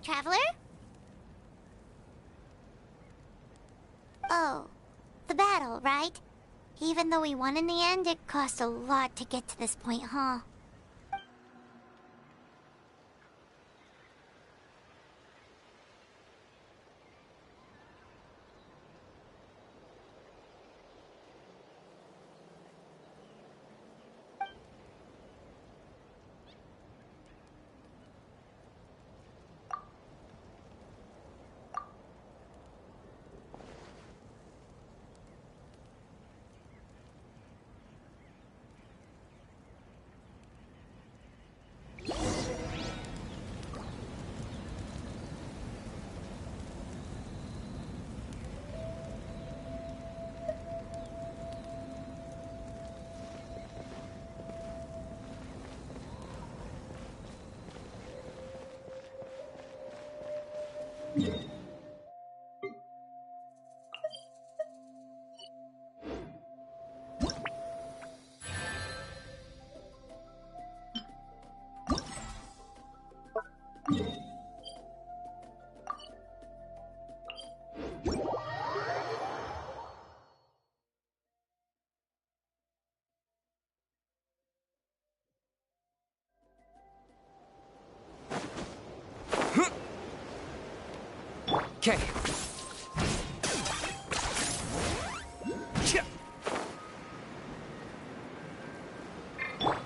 Traveler? Oh, the battle, right? Even though we won in the end, it cost a lot to get to this point, huh? Okay.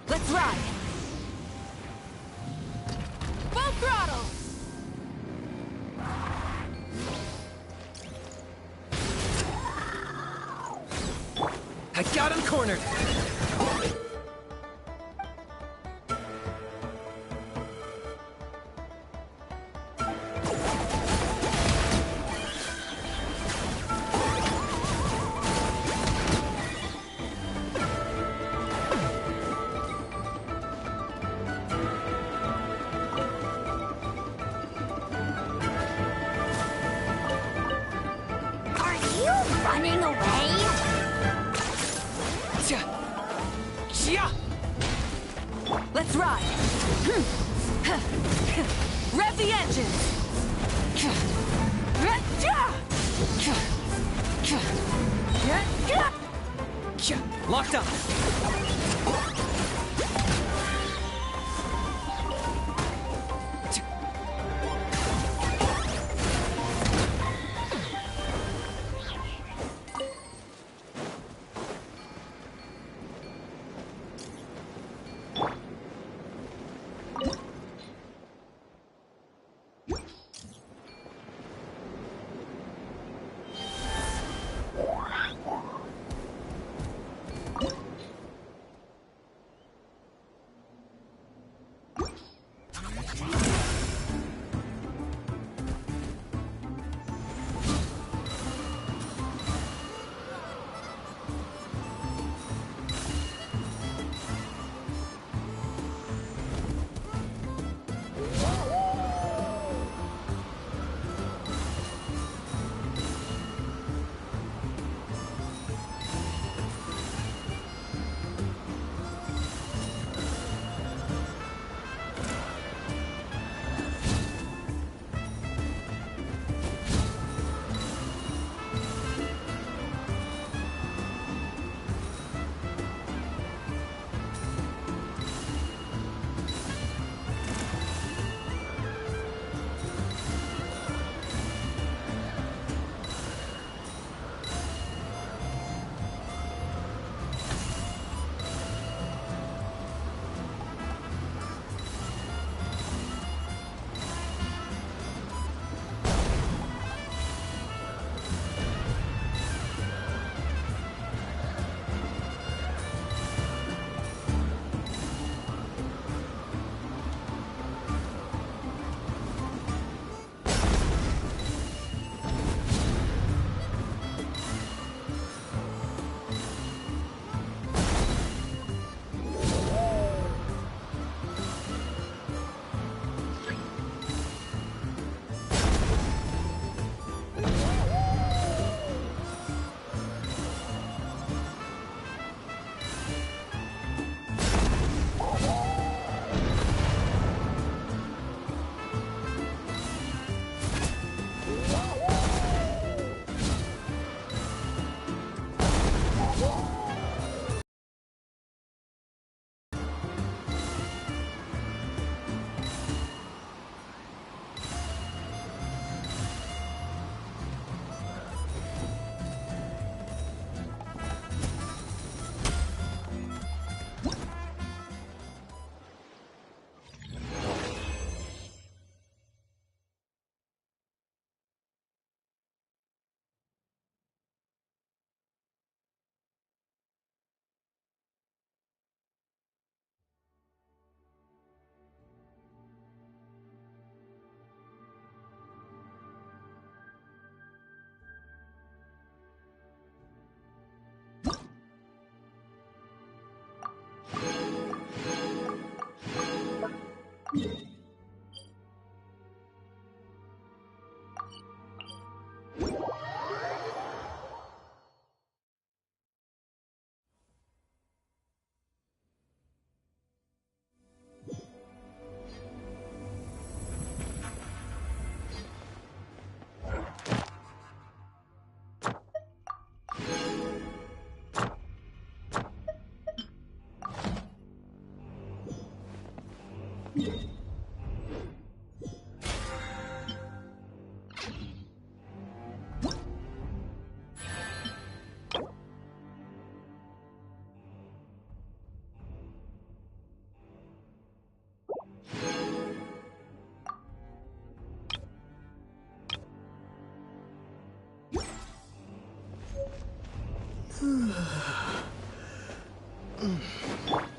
Let's ride! Full throttle! I got him cornered! Running away? Let's ride! Rev the engines! Locked up!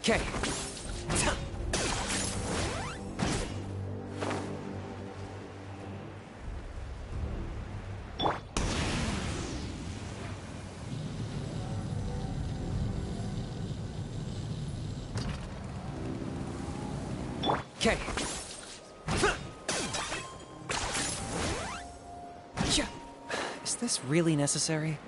Okay. Okay. Is this really necessary?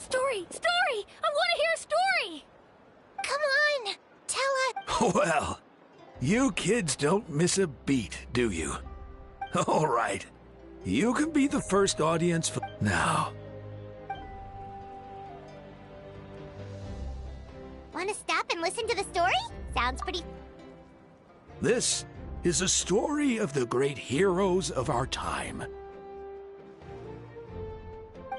Story! Story! I want to hear a story! Come on! Tell us! Well, you kids don't miss a beat, do you? All right. You can be the first audience for now. Want to stop and listen to the story? Sounds pretty... This is a story of the great heroes of our time.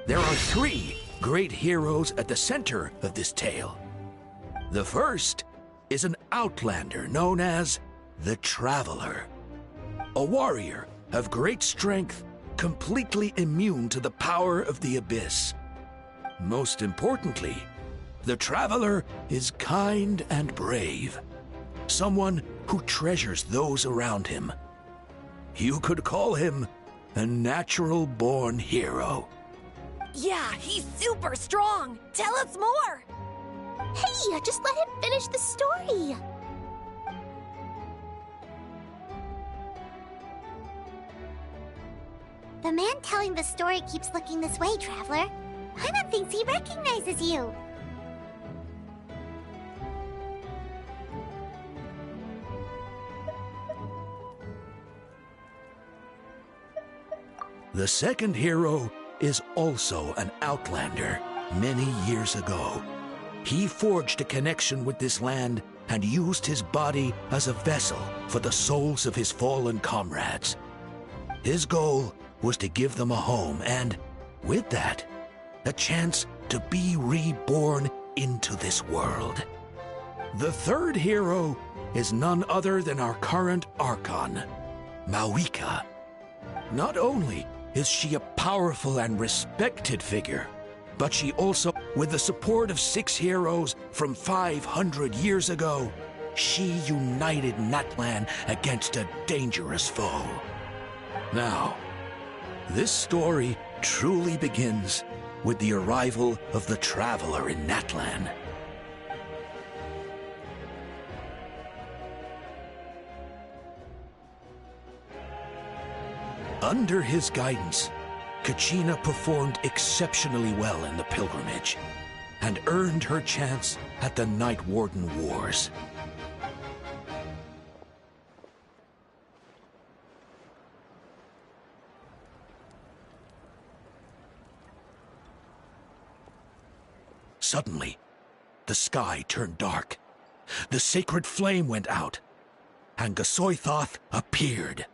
There are three great heroes at the center of this tale. The first is an outlander known as the Traveler, a warrior of great strength, completely immune to the power of the abyss. Most importantly, The traveler is kind and brave. Someone who treasures those around him. You could call him a natural-born hero. Yeah, he's super strong. Tell us more. Hey, just let him finish the story. The man telling the story keeps looking this way, Traveler. Paimon thinks he recognizes you. The second hero is also an outlander many years ago. He forged a connection with this land and used his body as a vessel for the souls of his fallen comrades. His goal was to give them a home and, with that, a chance to be reborn into this world. The third hero is none other than our current Archon, Mawika. Not only is she a powerful and respected figure, but she also, with the support of 6 heroes from 500 years ago, she united Natlan against a dangerous foe. Now, this story truly begins with the arrival of the Traveler in Natlan. Under his guidance, Kachina performed exceptionally well in the pilgrimage and earned her chance at the Night Warden Wars. Suddenly, the sky turned dark. The sacred flame went out, and Gasoithoth appeared.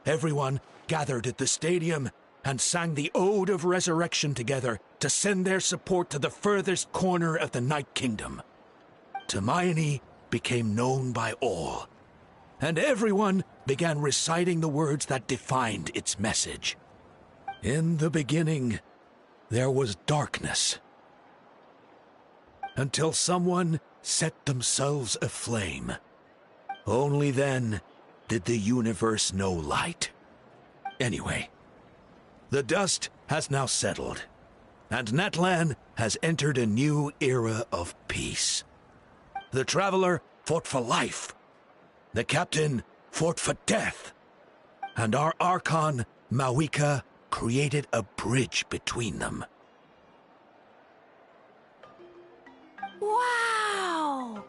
Everyone gathered at the stadium and sang the Ode of Resurrection together to send their support to the furthest corner of the Night Kingdom. Hermione became known by all, and everyone began reciting the words that defined its message. In the beginning, there was darkness, until someone set themselves aflame. Only then did the universe know light. Anyway, the dust has now settled, and Natlan has entered a new era of peace. The Traveler fought for life, the Captain fought for death, and our Archon, Mawika, created a bridge between them. Wow!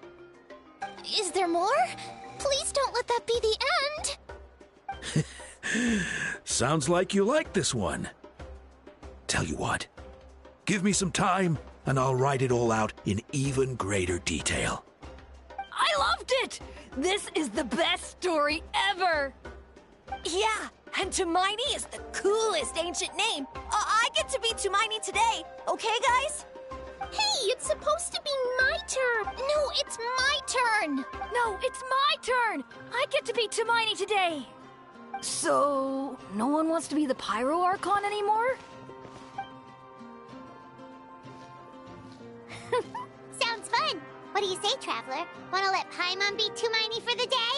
Is there more? Please don't let that be the end! Sounds like you like this one. Tell you what, give me some time and I'll write it all out in even greater detail. I loved it! This is the best story ever! Yeah, and Hermione is the coolest ancient name. I get to be Hermione today, okay, guys? Hey, it's supposed to be my turn! No, it's my turn! No, it's my turn! I get to be Hermione today! So, no one wants to be the Pyro Archon anymore? Sounds fun! What do you say, Traveler? Wanna let Paimon be Hermione for the day?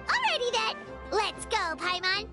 Alrighty then! Let's go, Paimon!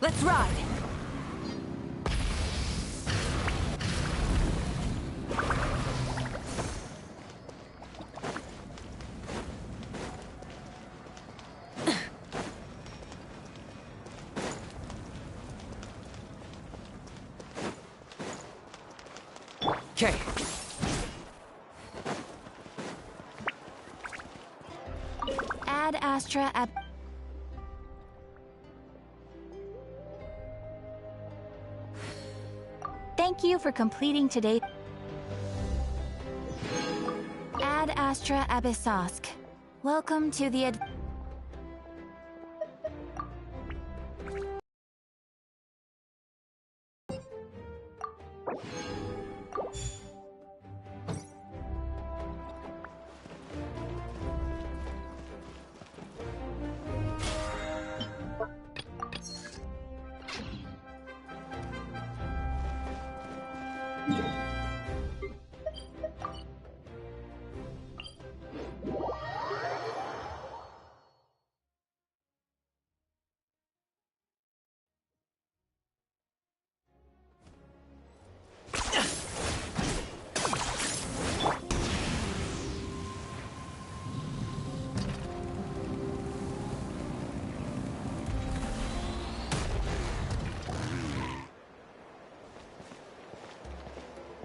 Let's ride! Okay. Ad Astra ab... Thank you for completing today. Ad Astra Abyssosk. Welcome to the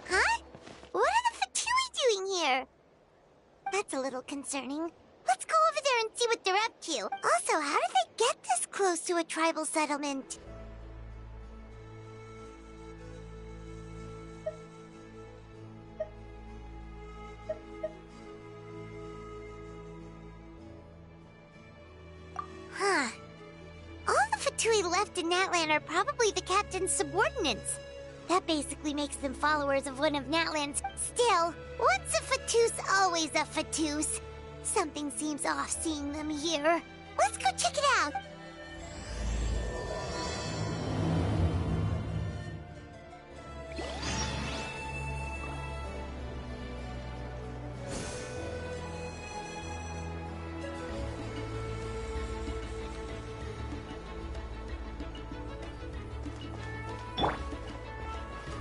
Huh? What are the Fatui doing here? That's a little concerning. Let's go over there and see what they're up to. Also, how did they get this close to a tribal settlement? Huh. All the Fatui left in Natlan are probably the captain's subordinates. That basically makes them followers of one of Natlan's. Still, once a Fatus, always a Fatus. Something seems off seeing them here. Let's go check it out.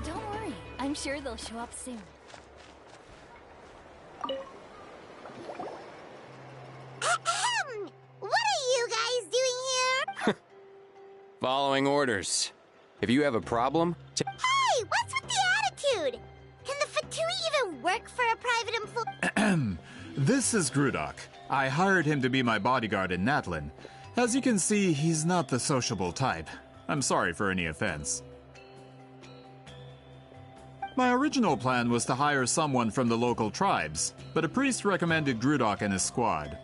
Don't worry, I'm sure they'll show up soon. Ahem! What are you guys doing here? Following orders. If you have a problem, Hey, what's with the attitude? Can the Fatui even work for a private employee? This is Grudok. I hired him to be my bodyguard in Natlan. As you can see, he's not the sociable type. I'm sorry for any offense. My original plan was to hire someone from the local tribes, but a priest recommended Grudok and his squad.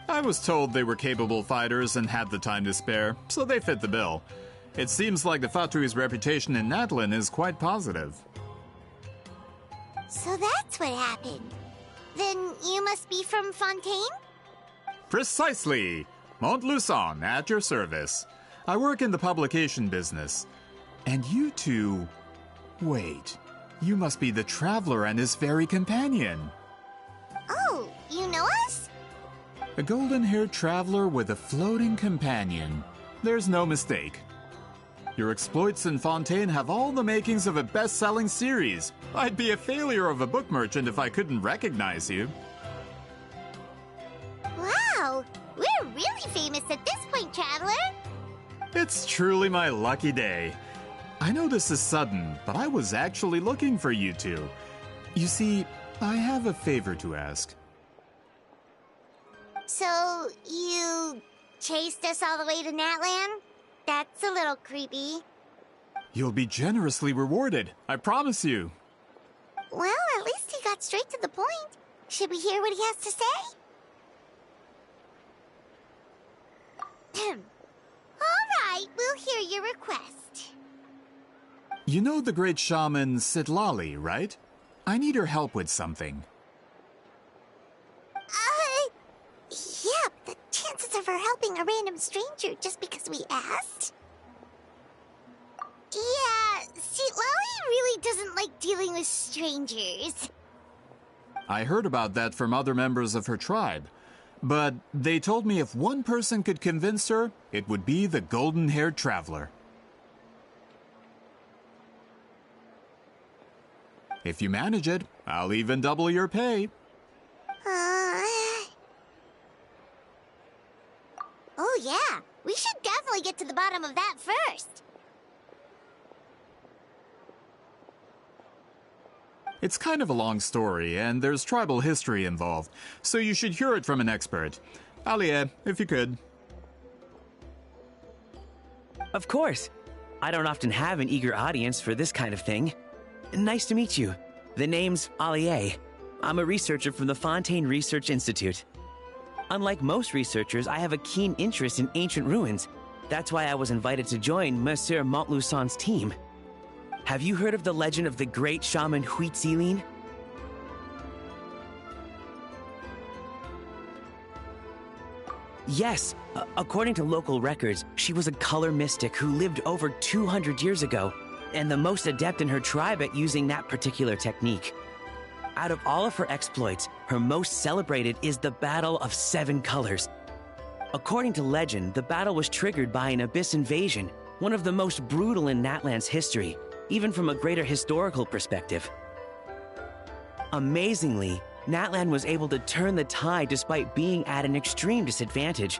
I was told they were capable fighters and had the time to spare, so they fit the bill. It seems like the Fatui's reputation in Natlan is quite positive. So that's what happened. Then you must be from Fontaine? Precisely! Montluçon, at your service. I work in the publication business. And you two... Wait, you must be the Traveler and his fairy companion. Oh, you know us? A golden-haired traveler with a floating companion. There's no mistake. Your exploits in Fontaine have all the makings of a best-selling series. I'd be a failure of a book merchant if I couldn't recognize you. Wow, we're really famous at this point, Traveler. It's truly my lucky day. I know this is sudden, but I was actually looking for you two. You see, I have a favor to ask. So, you chased us all the way to Natlan? That's a little creepy. You'll be generously rewarded, I promise you. Well, at least he got straight to the point. Should we hear what he has to say? your request. You know the great shaman Sitlali, right? I need her help with something. Yeah, the chances of her helping a random stranger just because we asked? Yeah, see, Lolly really doesn't like dealing with strangers. I heard about that from other members of her tribe. But they told me if one person could convince her, it would be the golden-haired traveler. If you manage it, I'll even double your pay. Oh yeah, we should definitely get to the bottom of that first. It's kind of a long story, and there's tribal history involved, so you should hear it from an expert. Alie, if you could. Of course. I don't often have an eager audience for this kind of thing. Nice to meet you. The name's Alie. I'm a researcher from the Fontaine Research Institute. Unlike most researchers, I have a keen interest in ancient ruins. That's why I was invited to join Monsieur Montluçon's team. Have you heard of the legend of the great shaman Huitzilin? Yes, according to local records, she was a color mystic who lived over 200 years ago, and the most adept in her tribe at using that particular technique. Out of all of her exploits, her most celebrated is the Battle of Seven Colors. According to legend, the battle was triggered by an abyss invasion, one of the most brutal in Natlan's history, even from a greater historical perspective. Amazingly, Natlan was able to turn the tide despite being at an extreme disadvantage.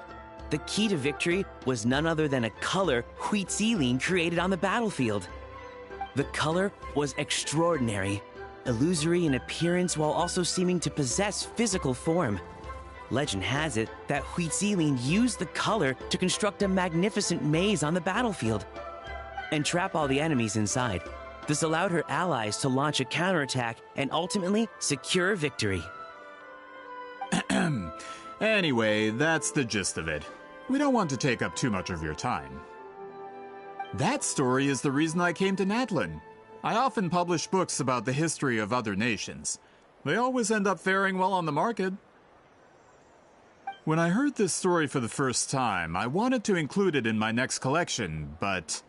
The key to victory was none other than a color Huitzilin created on the battlefield. The color was extraordinary, illusory in appearance while also seeming to possess physical form. Legend has it that Huitzilin used the color to construct a magnificent maze on the battlefield and trap all the enemies inside. This allowed her allies to launch a counterattack and ultimately secure victory. Anyway, that's the gist of it. We don't want to take up too much of your time. That story is the reason I came to Natlan. I often publish books about the history of other nations. They always end up faring well on the market. When I heard this story for the first time, I wanted to include it in my next collection, but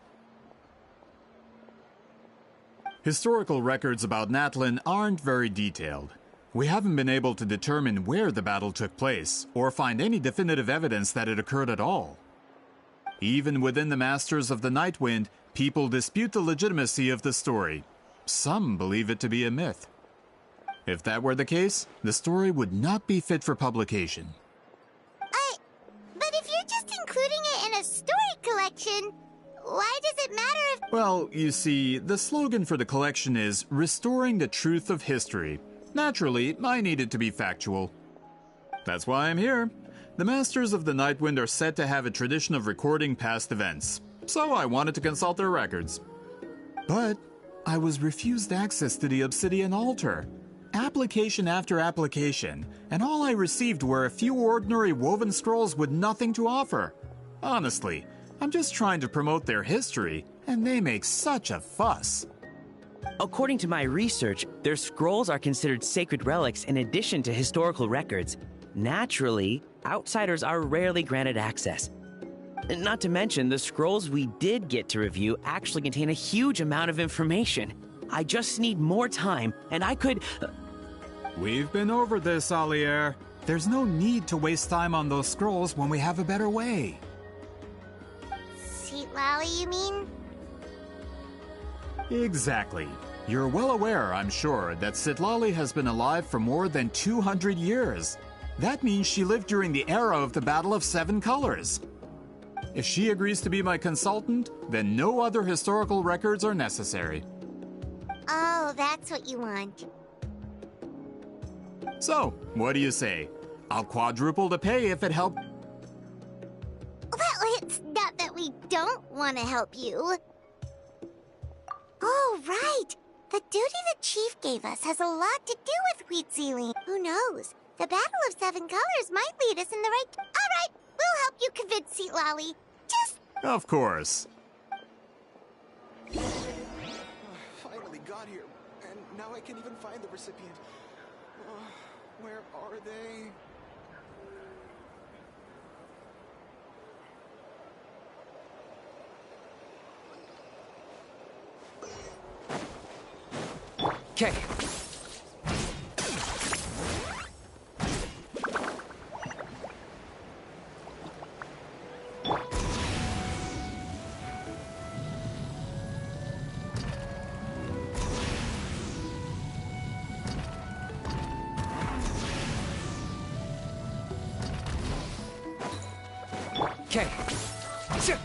historical records about Natlan aren't very detailed. We haven't been able to determine where the battle took place, or find any definitive evidence that it occurred at all. Even within the Masters of the Night Wind, people dispute the legitimacy of the story. Some believe it to be a myth. If that were the case, the story would not be fit for publication. But if you're just including it in a story collection, why does it matter if... Well, you see, the slogan for the collection is Restoring the Truth of History. Naturally, I need it to be factual. That's why I'm here. The Masters of the Night Wind are said to have a tradition of recording past events, so I wanted to consult their records. But I was refused access to the Obsidian Altar. Application after application, and all I received were a few ordinary woven scrolls with nothing to offer. Honestly, I'm just trying to promote their history, and they make such a fuss. According to my research, their scrolls are considered sacred relics in addition to historical records. Naturally, outsiders are rarely granted access. Not to mention, the scrolls we did get to review actually contain a huge amount of information. I just need more time, and I could... We've been over this, Alier. There's no need to waste time on those scrolls when we have a better way. Sweet Lolly, you mean? Exactly. You're well aware, I'm sure, that Sitlali has been alive for more than 200 years. That means she lived during the era of the Battle of Seven Colors. If she agrees to be my consultant, then no other historical records are necessary. Oh, that's what you want. So, what do you say? I'll quadruple the pay if it helps. Well, it's not that we don't want to help you. Oh, right. The duty the chief gave us has a lot to do with Huitzilin. Who knows? The Battle of Seven Colors might lead us in the right... All right, we'll help you convince Seat Lolly. Just... Of course. got here, and now I can't even find the recipient. Where are they? Okay. Okay.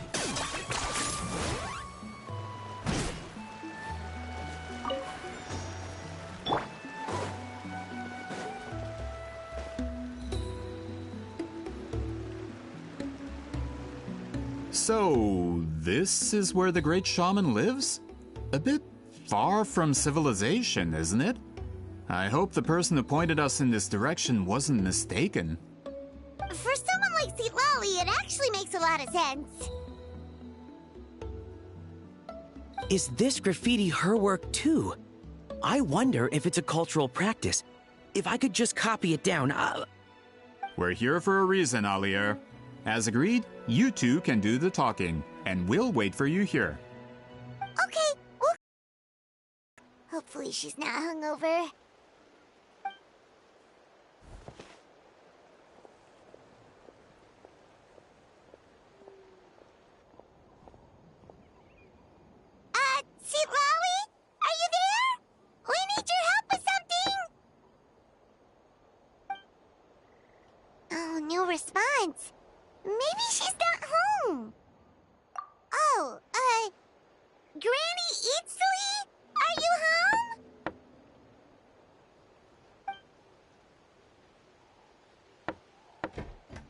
So, this is where the great shaman lives? A bit far from civilization, isn't it? I hope the person who pointed us in this direction wasn't mistaken. For someone like Lolly, it actually makes a lot of sense. Is this graffiti her work too? I wonder if it's a cultural practice. If I could just copy it down, We're here for a reason, Alier. As agreed, you two can do the talking, and we'll wait for you here. Okay, well... Hopefully she's not hungover. Lolly? Are you there? We need your help with something! Oh, no response. Maybe she's not home. Oh, Granny Eatsley? Are you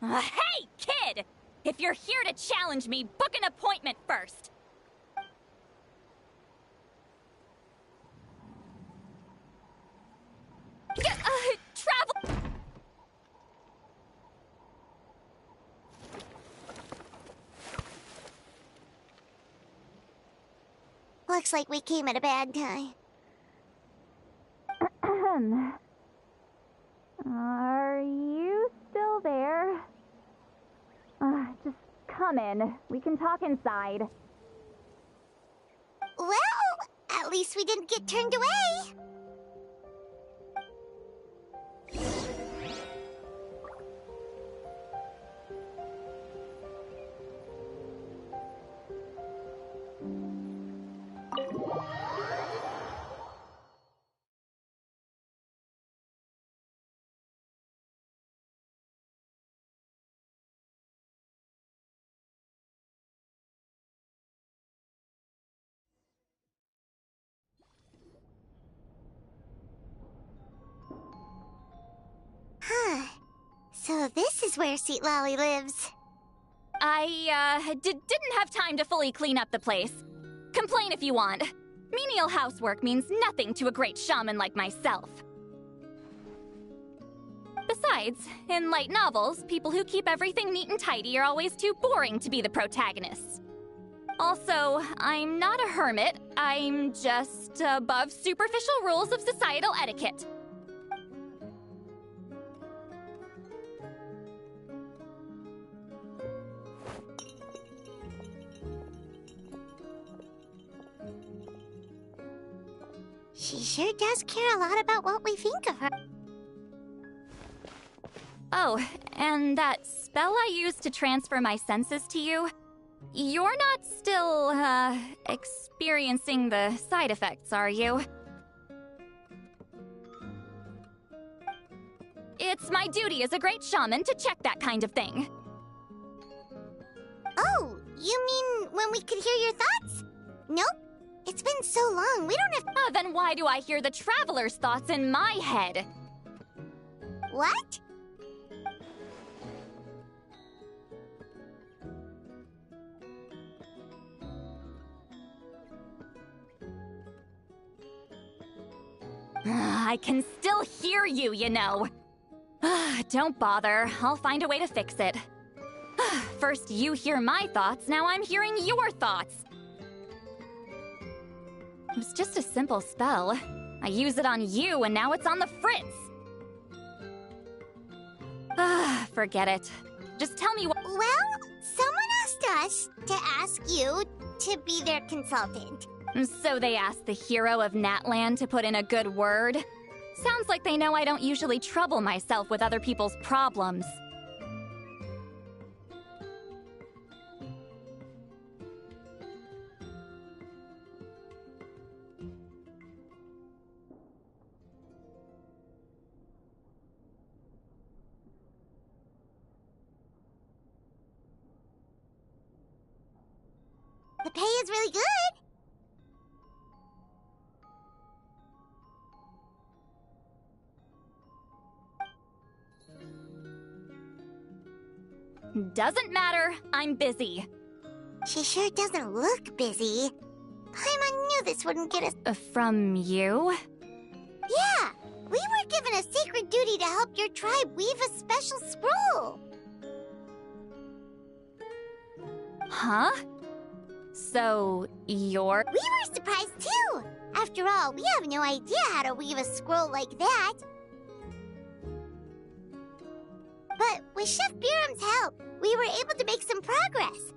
home? Hey, kid! If you're here to challenge me, book an appointment first. Travel... Looks like we came at a bad time. Are you still there? Just come in. We can talk inside. Well, at least we didn't get turned away. Huh. So this is where Sweet Lolly lives. I, didn't have time to fully clean up the place. Complain if you want. Menial housework means nothing to a great shaman like myself. Besides, in light novels, people who keep everything neat and tidy are always too boring to be the protagonists. Also, I'm not a hermit. I'm just above superficial rules of societal etiquette. She sure does care a lot about what we think of her. Oh, and that spell I used to transfer my senses to you? You're not still, experiencing the side effects, are you? It's my duty as a great shaman to check that kind of thing. Oh, you mean when we could hear your thoughts? Nope. It's been so long, we don't have... Then why do I hear the traveler's thoughts in my head? What? I can still hear you, you know. Don't bother. I'll find a way to fix it. First you hear my thoughts, now I'm hearing your thoughts. It was just a simple spell. I used it on you and now it's on the fritz. Ah, forget it. Just tell me what— Well, someone asked us to ask you to be their consultant. So they asked the hero of Natland to put in a good word? Sounds like they know I don't usually trouble myself with other people's problems. The pay is really good. Doesn't matter, I'm busy. She sure doesn't look busy. Paimon knew this wouldn't get us. From you? Yeah, we were given a sacred duty to help your tribe weave a special scroll. Huh? So, you're— We were surprised too. After all, we have no idea how to weave a scroll like that. But with Chef Biram's help, we were able to make some progress.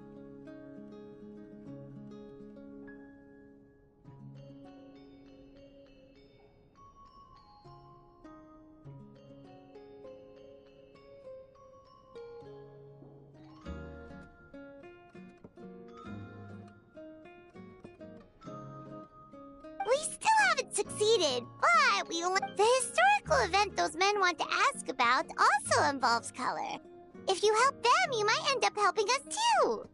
We still haven't succeeded, but we only— The historical event those men want to ask about also involves color. If you help them, you might end up helping us too.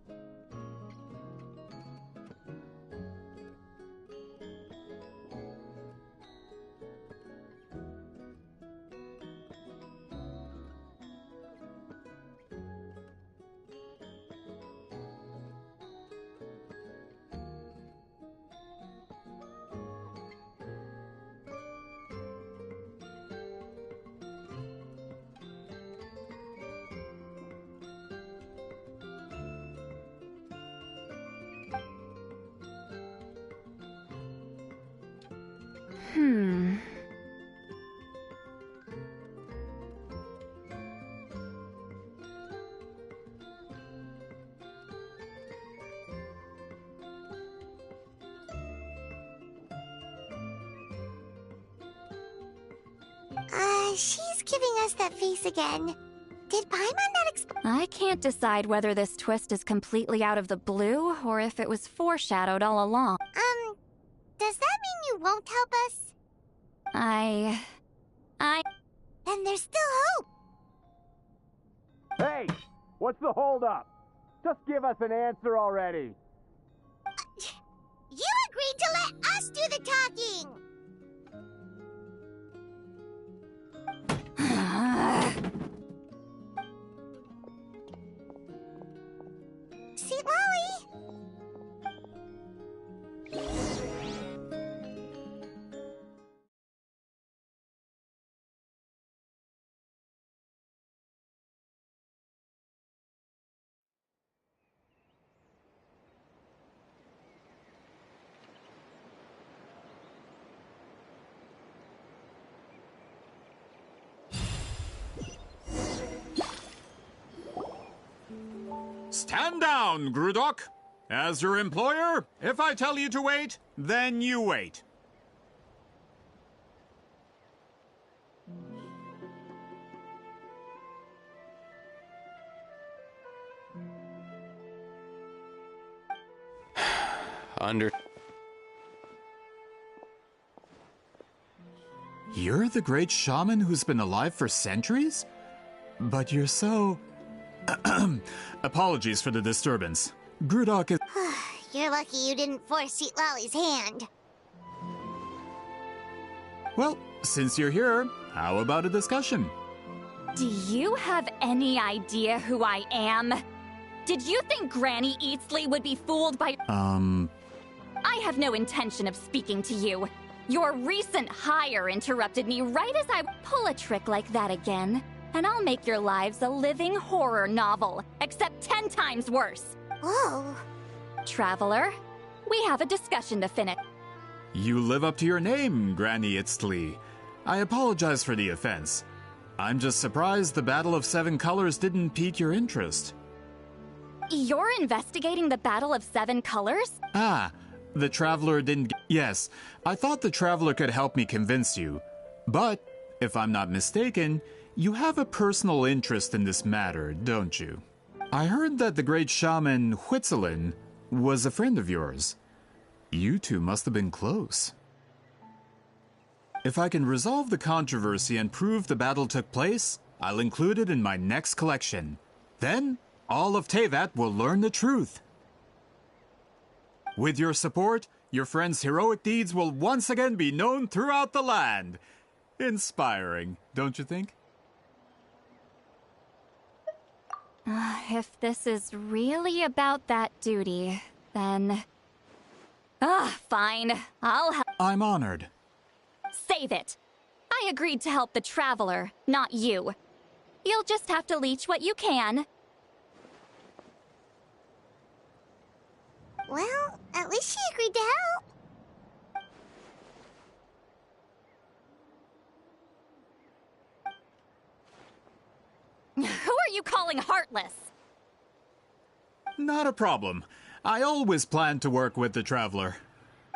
She's giving us that face again. Did Paimon not explain? I can't decide whether this twist is completely out of the blue or if it was foreshadowed all along. Does that mean you won't help us? Then there's still hope. Hey! What's the holdup? Just give us an answer already. You agreed to let us do the talking! Sweet Lolly! Stand down, Grudok. As your employer, if I tell you to wait, then you wait. You're the great shaman who's been alive for centuries? But you're so... Apologies for the disturbance. Grudok is... You're lucky you didn't force Sweet Lolly's hand. Well, since you're here, how about a discussion? Do you have any idea who I am? Did you think Granny Eatsley would be fooled by— I have no intention of speaking to you. Your recent hire interrupted me right as I— Pull a trick like that again, and I'll make your lives a living horror novel, except 10 times worse. Whoa. Traveler, we have a discussion to finish. You live up to your name, Granny Itztli. I apologize for the offense. I'm just surprised the Battle of Seven Colors didn't pique your interest. You're investigating the Battle of Seven Colors? Ah, the Traveler didn't... Yes, I thought the Traveler could help me convince you. But, if I'm not mistaken, you have a personal interest in this matter, don't you? I heard that the great shaman Huitzilin was a friend of yours. You two must have been close. If I can resolve the controversy and prove the battle took place, I'll include it in my next collection. Then, all of Teyvat will learn the truth. With your support, your friend's heroic deeds will once again be known throughout the land. Inspiring, don't you think? If this is really about that duty, then... fine. I'll help. I'm honored. Save it. I agreed to help the Traveler, not you. You'll just have to leech what you can. Well, at least she agreed to help. Who are you calling heartless? Not a problem. I always planned to work with the Traveler.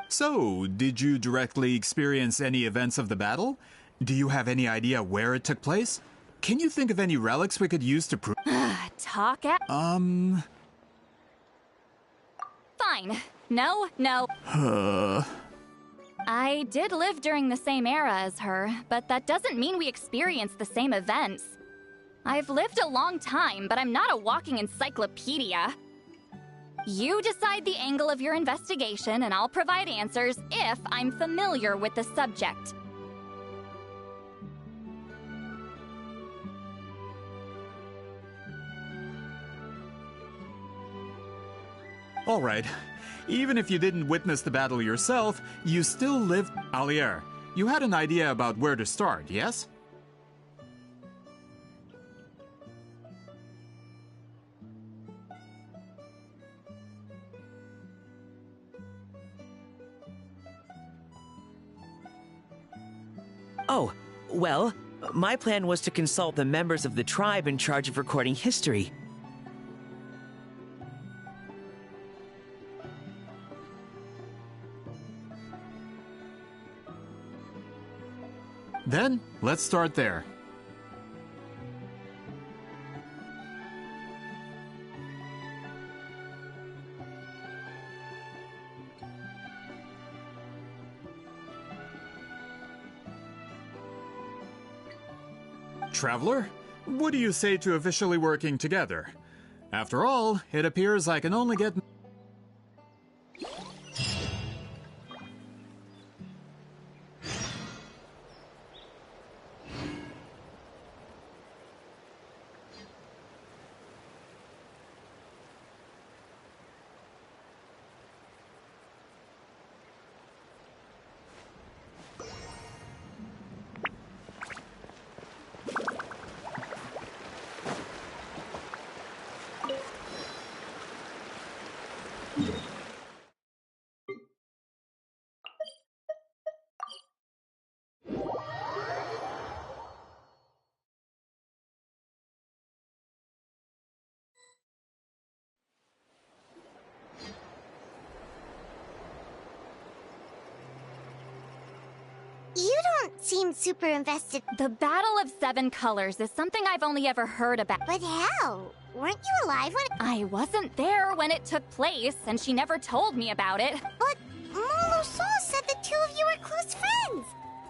So, did you directly experience any events of the battle? Do you have any idea where it took place? Can you think of any relics we could use to prove... Talk at... Fine. No. I did live during the same era as her, but that doesn't mean we experienced the same events. I've lived a long time, but I'm not a walking encyclopedia. You decide the angle of your investigation, and I'll provide answers if I'm familiar with the subject. All right. Even if you didn't witness the battle yourself, you still lived... Alier, you had an idea about where to start, yes? Oh, well, my plan was to consult the members of the tribe in charge of recording history. Then, let's start there. Traveler, what do you say to officially working together? After all, it appears I can only get... You don't seem super invested. The Battle of Seven Colors is something I've only ever heard about. But how? Weren't you alive when... I wasn't there when it took place, and she never told me about it. But Molo-Sol said the two of you were close friends.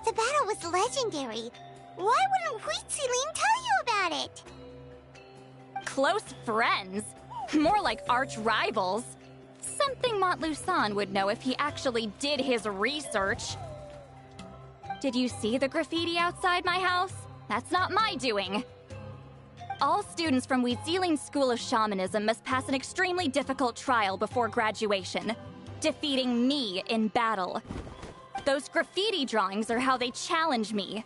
The battle was legendary. Why wouldn't Huitzilin tell you about it? Close friends? More like arch rivals. Something Montluçon would know if he actually did his research. Did you see the graffiti outside my house? That's not my doing. All students from Huitzilin School of Shamanism must pass an extremely difficult trial before graduation, defeating me in battle. Those graffiti drawings are how they challenge me.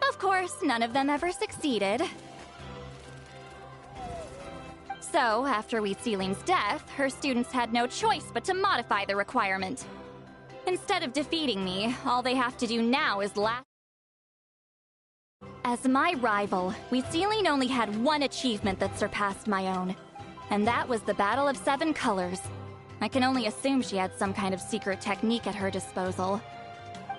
Of course, none of them ever succeeded. So, after Wheat Sealing's death, her students had no choice but to modify the requirement. Instead of defeating me, all they have to do now is As my rival, Wheat Sealing only had one achievement that surpassed my own. And that was the Battle of Seven Colors. I can only assume she had some kind of secret technique at her disposal.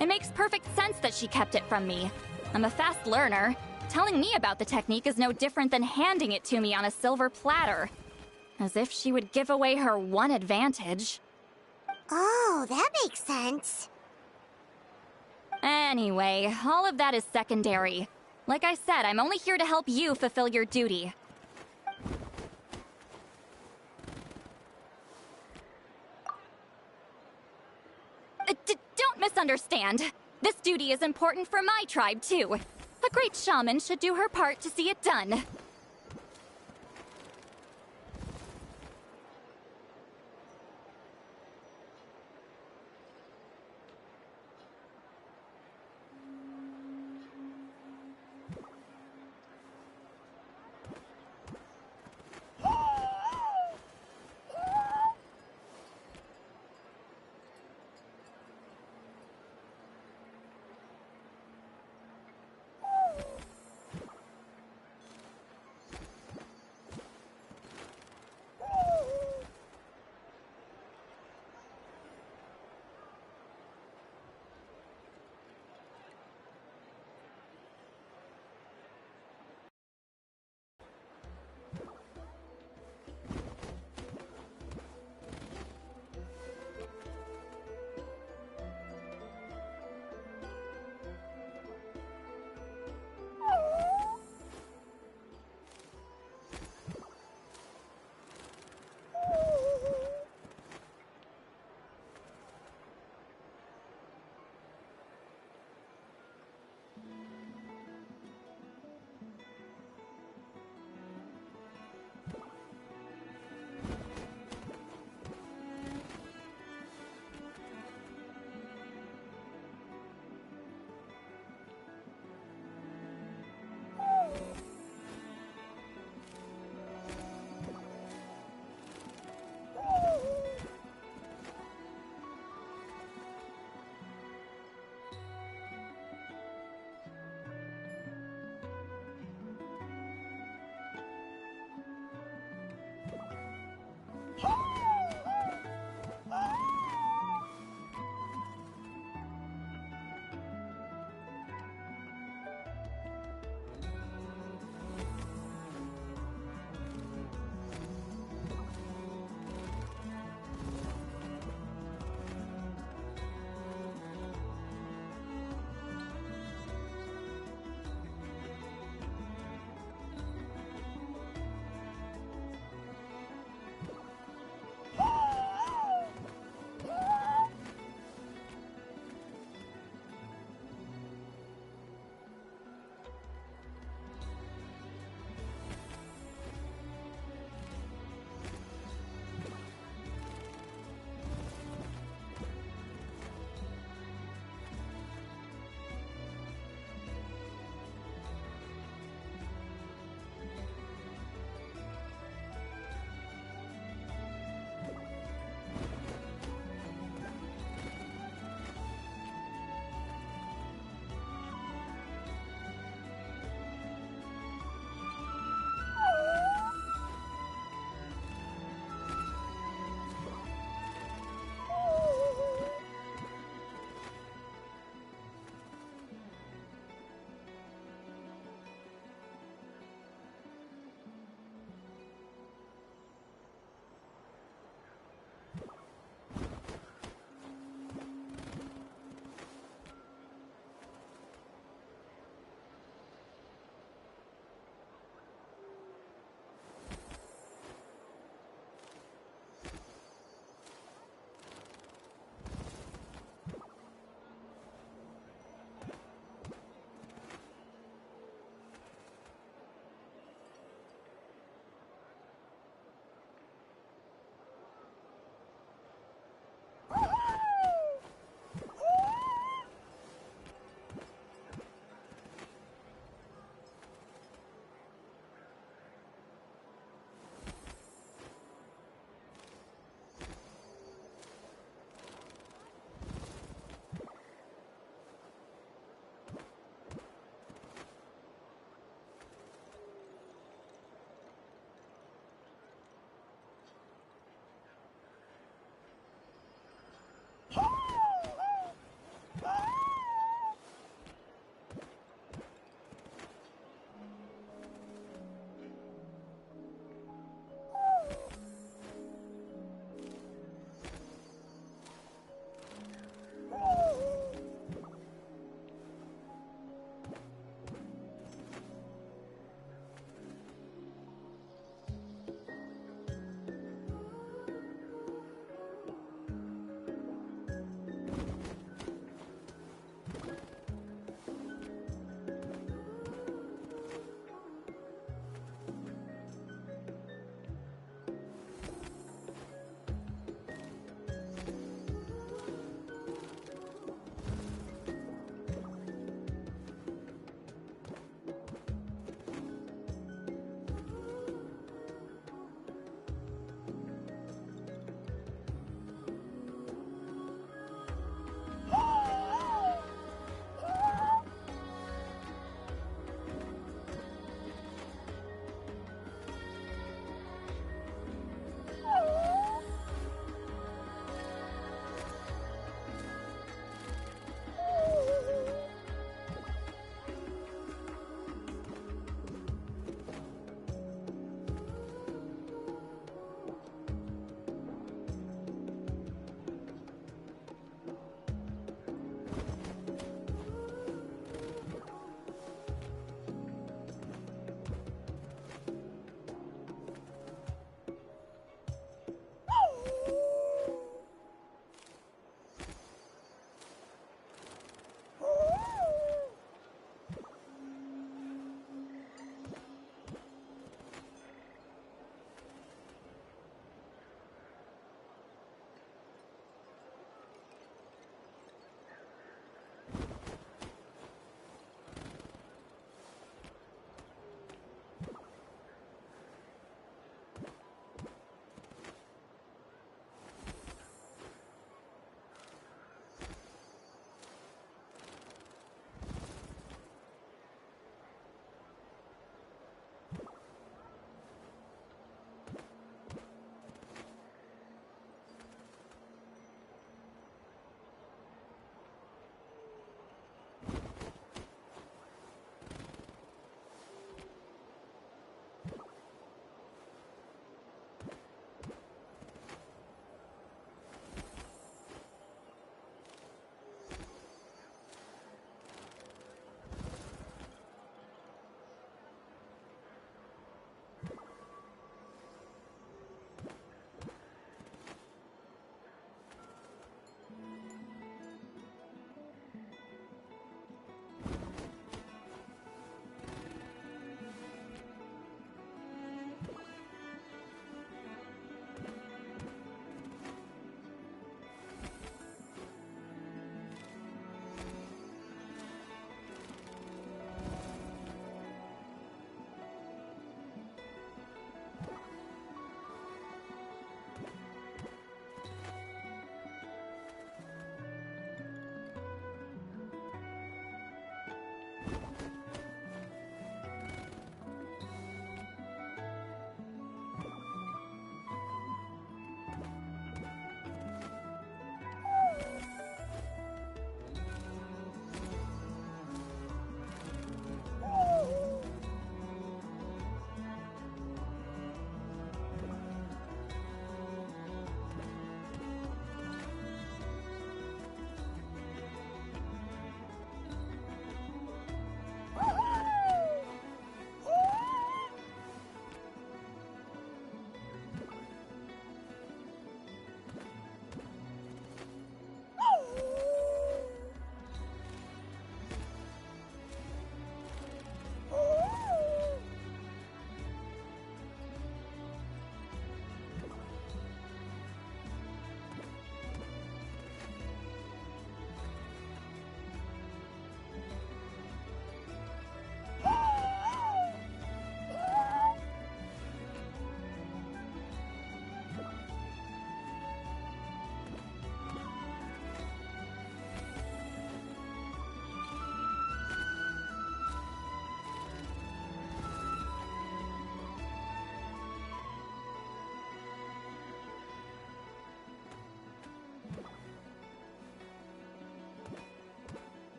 It makes perfect sense that she kept it from me. I'm a fast learner. Telling me about the technique is no different than handing it to me on a silver platter. As if she would give away her one advantage. Oh, that makes sense. Anyway, all of that is secondary. Like I said, I'm only here to help you fulfill your duty. Don't misunderstand. This duty is important for my tribe, too. A great shaman should do her part to see it done.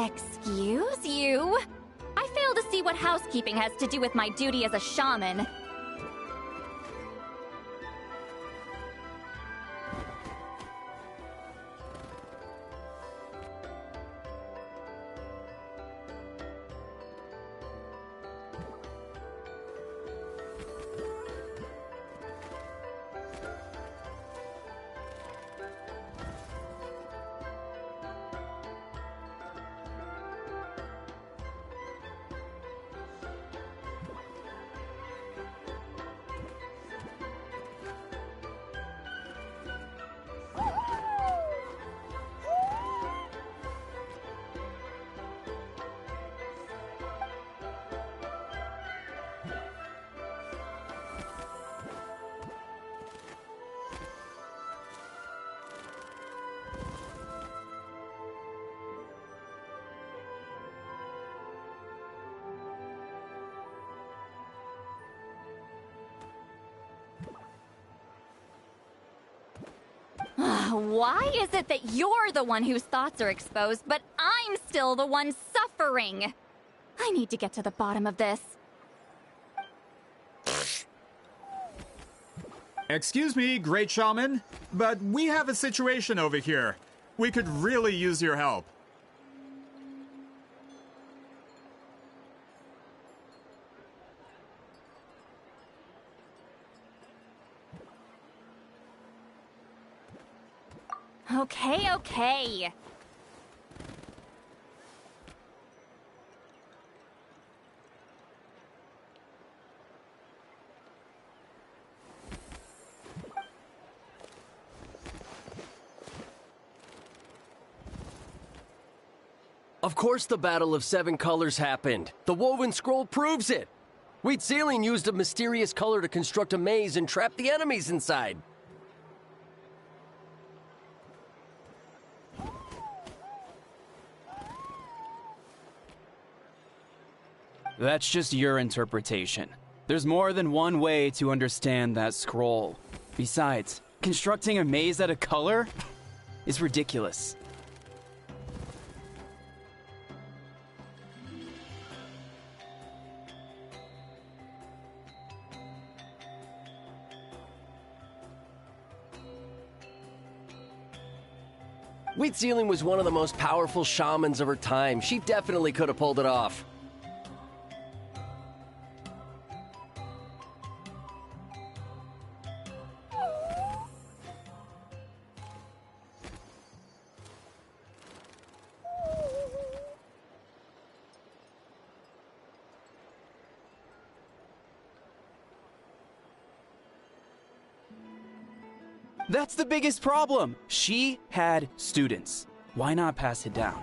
Excuse you? I fail to see what housekeeping has to do with my duty as a shaman. Why is it that you're the one whose thoughts are exposed, but I'm still the one suffering? I need to get to the bottom of this. Excuse me, great shaman, but we have a situation over here. We could really use your help. Okay. Of course the Battle of Seven Colors happened. The woven scroll proves it. Wheat Ceiling used a mysterious color to construct a maze and trap the enemies inside. That's just your interpretation. There's more than one way to understand that scroll. Besides, constructing a maze out of color is ridiculous. Wheat Ceiling was one of the most powerful shamans of her time. She definitely could have pulled it off. That's the biggest problem. She had students. Why not pass it down?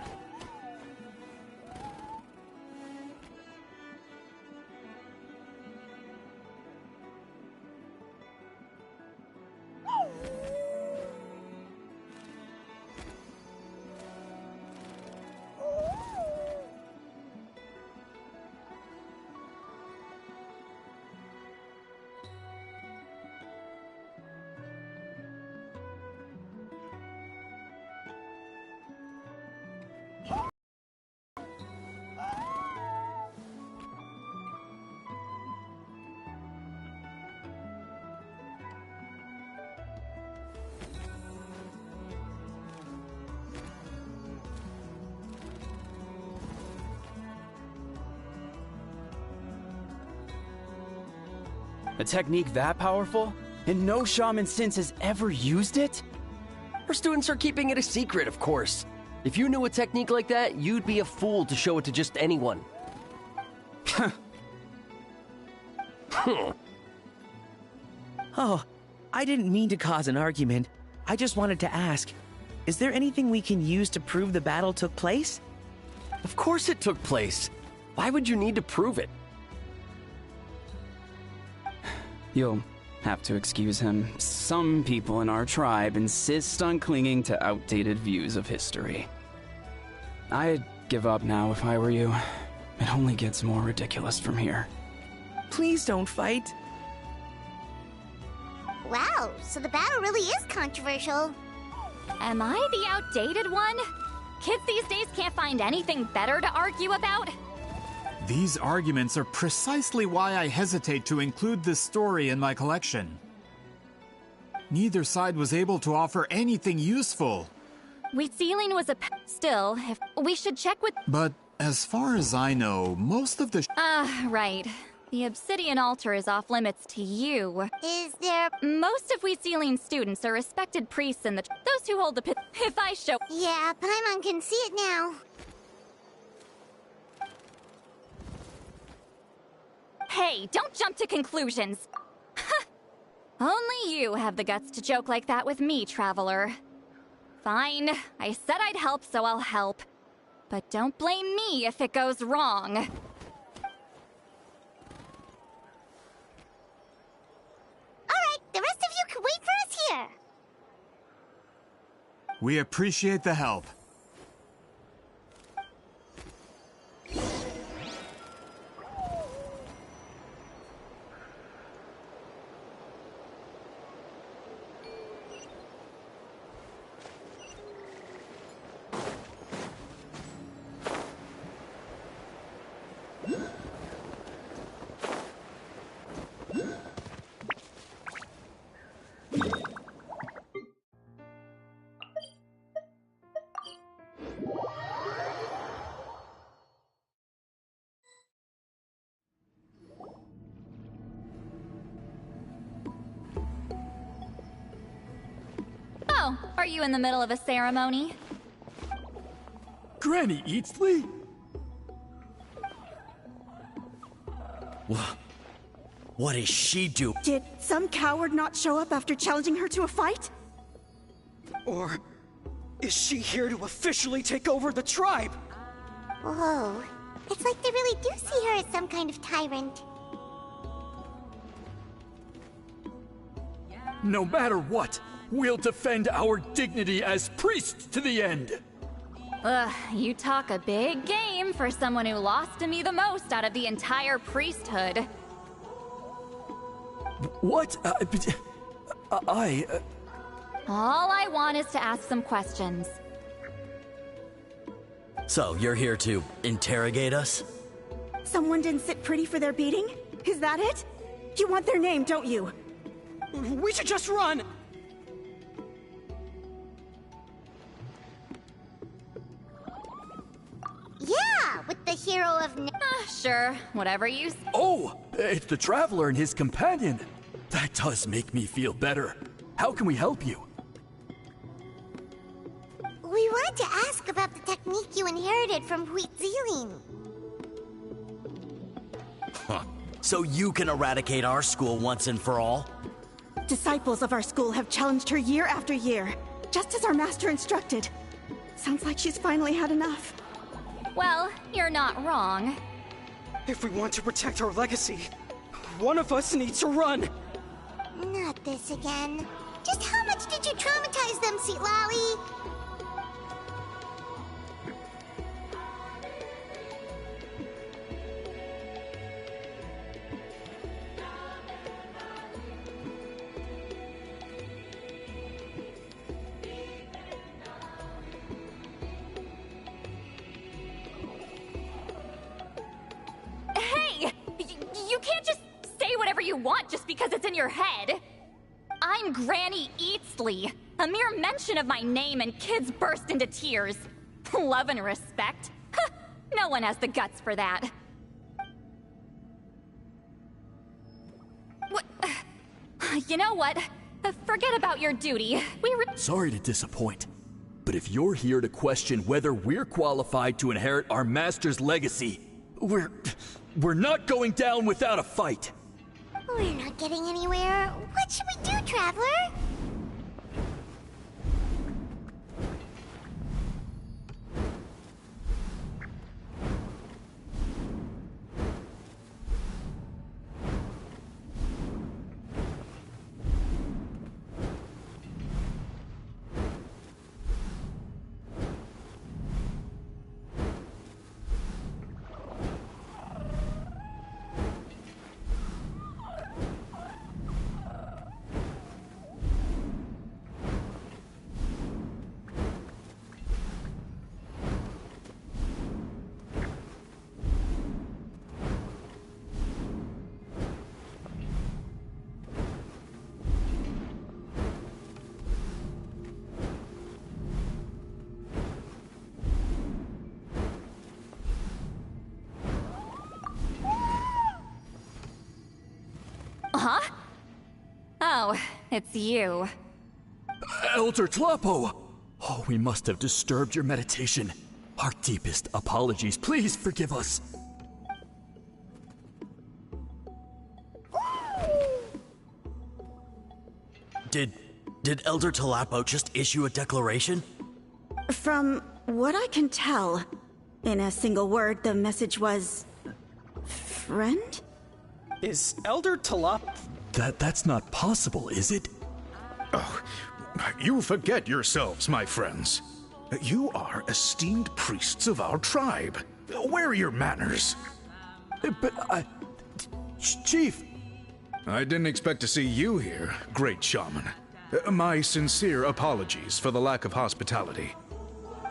A technique that powerful? And no shaman since has ever used it? Her students are keeping it a secret, of course. If you knew a technique like that, you'd be a fool to show it to just anyone. Oh, I didn't mean to cause an argument. I just wanted to ask, is there anything we can use to prove the battle took place? Of course it took place. Why would you need to prove it? You'll have to excuse him. Some people in our tribe insist on clinging to outdated views of history. I'd give up now if I were you. It only gets more ridiculous from here. Please don't fight. Wow, so the battle really is controversial. Am I the outdated one? Kids these days can't find anything better to argue about? These arguments are precisely why I hesitate to include this story in my collection. Neither side was able to offer anything useful. Wheatsealing was a still, if we should check with— But as far as I know, most of the right. The obsidian altar is off limits to you. Is there— Most of Wheatsealing students are respected priests in the— Those who hold the if I show— Yeah, Paimon can see it now. Hey, don't jump to conclusions. Only you have the guts to joke like that with me, Traveler. Fine, I said I'd help, so I'll help. But don't blame me if it goes wrong. Alright, the rest of you can wait for us here. We appreciate the help. Oh, are you in the middle of a ceremony? Granny Eatsley? What is she doing? Did some coward not show up after challenging her to a fight? Or is she here to officially take over the tribe? Whoa. It's like they really do see her as some kind of tyrant. No matter what, we'll defend our dignity as priests to the end. Ugh, you talk a big game for someone who lost to me the most out of the entire priesthood. What? All I want is to ask some questions. So, you're here to interrogate us? Someone didn't sit pretty for their beating? Is that it? You want their name, don't you? We should just run! Yeah, with the hero of... Sure, whatever you... Oh, it's the Traveler and his companion. That does make me feel better. How can we help you? We wanted to ask about the technique you inherited from Wheatsealing. Huh. So you can eradicate our school once and for all? Disciples of our school have challenged her year after year, just as our master instructed. Sounds like she's finally had enough. Well, you're not wrong. If we want to protect our legacy, one of us needs to run! Not this again. Just how much did you traumatize them, Sweet Lolly? You can't just say whatever you want just because it's in your head. I'm Granny Eatsley. A mere mention of my name and kids burst into tears. Love and respect? No one has the guts for that. You know what? Forget about your duty. Sorry to disappoint, but if you're here to question whether we're qualified to inherit our master's legacy, we're not going down without a fight. We're not getting anywhere. What should we do, Traveler? Huh? Oh, it's you. Elder Tlapo! Oh, we must have disturbed your meditation. Our deepest apologies. Please forgive us. Did Elder Tlapo just issue a declaration? From what I can tell, in a single word, the message was... friend? Is Elder Tlapo... That's not possible, is it? Oh, you forget yourselves, my friends. You are esteemed priests of our tribe. Where are your manners? But Chief... I didn't expect to see you here, great shaman. My sincere apologies for the lack of hospitality.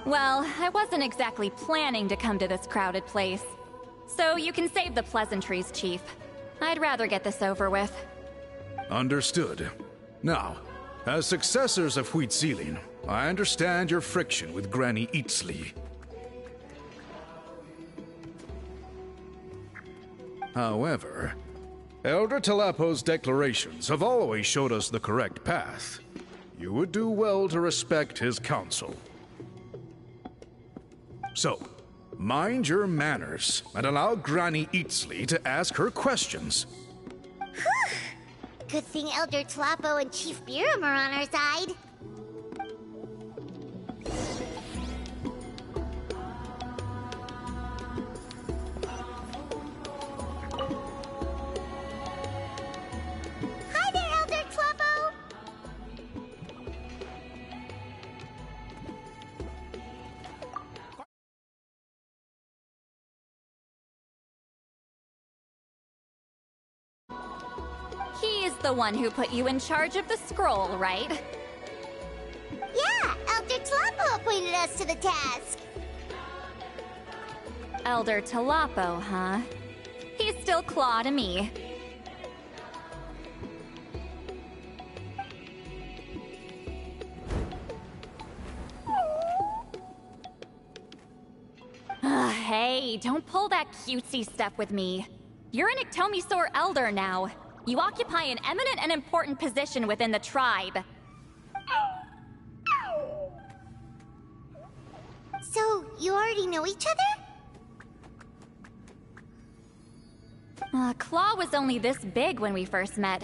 Well, I wasn't exactly planning to come to this crowded place. So you can save the pleasantries, Chief. I'd rather get this over with. Understood. Now, as successors of Huitzilin, I understand your friction with Granny Itzli. However, Elder Tlapo's declarations have always showed us the correct path. You would do well to respect his counsel. So, mind your manners and allow Granny Itzli to ask her questions. Whew! Good thing Elder Tlapo and Chief Biram are on our side. Hi there, Elder Tlapo! He's the one who put you in charge of the scroll, right? Yeah, Elder Tlapo appointed us to the task. Elder Tlapo, huh? He's still Claw to me. Hey, don't pull that cutesy stuff with me. You're an Iktomi-Sor Elder now. You occupy an eminent and important position within the tribe. So, you already know each other? Claw was only this big when we first met.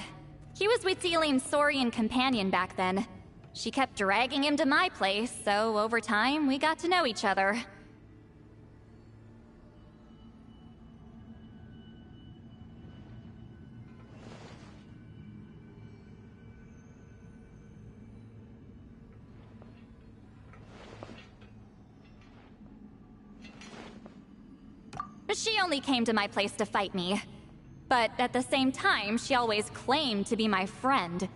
He was Huitzilin's Saurian companion back then. She kept dragging him to my place, so over time, we got to know each other. She only came to my place to fight me. But at the same time, she always claimed to be my friend.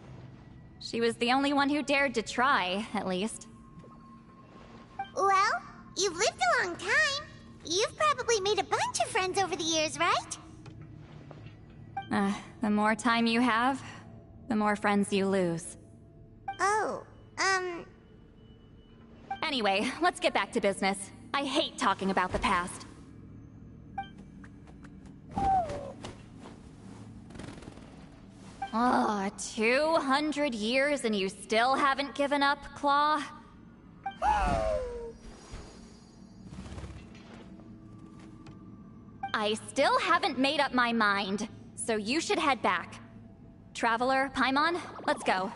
She was the only one who dared to try, at least. Well, you've lived a long time. You've probably made a bunch of friends over the years, right? The more time you have, the more friends you lose. Oh, Anyway, let's get back to business. I hate talking about the past. 200 years and you still haven't given up, Claw? I still haven't made up my mind, so you should head back. Traveler, Paimon, let's go.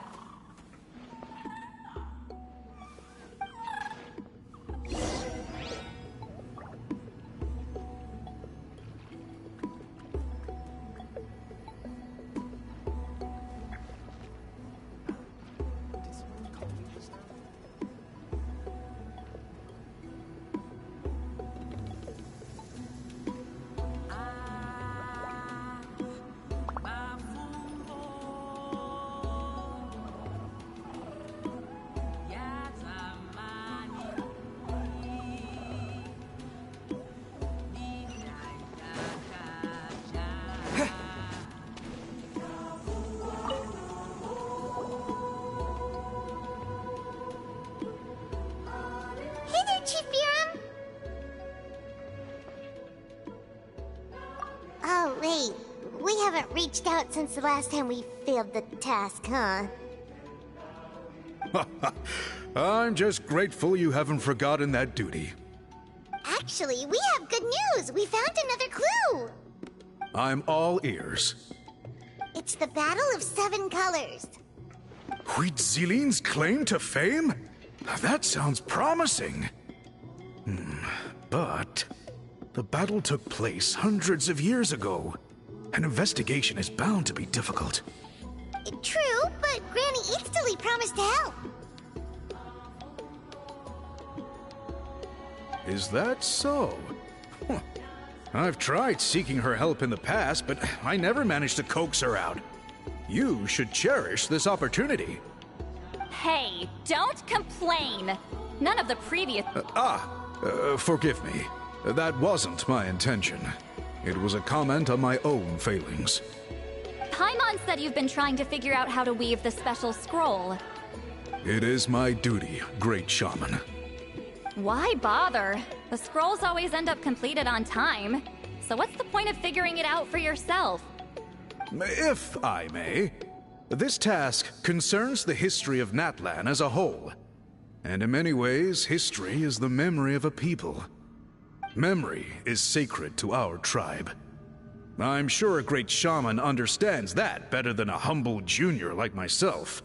haven't reached out since the last time we failed the task, huh? I'm just grateful you haven't forgotten that duty. Actually, we have good news! We found another clue! I'm all ears. It's the Battle of 7 Colors. Huitzilin's claim to fame? That sounds promising. But the battle took place hundreds of years ago. An investigation is bound to be difficult. True, but Granny Easterly promised to help. Is that so? Huh. I've tried seeking her help in the past, but I never managed to coax her out. You should cherish this opportunity. Hey, don't complain. None of the previous... Forgive me. That wasn't my intention. It was a comment on my own failings. Paimon said you've been trying to figure out how to weave the special scroll. It is my duty, great shaman. Why bother? The scrolls always end up completed on time. So what's the point of figuring it out for yourself? If I may, this task concerns the history of Natlan as a whole. And in many ways, history is the memory of a people. Memory is sacred to our tribe. I'm sure a great shaman understands that better than a humble junior like myself.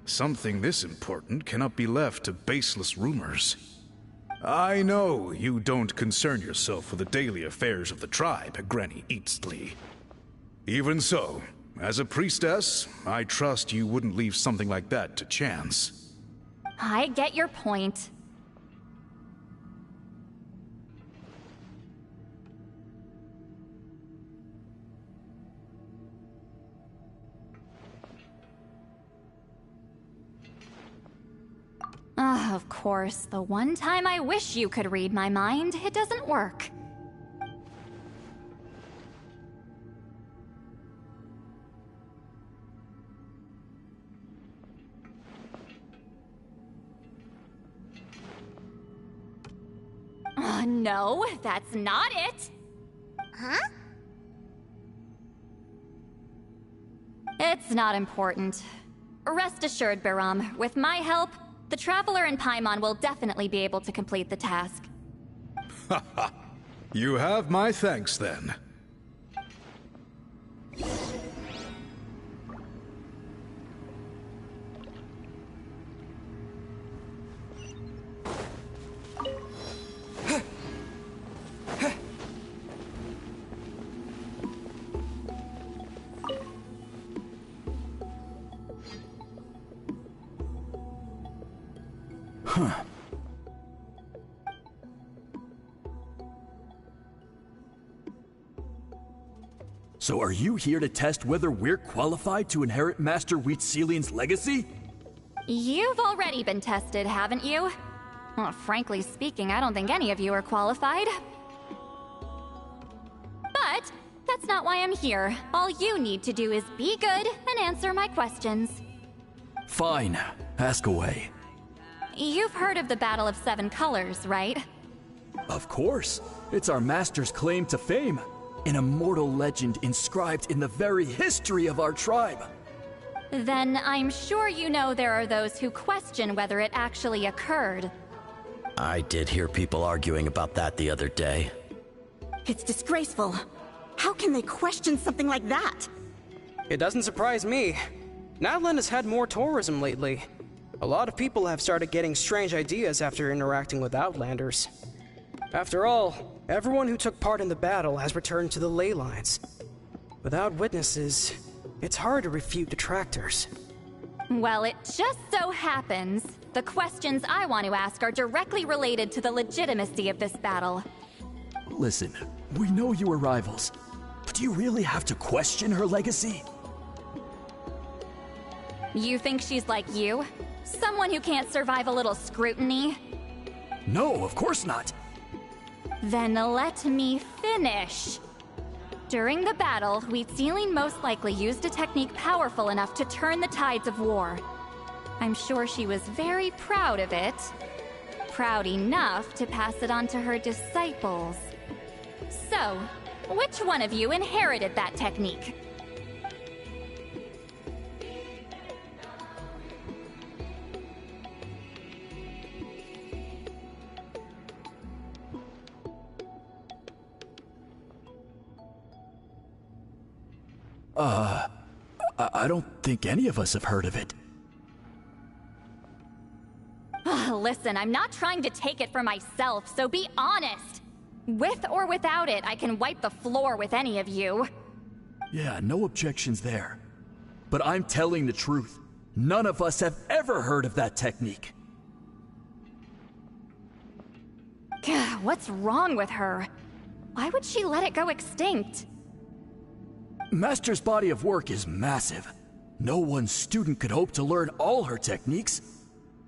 Something this important cannot be left to baseless rumors. I know you don't concern yourself with the daily affairs of the tribe, Granny Easterly. Even so, as a priestess, I trust you wouldn't leave something like that to chance. I get your point. Of course, the one time I wish you could read my mind, it doesn't work. No, that's not it. Huh? It's not important. Rest assured, Biram, with my help, the Traveler and Paimon will definitely be able to complete the task. You have my thanks, then. So are you here to test whether we're qualified to inherit Master Huitzilin's legacy? You've already been tested, haven't you? Well, frankly speaking, I don't think any of you are qualified. But that's not why I'm here. All you need to do is be good and answer my questions. Fine. Ask away. You've heard of the Battle of 7 Colors, right? Of course. It's our master's claim to fame. An immortal legend inscribed in the very history of our tribe. Then I'm sure you know there are those who question whether it actually occurred. I did hear people arguing about that the other day. It's disgraceful. How can they question something like that? It doesn't surprise me. Natlan has had more tourism lately. A lot of people have started getting strange ideas after interacting with Outlanders. After all, everyone who took part in the battle has returned to the ley lines. Without witnesses, it's hard to refute detractors. Well, it just so happens the questions I want to ask are directly related to the legitimacy of this battle. Listen, we know you are rivals, but do you really have to question her legacy? You think she's like you? Someone who can't survive a little scrutiny? No, of course not. Then let me finish. During the battle, Huitzilin most likely used a technique powerful enough to turn the tides of war. I'm sure she was very proud of it. Proud enough to pass it on to her disciples. So, Which one of you inherited that technique? I don't think any of us have heard of it. Listen, I'm not trying to take it for myself, so be honest. With or without it, I can wipe the floor with any of you. Yeah, no objections there. But I'm telling the truth. None of us have ever heard of that technique. What's wrong with her? Why would she let it go extinct? Master's body of work is massive. No one student could hope to learn all her techniques.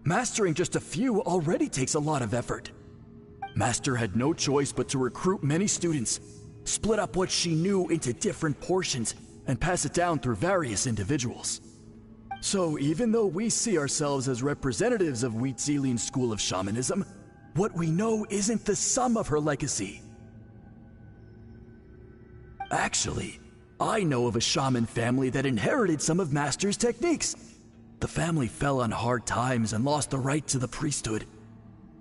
Mastering just a few already takes a lot of effort. Master had no choice but to recruit many students, split up what she knew into different portions, and pass it down through various individuals. So even though we see ourselves as representatives of Wheat Zealin's school of shamanism, what we know isn't the sum of her legacy. Actually, I know of a shaman family that inherited some of Master's techniques. The family fell on hard times and lost the right to the priesthood.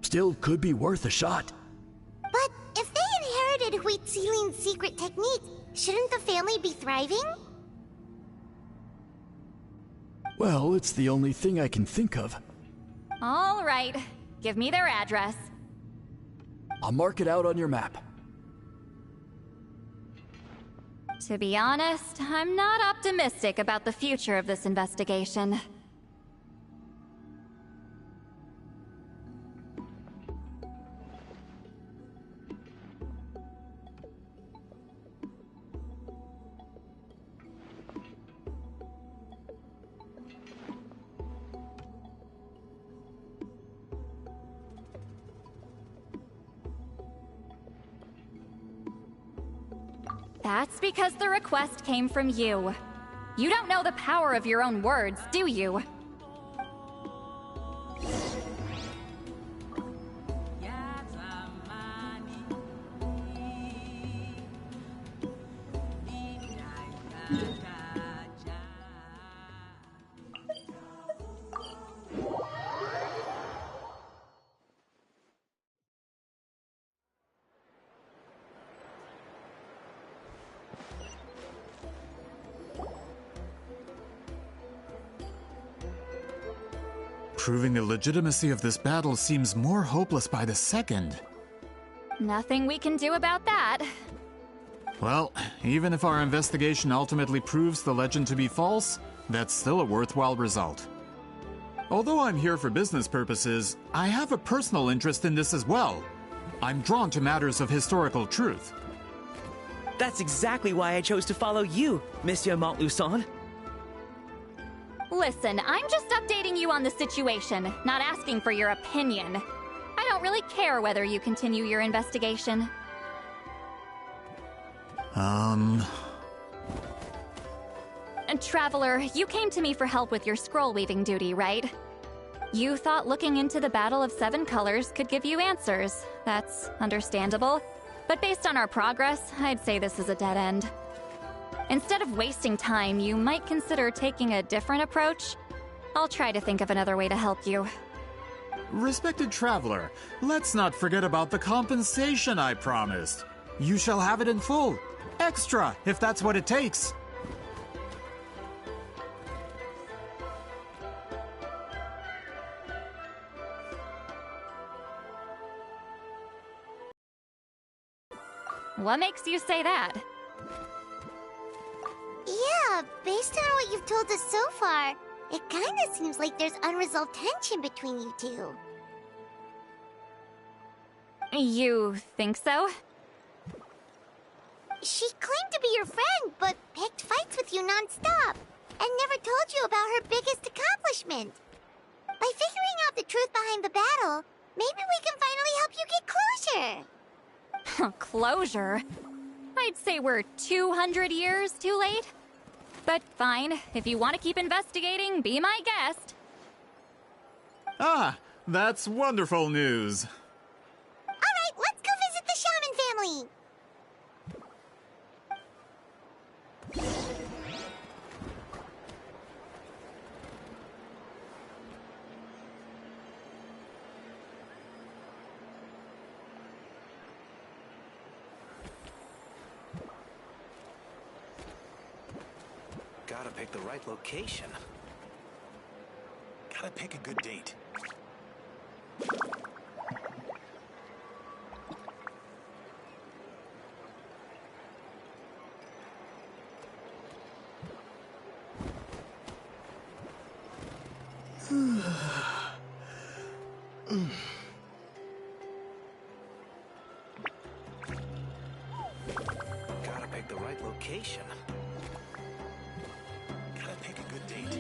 Still could be worth a shot. But if they inherited Wheat Zealin's secret technique, shouldn't the family be thriving? Well, it's the only thing I can think of. All right, give me their address. I'll mark it out on your map. To be honest, I'm not optimistic about the future of this investigation. That's because the request came from you. You don't know the power of your own words, do you? Proving the legitimacy of this battle seems more hopeless by the second. Nothing we can do about that. Well, even if our investigation ultimately proves the legend to be false, that's still a worthwhile result. Although I'm here for business purposes, I have a personal interest in this as well. I'm drawn to matters of historical truth. That's exactly why I chose to follow you, Monsieur Montluçon. Listen, I'm just updating you on the situation, not asking for your opinion. I don't really care whether you continue your investigation. And Traveler, you came to me for help with your scroll weaving duty, right? You thought looking into the Battle of Seven Colors could give you answers. That's understandable. But based on our progress, I'd say this is a dead end. Instead of wasting time, you might consider taking a different approach. I'll try to think of another way to help you. Respected Traveler, let's not forget about the compensation I promised. You shall have it in full. Extra, if that's what it takes. What makes you say that? Yeah, based on what you've told us so far, it kinda seems like there's unresolved tension between you two. You think so? She claimed to be your friend, but picked fights with you non-stop, and never told you about her biggest accomplishment. By figuring out the truth behind the battle, maybe we can finally help you get closure. Closure? I'd say we're 200 years too late. But fine, if you want to keep investigating, be my guest. Ah, that's wonderful news. Alright, let's go visit the shaman family! Gotta pick the right location. Gotta pick a good date. Gotta pick the right location. Gotta pick a good date.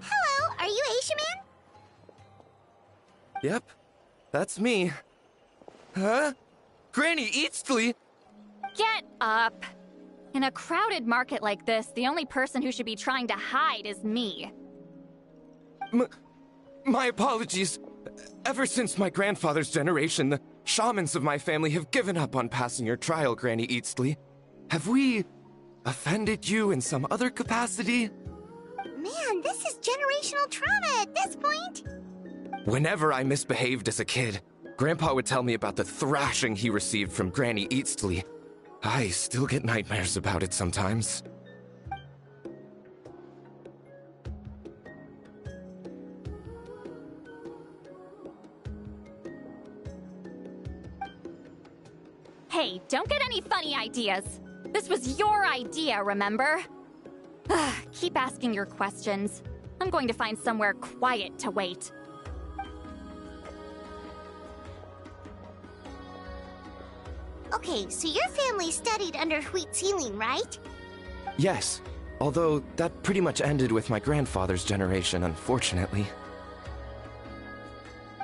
Hello, are you Asia Man? Yep, that's me. Huh? Granny Eatsley? Get up! In a crowded market like this, the only person who should be trying to hide is me. My apologies. Ever since my grandfather's generation, the shamans of my family have given up on passing your trial, Granny Eatsley. Have we offended you in some other capacity? Man, this is generational trauma at this point. Whenever I misbehaved as a kid, Grandpa would tell me about the thrashing he received from Granny Eatsley. I still get nightmares about it sometimes. Hey, don't get any funny ideas. This was your idea, remember? Keep asking your questions. I'm going to find somewhere quiet to wait. Okay, so your family studied under wheat ceiling, right? Yes, although that pretty much ended with my grandfather's generation, unfortunately.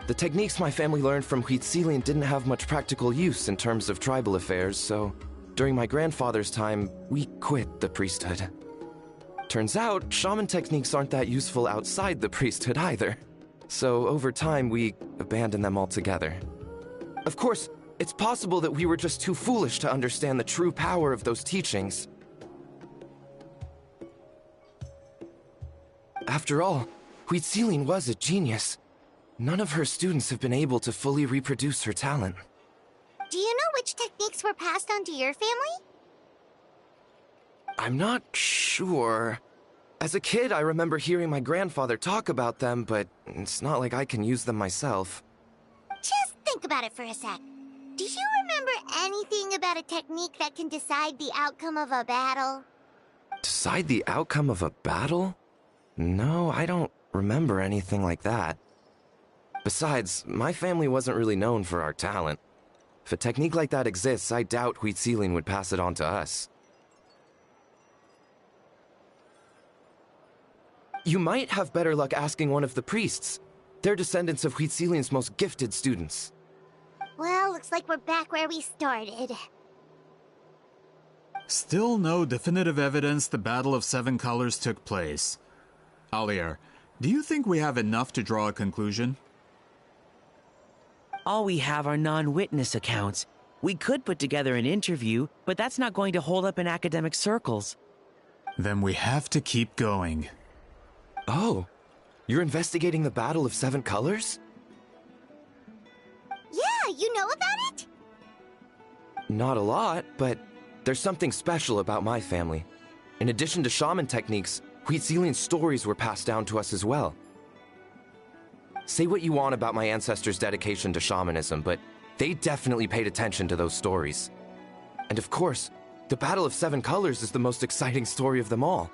The techniques my family learned from Wheat Ceiling didn't have much practical use in terms of tribal affairs, so during my grandfather's time, we quit the priesthood. Turns out, shaman techniques aren't that useful outside the priesthood either. So over time, we abandoned them altogether. Of course, it's possible that we were just too foolish to understand the true power of those teachings. After all, Wheat Ceiling was a genius. None of her students have been able to fully reproduce her talent. Do you know which techniques were passed on to your family? I'm not sure. As a kid, I remember hearing my grandfather talk about them, but it's not like I can use them myself. Just think about it for a sec. Do you remember anything about a technique that can decide the outcome of a battle? Decide the outcome of a battle? No, I don't remember anything like that. Besides, my family wasn't really known for our talent. If a technique like that exists, I doubt Wheat Ceiling would pass it on to us. You might have better luck asking one of the priests. They're descendants of Wheat Ceiling's most gifted students. Well, looks like we're back where we started. Still no definitive evidence the Battle of Seven Colors took place. Alier, do you think we have enough to draw a conclusion? All we have are non-witness accounts. We could put together an interview, but that's not going to hold up in academic circles. Then we have to keep going. Oh, you're investigating the Battle of Seven Colors? Yeah, you know about it? Not a lot, but there's something special about my family. In addition to shaman techniques, Wheat Ceiling's stories were passed down to us as well. Say what you want about my ancestors' dedication to shamanism, but they definitely paid attention to those stories. And of course, the Battle of Seven Colors is the most exciting story of them all.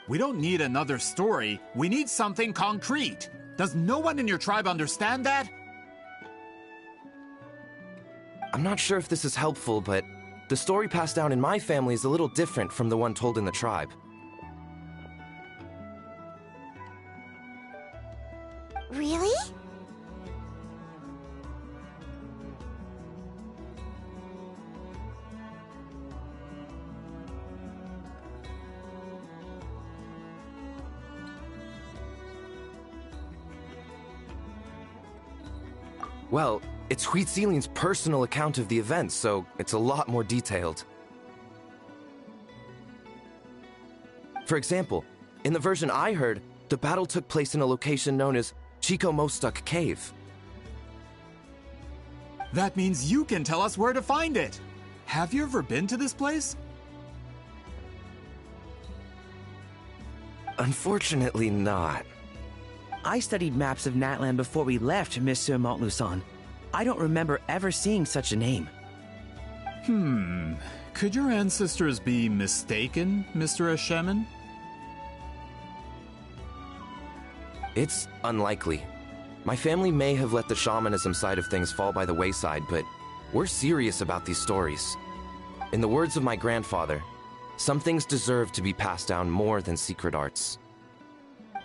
We don't need another story. We need something concrete. Does no one in your tribe understand that? I'm not sure if this is helpful, but the story passed down in my family is a little different from the one told in the tribe. Really? Well, it's Huitzilin's personal account of the event, so it's a lot more detailed. For example, in the version I heard, the battle took place in a location known as Chico Mostuk Cave. That means you can tell us where to find it. Have you ever been to this place? Unfortunately not. I studied maps of Natlan before we left, Monsieur Montluçon. I don't remember ever seeing such a name. Could your ancestors be mistaken, Mr. Ashemin? It's unlikely. My family may have let the shamanism side of things fall by the wayside, but we're serious about these stories. In the words of my grandfather, some things deserve to be passed down more than secret arts.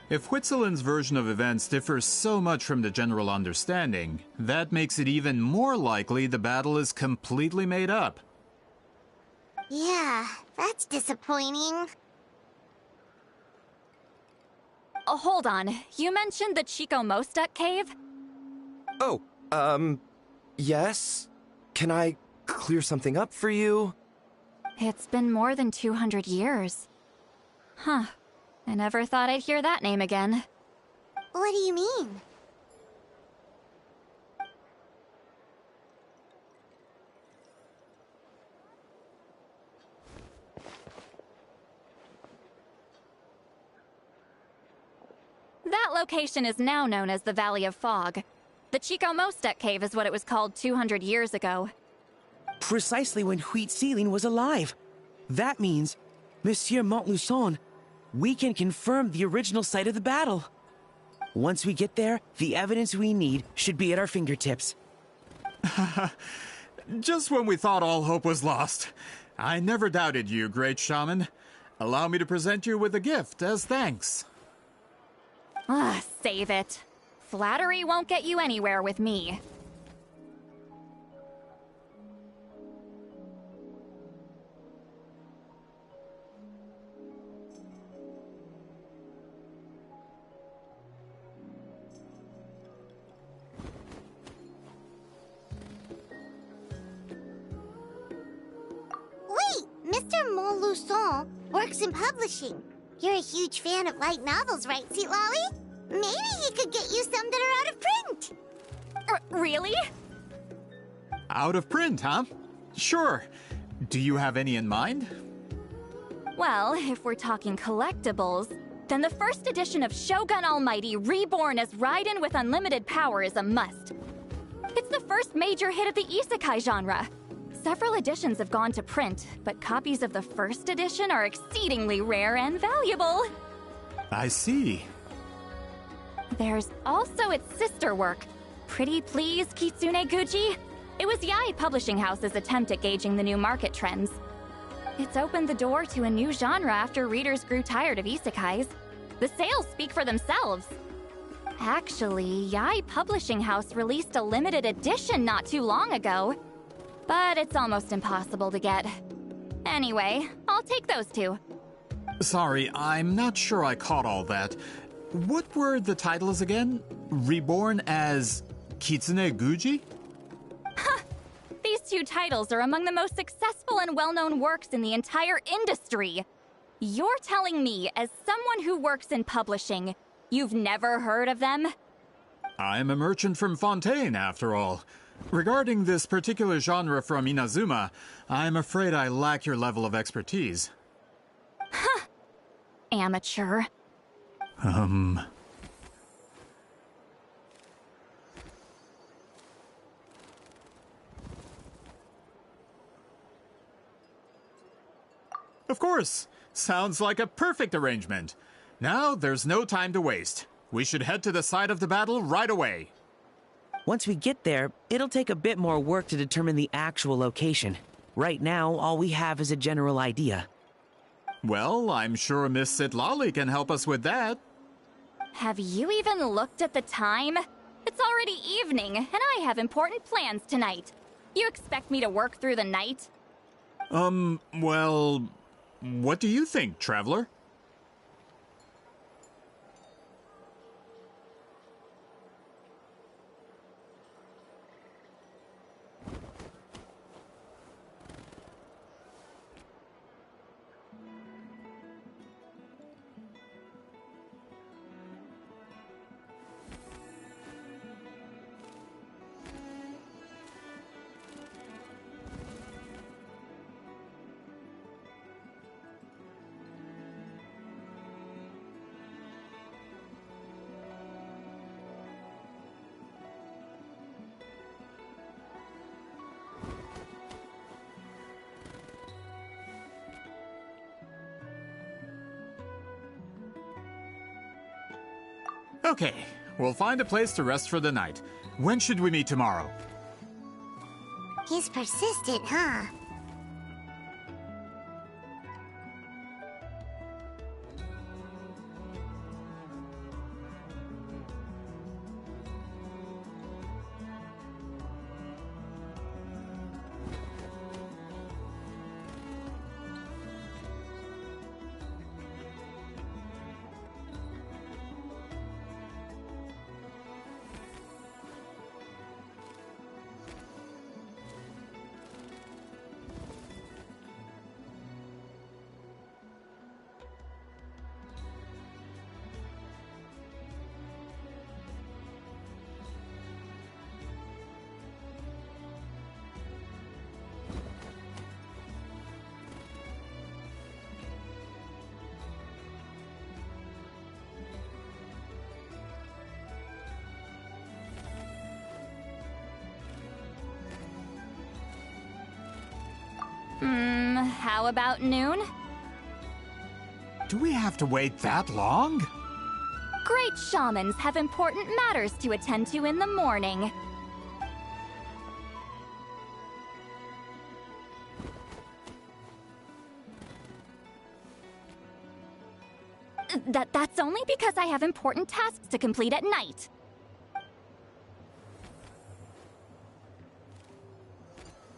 If Huitzilin's version of events differs so much from the general understanding, that makes it even more likely the battle is completely made up. Yeah, that's disappointing. Oh, hold on. You mentioned the Chico Mostuk cave? Oh, yes? Can I clear something up for you? It's been more than 200 years. Huh. I never thought I'd hear that name again. What do you mean? That location is now known as the Valley of Fog. The Chico Mostuk cave is what it was called 200 years ago. Precisely when Huitzilin was alive. That means, Monsieur Montluçon, we can confirm the original site of the battle. Once we get there, the evidence we need should be at our fingertips. Just when we thought all hope was lost. I never doubted you, great shaman. Allow me to present you with a gift as thanks. Save it. Flattery won't get you anywhere with me. Wait, Mr. Montluçon works in publishing. You're a huge fan of light novels, right, Sweet Lolly? Maybe he could get you some that are out of print. Really? Out of print, huh? Sure. Do you have any in mind? Well, if we're talking collectibles, then the first edition of Shogun Almighty Reborn as Raiden with Unlimited Power is a must. It's the first major hit of the isekai genre. Several editions have gone to print, but copies of the first edition are exceedingly rare and valuable. I see. There's also its sister work, Pretty Please Kitsune Guji. It was Yae Publishing House's attempt at gauging the new market trends. It's opened the door to a new genre after readers grew tired of isekais. The sales speak for themselves. Actually, Yae Publishing House released a limited edition not too long ago, but it's almost impossible to get. Anyway, I'll take those two. Sorry, I'm not sure I caught all that. What were the titles again? Reborn as Kitsune Guji? These two titles are among the most successful and well-known works in the entire industry. You're telling me, as someone who works in publishing, you've never heard of them? I'm a merchant from Fontaine, after all. Regarding this particular genre from Inazuma, I'm afraid I lack your level of expertise. Amateur. Of course. Sounds like a perfect arrangement. Now, there's no time to waste. We should head to the site of the battle right away. Once we get there, it'll take a bit more work to determine the actual location. Right now, all we have is a general idea. Well, I'm sure Miss Sitlali can help us with that. Have you even looked at the time? It's already evening, and I have important plans tonight. You expect me to work through the night? Well, what do you think, Traveler? Okay, we'll find a place to rest for the night. When should we meet tomorrow? He's persistent, huh? How about noon? Do we have to wait that long? Great shamans have important matters to attend to in the morning. That's only because I have important tasks to complete at night.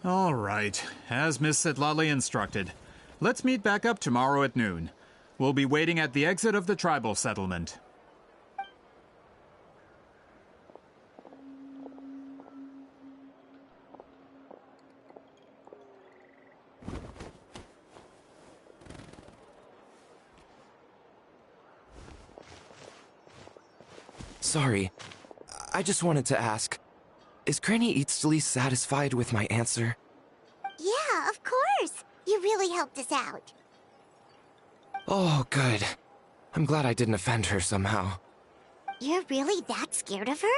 All right, as Miss Sitlali instructed. Let's meet back up tomorrow at noon. We'll be waiting at the exit of the tribal settlement. Sorry, I just wanted to ask, is Granny Eatsley satisfied with my answer? Yeah, of course. You really helped us out. Oh, good. I'm glad I didn't offend her somehow. You're really that scared of her?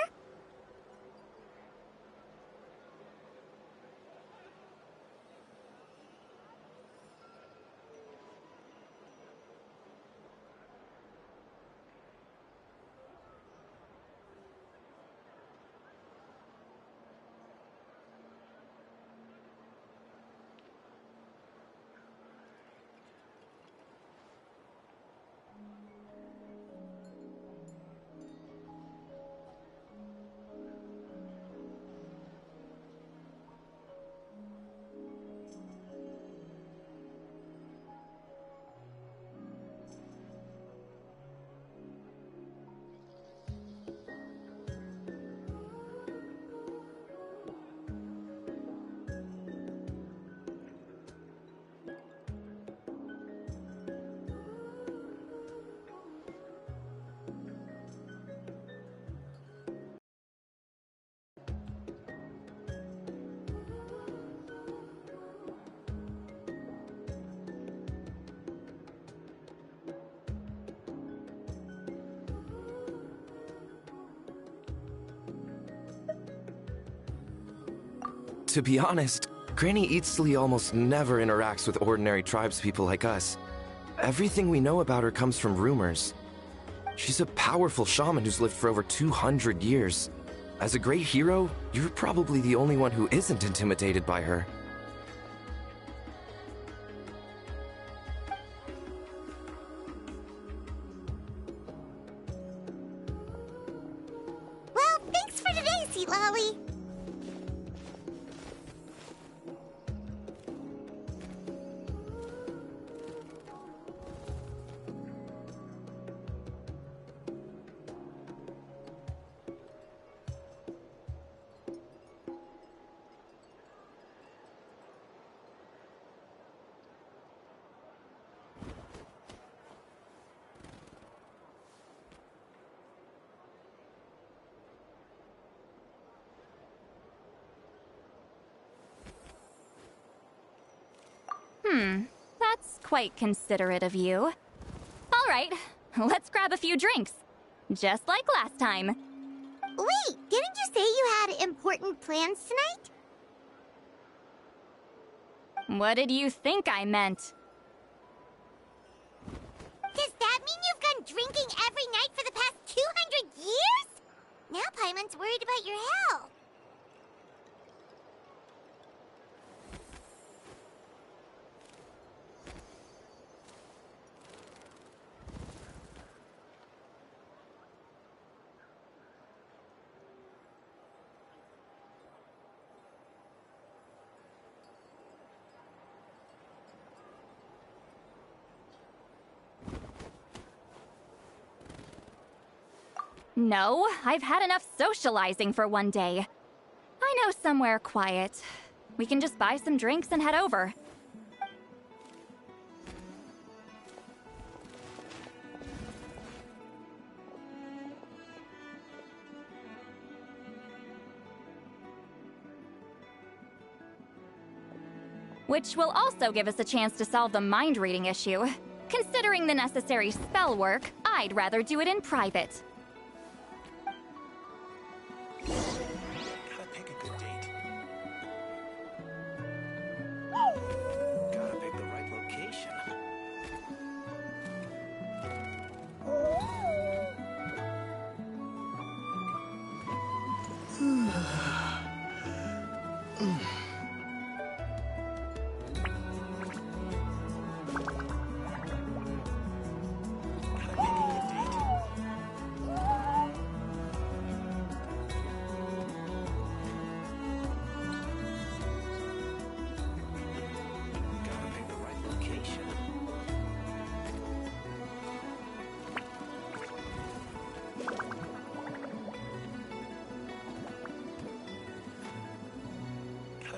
To be honest, Granny Eatsley almost never interacts with ordinary tribespeople like us. Everything we know about her comes from rumors. She's a powerful shaman who's lived for over 200 years. As a great hero, you're probably the only one who isn't intimidated by her. Well, thanks for today, Sealolly. That's quite considerate of you. All right, let's grab a few drinks. Just like last time. Wait, didn't you say you had important plans tonight? What did you think I meant? Does that mean you've gone drinking every night for the past 200 years? Now Paimon's worried about your health. No, I've had enough socializing for one day. I know somewhere quiet. We can just buy some drinks and head over. Which will also give us a chance to solve the mind reading issue. Considering the necessary spell work, I'd rather do it in private. Gotta pick a good date. Gotta pick the right location.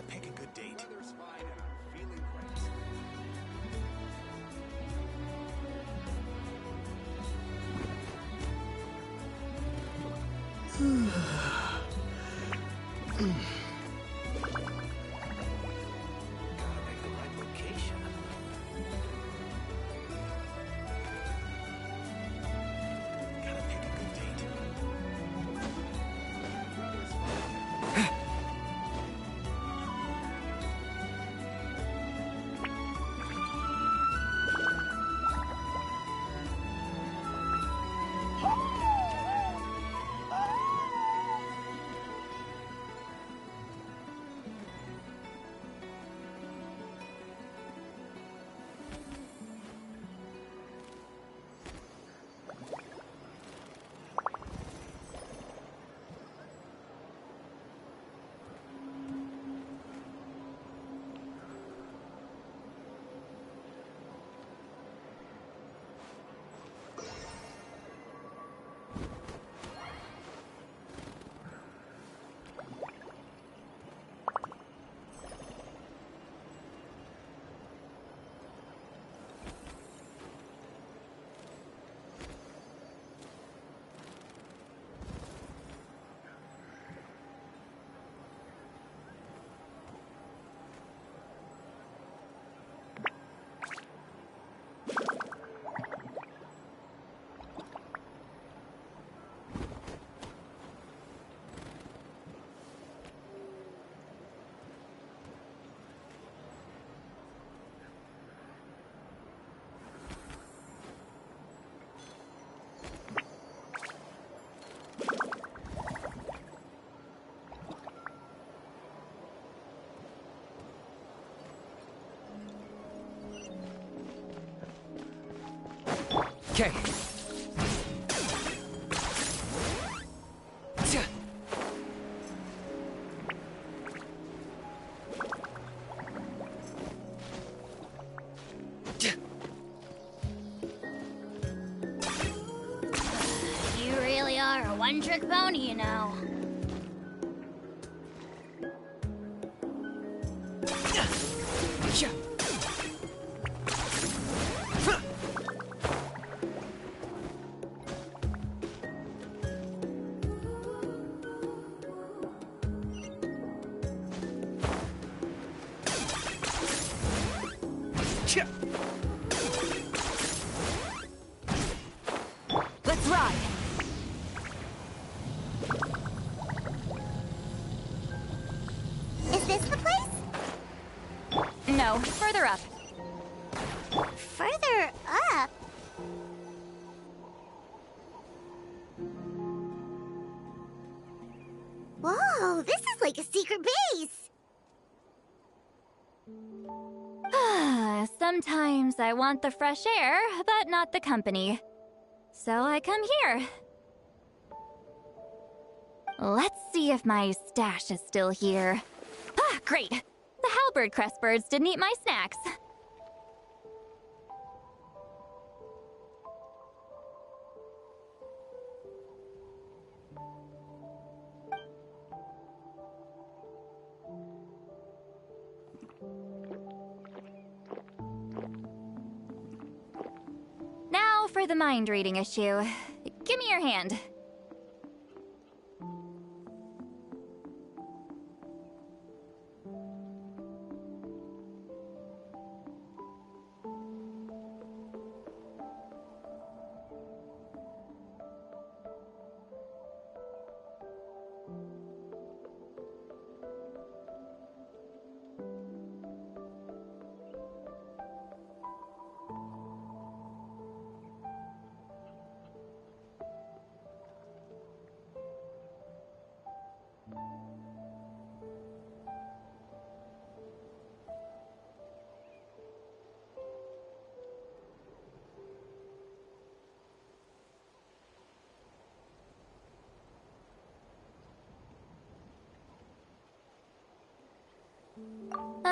Pick a good date. Weather's fine and I'm feeling great. Gotta pick the right location. Gotta pick a good date. Weather's fine. Okay. You really are a one-trick pony, you know. Let's ride! Is this the place? No, further up. Further up? like a secret base! Sometimes I want the fresh air, but not the company. So I come here. Let's see if my stash is still here. Ah, great! The halberd crest birds didn't eat my snacks. Now for the mind reading issue. Give me your hand.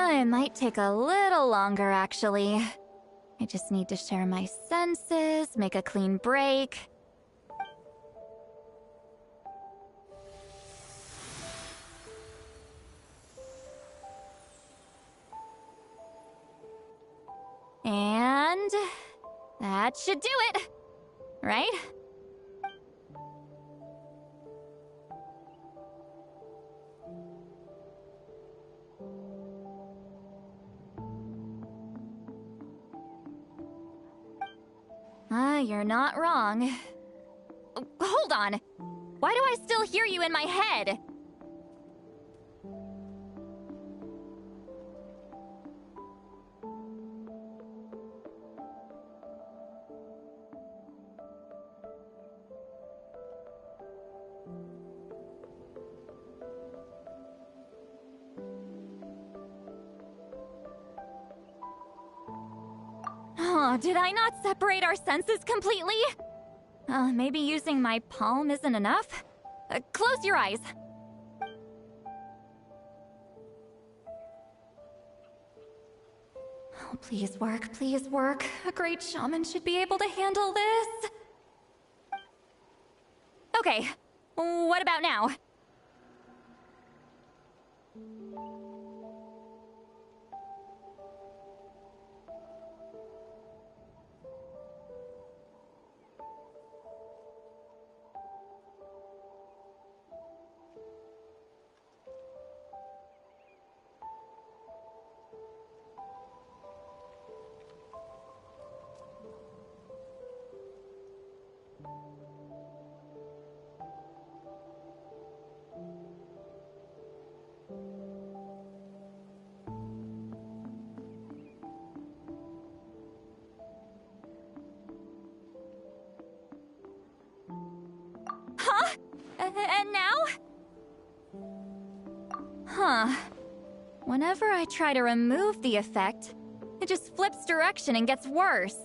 It might take a little longer, actually. I just need to share my senses, make a clean break. And that should do it, right? You're not wrong. Hold on! Why do I still hear you in my head? Oh, did I not separate our senses completely? Maybe using my palm isn't enough? Close your eyes. Oh, please work, please work. A great shaman should be able to handle this. Okay, what about now? Huh? And now? Huh. Whenever I try to remove the effect, it just flips direction and gets worse.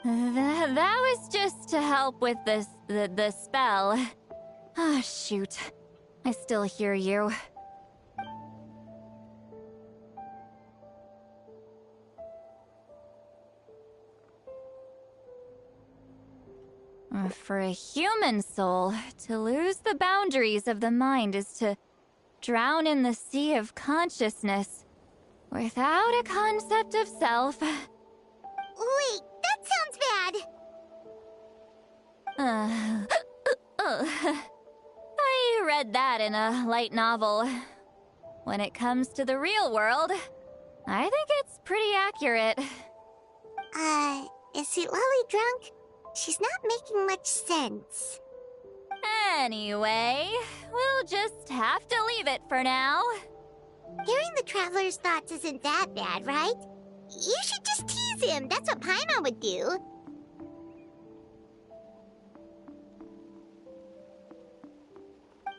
That was just to help with the spell. Ah, shoot. I still hear you. For a human soul, to lose the boundaries of the mind is to drown in the sea of consciousness without a concept of self. Wait, that sounds bad! I read that in a light novel. When it comes to the real world, I think it's pretty accurate. Is Sweet Lolly drunk? She's not making much sense. Anyway, we'll just have to leave it for now. Hearing the Traveler's thoughts isn't that bad, right? You should just tease him. That's what Paimon would do.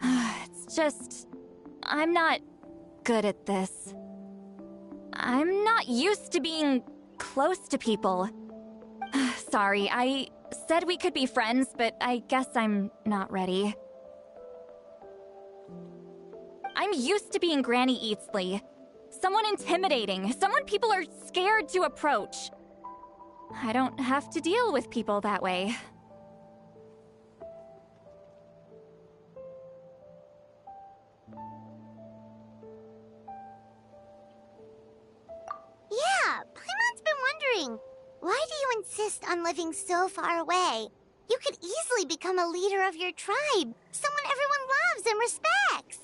It's just... I'm not good at this. I'm not used to being close to people. Sorry, I said we could be friends, but I guess I'm not ready. I'm used to being Granny Eatsley. Someone intimidating, someone people are scared to approach. I don't have to deal with people that way. Yeah, Paimon's been wondering, why do you insist on living so far away? You could easily become a leader of your tribe, someone everyone loves and respects.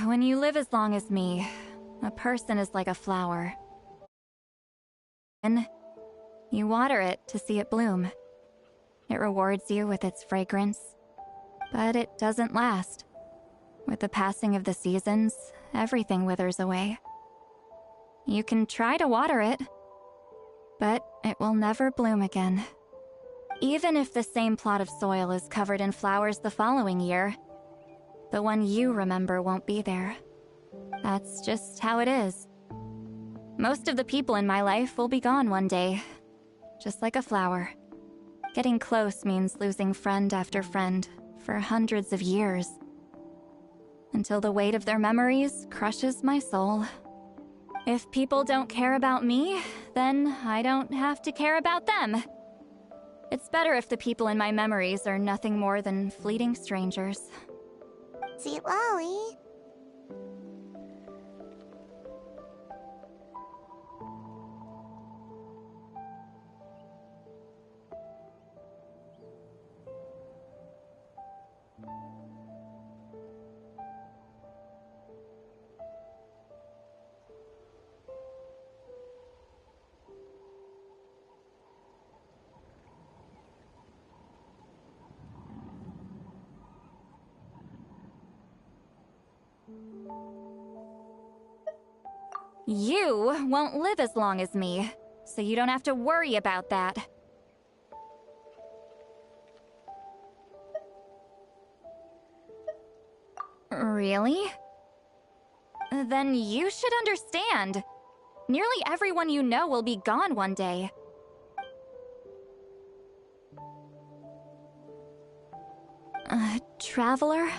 When you live as long as me, a person is like a flower. And you water it to see it bloom. It rewards you with its fragrance, but it doesn't last. With the passing of the seasons, everything withers away. You can try to water it, but it will never bloom again. Even if the same plot of soil is covered in flowers the following year, the one you remember won't be there. That's just how it is. Most of the people in my life will be gone one day, just like a flower. Getting close means losing friend after friend for hundreds of years, until the weight of their memories crushes my soul. If people don't care about me, then I don't have to care about them. It's better if the people in my memories are nothing more than fleeting strangers. Sweet Lolly. You won't live as long as me, so you don't have to worry about that. Really? Then you should understand. Nearly everyone you know will be gone one day. Traveler?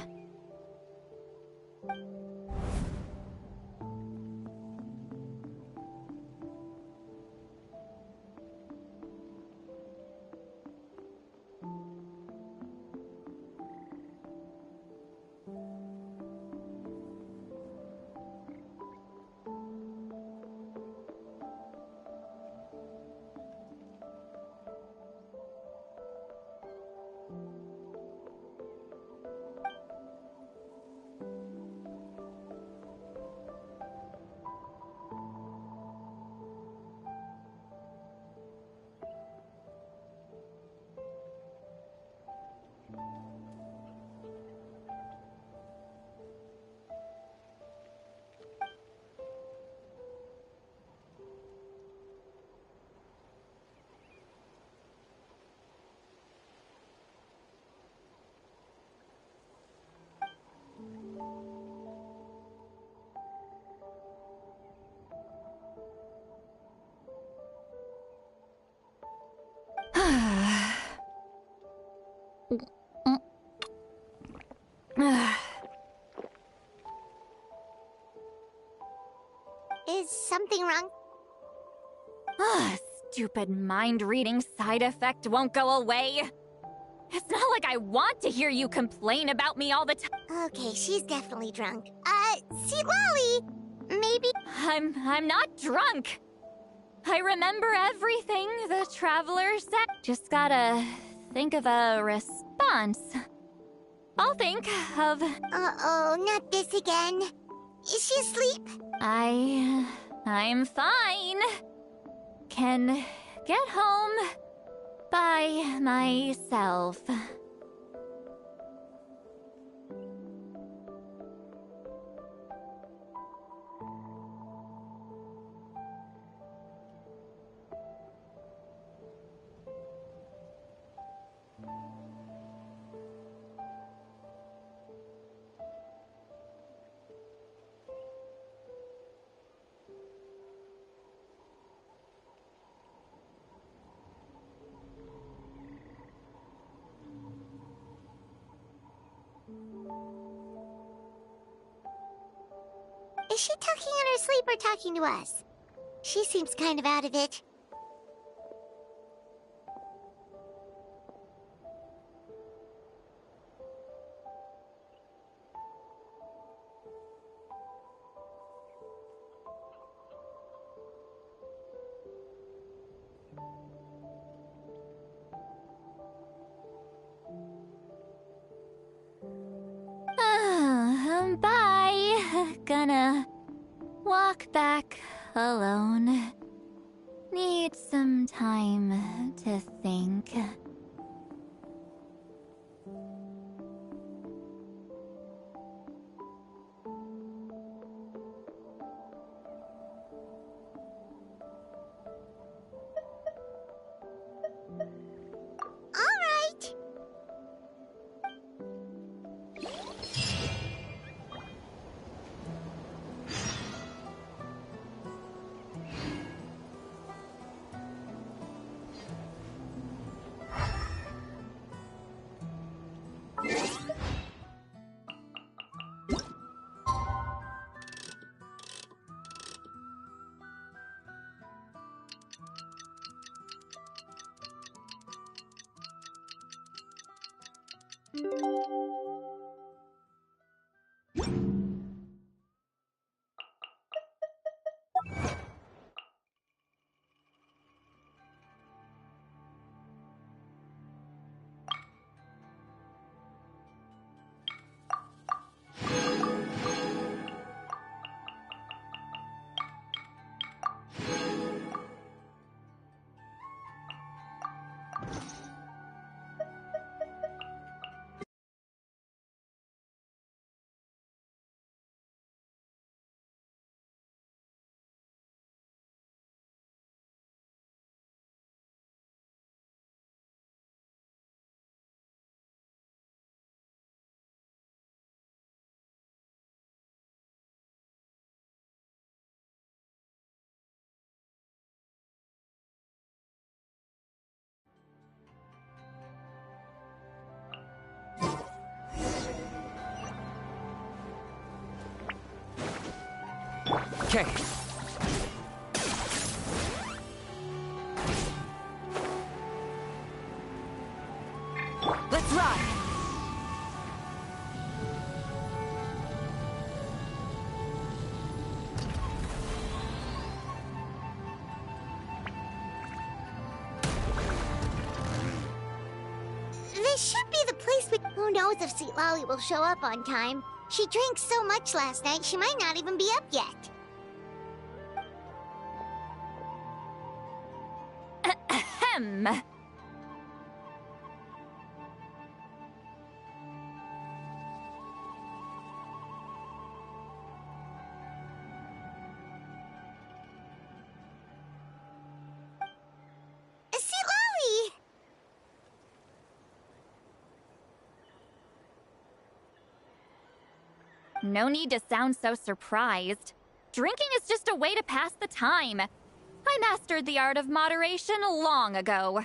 Is something wrong? Stupid mind-reading side effect won't go away. It's not like I want to hear you complain about me all the time. Okay, she's definitely drunk. See, Lolly, maybe... I'm not drunk. I remember everything the traveler said. Just gotta think of a response. I'll think of... Uh-oh, not this again. Is she asleep? I'm fine. Can get home by myself. Is she talking in her sleep or talking to us? She seems kind of out of it. Bye. Gonna walk back alone. Need some time to think. All right. Okay. Let's ride! This should be the place we... Who knows if Sweet Lolly will show up on time? She drank so much last night, she might not even be up yet. Ahem. Sweet Lolly! No need to sound so surprised. Drinking is just a way to pass the time. I mastered the art of moderation long ago.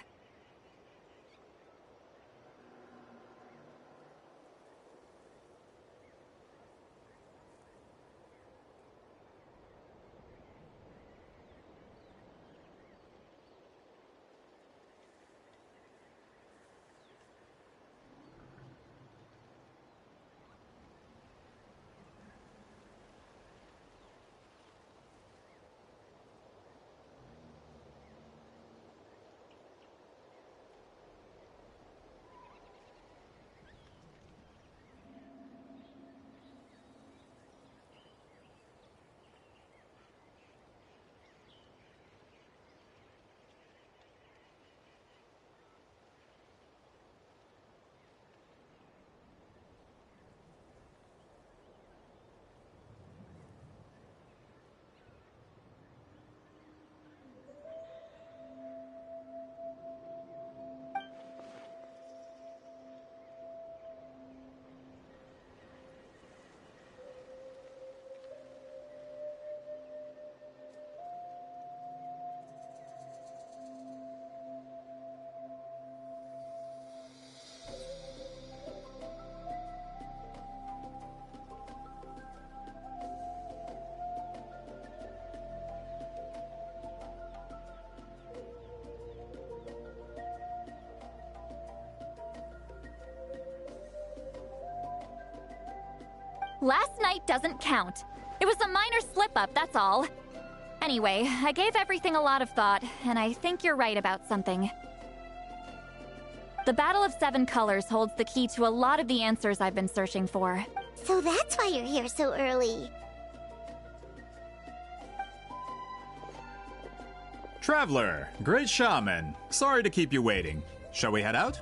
Last night doesn't count. It was a minor slip-up, that's all. Anyway, I gave everything a lot of thought, and I think you're right about something. The Battle of Seven Colors holds the key to a lot of the answers I've been searching for. So that's why you're here so early. Traveler, great shaman. Sorry to keep you waiting. Shall we head out?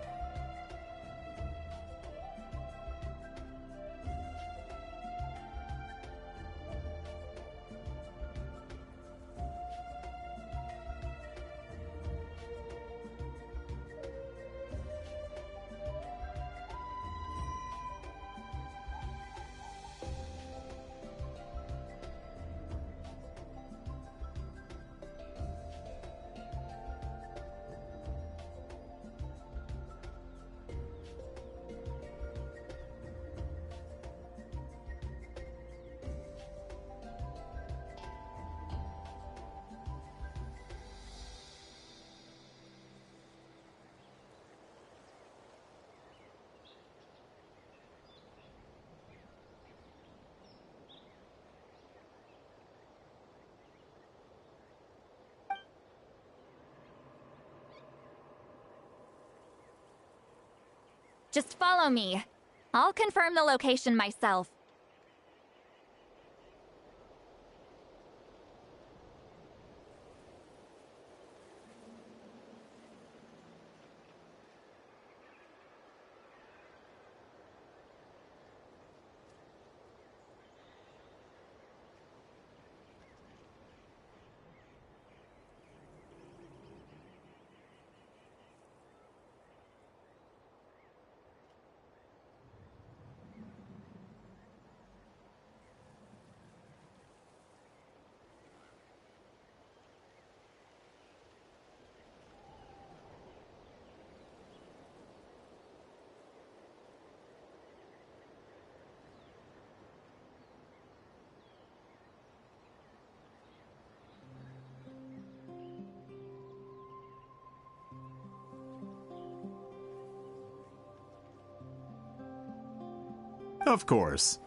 Just follow me. I'll confirm the location myself. Of course.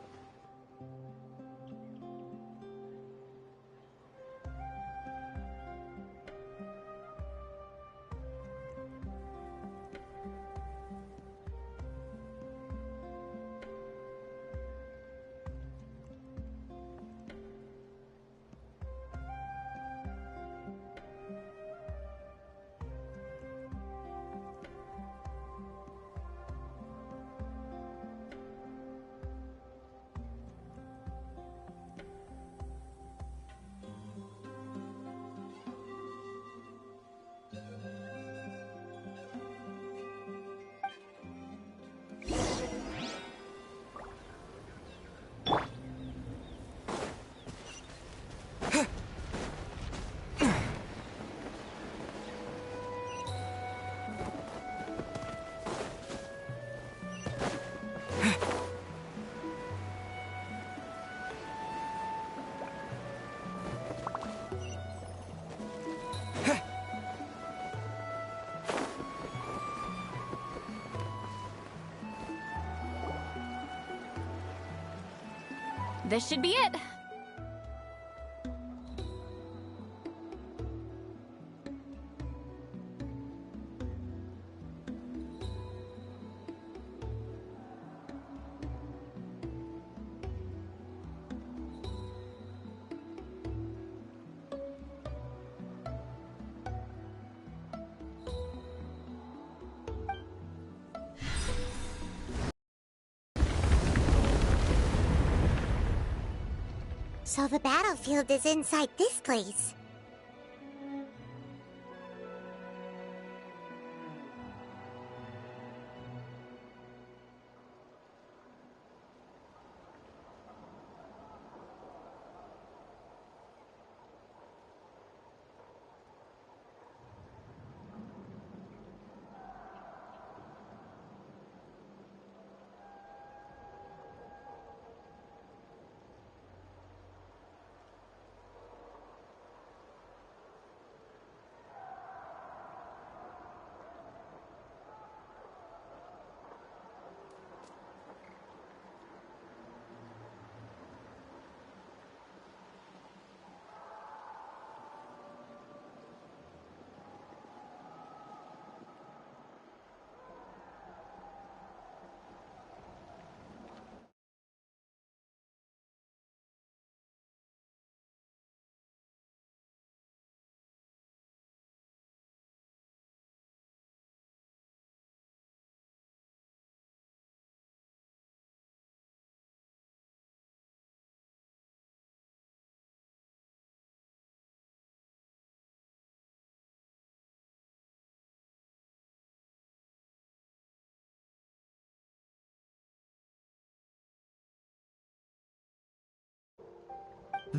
This should be it. So the battlefield is inside this place.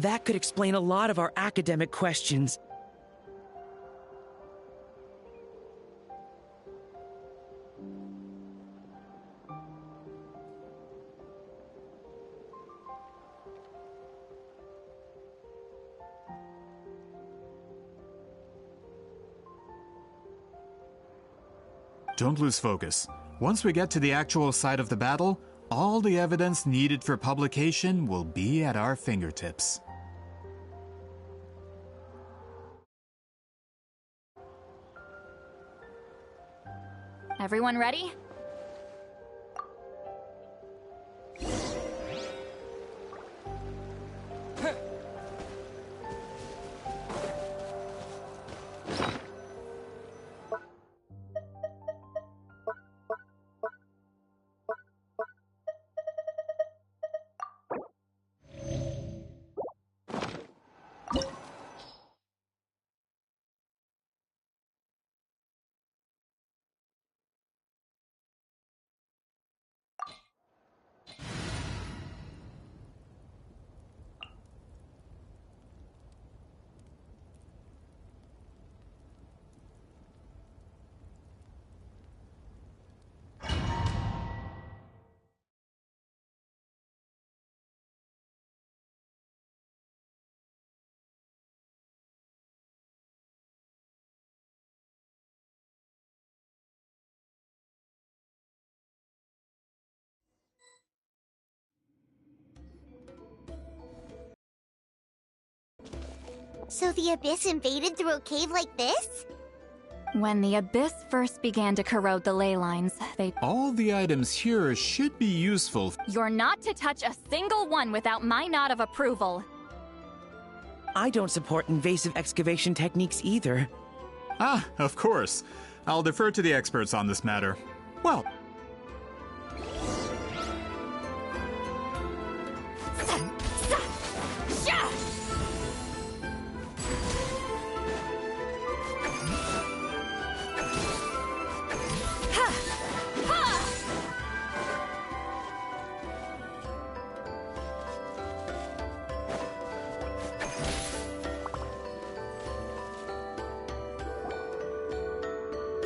That could explain a lot of our academic questions. Don't lose focus. Once we get to the actual site of the battle, all the evidence needed for publication will be at our fingertips. Everyone ready? So the Abyss invaded through a cave like this? When the Abyss first began to corrode the ley lines, they... All the items here should be useful. You're not to touch a single one without my nod of approval. I don't support invasive excavation techniques either. Ah, of course. I'll defer to the experts on this matter. Well...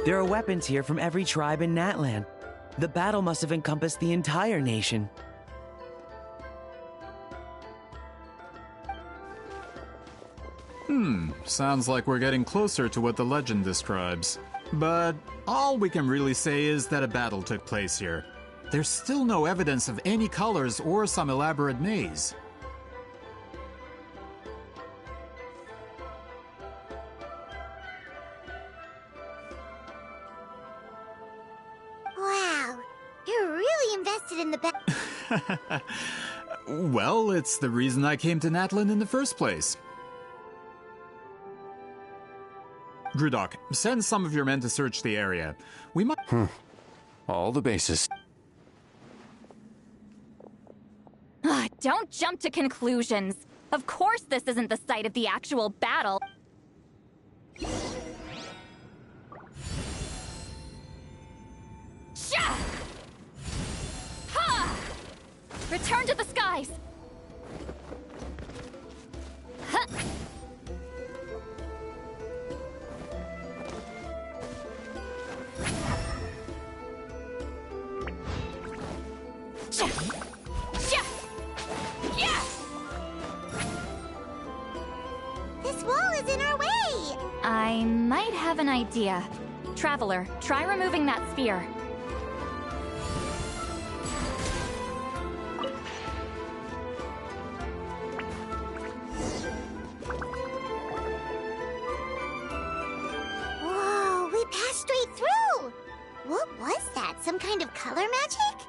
There are weapons here from every tribe in Natlan. The battle must have encompassed the entire nation. Sounds like we're getting closer to what the legend describes. But all we can really say is that a battle took place here. There's still no evidence of any colors or some elaborate maze. Wow, you're really invested in the battle. Well, it's the reason I came to Natlan in the first place. Grudok, send some of your men to search the area. We might... All the bases. Don't jump to conclusions. Of course this isn't the site of the actual battle. Sha! Ha! Return to the skies! Huh. This wall is in our way! I might have an idea. Traveler, try removing that sphere. Whoa, we passed straight through! What was that? Some kind of color magic?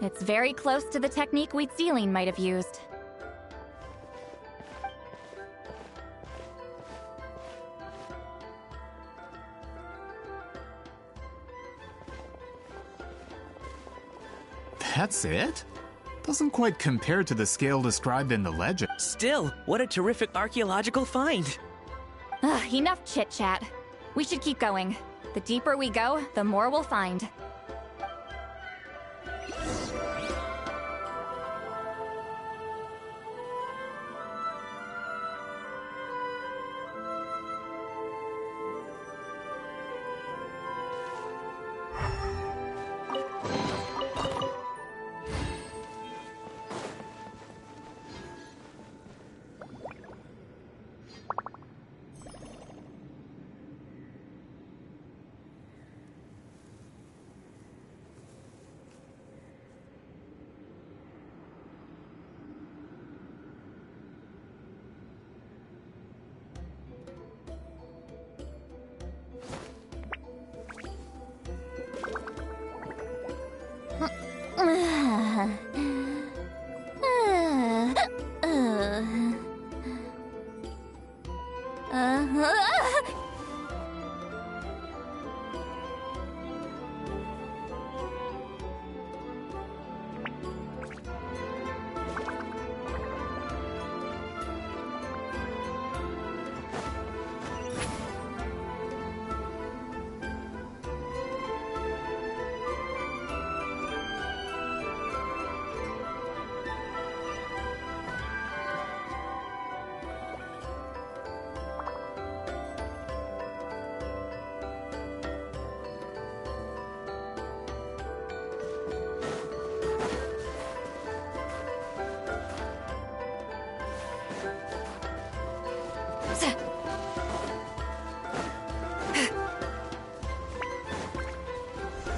It's very close to the technique Wheatsealing might have used. That's it? Doesn't quite compare to the scale described in the legend. Still, what a terrific archaeological find! Enough chit-chat. We should keep going. The deeper we go, the more we'll find.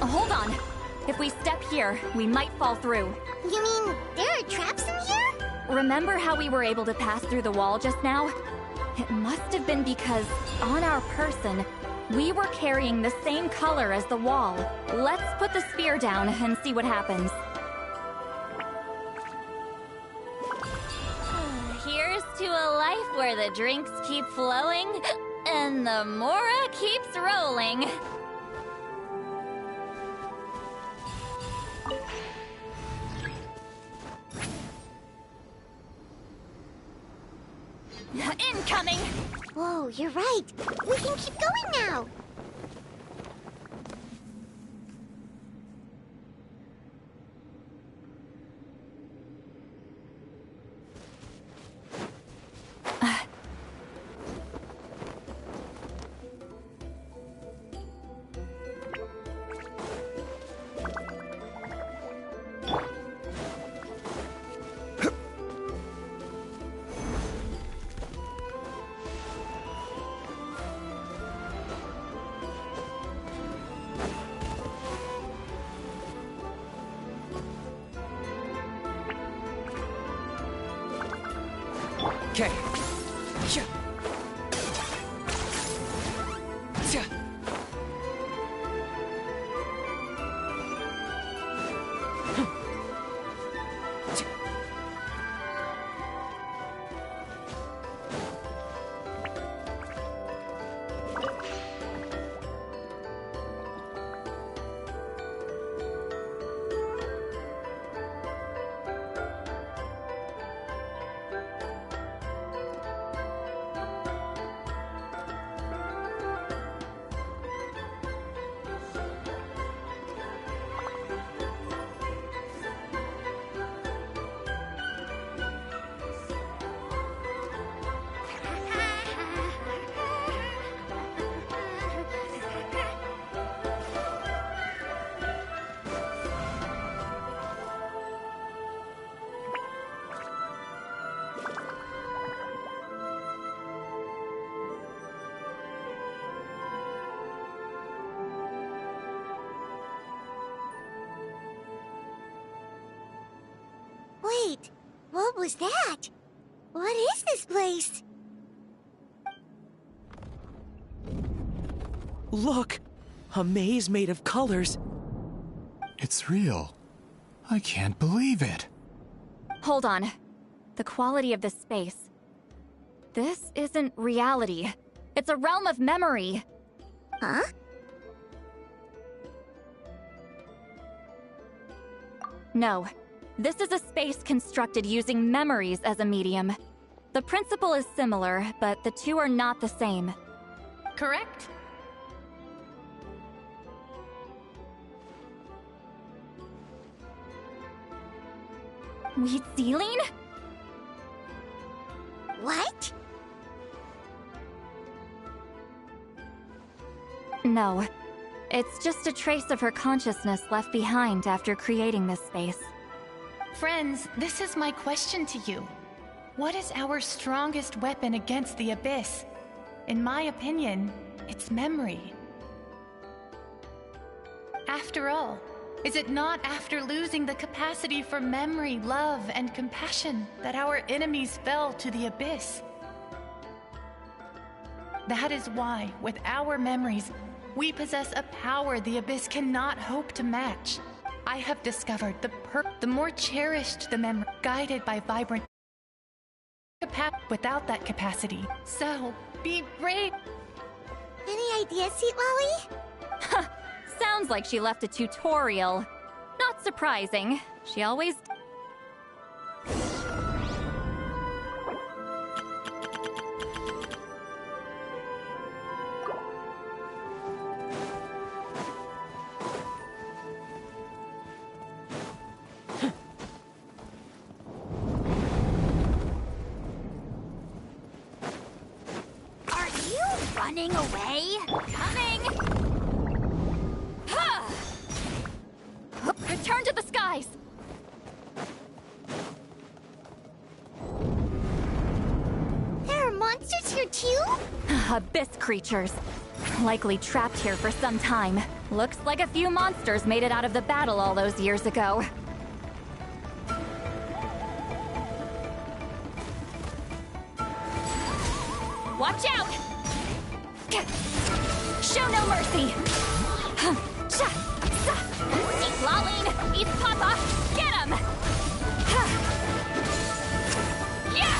Hold on. If we step here, we might fall through. You mean there are traps in here? Remember how we were able to pass through the wall just now? It must have been because, on our person, we were carrying the same color as the wall. Let's put the spear down and see what happens. Here's to a life where the drinks keep flowing and the Mora keeps rolling. Incoming! Whoa, you're right. We can keep going now. Okay. Wait, what was that? What is this place? Look! A maze made of colors. It's real. I can't believe it. Hold on. The quality of this space. This isn't reality. It's a realm of memory. Huh? No. This is a space constructed using memories as a medium. The principle is similar, but the two are not the same. Correct? Wheat ceiling? What? No. It's just a trace of her consciousness left behind after creating this space. Friends, this is my question to you. What is our strongest weapon against the Abyss? In my opinion, it's memory. After all, is it not after losing the capacity for memory, love, and compassion that our enemies fell to the Abyss? That is why, with our memories, we possess a power the Abyss cannot hope to match. I have discovered the more cherished the memory, guided by vibrant without that capacity. So, be brave. Any ideas, Sweet Lolly? Sounds like she left a tutorial. Not surprising. She always... Are you running away? Coming! Return to the skies! There are monsters here too? Abyss creatures. Likely trapped here for some time. Looks like a few monsters made it out of the battle all those years ago. Watch out! Show no mercy! Eat Laline! Eat Papa! Get him! Yeah!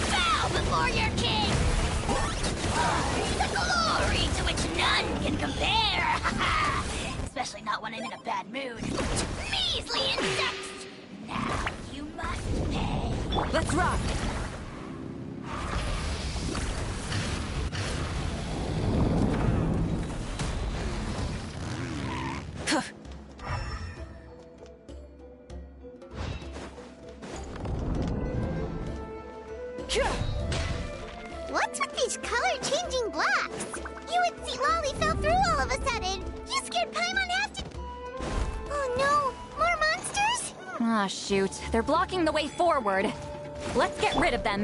Bow before your king! The glory to which none can compare! Especially not when I'm in a bad mood. Measly insects! Now you must pay. Let's rock! What's with these color-changing blocks? You and Sweet Lolly fell through all of a sudden. You scared Paimon half to... Oh no, more monsters? Ah, shoot. They're blocking the way forward. Let's get rid of them.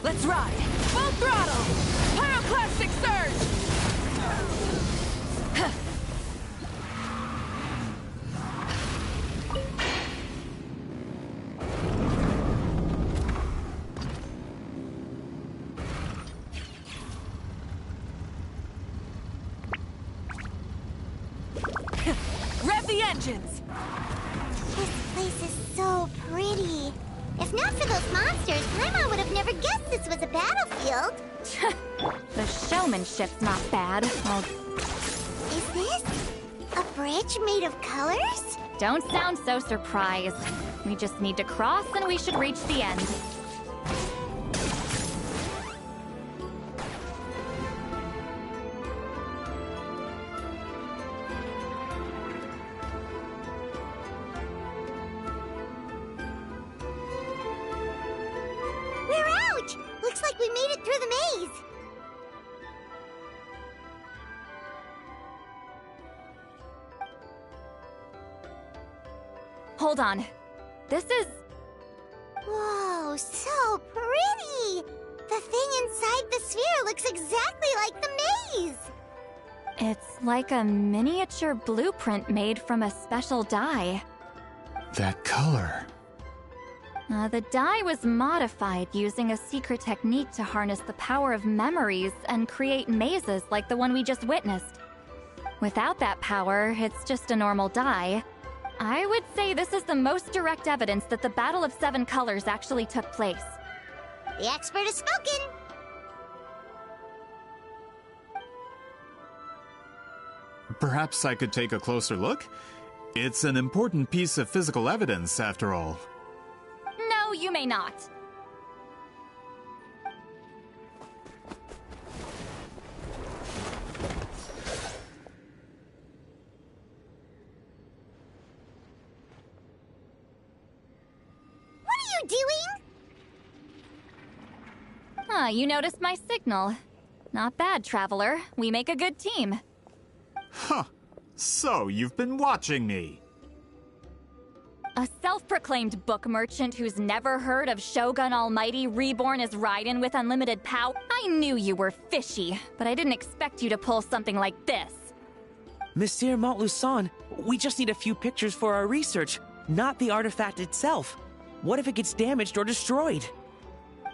Let's ride! Full throttle! Pyroclastic surge! Rev the engines! This place is so pretty. If not for those monsters, Paimon would have never guessed this was a battlefield. The showmanship's not bad. Well, Is this a bridge made of colors? don't sound so surprised. We just need to cross and we should reach the end. We're out! Looks like we made it through the maze. Hold on. This is... Whoa, so pretty! The thing inside the sphere looks exactly like the maze! It's like a miniature blueprint made from a special dye. That color. The dye was modified using a secret technique to harness the power of memories and create mazes like the one we just witnessed. Without that power, it's just a normal dye. I would say this is the most direct evidence that the Battle of Seven Colors actually took place. The expert has spoken! Perhaps I could take a closer look? It's an important piece of physical evidence, after all. No, you may not. What are you doing? Ah, you noticed my signal. Not bad, Traveler. We make a good team. Huh. So, you've been watching me. A self-proclaimed book merchant who's never heard of Shogun Almighty reborn as Raiden with unlimited power? I knew you were fishy, but I didn't expect you to pull something like this. Monsieur Montluçon, we just need a few pictures for our research, not the artifact itself. What if it gets damaged or destroyed?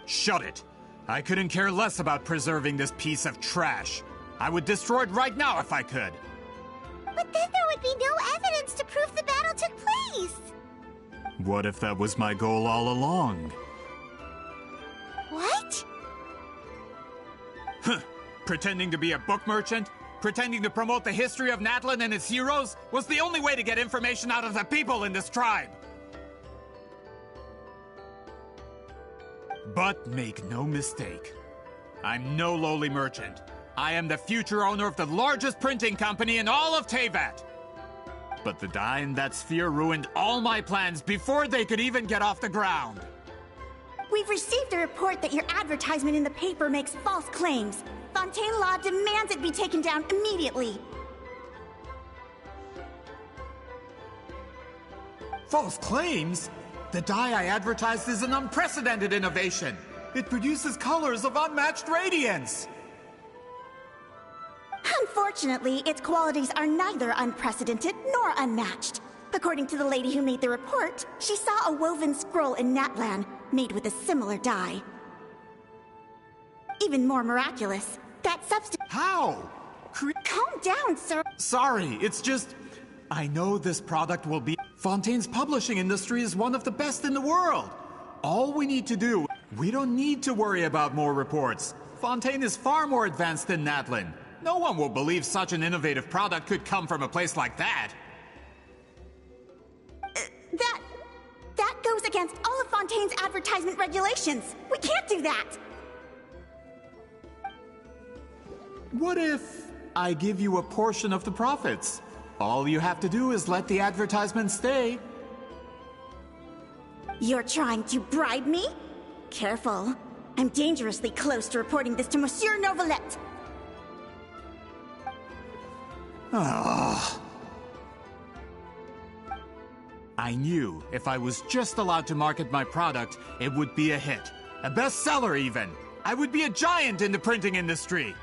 Shut it! I couldn't care less about preserving this piece of trash. I would destroy it right now if I could. But then there would be no evidence to prove the battle took place. What if that was my goal all along? What? Huh. Pretending to be a book merchant? Pretending to promote the history of Natlan and its heroes was the only way to get information out of the people in this tribe. But make no mistake, I'm no lowly merchant. I am the future owner of the largest printing company in all of Teyvat. But the dye in that sphere ruined all my plans before they could even get off the ground. We've received a report that your advertisement in the paper makes false claims. Fontaine Law demands it be taken down immediately. False claims? The dye I advertised is an unprecedented innovation. It produces colors of unmatched radiance. Unfortunately, its qualities are neither unprecedented nor unmatched. According to the lady who made the report, she saw a woven scroll in Natlan made with a similar dye. Even more miraculous, that substance— How? Calm down, sir. Sorry, it's just— I know this product will be— Fontaine's publishing industry is one of the best in the world. All we need to do— We don't need to worry about more reports. Fontaine is far more advanced than Natlan. No one will believe such an innovative product could come from a place like that. That goes against all of Fontaine's advertisement regulations. We can't do that. What if I give you a portion of the profits? All you have to do is let the advertisement stay. You're trying to bribe me? Careful. I'm dangerously close to reporting this to Monsieur Novelette. I knew if I was just allowed to market my product, it would be a hit. A bestseller, even. I would be a giant in the printing industry.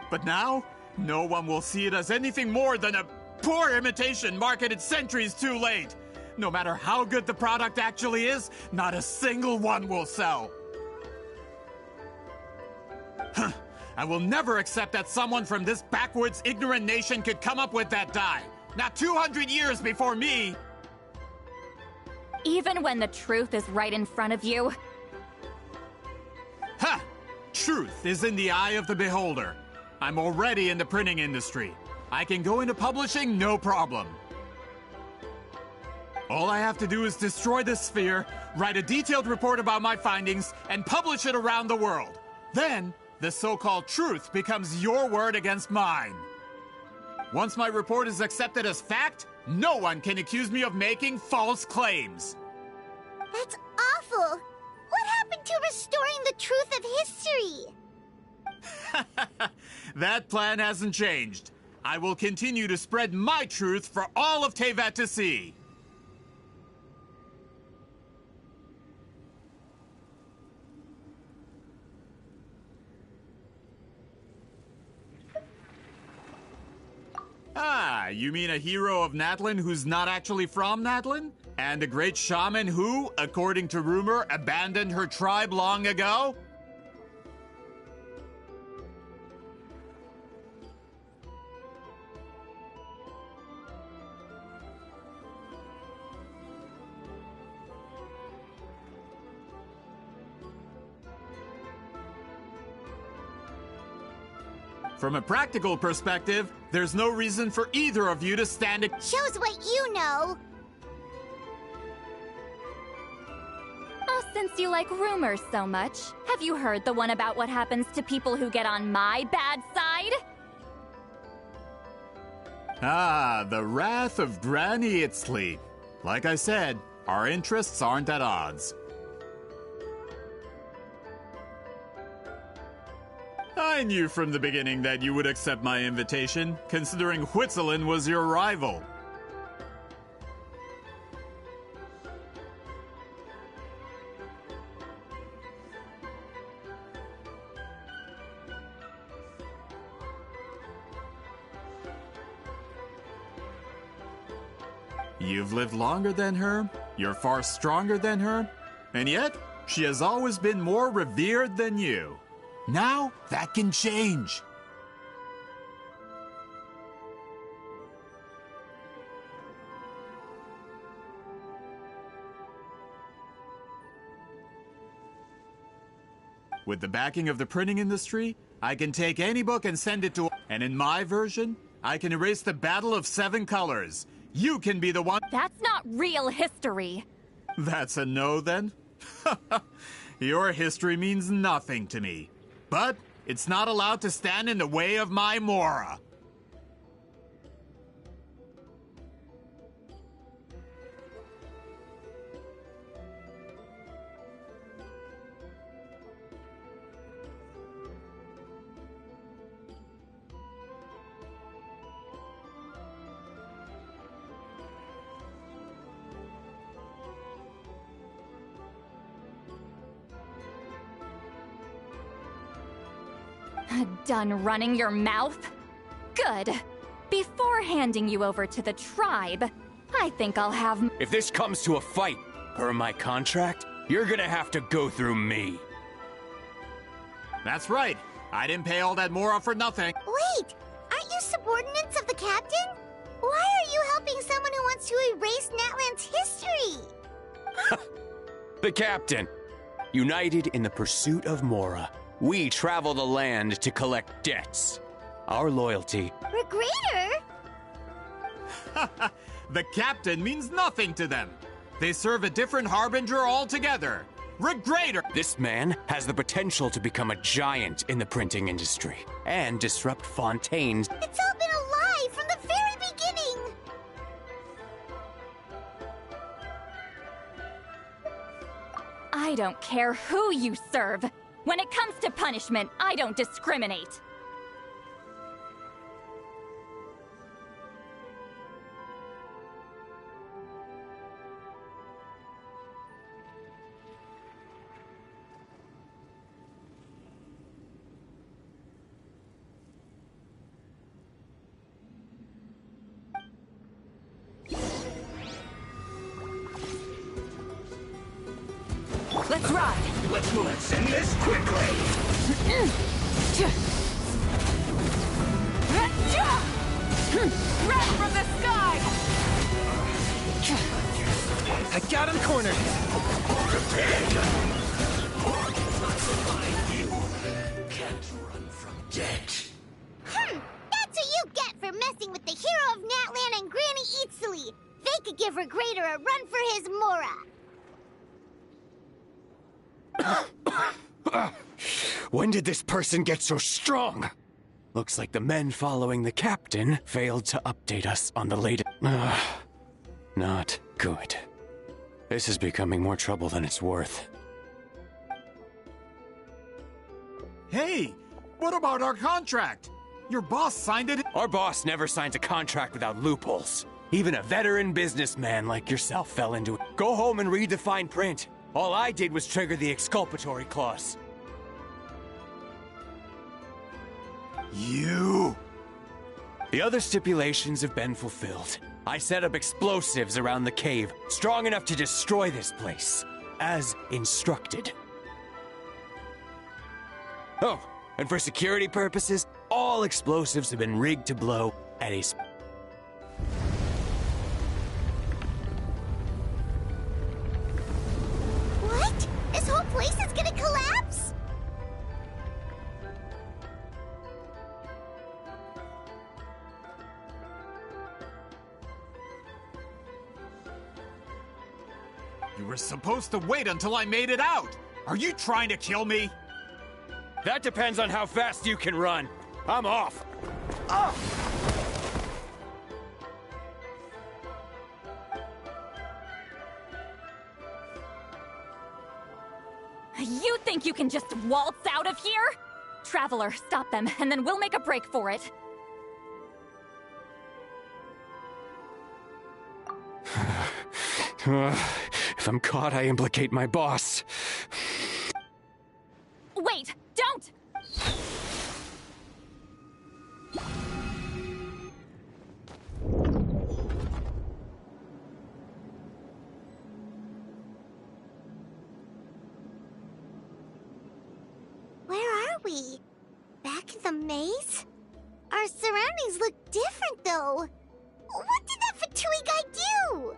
But now, no one will see it as anything more than a poor imitation marketed centuries too late. No matter how good the product actually is, not a single one will sell. Huh. I will never accept that someone from this backwoods, ignorant nation could come up with that dye. Not 200 years before me! Even when the truth is right in front of you? Ha! Truth is in the eye of the beholder. I'm already in the printing industry. I can go into publishing, no problem. All I have to do is destroy this sphere, write a detailed report about my findings, and publish it around the world. Then, the so-called truth becomes your word against mine. Once my report is accepted as fact, no one can accuse me of making false claims. That's awful. What happened to restoring the truth of history? That plan hasn't changed. I will continue to spread my truth for all of Teyvat to see. Ah, you mean a hero of Natlan who's not actually from Natlan? And a great shaman who, according to rumor, abandoned her tribe long ago? From a practical perspective, there's no reason for either of you to stand Shows what you know. Since you like rumors so much, have you heard the one about what happens to people who get on my bad side? Ah, the wrath of Granny Itzley. Like I said, our interests aren't at odds. I knew from the beginning that you would accept my invitation, considering Whitzelin was your rival. You've lived longer than her, you're far stronger than her, and yet, she has always been more revered than you. Now, that can change. With the backing of the printing industry, I can take any book and send it to... And in my version, I can erase the Battle of Seven Colors. You can be the one... That's not real history. That's a no, then? Your history means nothing to me. But it's not allowed to stand in the way of my Mora. Done running your mouth? Good. Before handing you over to the tribe, I think I'll have... If this comes to a fight, per my contract, you're gonna have to go through me. That's right. I didn't pay all that Mora for nothing. Wait! Aren't you subordinates of the captain? Why are you helping someone who wants to erase Natland's history? The captain. United in the pursuit of Mora, we travel the land to collect debts. Our loyalty... Regrader? The captain means nothing to them. They serve a different harbinger altogether. Regrader! This man has the potential to become a giant in the printing industry and disrupt Fontaine's... It's all been a lie from the very beginning! I don't care who you serve. When it comes to punishment, I don't discriminate. Let's ride! Let's end this quickly! Red from the sky! I got him cornered! You can't run from death. That's what you get for messing with the hero of Natlan and Granny Itzley! They could give Regrader a run for his Mora! When did this person get so strong? Looks like the men following the captain failed to update us on the latest... Not good. This is becoming more trouble than it's worth. Hey, what about our contract? Your boss signed it. Our boss never signs a contract without loopholes. Even a veteran businessman like yourself fell into it. Go home and read the fine print. All I did was trigger the exculpatory clause. You! The other stipulations have been fulfilled. I set up explosives around the cave, strong enough to destroy this place, as instructed. Oh, and for security purposes, all explosives have been rigged to blow at a... What? This whole place is gonna collapse? You were supposed to wait until I made it out! Are you trying to kill me? That depends on how fast you can run. I'm off. You think you can just waltz out of here? Traveler, stop them, and then we'll make a break for it. If I'm caught, I implicate my boss. Wait, don't! Where are we? Back in the maze? Our surroundings look different, though. What did that Fatui guy do?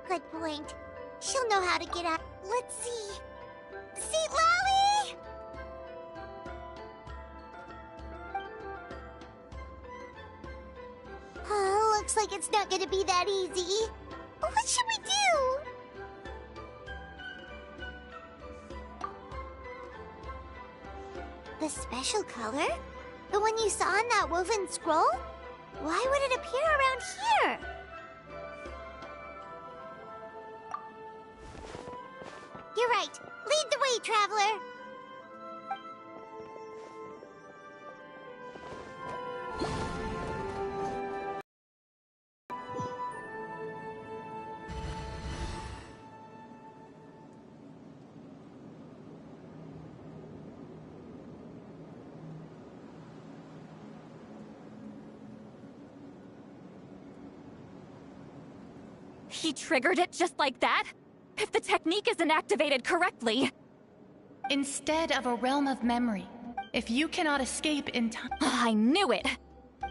Good point. She'll know how to get out. Let's see. Seat Lally! Looks like it's not gonna be that easy. What should we do? The special color? The one you saw in that woven scroll? Why would it appear around here? You're right. Lead the way, traveler. He triggered it just like that? If the technique isn't activated correctly... Instead of a realm of memory, if you cannot escape in time... I knew it!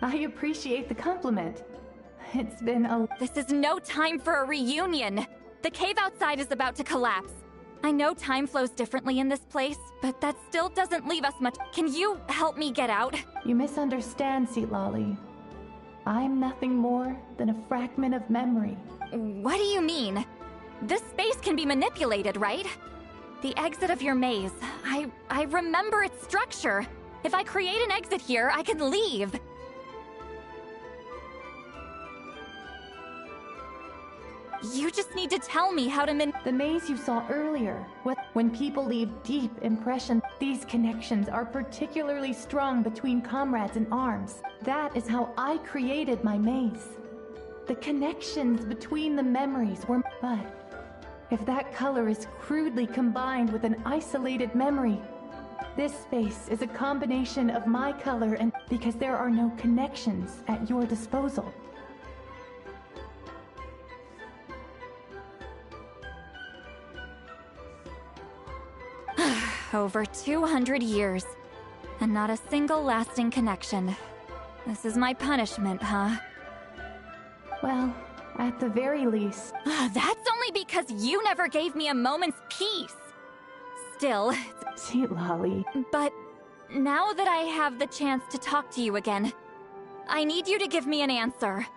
I appreciate the compliment. It's been a... This is no time for a reunion! The cave outside is about to collapse. I know time flows differently in this place, but that still doesn't leave us much... Can you help me get out? You misunderstand, Seatlali. I'm nothing more than a fragment of memory. What do you mean? This space can be manipulated, right? The exit of your maze. I remember its structure. If I create an exit here, I can leave. You just need to tell me how to The maze you saw earlier. When people leave deep impressions, these connections are particularly strong between comrades in arms. That is how I created my maze. The connections between the memories were... But if that color is crudely combined with an isolated memory, this space is a combination of my color and... Because there are no connections at your disposal. Over 200 years, and not a single lasting connection. This is my punishment, huh? Well, at the very least... That's only because you never gave me a moment's peace! Still... Sweet Lolly. But now that I have the chance to talk to you again, I need you to give me an answer.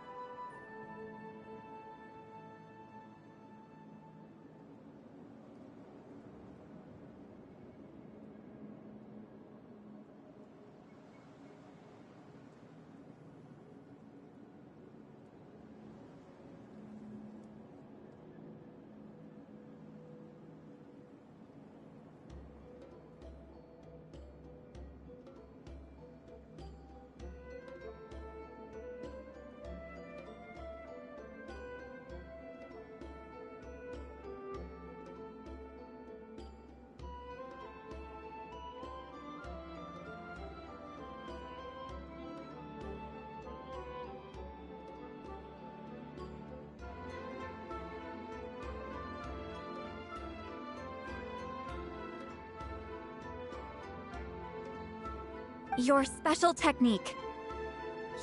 Your special technique.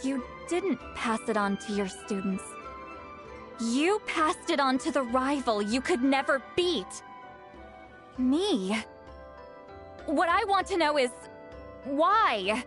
You didn't pass it on to your students. You passed it on to the rival you could never beat. Me. What I want to know is, why?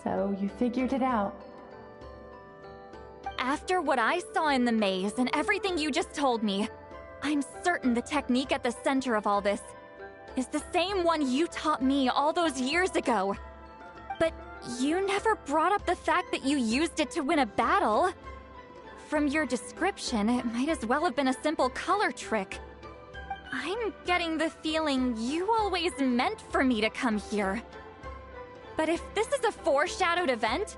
So you figured it out. After what I saw in the maze and everything you just told me, I'm certain the technique at the center of all this is the same one you taught me all those years ago. But you never brought up the fact that you used it to win a battle. From your description, it might as well have been a simple color trick. I'm getting the feeling you always meant for me to come here. But if this is a foreshadowed event,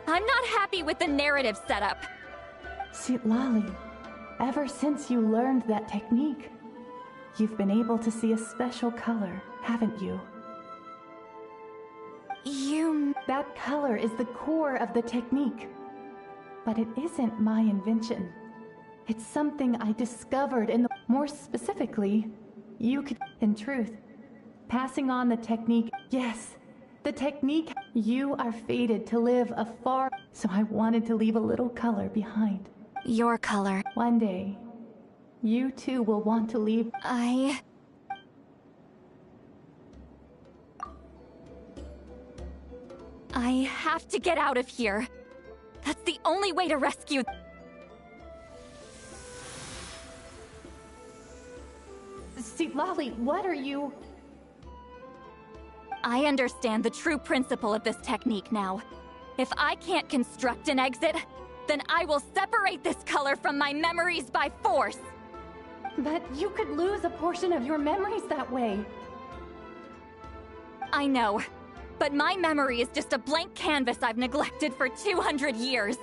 I'm not happy with the narrative setup. Citlali, ever since you learned that technique, you've been able to see a special color, haven't you? That color is the core of the technique. But it isn't my invention. It's something I discovered in the... More specifically, you could... In truth, passing on the technique... Yes, the technique... You are fated to live a far... So I wanted to leave a little color behind. Your color. One day, you too will want to leave... I have to get out of here. That's the only way to rescue... Citlali, what are you... I understand the true principle of this technique now. If I can't construct an exit, then I will separate this color from my memories by force. But you could lose a portion of your memories that way. I know, but my memory is just a blank canvas I've neglected for 200 years.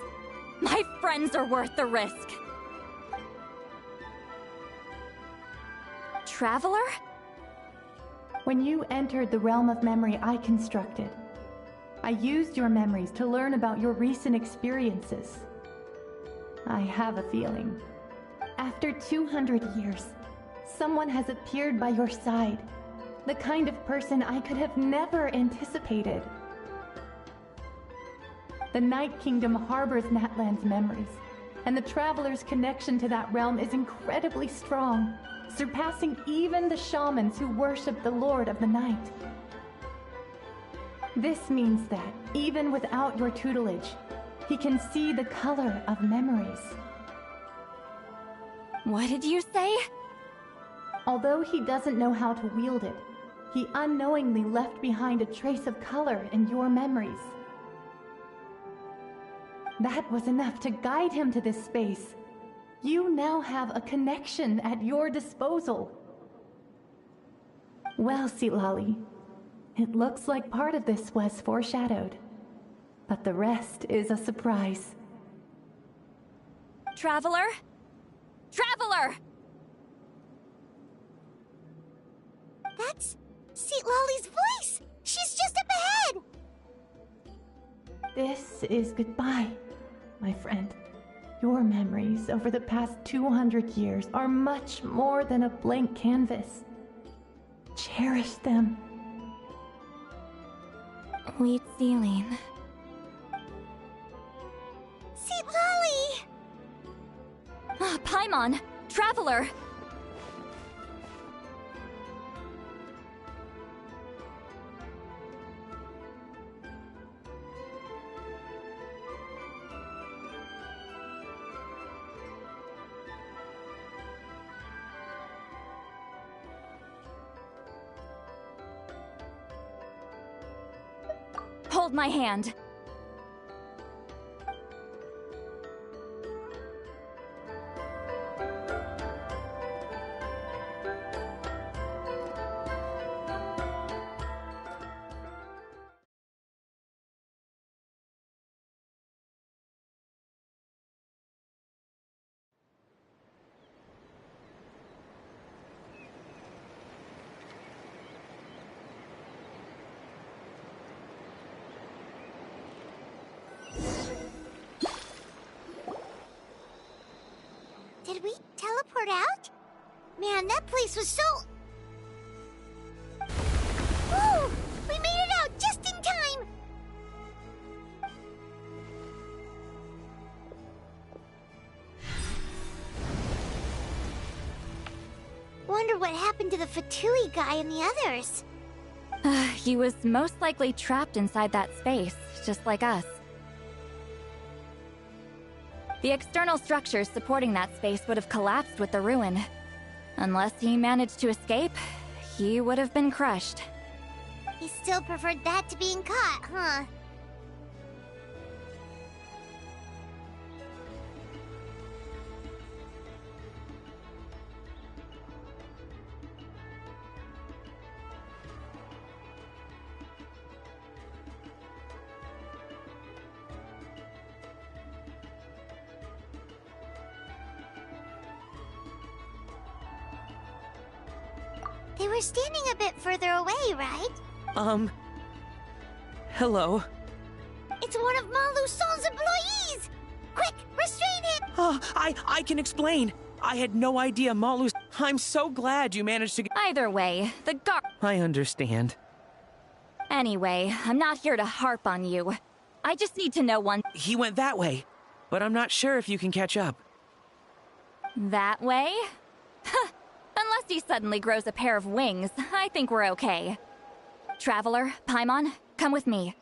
My friends are worth the risk. Traveler? When you entered the realm of memory I constructed, I used your memories to learn about your recent experiences. I have a feeling. After 200 years, someone has appeared by your side. The kind of person I could have never anticipated. The Night Kingdom harbors Natlan's memories, and the Traveler's connection to that realm is incredibly strong, surpassing even the shamans who worship the Lord of the Night. This means that, even without your tutelage, he can see the color of memories. What did you say? Although he doesn't know how to wield it, he unknowingly left behind a trace of color in your memories. That was enough to guide him to this space. You now have a connection at your disposal. Well, Sitlali, it looks like part of this was foreshadowed, but the rest is a surprise. Traveler? Traveler! That's Sitlali's voice! She's just up ahead! This is goodbye, my friend. Your memories over the past 200 years are much more than a blank canvas. Cherish them. Wheat ceiling. Sitlali! Paimon! Traveler! Hold my hand. Did we teleport out? Man, that place was so... Woo! We made it out just in time! Wonder what happened to the Fatui guy and the others. He was most likely trapped inside that space, just like us. The external structures supporting that space would have collapsed with the ruin. Unless he managed to escape, he would have been crushed. He still preferred that to being caught, huh? They were standing a bit further away, right? Hello? It's one of Maluson's employees! Quick, restrain him! Oh, I can explain. I had no idea Malus... I'm so glad you managed to get... Either way, the guard... I understand. Anyway, I'm not here to harp on you. I just need to know one... He went that way, but I'm not sure if you can catch up. That way? Unless he suddenly grows a pair of wings, I think we're okay. Traveler, Paimon, come with me.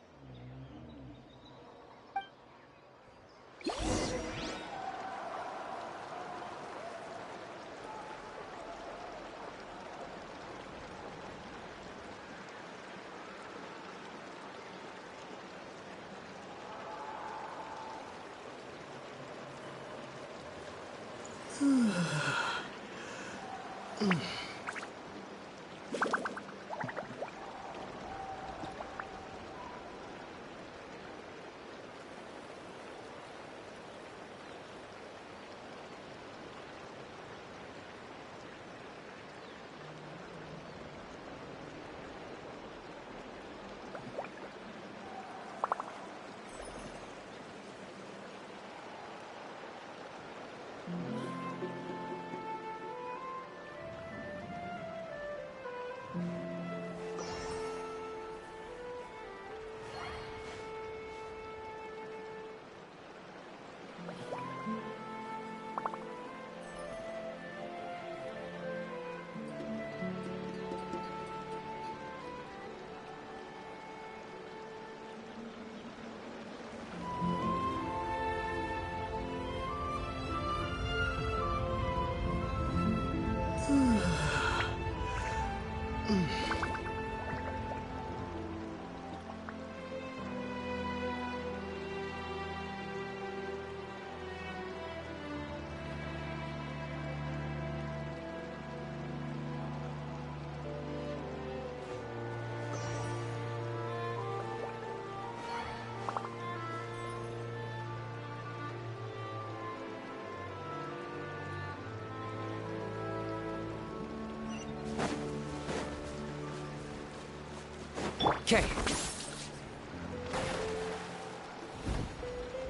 Okay.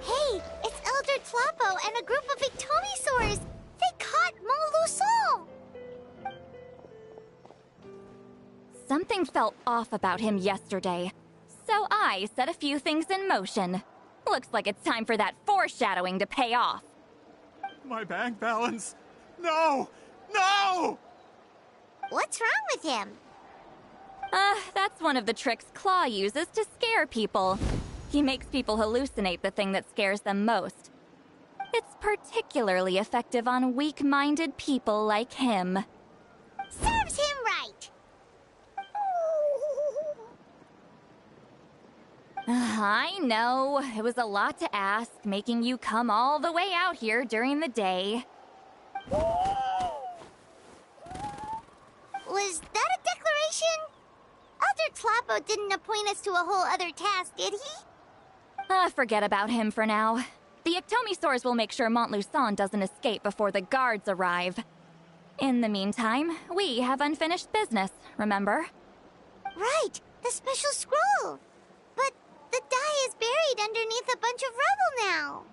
Hey, it's Elder Tlapo and a group of Ictomisaurs! They caught Molusol! Something felt off about him yesterday, so I set a few things in motion. Looks like it's time for that foreshadowing to pay off. My bank balance! No! No! What's wrong with him? That's one of the tricks Claw uses to scare people. He makes people hallucinate the thing that scares them most. It's particularly effective on weak-minded people like him. Serves him right! I know. It was a lot to ask, making you come all the way out here during the day. Was that a declaration? Elder Tlapo didn't appoint us to a whole other task, did he? Forget about him for now. The Ictomisaurs will make sure Montluçon doesn't escape before the guards arrive. In the meantime, we have unfinished business, remember? Right, the special scroll. But the die is buried underneath a bunch of rubble now.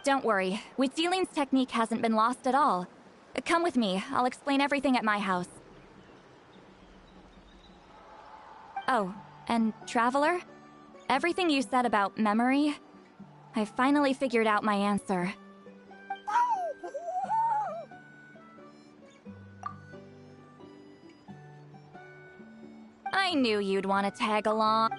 Don't worry, Huitzilin's technique hasn't been lost at all. Come with me, I'll explain everything at my house. Oh, and Traveler? Everything you said about memory, I finally figured out my answer. I knew you'd want to tag along.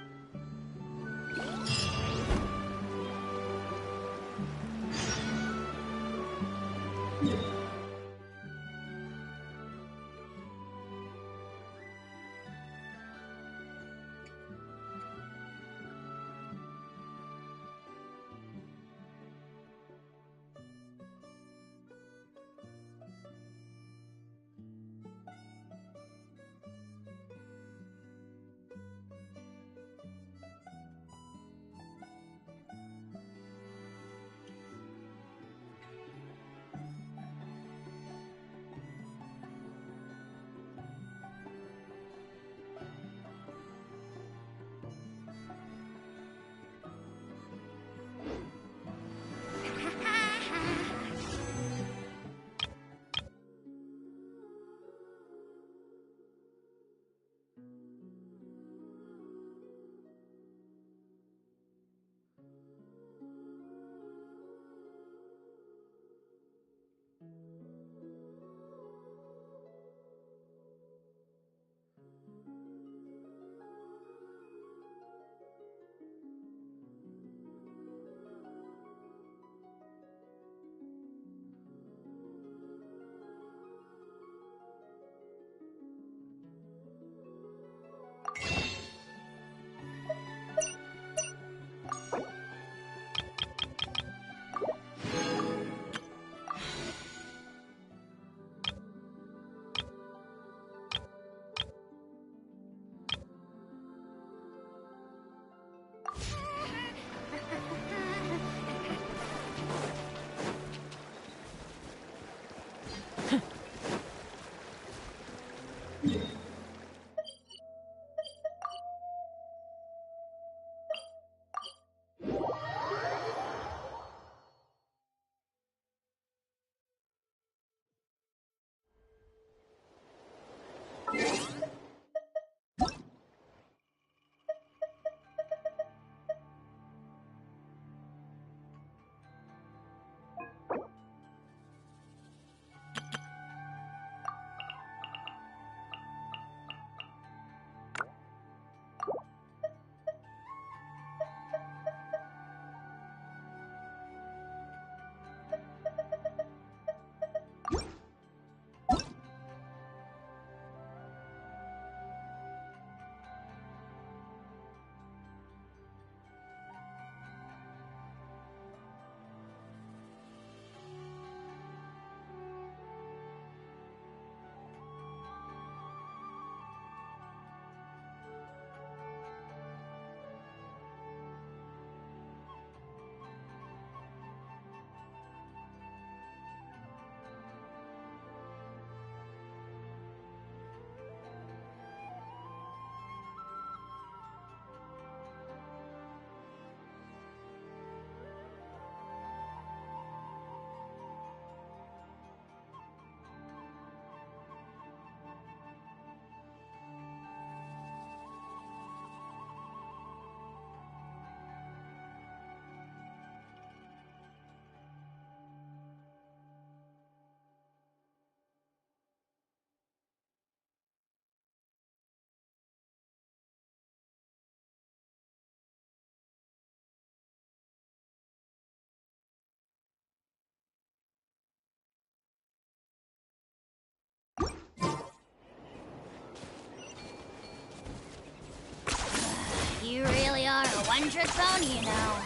One trick pony, you know.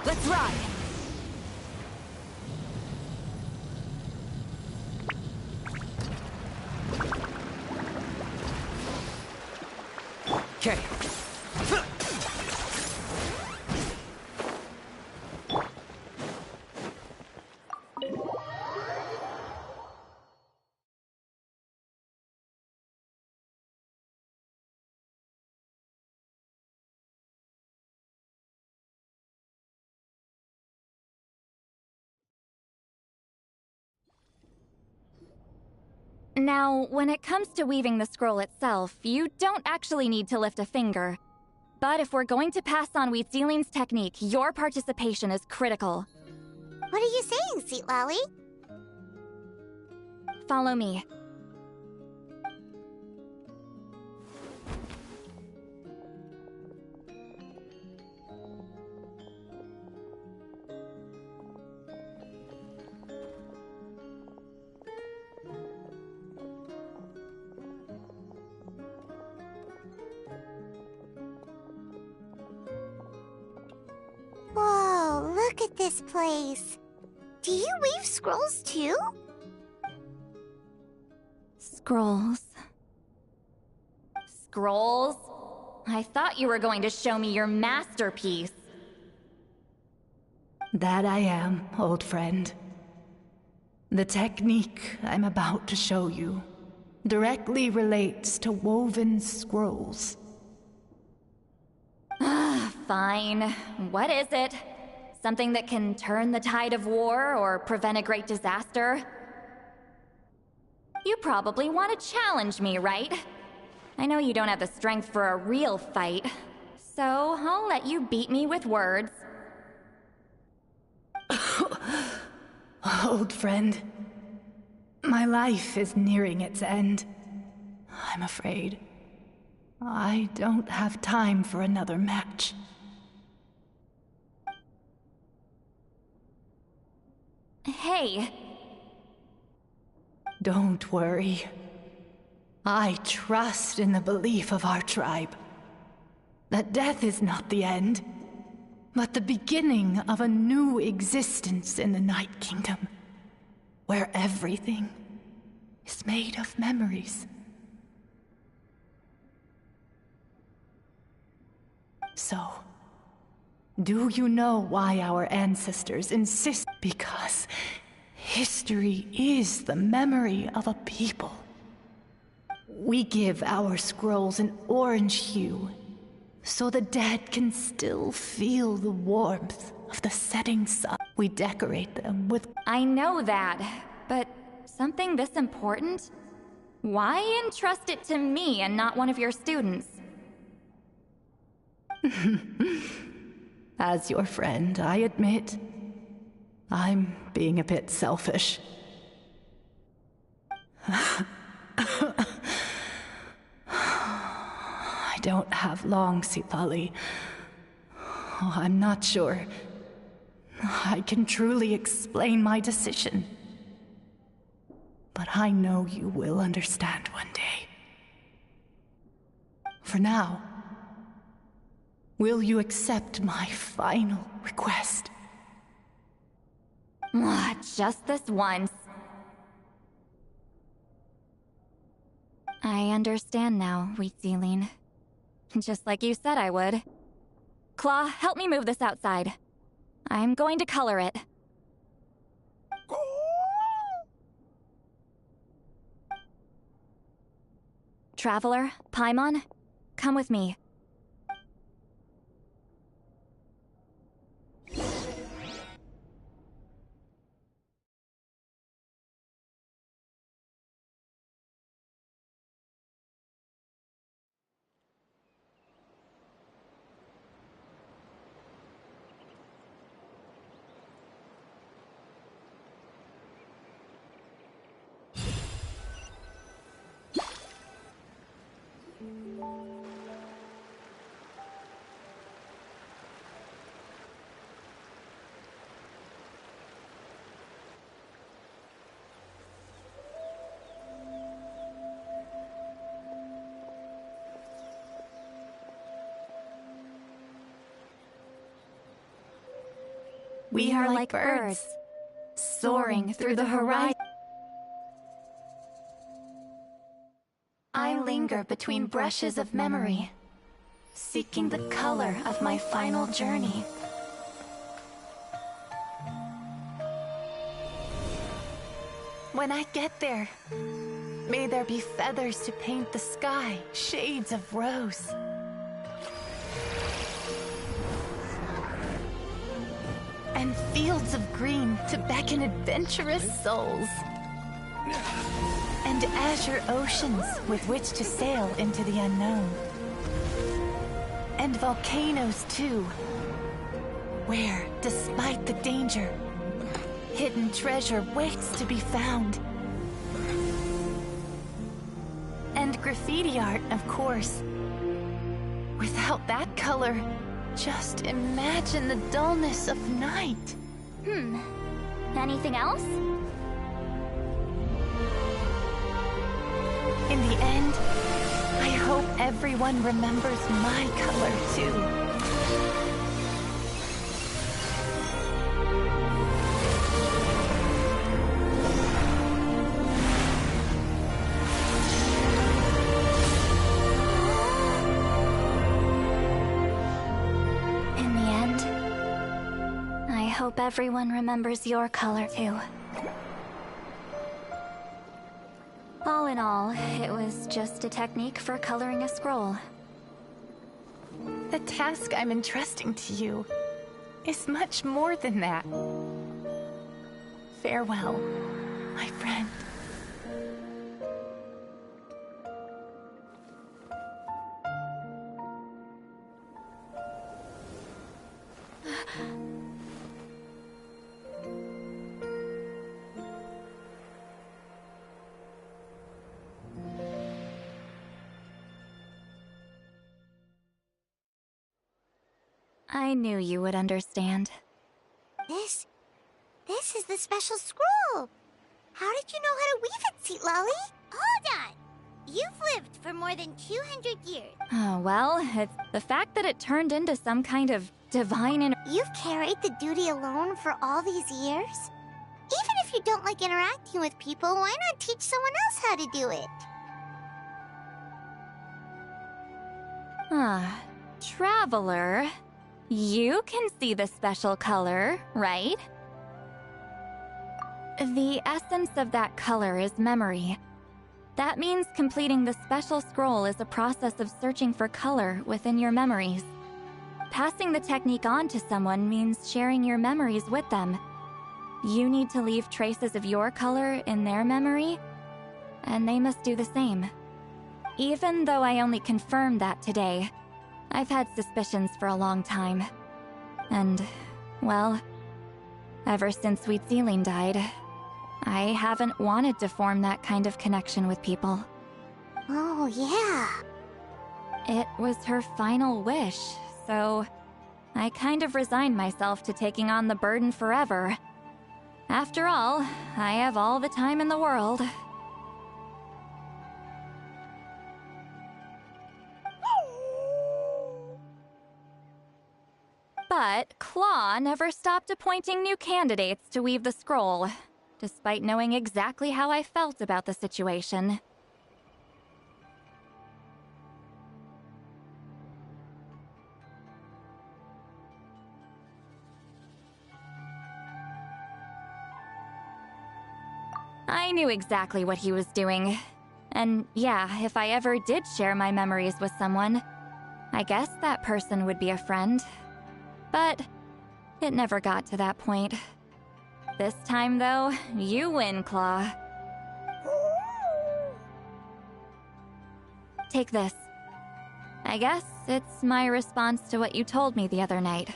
Let's ride! Okay. Now, when it comes to weaving the scroll itself, you don't actually need to lift a finger. But if we're going to pass on Wheat Sealing's technique, your participation is critical. What are you saying, Sweet Lolly? Follow me. Whoa, look at this place. Do you weave scrolls too? Scrolls. Scrolls? I thought you were going to show me your masterpiece. That I am, old friend. The technique I'm about to show you directly relates to woven scrolls. Fine. What is it? Something that can turn the tide of war or prevent a great disaster? You probably want to challenge me, right? I know you don't have the strength for a real fight, so I'll let you beat me with words. Old friend, my life is nearing its end. I'm afraid I don't have time for another match. Hey. Don't worry. I trust in the belief of our tribe that death is not the end, but the beginning of a new existence in the Night Kingdom, where everything is made of memories. So, do you know why our ancestors insist? Because history is the memory of a people. We give our scrolls an orange hue, so the dead can still feel the warmth of the setting sun. We decorate them with... I know that, but something this important? Why entrust it to me and not one of your students? As your friend, I admit, I'm being a bit selfish. I don't have long, Sipali. Oh, I'm not sure I can truly explain my decision. But I know you will understand one day. For now, will you accept my final request? Just this once. I understand now, Wheat Sealing. Just like you said I would. Claw, help me move this outside. I'm going to color it. Traveler, Paimon, come with me. We are like birds, soaring through the horizon. I linger between brushes of memory, seeking the color of my final journey. When I get there, may there be feathers to paint the sky, shades of rose. And fields of green to beckon adventurous souls. And azure oceans with which to sail into the unknown. And volcanoes too, where, despite the danger, hidden treasure waits to be found. And graffiti art, of course. Without that color, just imagine the dullness of night. Anything else? In the end, I hope everyone remembers my color too. In the end, I hope everyone remembers your color too. All in all, it was just a technique for coloring a scroll. The task I'm entrusting to you is much more than that. Farewell, my friend. I knew you would understand. This is the special scroll. How did you know how to weave it, Seat Lolly? Hold on. You've lived for more than 200 years. Oh, well, it's the fact that it turned into some kind of divine You've carried the duty alone for all these years? Even if you don't like interacting with people, why not teach someone else how to do it? Traveler, you can see the special color, right? The essence of that color is memory. That means completing the special scroll is a process of searching for color within your memories. Passing the technique on to someone means sharing your memories with them. You need to leave traces of your color in their memory, and they must do the same. Even though I only confirmed that today, I've had suspicions for a long time. And, well, ever since Sweet Celine died, I haven't wanted to form that kind of connection with people. Oh, yeah. It was her final wish, so I kind of resigned myself to taking on the burden forever. After all, I have all the time in the world. But Claw never stopped appointing new candidates to weave the scroll, despite knowing exactly how I felt about the situation. I knew exactly what he was doing. And yeah, if I ever did share my memories with someone, I guess that person would be a friend. But it never got to that point. This time, though, you win, Claw. Take this. I guess it's my response to what you told me the other night.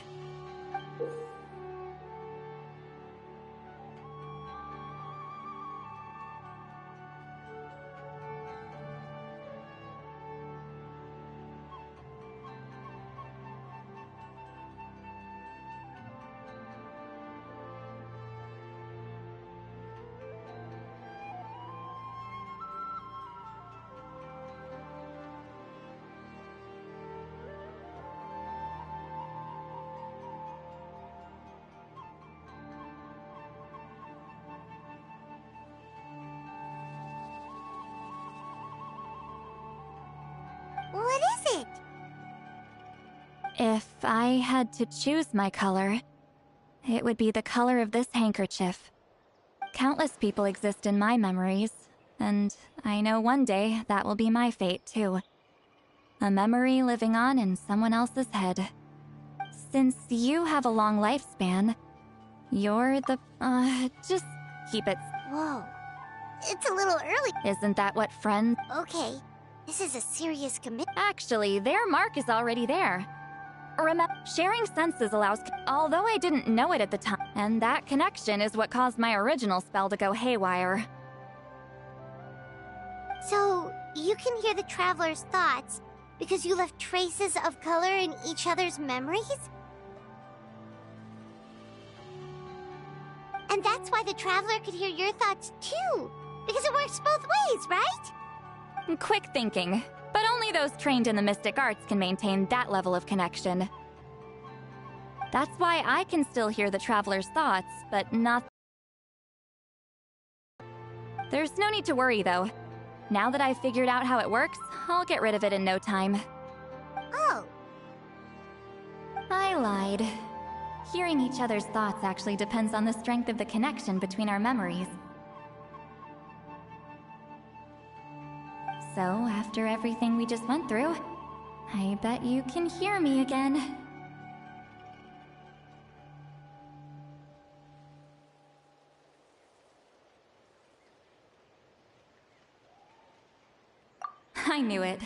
If I had to choose my color, it would be the color of this handkerchief. Countless people exist in my memories, and I know one day that will be my fate too. A memory living on in someone else's head. Since you have a long lifespan, you're the... just keep it... Whoa. It's a little early. Isn't that what friends... Okay, this is a serious commitment. Actually, their mark is already there. Remember, sharing senses allows... Although I didn't know it at the time, and that connection is what caused my original spell to go haywire. So, you can hear the Traveler's thoughts because you left traces of color in each other's memories? And that's why the Traveler could hear your thoughts too, because it works both ways, right? Quick thinking, but only those trained in the mystic arts can maintain that level of connection. That's why I can still hear the Traveler's thoughts, but not... There's no need to worry, though. Now that I've figured out how it works, I'll get rid of it in no time. Oh. I lied. Hearing each other's thoughts actually depends on the strength of the connection between our memories. So, after everything we just went through, I bet you can hear me again. I knew it.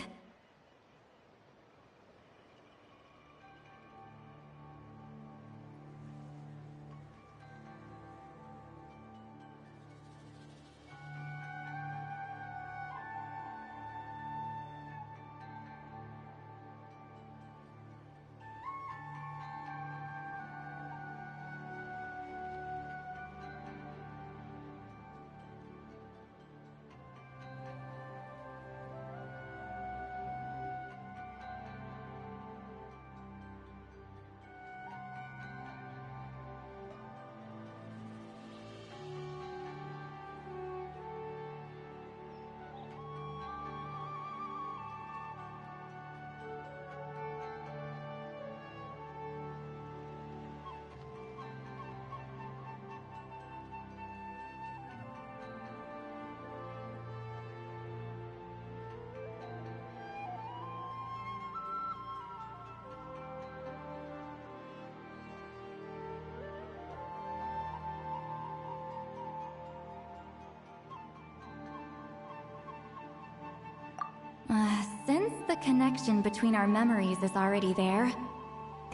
Since the connection between our memories is already there,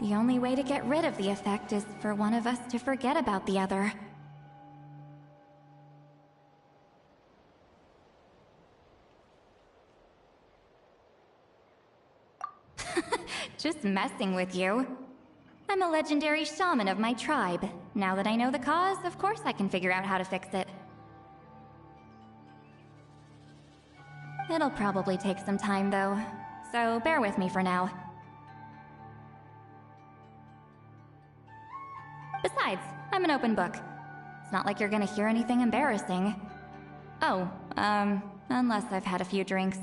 the only way to get rid of the effect is for one of us to forget about the other. Just messing with you. I'm a legendary shaman of my tribe. Now that I know the cause, of course I can figure out how to fix it. It'll probably take some time, though, so bear with me for now. Besides, I'm an open book. It's not like you're gonna hear anything embarrassing. Oh, unless I've had a few drinks.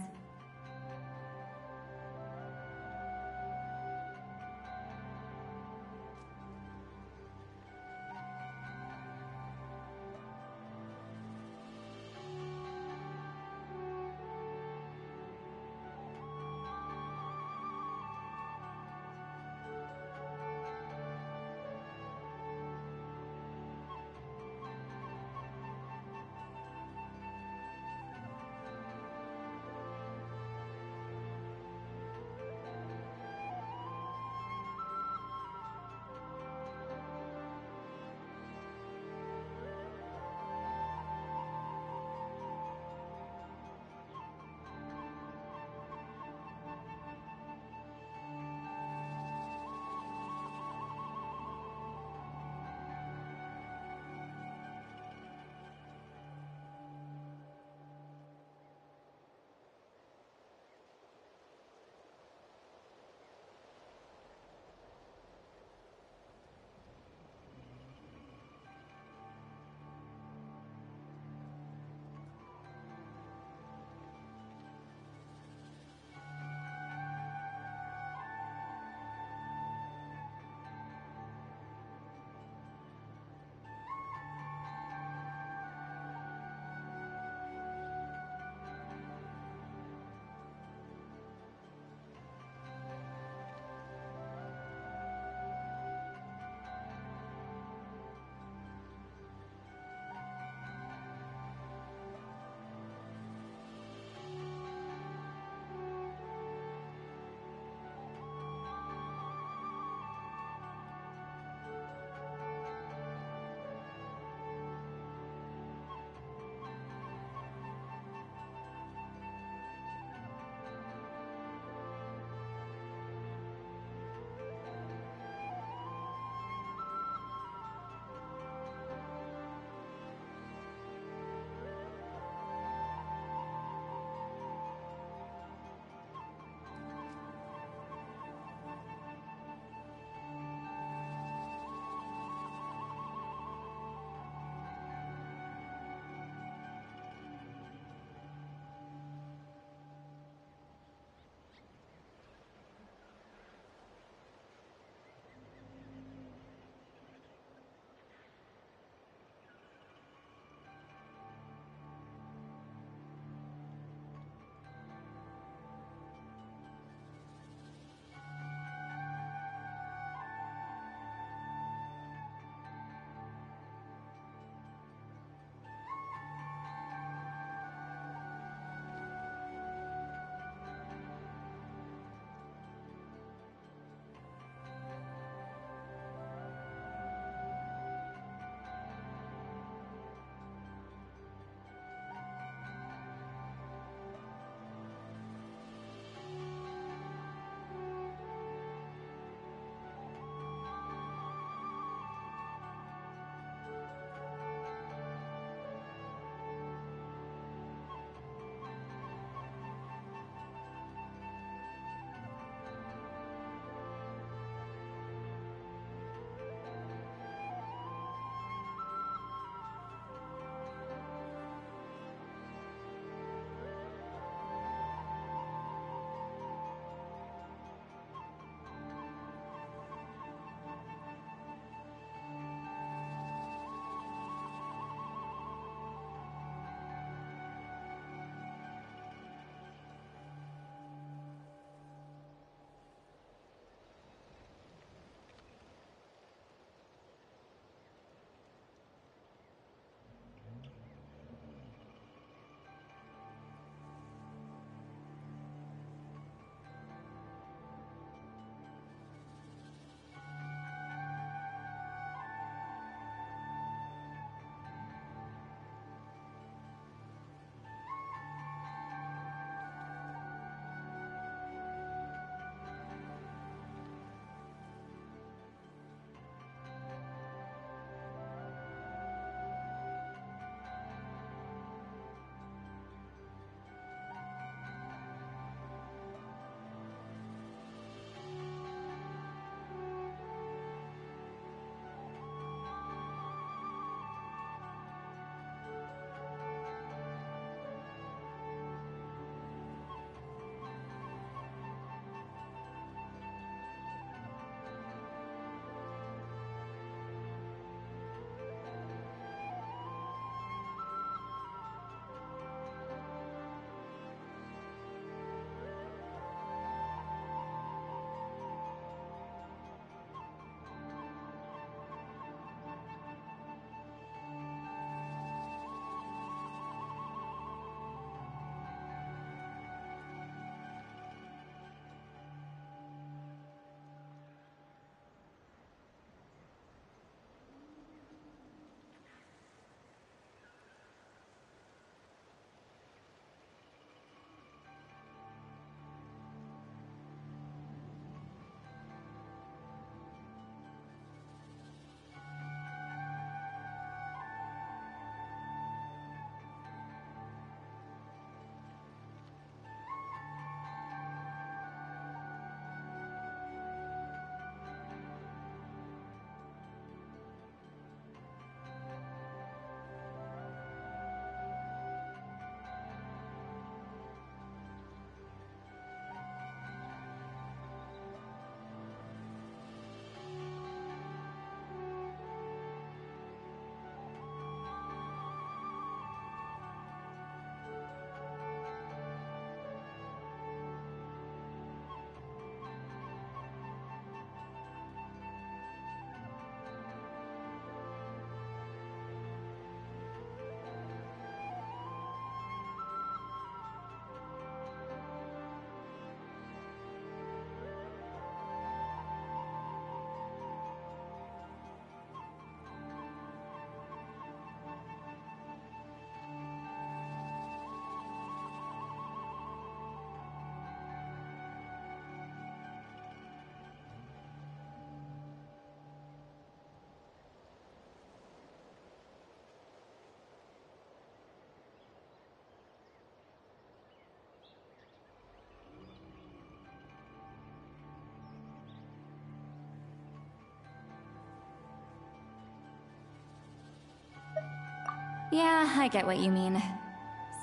Yeah, I get what you mean.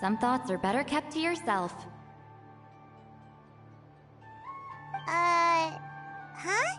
Some thoughts are better kept to yourself. Huh?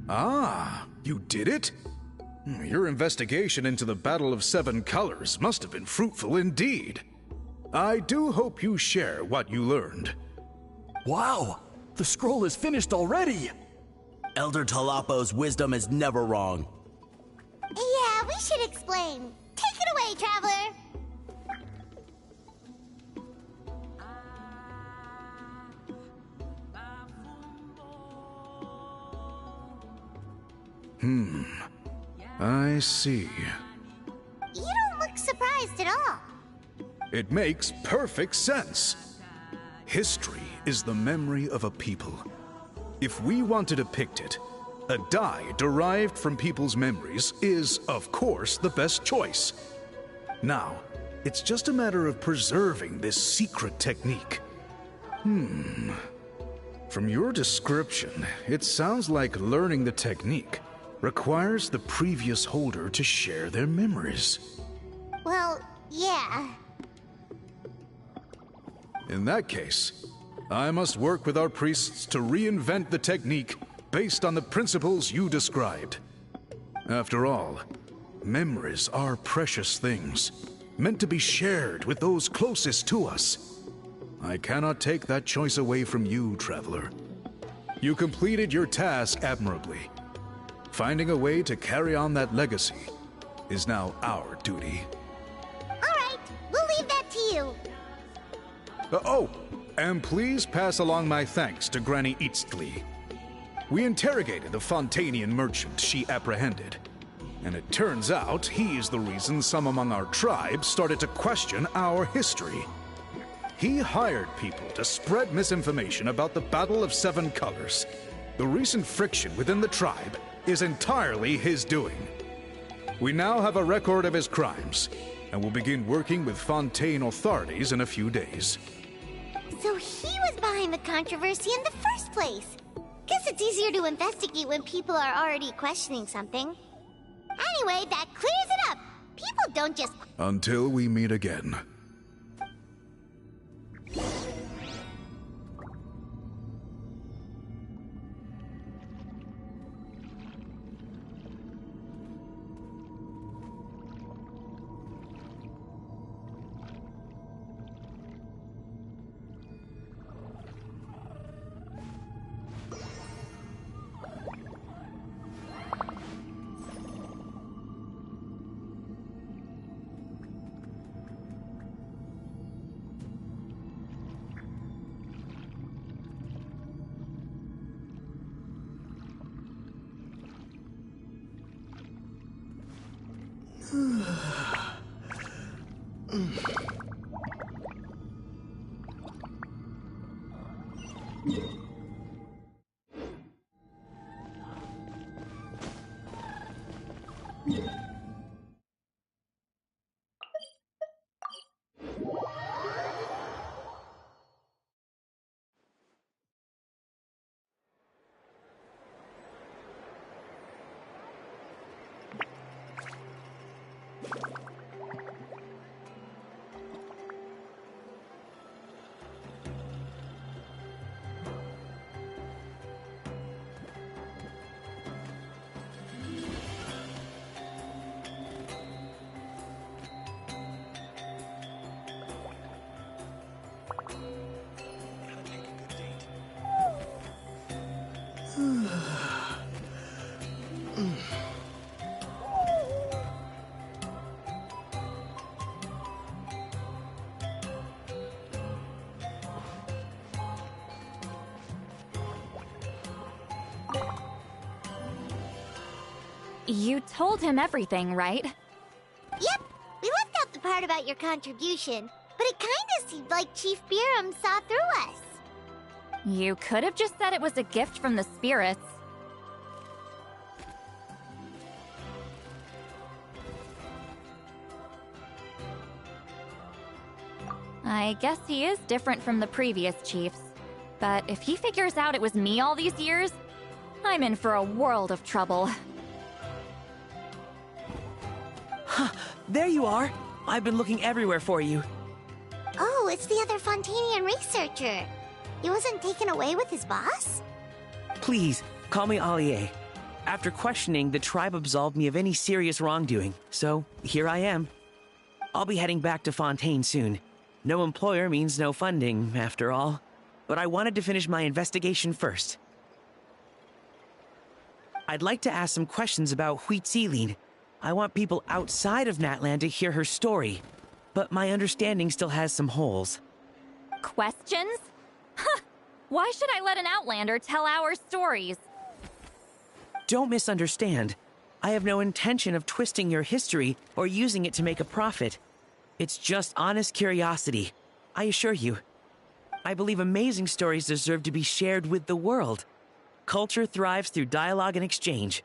Ah, you did it? Your investigation into the Battle of Seven Colors must have been fruitful indeed. I do hope you share what you learned. Wow! The scroll is finished already! Elder Talapo's wisdom is never wrong. Yeah, we should explain. Take it away, Traveler! I see. You don't look surprised at all. It makes perfect sense. History is the memory of a people. If we want to depict it, a dye derived from people's memories is, of course, the best choice. Now, it's just a matter of preserving this secret technique. From your description, it sounds like learning the technique requires the previous holder to share their memories. Well, yeah. In that case, I must work with our priests to reinvent the technique based on the principles you described. After all, memories are precious things, meant to be shared with those closest to us. I cannot take that choice away from you, Traveler. You completed your task admirably. Finding a way to carry on that legacy is now our duty. All right, we'll leave that to you. And please pass along my thanks to Granny Eastly. We interrogated the Fontanian merchant she apprehended, and it turns out he's the reason some among our tribe started to question our history. He hired people to spread misinformation about the Battle of Seven Colors. The recent friction within the tribe is entirely his doing. We now have a record of his crimes, and will begin working with Fontaine authorities in a few days. So he was behind the controversy in the first place. Guess it's easier to investigate when people are already questioning something. Anyway, that clears it up. People don't just... Until we meet again. You told him everything, right? Yep, we left out the part about your contribution, but it kinda seemed like Chief Biram saw through us. You could have just said it was a gift from the spirits. I guess he is different from the previous chiefs. But if he figures out it was me all these years, I'm in for a world of trouble. There you are. I've been looking everywhere for you. Oh, it's the other Fontanian researcher. He wasn't taken away with his boss? Please, call me Allier. After questioning, the tribe absolved me of any serious wrongdoing, so here I am. I'll be heading back to Fontaine soon. No employer means no funding, after all. But I wanted to finish my investigation first. I'd like to ask some questions about Huitzilin. I want people outside of Natlan to hear her story, but my understanding still has some holes. Questions? Huh! Why should I let an Outlander tell our stories? Don't misunderstand. I have no intention of twisting your history or using it to make a profit. It's just honest curiosity, I assure you. I believe amazing stories deserve to be shared with the world. Culture thrives through dialogue and exchange.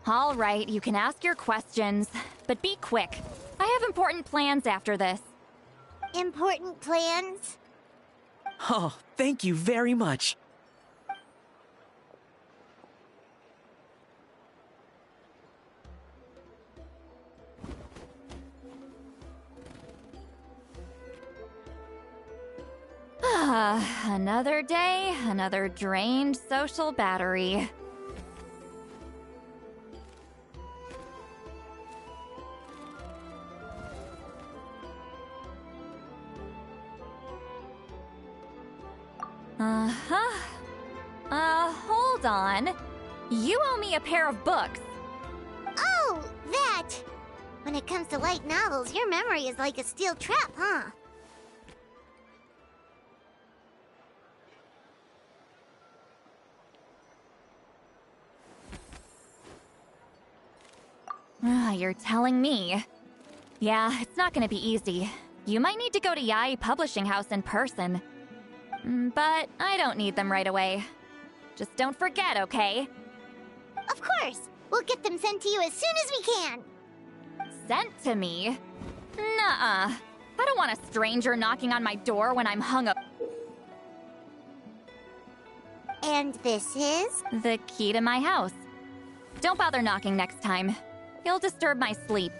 All right, you can ask your questions, but be quick. I have important plans after this. Important plans? Oh, thank you very much. Another day, another drained social battery. Hold on. You owe me a pair of books. Oh, that! When it comes to light novels, your memory is like a steel trap, huh? You're telling me. Yeah, it's not gonna be easy. You might need to go to Yai Publishing House in person. But I don't need them right away. Just don't forget, okay? Of course! We'll get them sent to you as soon as we can! Sent to me? Nuh-uh. I don't want a stranger knocking on my door when I'm hung up. And this is? The key to my house. Don't bother knocking next time. You'll disturb my sleep.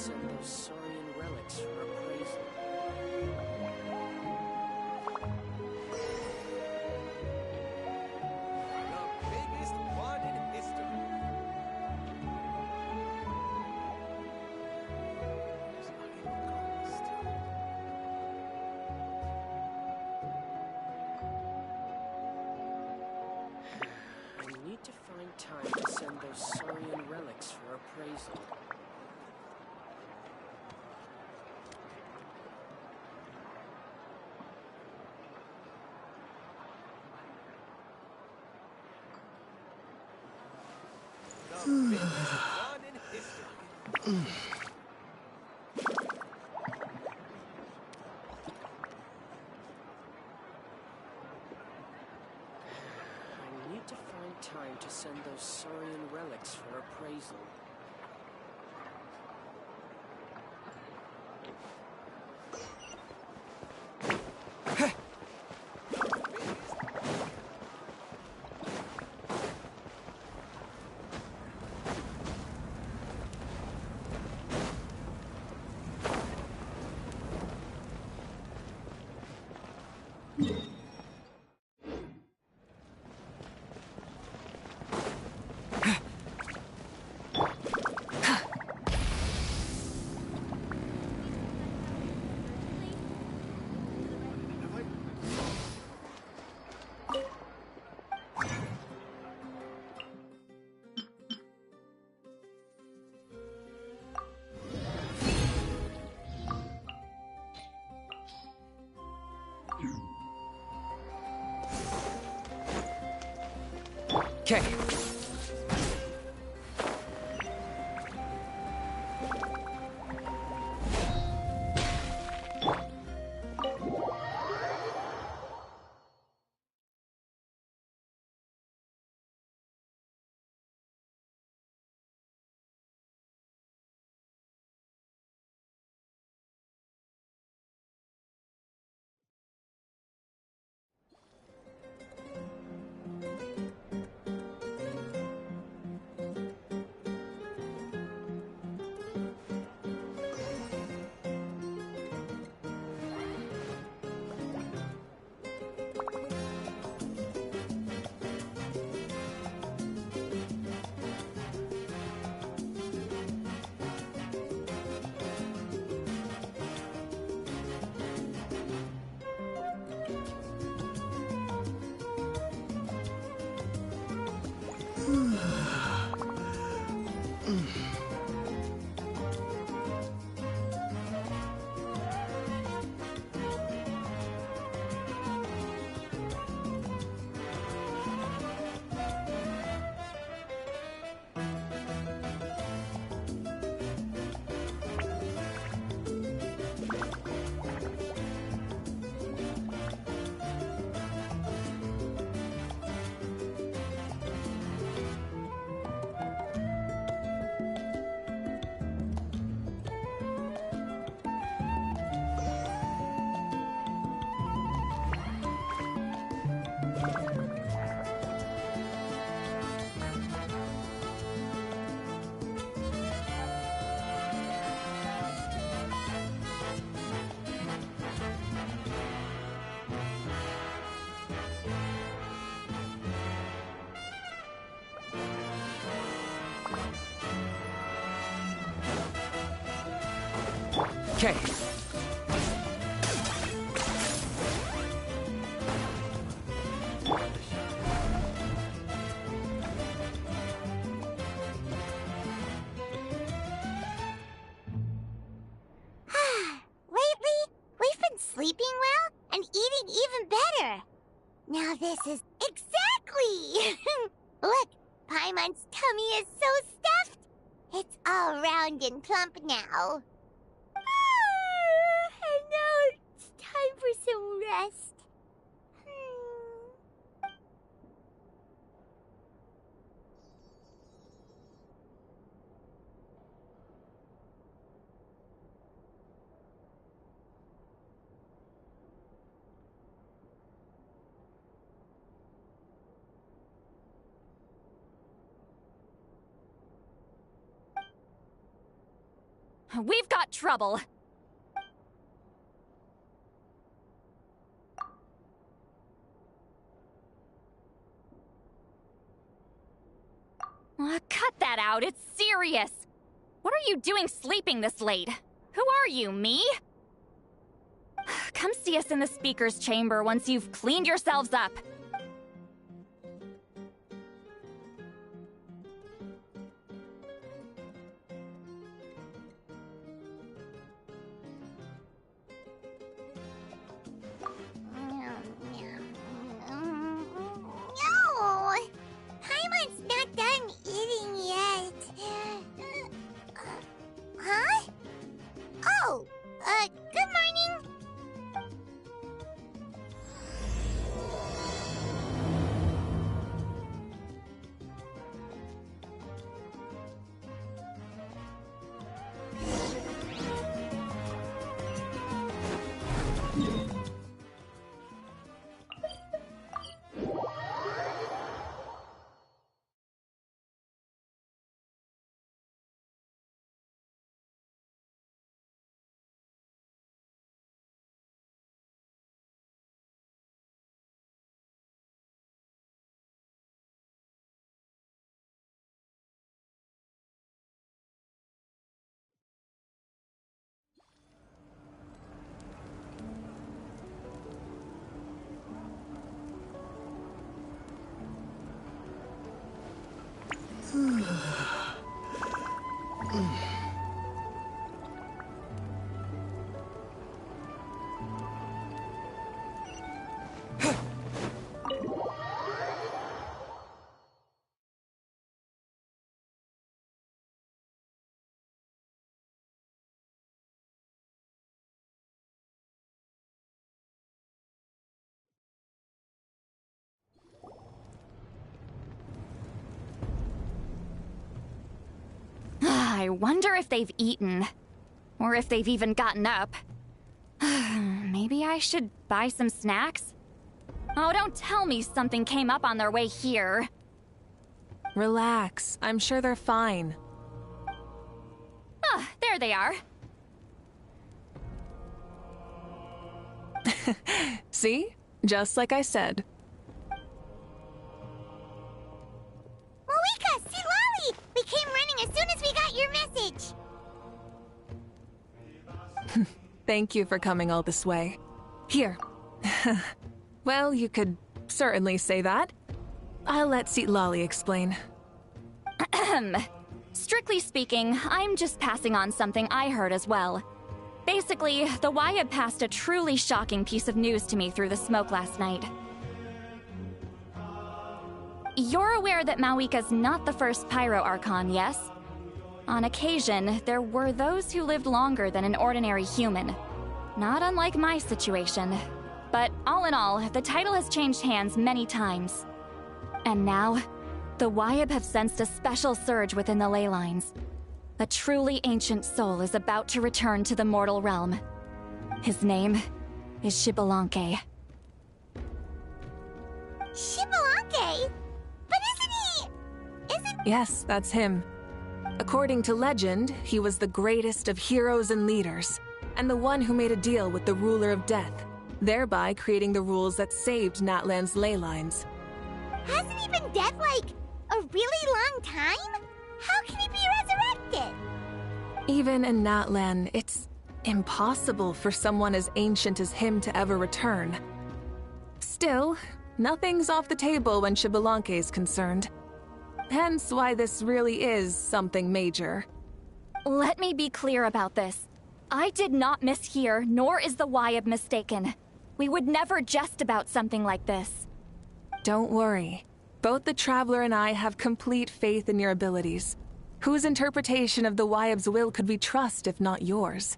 send those saurian relics for appraisal. The biggest one in history. I need to find time to send those saurian relics for appraisal. The biggest one in history. I need to find time to send those saurian relics for appraisal. Okay. Okay. Lately, we've been sleeping well and eating even better. Now this is exactly! Look, Paimon's tummy is so stuffed. It's all round and plump now. And now it's time for some rest. we've got trouble. Cut that out, it's serious. What are you doing sleeping this late? Who are you, me? Come see us in the speaker's chamber once you've cleaned yourselves up. No! Paimon's not done eating yet. Huh? Oh, good morning. I wonder if they've eaten. Or if they've even gotten up. Maybe I should buy some snacks? Oh, don't tell me something came up on their way here. Relax. I'm sure they're fine. Ah, there they are. See? Just like I said. Moika, see Lolly! We came running as soon as we got your message. Thank you for coming all this way. Here. Well, you could certainly say that. I'll let Seat Lolly explain. Strictly speaking, I'm just passing on something I heard as well. Basically, the Wyab passed a truly shocking piece of news to me through the smoke last night. You're aware that Mawika's not the first Pyro Archon, yes? On occasion, there were those who lived longer than an ordinary human. Not unlike my situation. But all in all, the title has changed hands many times. And now, the Wyab have sensed a special surge within the ley lines. A truly ancient soul is about to return to the mortal realm. His name is Xbalanque. Xbalanque? But Yes, that's him. According to legend, he was the greatest of heroes and leaders, and the one who made a deal with the ruler of death, thereby creating the rules that saved Natlan's ley lines. Hasn't he been dead, like, a really long time? How can he be resurrected? Even in Natlan, it's impossible for someone as ancient as him to ever return. Still, nothing's off the table when Xbalanque is concerned. Hence why this really is something major. Let me be clear about this. I did not mishear, nor is the Wyab mistaken. We would never jest about something like this. Don't worry. Both the Traveler and I have complete faith in your abilities. Whose interpretation of the Wyab's will could we trust if not yours?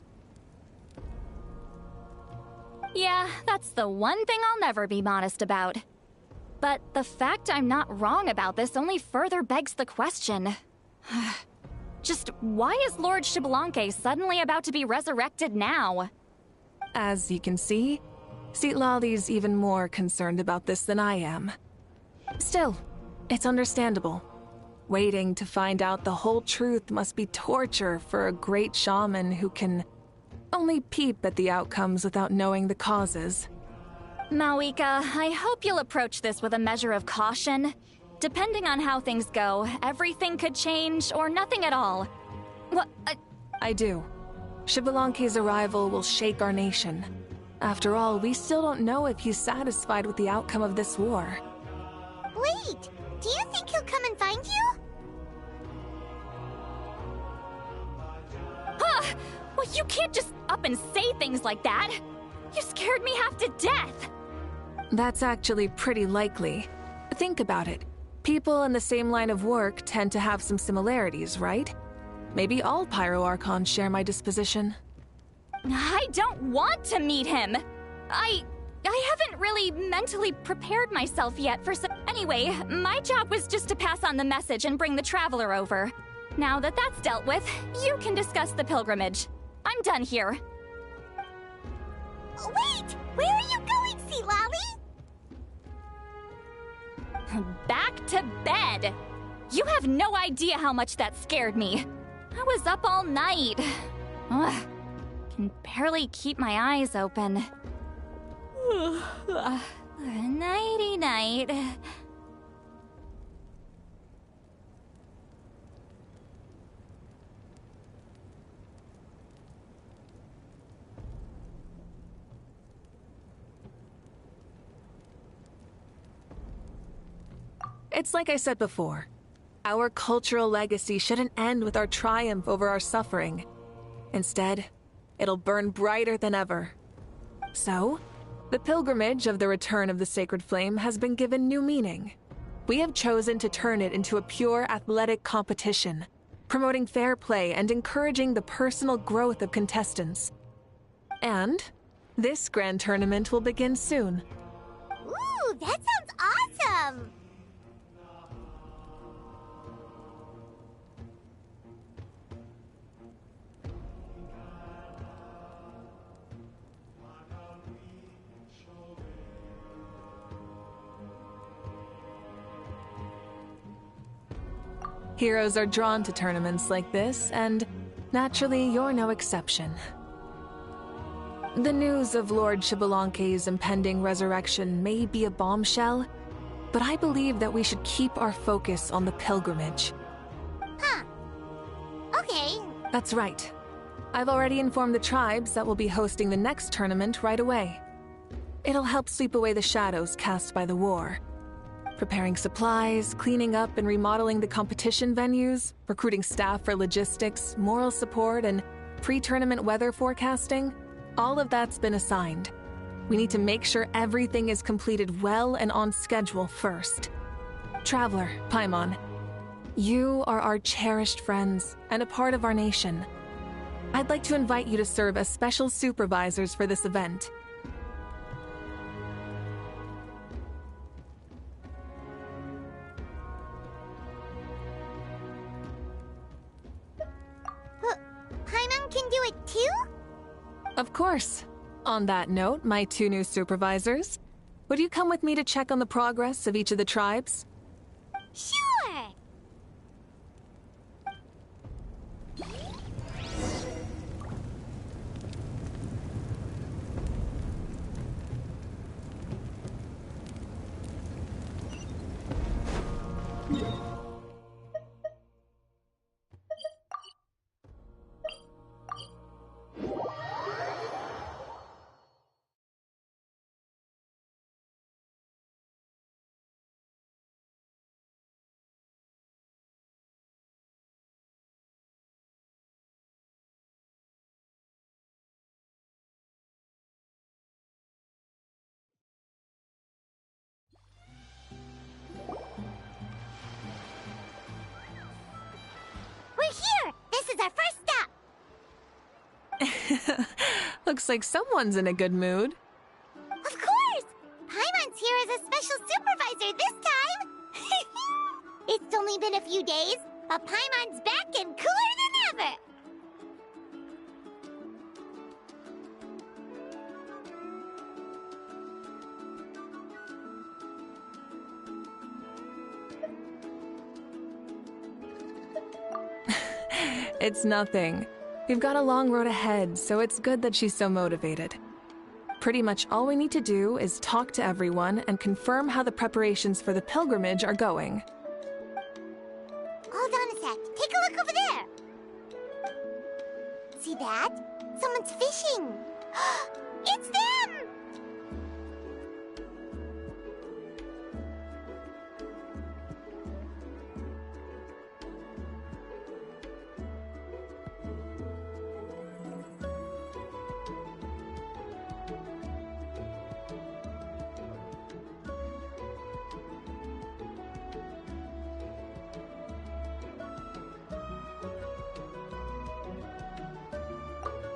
Yeah, that's the one thing I'll never be modest about. But the fact I'm not wrong about this only further begs the question. Just why is Lord Xbalanque suddenly about to be resurrected now? As you can see, Citlali's even more concerned about this than I am. Still, it's understandable. Waiting to find out the whole truth must be torture for a great shaman who can only peep at the outcomes without knowing the causes. Mawika, I hope you'll approach this with a measure of caution. Depending on how things go, everything could change or nothing at all. What? I do. Xbalanque's arrival will shake our nation. After all, we still don't know if he's satisfied with the outcome of this war. Wait! Do you think he'll come and find you? Huh! Well, you can't just up and say things like that! You scared me half to death! That's actually pretty likely. Think about it. People in the same line of work tend to have some similarities, right? Maybe all Pyro-Archons share my disposition. I don't want to meet him! I haven't really mentally prepared myself yet for some— Anyway, my job was just to pass on the message and bring the Traveler over. Now that that's dealt with, you can discuss the pilgrimage. I'm done here. Wait! Where are you going, Sea Lolly? Back to bed! You have no idea how much that scared me. I was up all night. Ugh. Can barely keep my eyes open. Nighty-night. It's like I said before. Our cultural legacy shouldn't end with our triumph over our suffering. Instead, it'll burn brighter than ever. So, the pilgrimage of the return of the Sacred Flame has been given new meaning. We have chosen to turn it into a pure athletic competition, promoting fair play and encouraging the personal growth of contestants. And this grand tournament will begin soon. Ooh, that sounds awesome! Heroes are drawn to tournaments like this, and naturally, you're no exception. The news of Lord Xbalanque's impending resurrection may be a bombshell, but I believe that we should keep our focus on the pilgrimage. Huh. Okay. That's right. I've already informed the tribes that we'll be hosting the next tournament right away. It'll help sweep away the shadows cast by the war. Preparing supplies, cleaning up and remodeling the competition venues, recruiting staff for logistics, moral support, and pre-tournament weather forecasting, all of that's been assigned. We need to make sure everything is completed well and on schedule first. Traveler, Paimon, you are our cherished friends and a part of our nation. I'd like to invite you to serve as special supervisors for this event. Paimon can do it too? Of course. On that note, my two new supervisors, would you come with me to check on the progress of each of the tribes? Sure! We're here! This is our first stop! Looks like someone's in a good mood. Of course! Paimon's here as a special supervisor this time! It's only been a few days, but Paimon's back and cooler than ever! It's nothing. We've got a long road ahead, so it's good that she's so motivated. Pretty much all we need to do is talk to everyone and confirm how the preparations for the pilgrimage are going. Hold on a sec. Take a look over there. See that? Someone's fishing. It's them!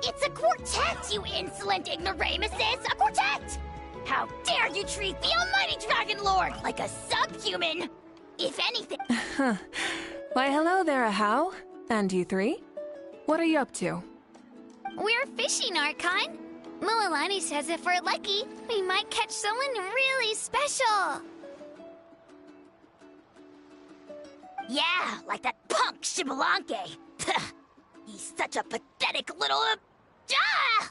It's a quartet, you insolent ignoramuses! A quartet! How dare you treat the almighty Dragon Lord like a subhuman! If anything... Why, hello there, Ahau. And you three? What are you up to? We're fishing, Archon. Mualani says if we're lucky, we might catch someone really special. Yeah, like that punk Shibalanke. He's such a pathetic little... Ah!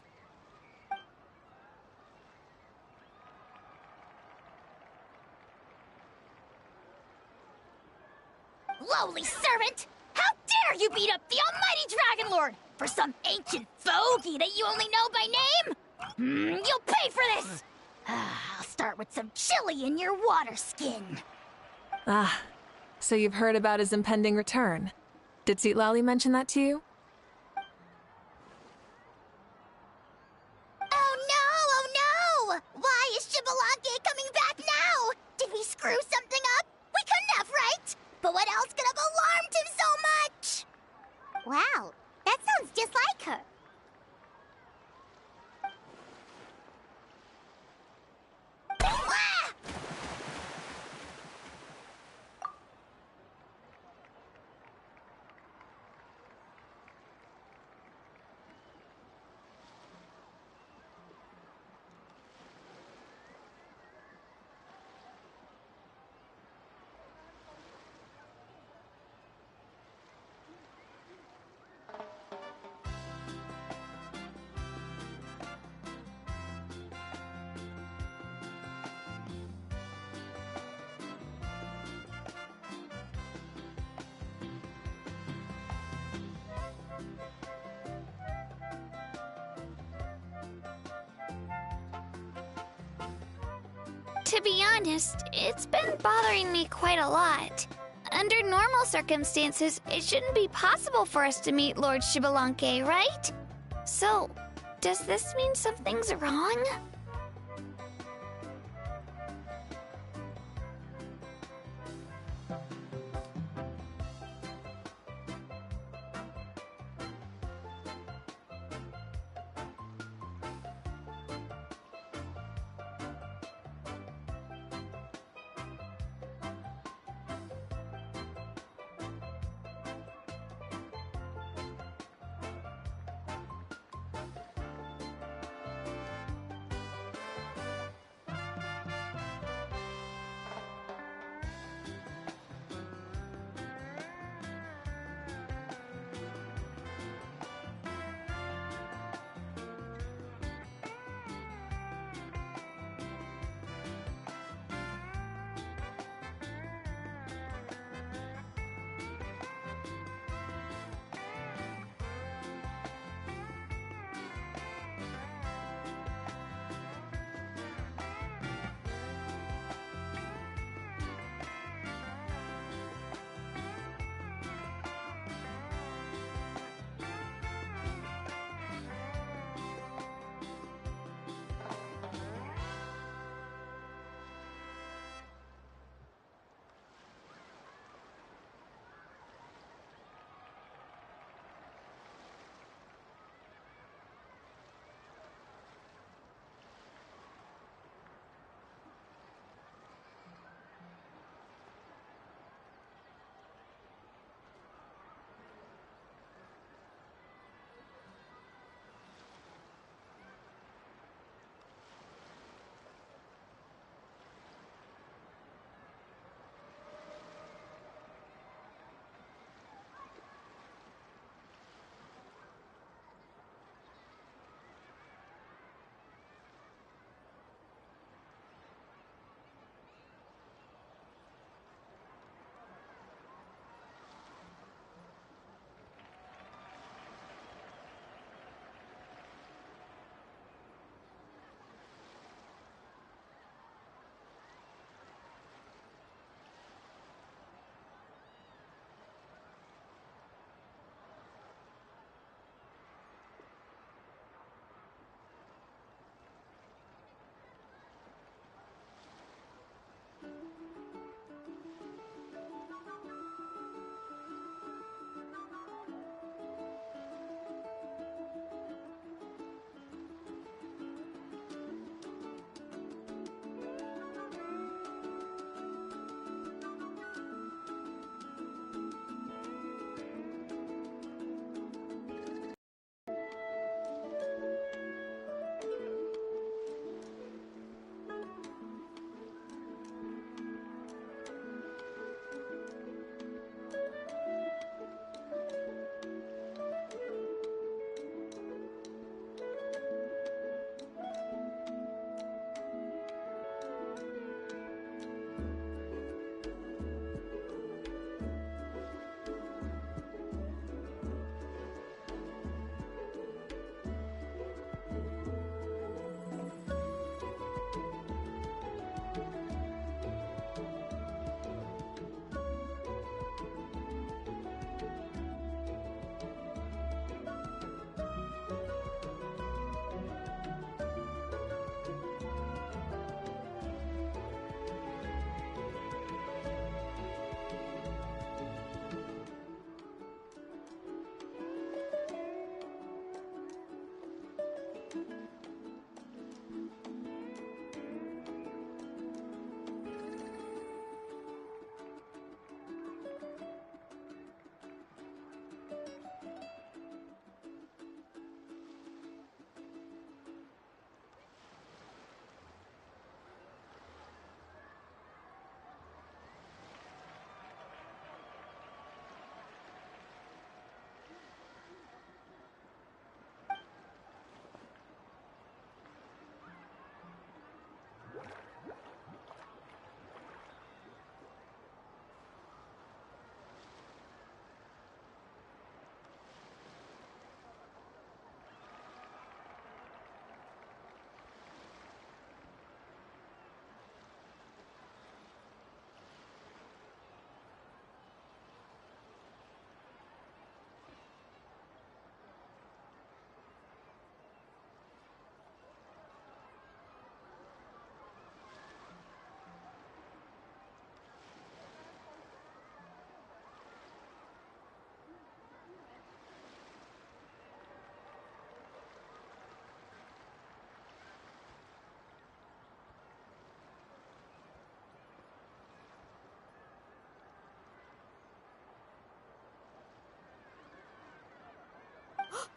Lowly servant! How dare you beat up the almighty Dragon Lord for some ancient fogey that you only know by name? You'll pay for this! I'll start with some chili in your water skin. Ah, so you've heard about his impending return. Did Lali mention that to you? Oh no! Why is Shibalanke coming back now? Did we screw something up? We couldn't have, right? But what else could have alarmed him so much? Wow, that sounds just like her. Ah! To be honest, it's been bothering me quite a lot. Under normal circumstances, it shouldn't be possible for us to meet Lord Shibalanke, right? So, does this mean something's wrong?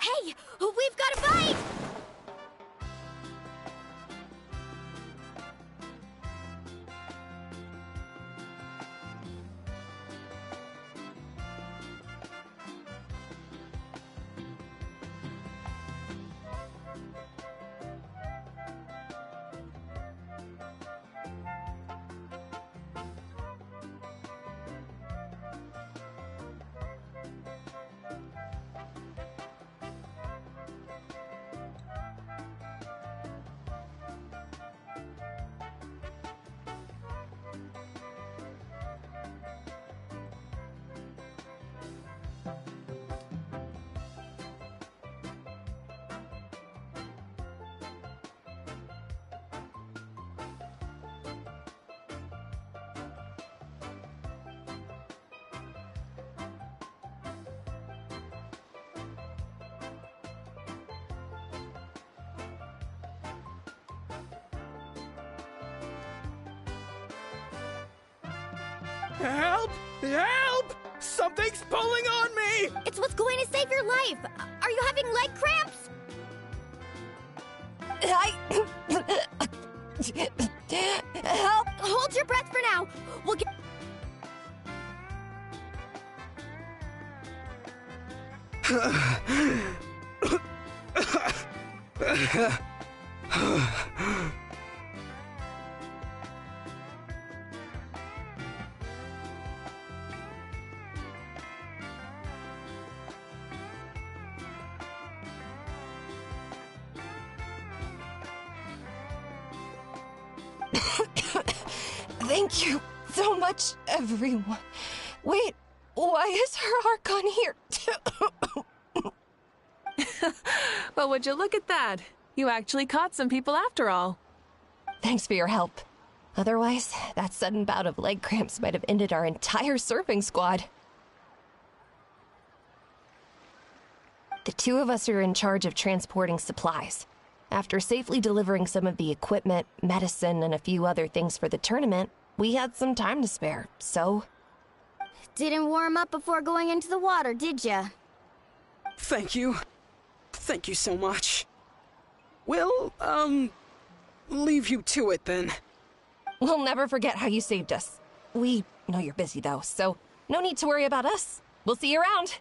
Hey, we've got a bite! Help! Help! Something's pulling on me! It's what's going to save your life! Are you having leg cramps? Help! Hold your breath for now! We'll get... Thank you so much, everyone. Wait, why is her Archon here too? Well, would you look at that? You actually caught some people after all. Thanks for your help. Otherwise, that sudden bout of leg cramps might have ended our entire surfing squad. The two of us are in charge of transporting supplies. After safely delivering some of the equipment, medicine, and a few other things for the tournament, we had some time to spare, so... Didn't warm up before going into the water, did ya? Thank you. Thank you so much. We'll, leave you to it then. We'll never forget how you saved us. We know you're busy though, so no need to worry about us. We'll see you around.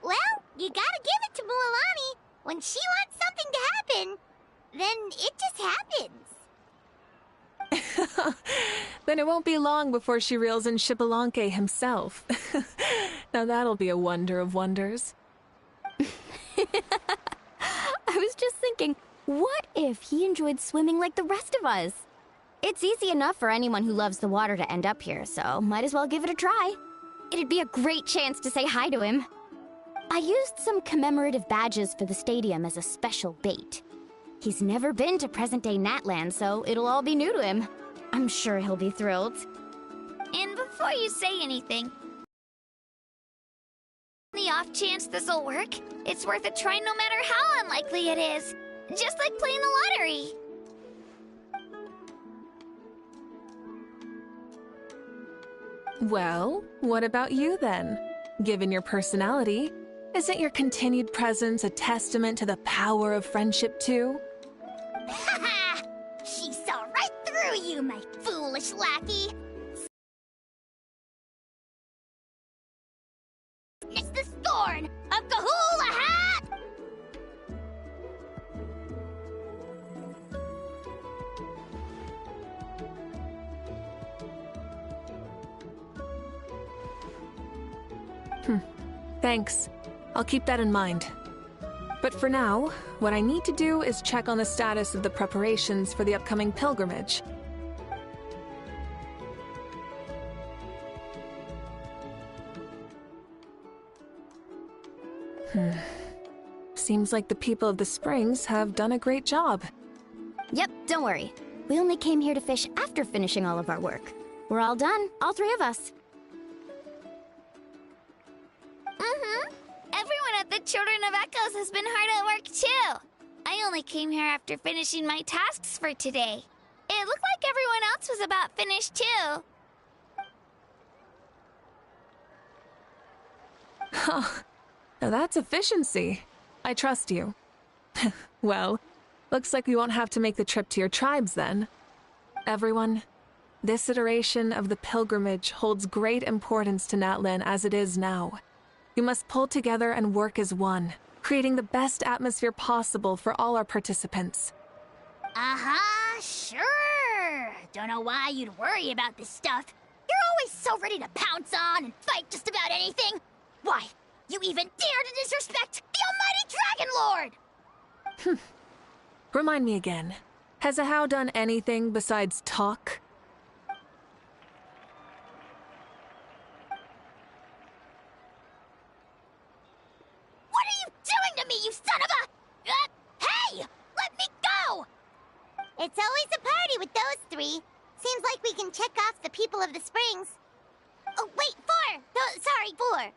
Well, you gotta give it to Mualani. When she wants something to happen, then it just happens. Then it won't be long before she reels in Xbalanque himself. Now that'll be a wonder of wonders. I was just thinking, what if he enjoyed swimming like the rest of us? It's easy enough for anyone who loves the water to end up here, so might as well give it a try. It'd be a great chance to say hi to him. I used some commemorative badges for the stadium as a special bait. He's never been to present-day Natland, so it'll all be new to him. I'm sure he'll be thrilled. And before you say anything, on the off chance this'll work, it's worth a try no matter how unlikely it is. Just like playing the lottery. Well, what about you then? Given your personality, isn't your continued presence a testament to the power of friendship too? Ha ha! She saw right through you, my foolish lackey! It's the scorn of Kahula Hat! Thanks. I'll keep that in mind. But for now, what I need to do is check on the status of the preparations for the upcoming pilgrimage. Seems like the people of the Springs have done a great job. Yep, don't worry. We only came here to fish after finishing all of our work. We're all done, all three of us. Everyone at the Children of Echoes has been hard at work too. I only came here after finishing my tasks for today. It looked like everyone else was about finished too. Huh. Now that's efficiency. I trust you. Well, looks like we won't have to make the trip to your tribes then. Everyone, this iteration of the pilgrimage holds great importance to Natlan as it is now. You must pull together and work as one, creating the best atmosphere possible for all our participants. Uh-huh, sure. Don't know why you'd worry about this stuff. You're always so ready to pounce on and fight just about anything. Why, you even dare to disrespect the almighty Dragon Lord! Remind me again, has Ahau done anything besides talk? What are you doing to me, you son of a... hey! Let me go! It's always a party with those three. Seems like we can check off the people of the springs. Oh, wait, 4! Sorry, 4.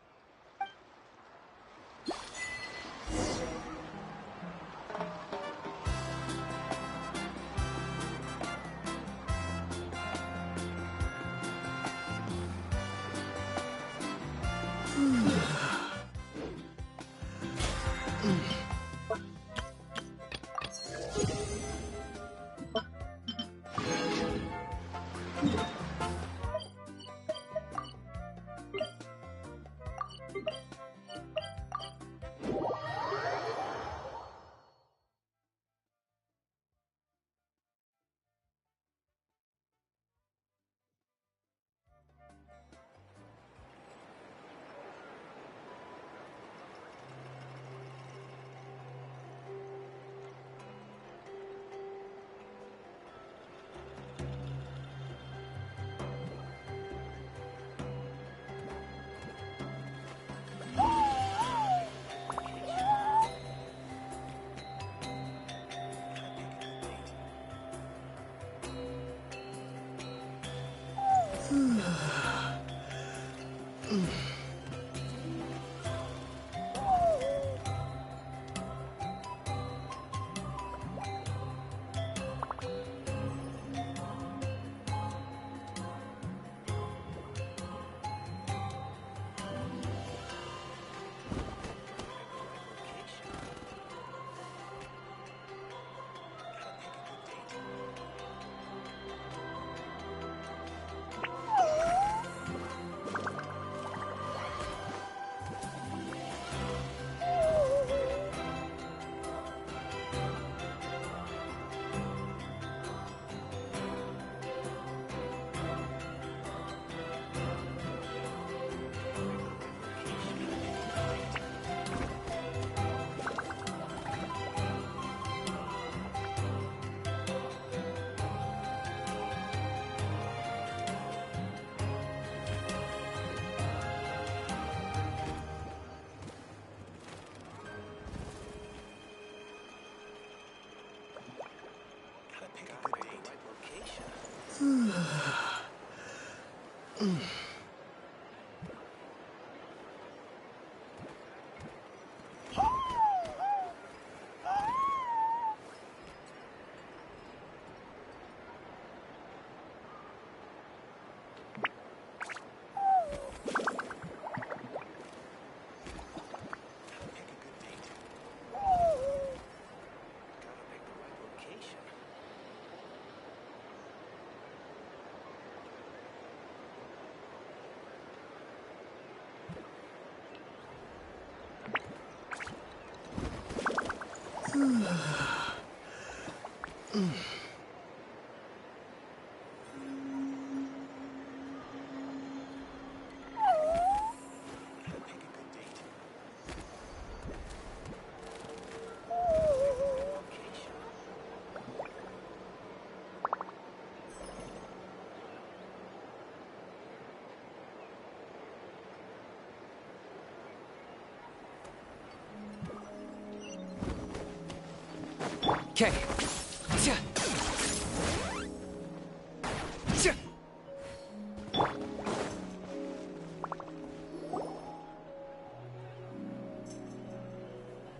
Okay.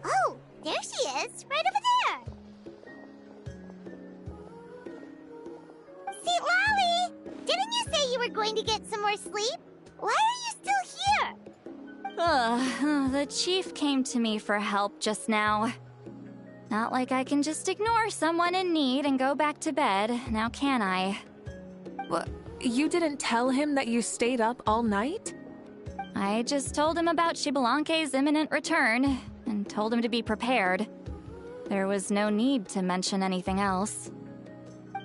Oh, there she is, right over there. See, Lolly, didn't you say you were going to get some more sleep? Why are you still here? The chief came to me for help just now. Not like I can just ignore someone in need and go back to bed, now can I? What? You didn't tell him that you stayed up all night? I just told him about Xbalanque's imminent return, and told him to be prepared. There was no need to mention anything else.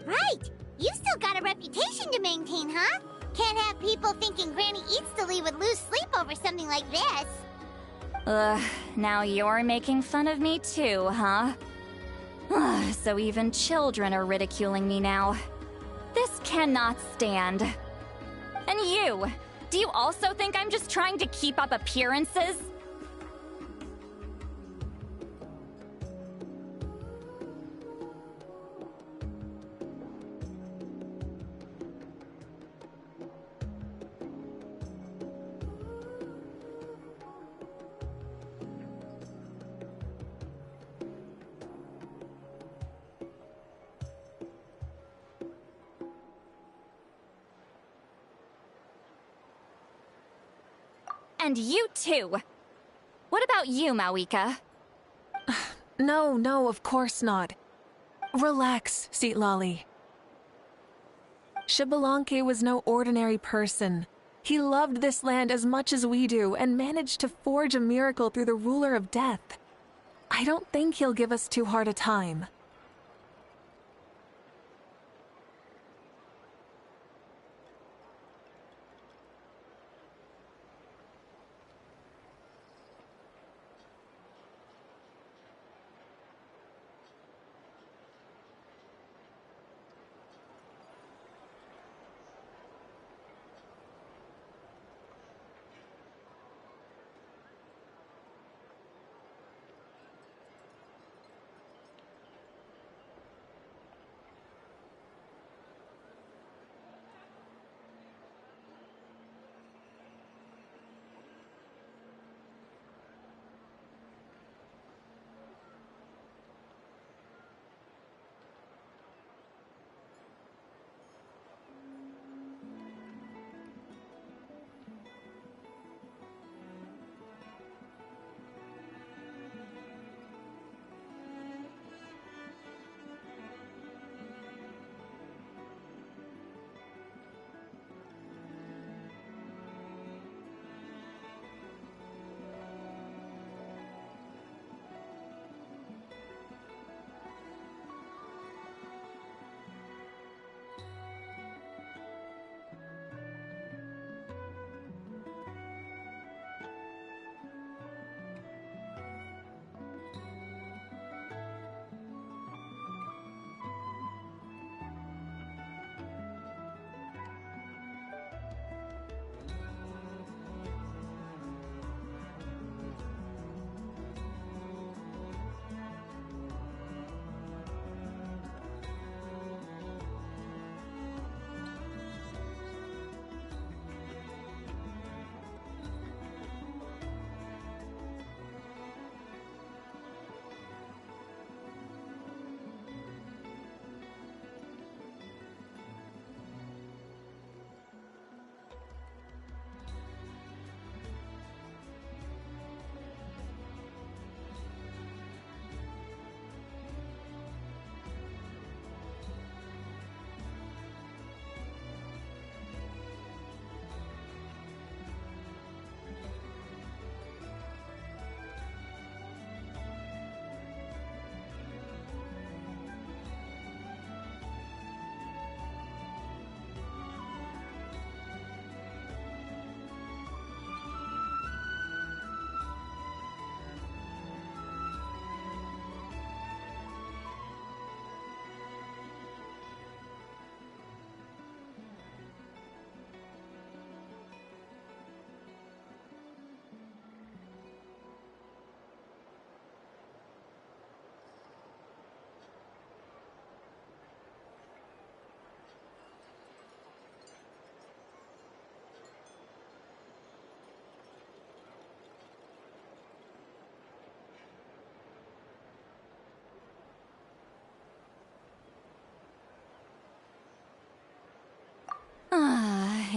Right! You still got a reputation to maintain, huh? Can't have people thinking Granny Eatsley would lose sleep over something like this. Now you're making fun of me too, huh? So even children are ridiculing me now. This cannot stand. And you! Do you also think I'm just trying to keep up appearances? And you too! What about you, Mawika? No, of course not. Relax, Seatlolly. Xbalanque was no ordinary person. He loved this land as much as we do and managed to forge a miracle through the ruler of death. I don't think he'll give us too hard a time.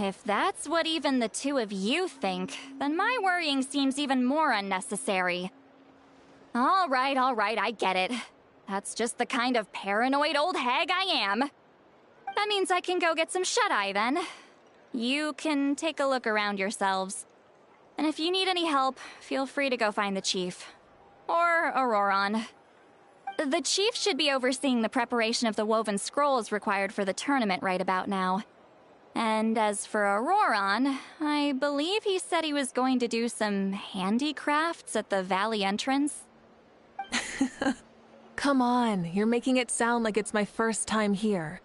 If that's what even the two of you think, then my worrying seems even more unnecessary. All right, I get it. That's just the kind of paranoid old hag I am. That means I can go get some shut-eye then. You can take a look around yourselves. And if you need any help, feel free to go find the chief. Or Auroron. The chief should be overseeing the preparation of the woven scrolls required for the tournament right about now. And as for Auroron, I believe he said he was going to do some handicrafts at the valley entrance. Come on, you're making it sound like it's my first time here.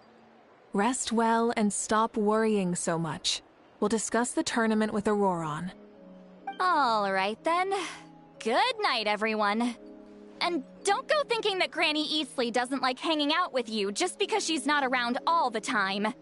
Rest well and stop worrying so much. We'll discuss the tournament with Auroron. All right then. Good night, everyone. And don't go thinking that Granny Eastly doesn't like hanging out with you just because she's not around all the time.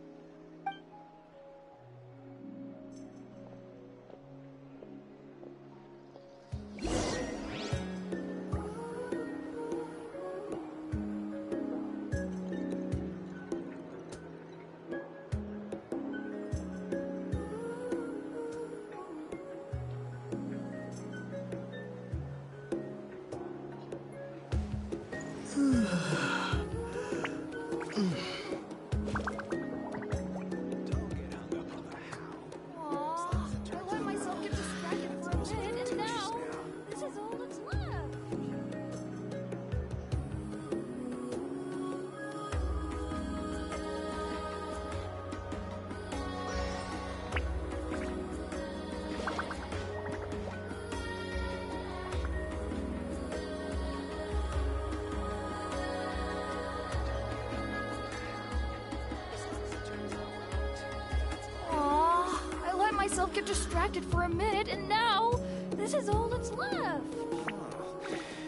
myself get distracted for a minute, and now this is all that's left.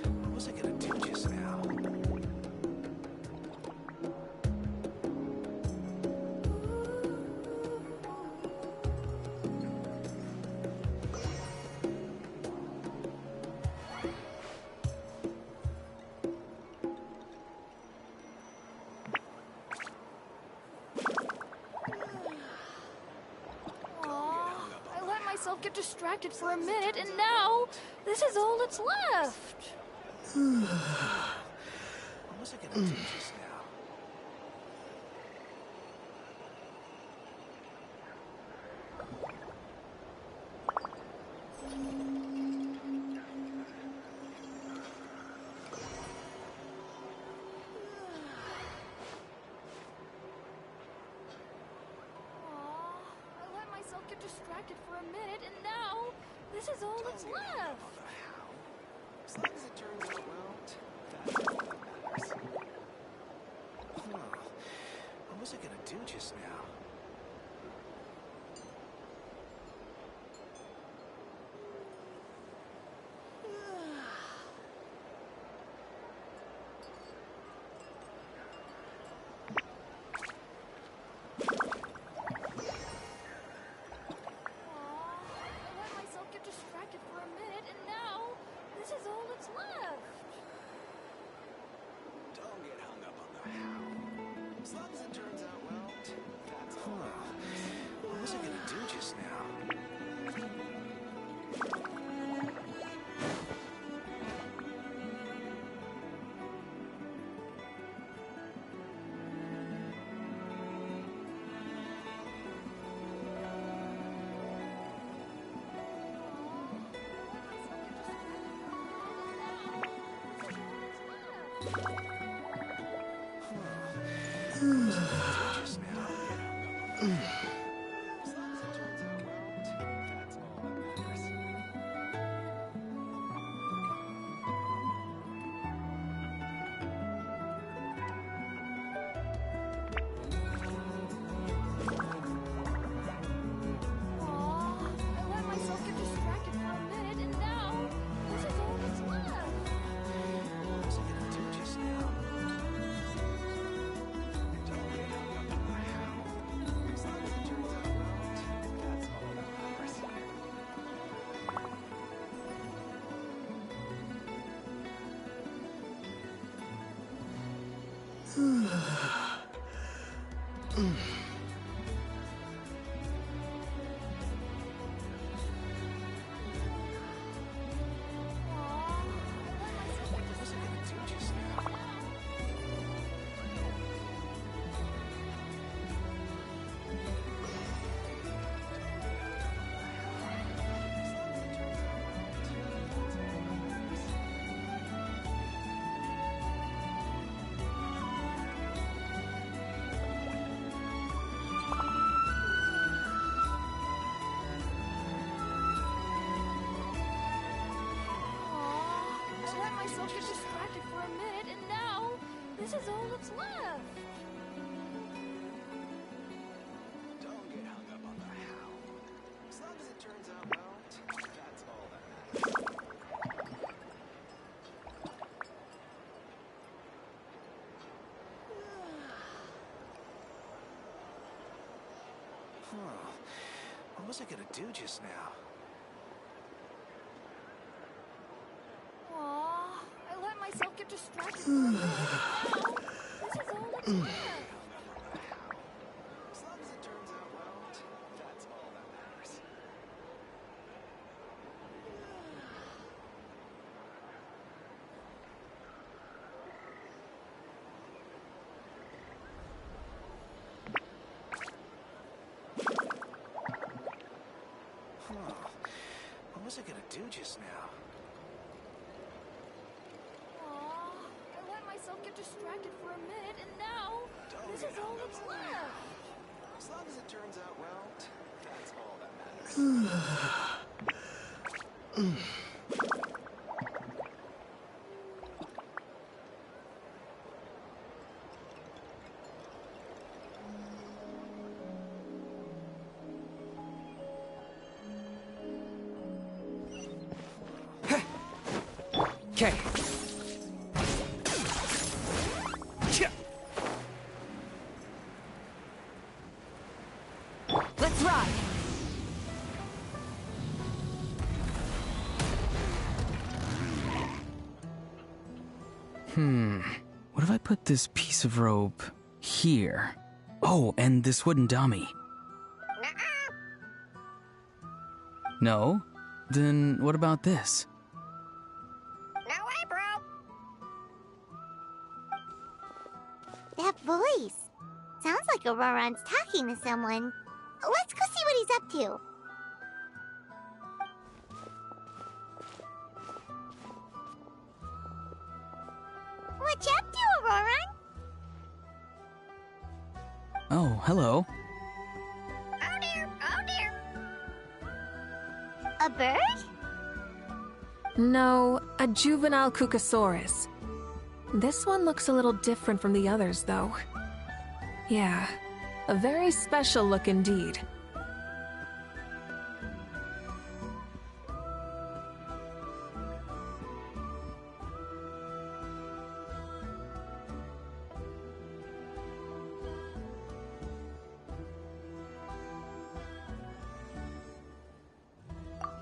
What was I gonna do just now? Get distracted for a minute, and now this is all that's left. What was I gonna do just now? I let myself get distracted for a minute, and now this is all that's left. As long as it turns out well, that's all that matters. What was I gonna do just now? As long as it turns out well, that's all. What was I gonna do just now? Just now. As long as it turns out well, that's all that matters. I let myself get distracted for a minute, and now this is all that's left. What was I gonna do just now? As long as it turns out well, that's all that matters. myself get distracted for a minute, and now this is all that's left. Don't get hung up on the how. As long as it turns out well, that's all that matters. Huh. What was I gonna do just now? Aw, I let myself get distracted for a minute, and now this is all that's left. As long as it turns out well, that's all that matters. Huh. What was I gonna do just now? Aw, I let myself get distracted for a minute, and now this is all that's left. As long as it turns out well, that's all that matters. Okay. Let's ride. What if I put this piece of rope here? Oh, and this wooden dummy. No? Then what about this? No way, bro! That voice. Sounds like Auroron's talking to someone. Let's go see what he's up to. What you up to, Auroron? Oh, hello. Oh dear, oh dear. A bird? No, a juvenile Cucosaurus. This one looks a little different from the others, though. Yeah, a very special look indeed.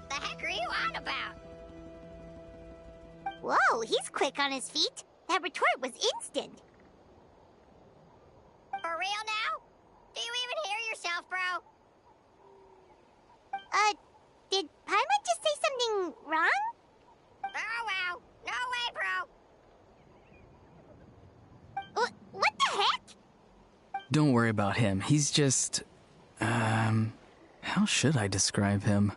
The heck are you on about? Whoa, he's quick on his feet. That retort was instant. For real now? Do you even hear yourself, bro? Did Paimon just say something wrong? Oh, wow. No way, bro. What the heck? Don't worry about him. He's just... how should I describe him?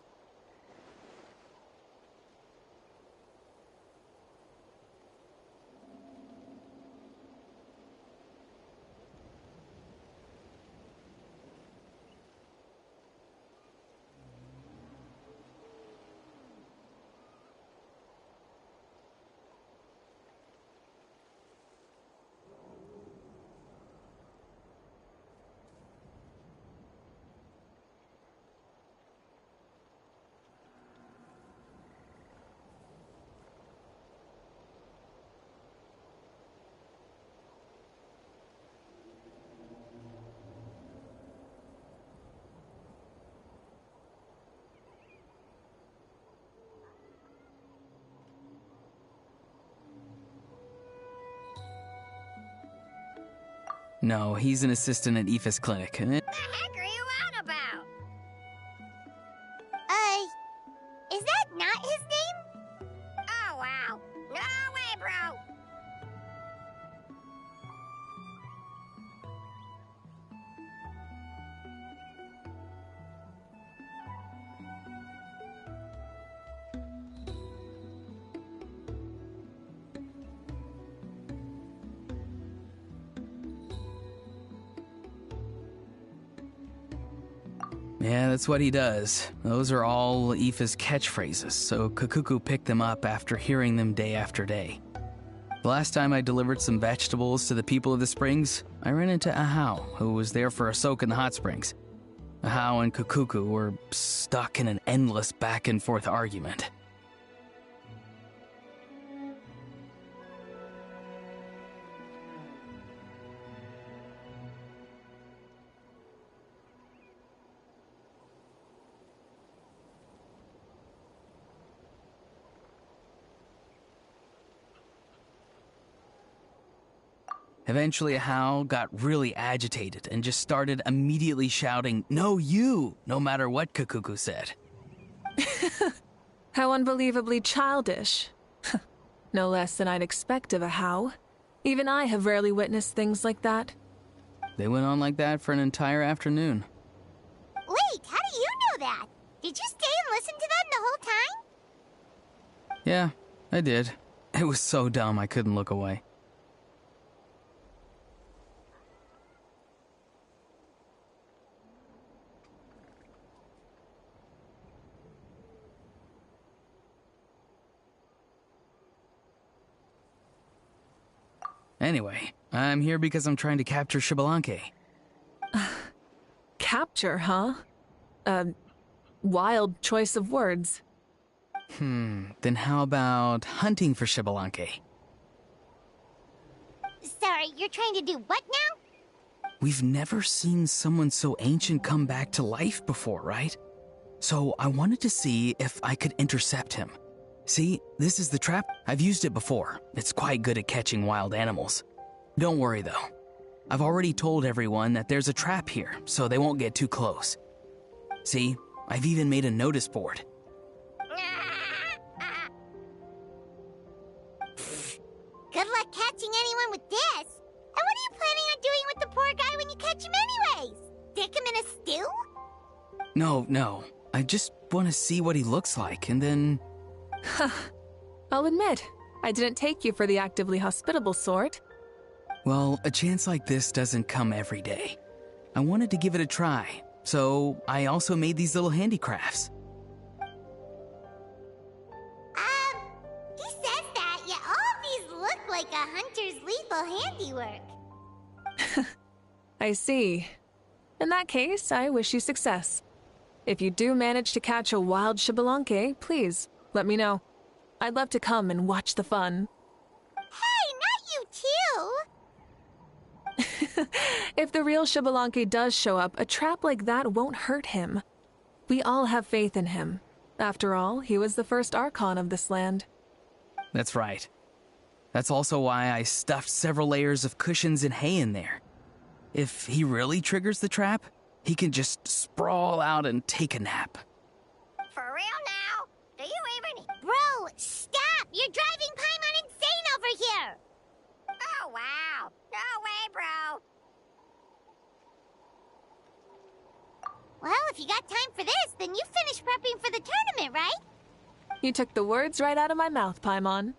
No, he's an assistant at Aoife's clinic. The heck are you on about? Is that not his name? Oh, wow. No way, bro. Yeah, that's what he does. Those are all Aoife's catchphrases, so Kakuku picked them up after hearing them day after day. The last time I delivered some vegetables to the people of the springs, I ran into Ahau, who was there for a soak in the hot springs. Ahau and Kakuku were stuck in an endless back and forth argument. Eventually, Ahau got really agitated and just started immediately shouting, "No, you!" no matter what Kakuku said. How unbelievably childish. No less than I'd expect of Ahau. Even I have rarely witnessed things like that. They went on like that for an entire afternoon. Wait, how do you know that? Did you stay and listen to them the whole time? Yeah, I did. It was so dumb I couldn't look away. Anyway, I'm here because I'm trying to capture Xbalanque. Capture, huh? Wild choice of words. Then how about hunting for Xbalanque? Sorry, you're trying to do what now? We've never seen someone so ancient come back to life before, right? So I wanted to see if I could intercept him. See, this is the trap. I've used it before. It's quite good at catching wild animals. Don't worry, though. I've already told everyone that there's a trap here, so they won't get too close. See, I've even made a notice board. Good luck catching anyone with this. And what are you planning on doing with the poor guy when you catch him anyways? Stick him in a stew? No. I just want to see what he looks like, and then... I'll admit, I didn't take you for the actively hospitable sort. Well, a chance like this doesn't come every day. I wanted to give it a try, so I also made these little handicrafts. He says that, yet all of these look like a hunter's lethal handiwork. I see. In that case, I wish you success. If you do manage to catch a wild Xbalanque, please, let me know. I'd love to come and watch the fun. Hey, not you too! If the real Xbalanque does show up, a trap like that won't hurt him. We all have faith in him. After all, he was the first Archon of this land. That's right. That's also why I stuffed several layers of cushions and hay in there. If he really triggers the trap, he can just sprawl out and take a nap. For real now? Do you even... Bro, stop! You're driving Paimon insane over here! Oh, wow. No way, bro. Well, if you got time for this, then you finished prepping for the tournament, right? You took the words right out of my mouth, Paimon.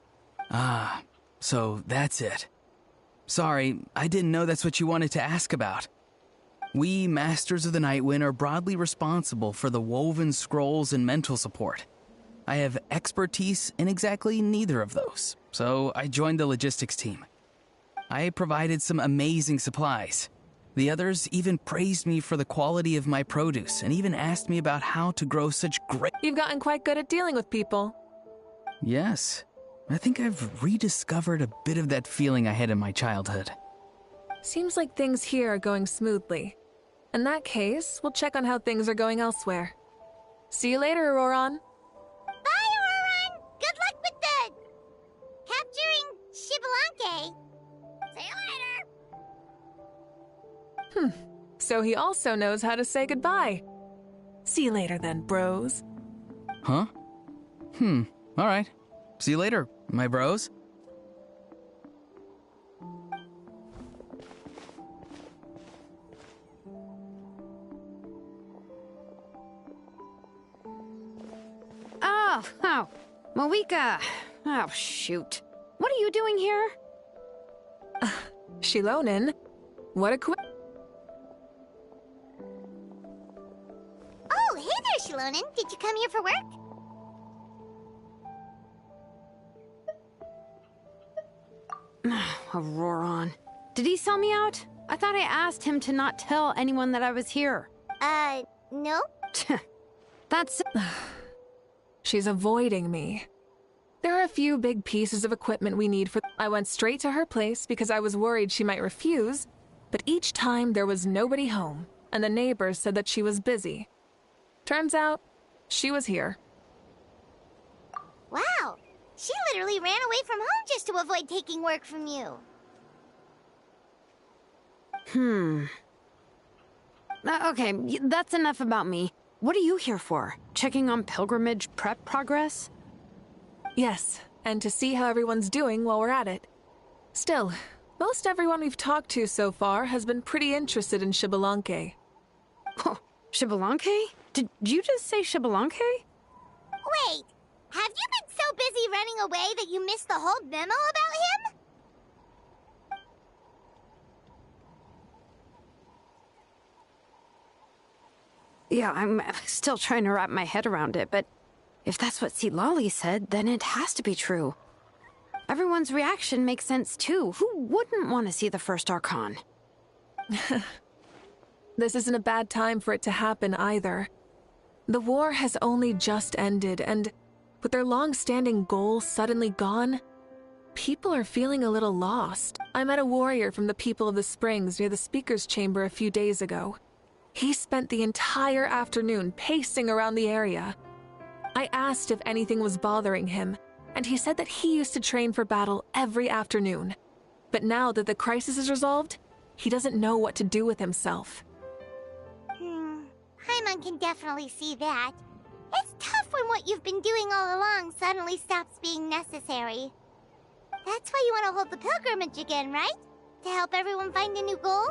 Ah, so that's it. Sorry, I didn't know that's what you wanted to ask about. We, Masters of the Nightwind, are broadly responsible for the woven scrolls and mental support. I have expertise in exactly neither of those, so I joined the logistics team. I provided some amazing supplies. The others even praised me for the quality of my produce and even asked me about how to grow such great... You've gotten quite good at dealing with people. Yes. I think I've rediscovered a bit of that feeling I had in my childhood. Seems like things here are going smoothly. In that case, we'll check on how things are going elsewhere. See you later, Auroron. Bye, Auroron! Good luck with the... capturing Xbalanque. See you later! So he also knows how to say goodbye. See you later then, bros. Huh? Alright. See you later, my bros. Oh, Moeka. Oh, shoot. What are you doing here? Shilonin, what a Shilonen. Did you come here for work? Auroron. Did he sell me out? I thought I asked him to not tell anyone that I was here. No. That's... She's avoiding me. There are a few big pieces of equipment we need for... I went straight to her place because I was worried she might refuse, but each time there was nobody home, and the neighbors said that she was busy. Turns out, she was here. Wow. She literally ran away from home just to avoid taking work from you. Okay, that's enough about me. What are you here for? Checking on pilgrimage prep progress? Yes, and to see how everyone's doing while we're at it. Still, most everyone we've talked to so far has been pretty interested in Xbalanque. Oh, Xbalanque? Did you just say Xbalanque? Wait, have you been so busy running away that you missed the whole memo about him? Yeah, I'm still trying to wrap my head around it, but if that's what Lolly said, then it has to be true. Everyone's reaction makes sense too. Who wouldn't want to see the first Archon? This isn't a bad time for it to happen either. The war has only just ended, and with their long-standing goal suddenly gone, people are feeling a little lost. I met a warrior from the People of the Springs near the Speaker's Chamber a few days ago. He spent the entire afternoon pacing around the area. I asked if anything was bothering him, and he said that he used to train for battle every afternoon. But now that the crisis is resolved, he doesn't know what to do with himself. Paimon can definitely see that. It's tough when what you've been doing all along suddenly stops being necessary. That's why you want to hold the pilgrimage again, right? To help everyone find a new goal?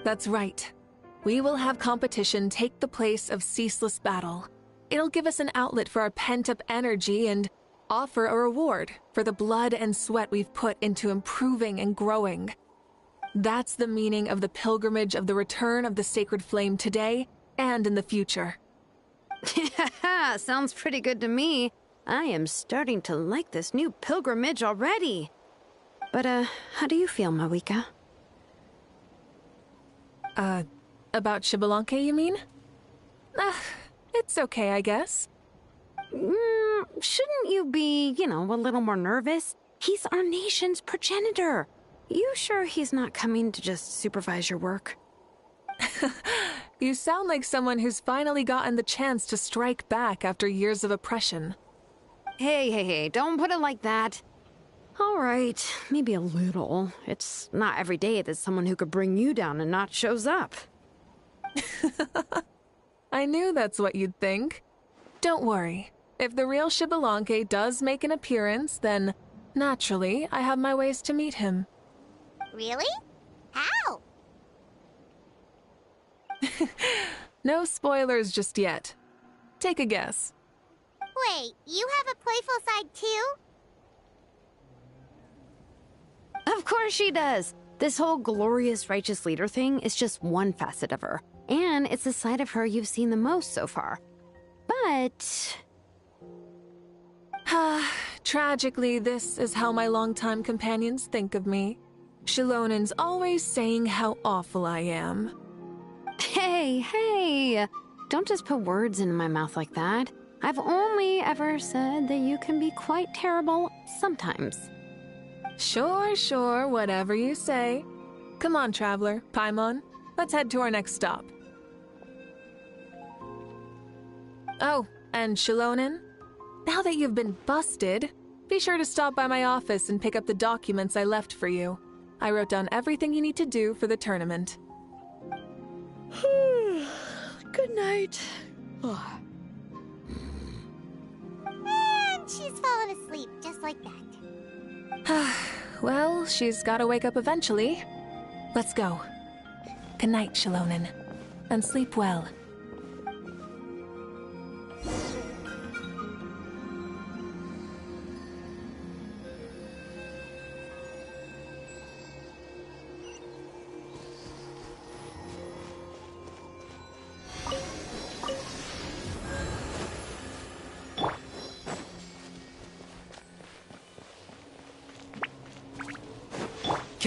That's right. We will have competition take the place of ceaseless battle. It'll give us an outlet for our pent-up energy and offer a reward for the blood and sweat we've put into improving and growing. That's the meaning of the pilgrimage of the return of the Sacred Flame today and in the future. Sounds pretty good to me. I am starting to like this new pilgrimage already. But, how do you feel, Mawika? About Xbalanque, you mean? It's okay, I guess. Shouldn't you be, a little more nervous? He's our nation's progenitor. You sure he's not coming to just supervise your work? You sound like someone who's finally gotten the chance to strike back after years of oppression. Hey, don't put it like that. All right, maybe a little. It's not every day that someone who could bring you down a notch shows up. I knew that's what you'd think. Don't worry. If the real Xbalanque does make an appearance, then, naturally, I have my ways to meet him. Really? How? No spoilers just yet. Take a guess. Wait, you have a playful side too? Of course she does. This whole glorious righteous leader thing is just one facet of her. And it's the side of her you've seen the most so far. But... Tragically, this is how my longtime companions think of me. Shilonen's always saying how awful I am. Hey! Don't just put words in my mouth like that. I've only ever said that you can be quite terrible sometimes. Sure, whatever you say. Come on, Traveler, Paimon. Let's head to our next stop. Oh, and Shilonen, now that you've been busted, be sure to stop by my office and pick up the documents I left for you. I wrote down everything you need to do for the tournament. Good night. And she's fallen asleep, just like that. Well, she's gotta wake up eventually. Let's go. Good night, Shilonen. And sleep well.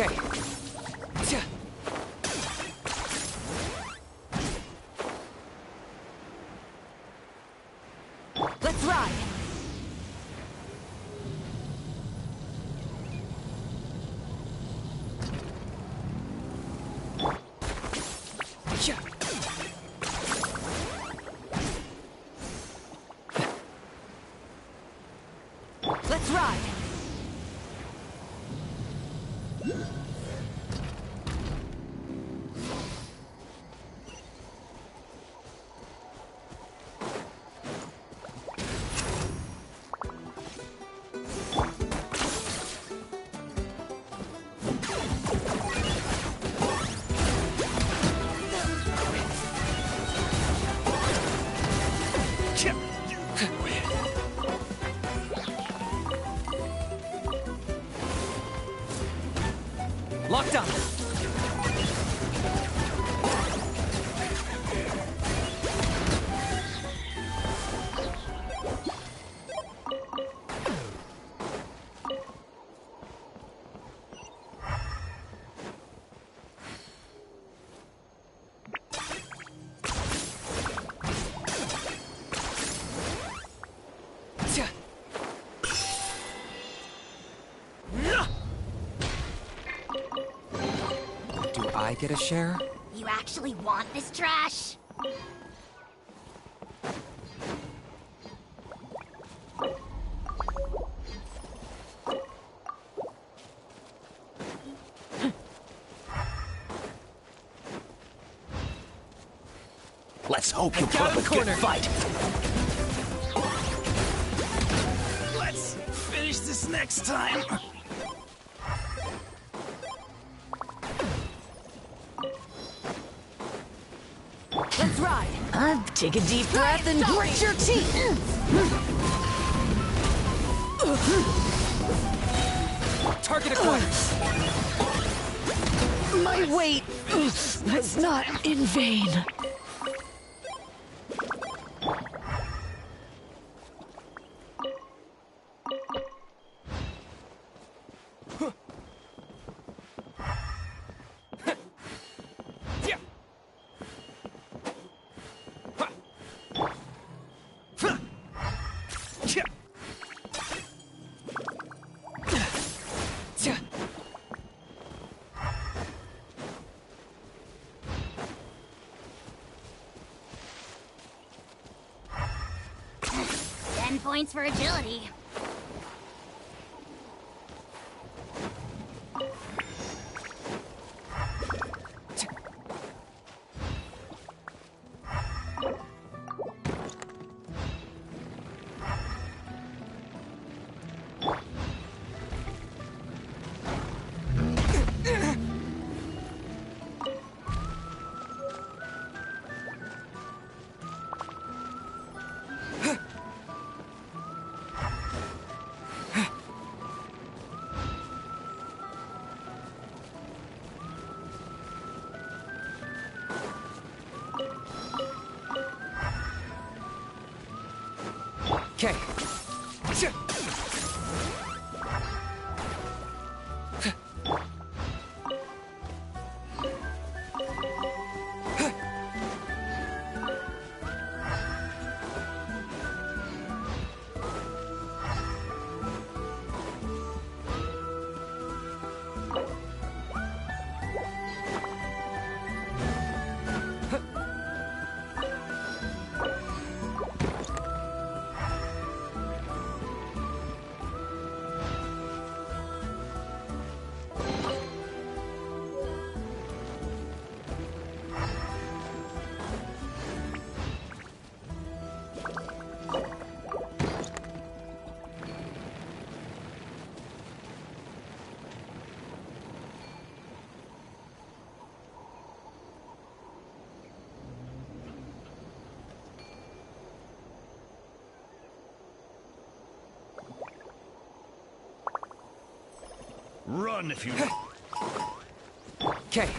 Okay. Let's ride! Let's ride! Locked on. Do I get a share? You actually want this trash? Let's hope you put up a good fight. Let's finish this next time. Let's ride! Take a deep breath and grit your teeth! Target acquired! My wait was not in vain. Points for agility. Okay. Run if you... Okay.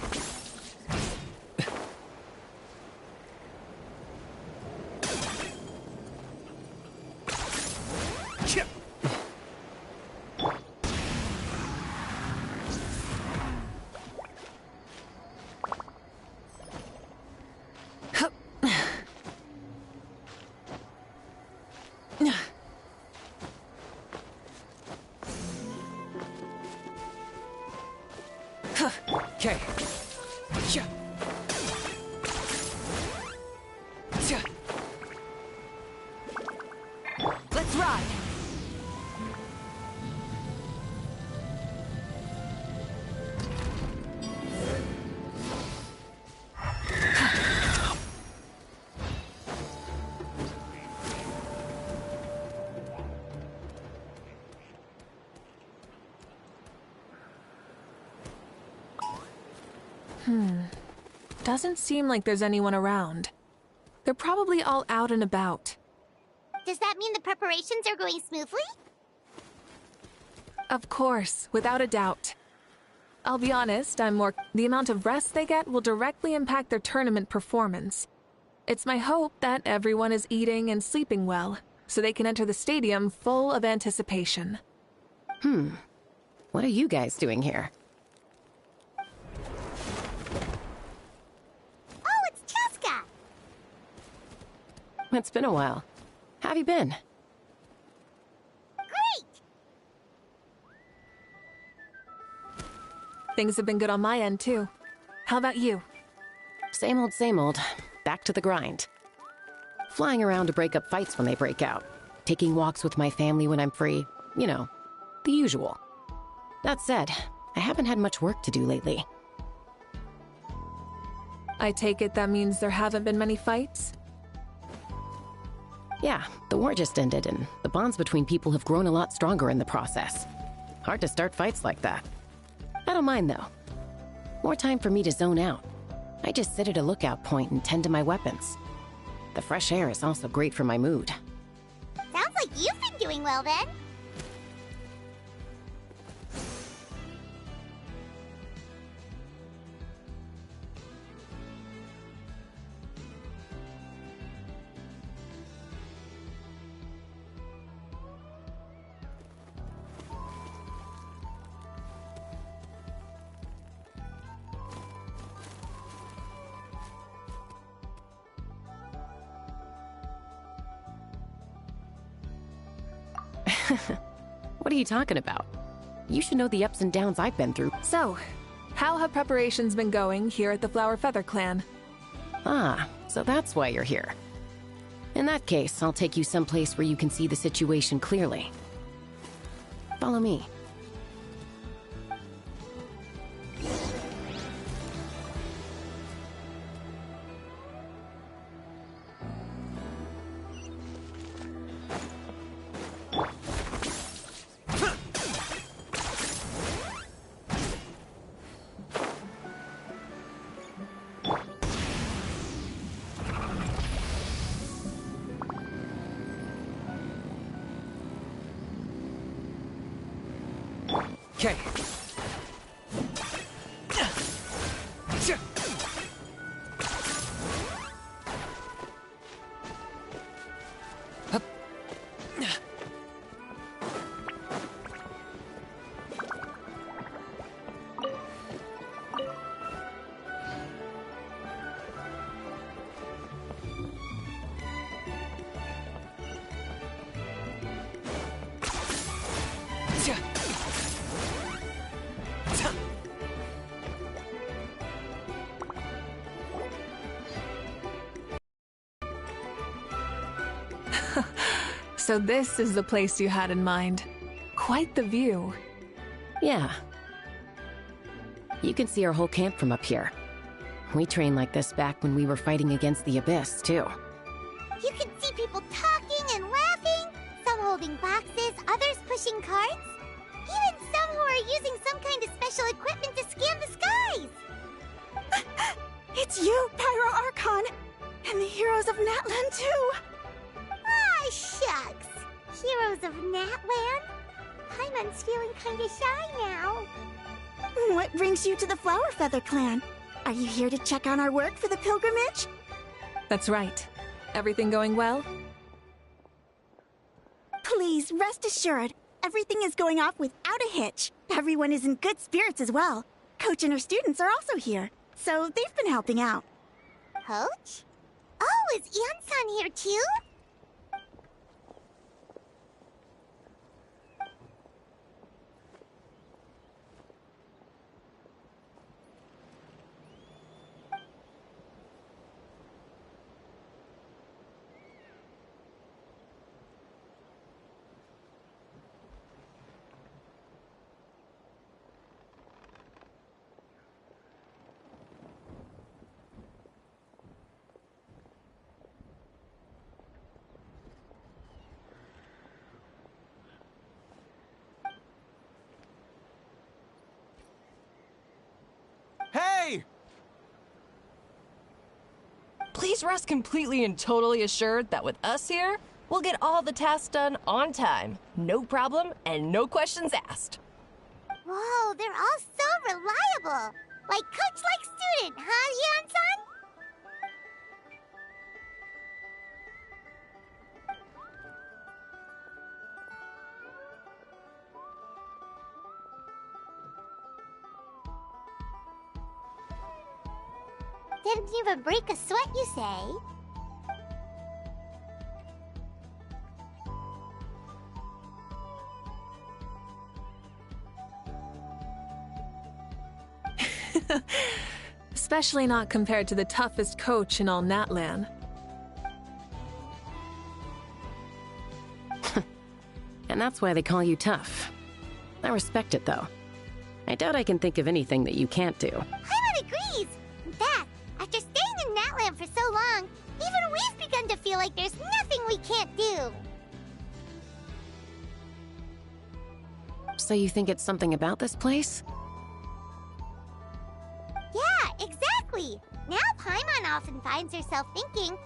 Okay. Yeah. Let's ride! Doesn't seem like there's anyone around. They're probably all out and about. Does that mean the preparations are going smoothly? Of course, without a doubt. I'll be honest, the amount of rest they get will directly impact their tournament performance. It's my hope that everyone is eating and sleeping well, so they can enter the stadium full of anticipation. What are you guys doing here? Oh, it's Cheska! It's been a while. How have you been? Great! Things have been good on my end, too. How about you? Same old, same old. Back to the grind. Flying around to break up fights when they break out. Taking walks with my family when I'm free. You know, the usual. That said, I haven't had much work to do lately. I take it that means there haven't been many fights? Yeah, the war just ended, and the bonds between people have grown a lot stronger in the process. Hard to start fights like that. I don't mind, though. More time for me to zone out. I just sit at a lookout point and tend to my weapons. The fresh air is also great for my mood. Sounds like you've been doing well, then. What are you talking about? You should know the ups and downs I've been through. So, how have preparations been going here at the Flower Feather Clan? Ah, so that's why you're here. In that case, I'll take you someplace where you can see the situation clearly. Follow me. Okay. So this is the place you had in mind. Quite the view. Yeah. You can see our whole camp from up here. We trained like this back when we were fighting against the Abyss, too. You can see people talking and laughing, some holding boxes, others pushing carts. Even some who are using some kind of special equipment to scan the skies. It's you, Pyro Archon! And the heroes of Natlan, too! Ah, shucks. Heroes of Natlan? Paimon's feeling kinda shy now. What brings you to the Flower Feather Clan? Are you here to check on our work for the pilgrimage? That's right. Everything going well? Please, rest assured, everything is going off without a hitch. Everyone is in good spirits as well. Coach and her students are also here, so they've been helping out. Coach? Oh, is Ian-san here too? way! Please rest completely and totally assured that with us here, we'll get all the tasks done on time. No problem and no questions asked. Whoa, they're all so reliable. Like coach like student, huh, Yeon-san? Didn't even break a sweat, you say? Especially not compared to the toughest coach in all Natlan. And that's why they call you tough. I respect it, though. I doubt I can think of anything that you can't do. Paimon agrees! In fact, after staying in Natlan for so long, even we've begun to feel like there's nothing we can't do. So you think it's something about this place? Yeah, exactly! Now Paimon often finds herself thinking,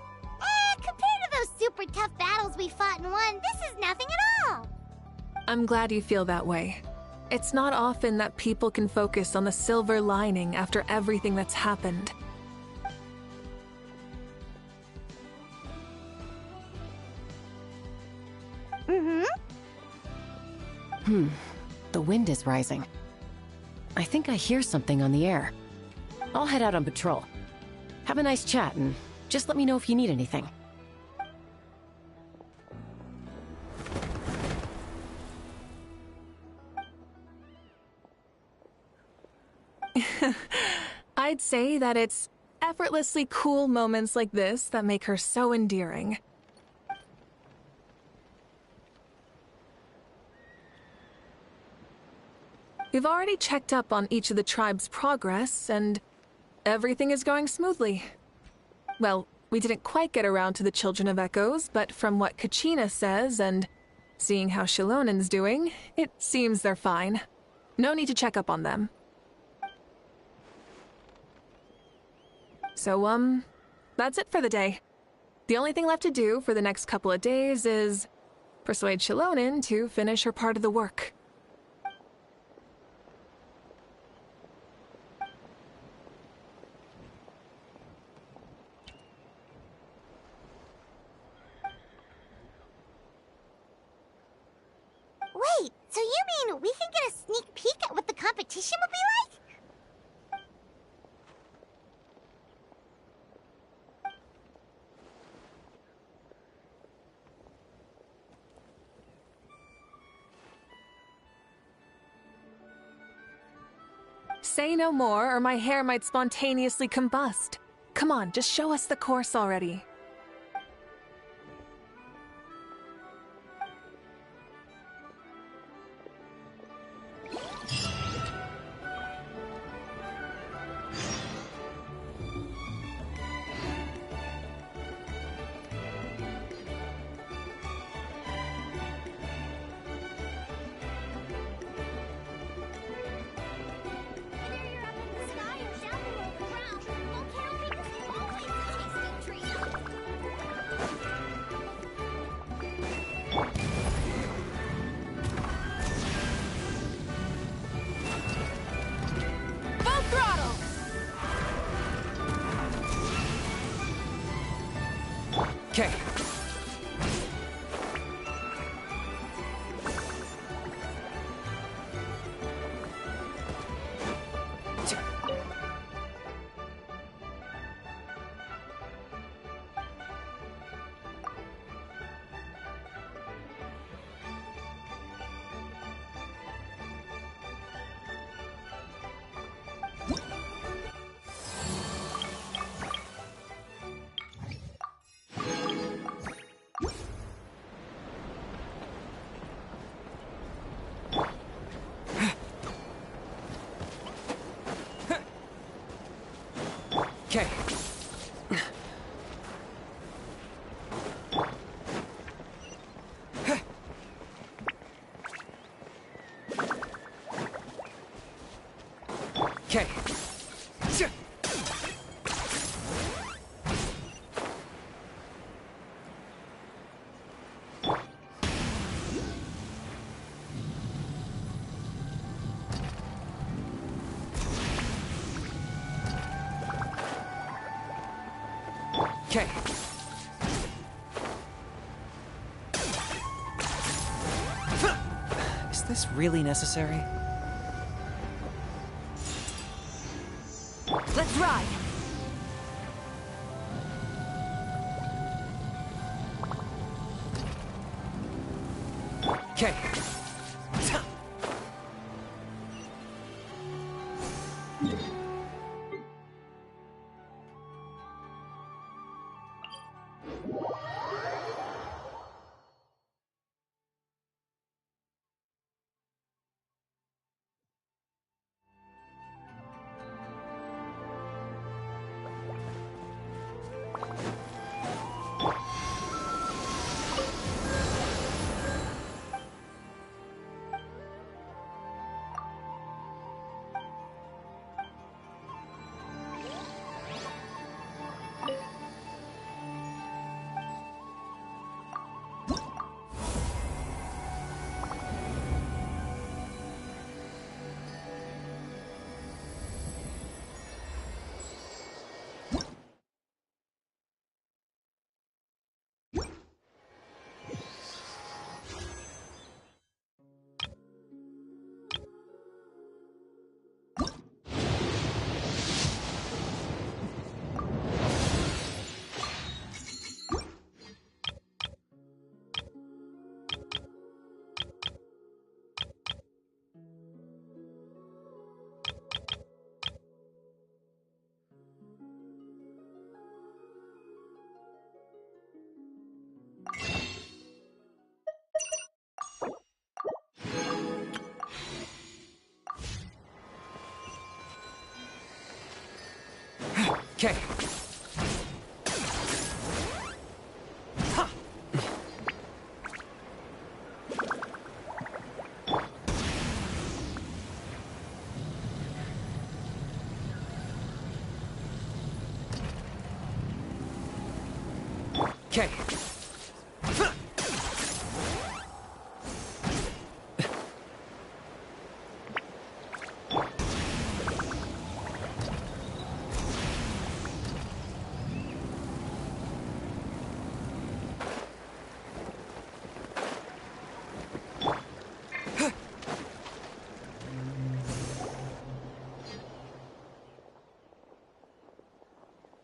compared to those super tough battles we fought and won, this is nothing at all! I'm glad you feel that way. It's not often that people can focus on the silver lining after everything that's happened. The wind is rising. I think I hear something on the air. I'll head out on patrol. Have a nice chat and just let me know if you need anything. I'd say that it's effortlessly cool moments like this that make her so endearing. We've already checked up on each of the tribe's progress, and everything is going smoothly. Well, we didn't quite get around to the Children of Echoes, but from what Kachina says and seeing how Shilonen's doing, it seems they're fine. No need to check up on them. So, that's it for the day. The only thing left to do for the next couple of days is persuade Shilonen to finish her part of the work. Wait, so you mean we can get a sneak peek at what the competition will be like? Say no more, or my hair might spontaneously combust. Come on, just show us the course already. Okay. Okay. Okay. Okay. Is this really necessary? Let's ride! Okay. Okay. Okay.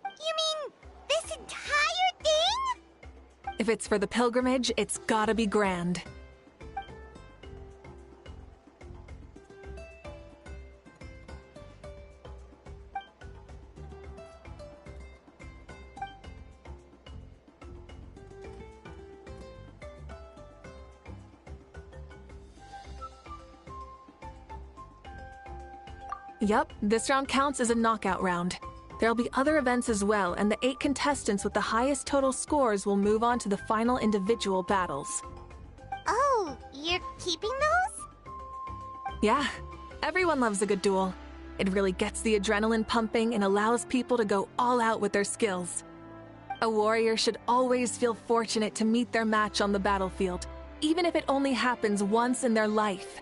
You mean this entire thing? If it's for the pilgrimage, it's gotta be grand. Yup, this round counts as a knockout round. There'll be other events as well, and the 8 contestants with the highest total scores will move on to the final individual battles. Oh, you're keeping those? Yeah, everyone loves a good duel. It really gets the adrenaline pumping and allows people to go all out with their skills. A warrior should always feel fortunate to meet their match on the battlefield, even if it only happens once in their life.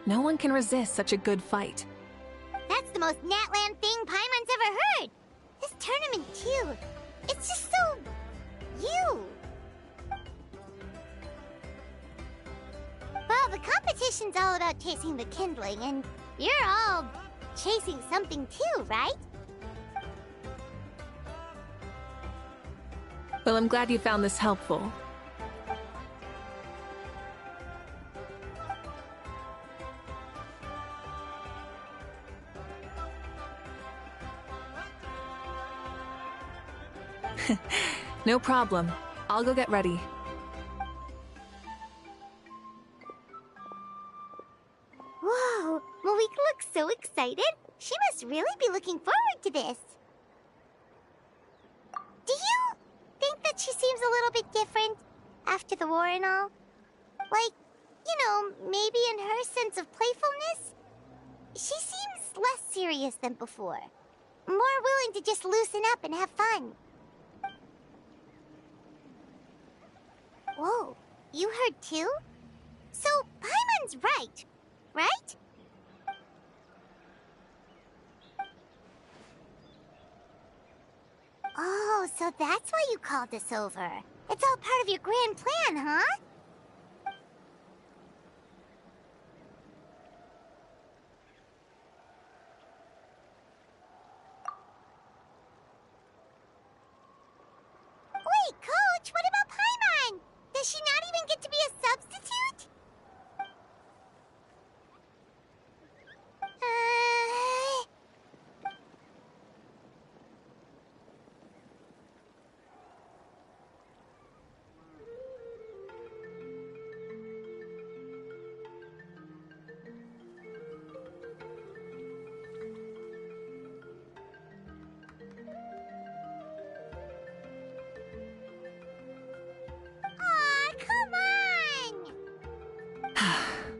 No one can resist such a good fight. That's the most Natland thing Paimon's ever heard. This tournament, too. It's just so... you. Well, the competition's all about chasing the kindling, and you're all chasing something too, right? Well, I'm glad you found this helpful. No problem. I'll go get ready. Whoa, Malik looks so excited. She must really be looking forward to this. Do you think that she seems a little bit different after the war and all? Like, you know, maybe in her sense of playfulness? She seems less serious than before. More willing to just loosen up and have fun. Whoa, you heard too? So, Paimon's right, right? Oh, Oh, so that's why you called us over. It's all part of your grand plan, huh? Wait, Coach, what about Paimon? Does she not even get to be a substitute? Aw, come on!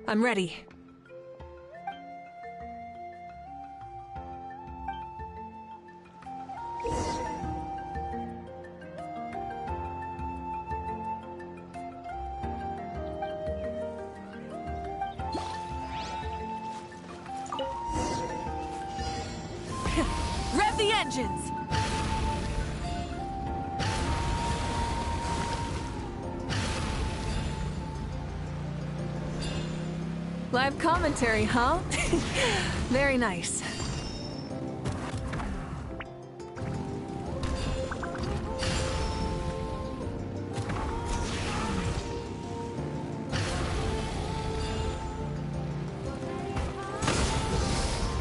I'm ready. Rev the engines! Live commentary, huh? Very nice.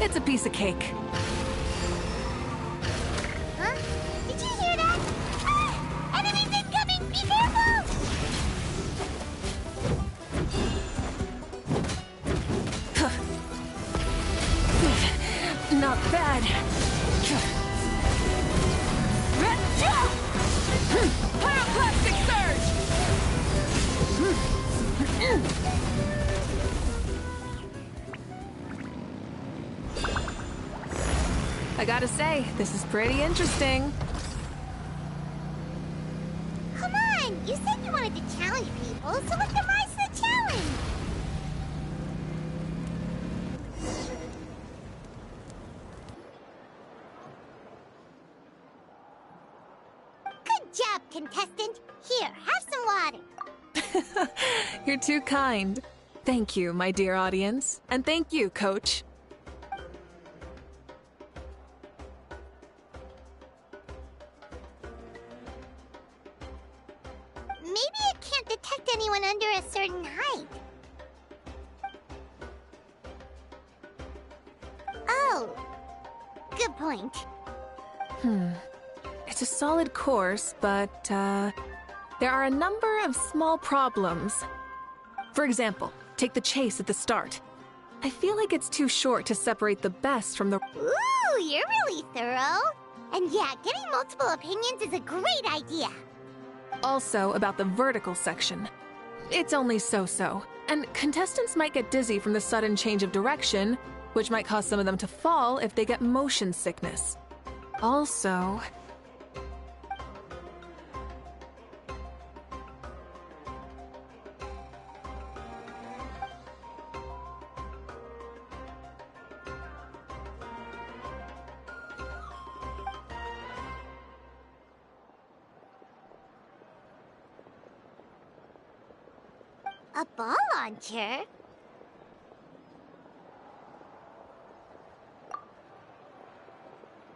It's a piece of cake. Huh? Did you hear that? Ah! Enemies incoming! Be careful! Not bad. Pyroclastic surge! I gotta say, this is pretty interesting. Come on! You said you wanted to challenge people, so let them rise to the challenge! Good job, contestant! Here, have some water! You're too kind. Thank you, my dear audience. And thank you, Coach. Maybe it can't detect anyone under a certain height. Oh, good point. It's a solid course, but, there are a number of small problems. For example, take the chase at the start. I feel like it's too short to separate the best from the... Ooh, you're really thorough. And yeah, getting multiple opinions is a great idea. Also about the vertical section. It's only so-so, and contestants might get dizzy from the sudden change of direction, which might cause some of them to fall if they get motion sickness. Also... A ball launcher?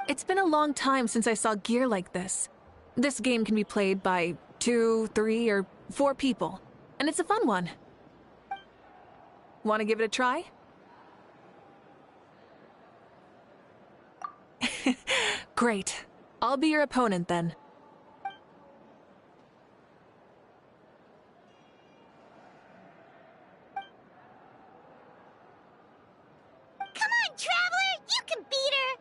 It's been a long time since I saw gear like this. This game can be played by 2, 3, or 4 people, and it's a fun one. Want to give it a try? Great. I'll be your opponent then. Come on, Traveler! You can beat her!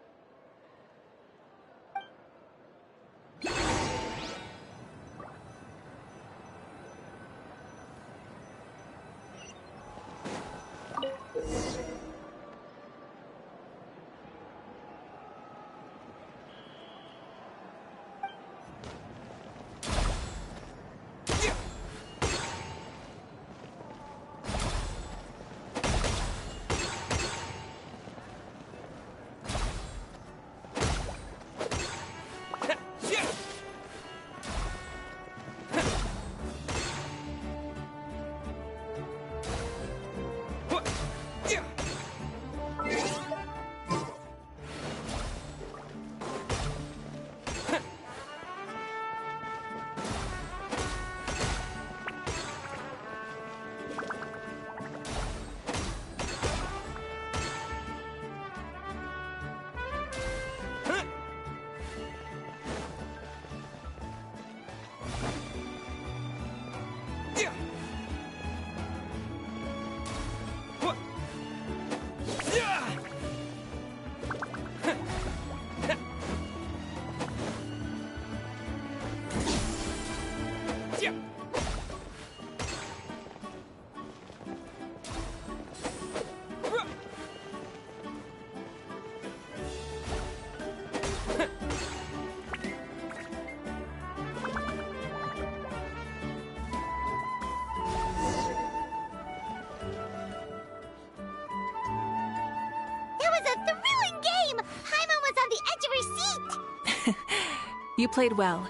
You played well.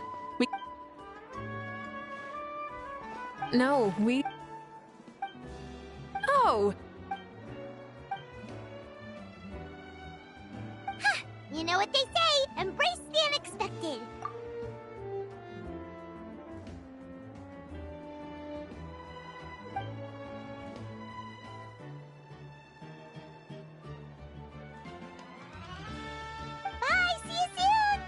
No, we... Oh! Ha! You know what they say, embrace the unexpected. Bye, see you soon!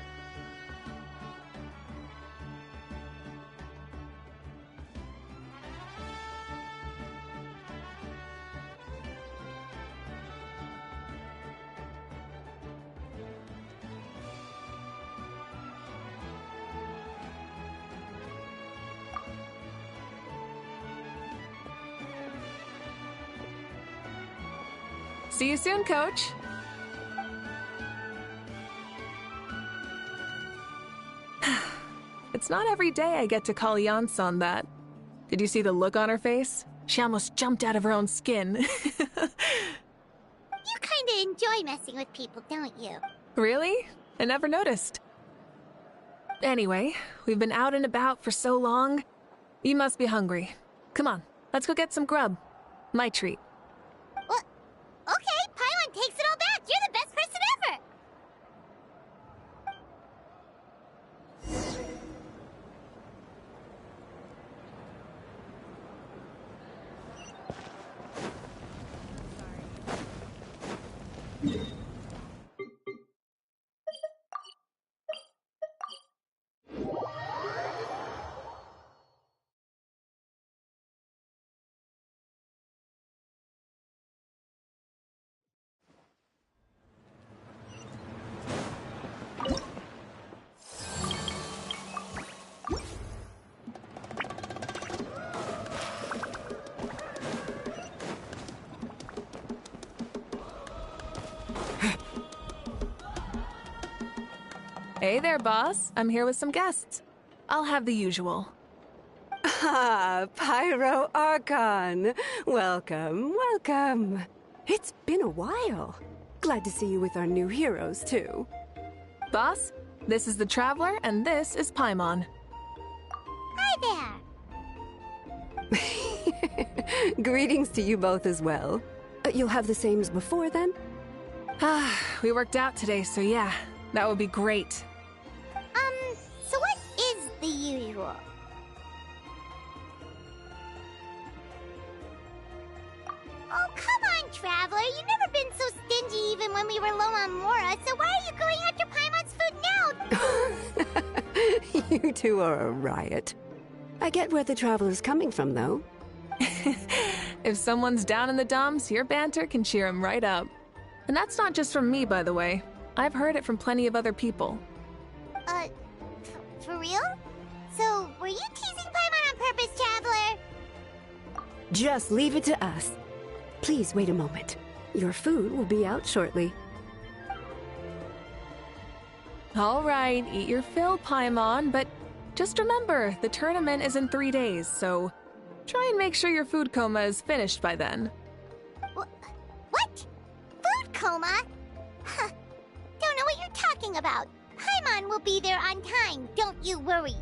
See you soon, Coach. It's not every day I get to call Yansan that. Did you see the look on her face? She almost jumped out of her own skin. You kinda enjoy messing with people, don't you? Really? I never noticed. Anyway, we've been out and about for so long. You must be hungry. Come on, let's go get some grub. My treat. What? Okay, Paimon takes it all back. You're the best person ever. Hey there, boss. I'm here with some guests. I'll have the usual. Ah, Pyro Archon. Welcome, welcome. It's been a while. Glad to see you with our new heroes, too. Boss, this is the Traveler, and this is Paimon. Hi there. Greetings to you both as well. You'll have the same as before, then? Ah, we worked out today, so yeah, that would be great. So what is the usual? Oh, come on, Traveler. You've never been so stingy even when we were low on Mora, so why are you going after Paimon's food now? You two are a riot. I get where the Traveler's coming from, though. If someone's down in the dumps, your banter can cheer him right up. And that's not just from me, by the way. I've heard it from plenty of other people. For real? So, were you teasing Paimon on purpose, Traveler? Just leave it to us. Please wait a moment. Your food will be out shortly. All right, eat your fill, Paimon, but just remember, the tournament is in 3 days, so try and make sure your food coma is finished by then. What? Food coma? Huh. Don't know what you're talking about. Paimon will be there on time, don't you worry.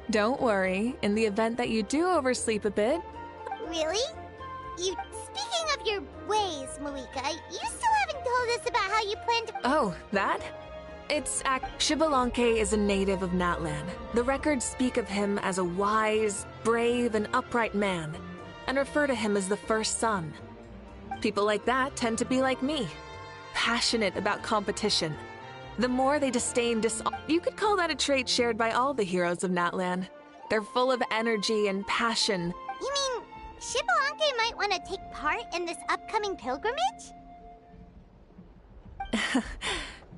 Don't worry, in the event that you do oversleep a bit. Really? Speaking of your ways, Malika, you still haven't told us about how you plan to... Oh, that? Shibalanke is a native of Natlan. The records speak of him as a wise, brave, and upright man, and refer to him as the first son. People like that tend to be like me, passionate about competition. The more they disdain you could call that a trait shared by all the heroes of Natlan. They're full of energy and passion. You mean Shibalanke might want to take part in this upcoming pilgrimage?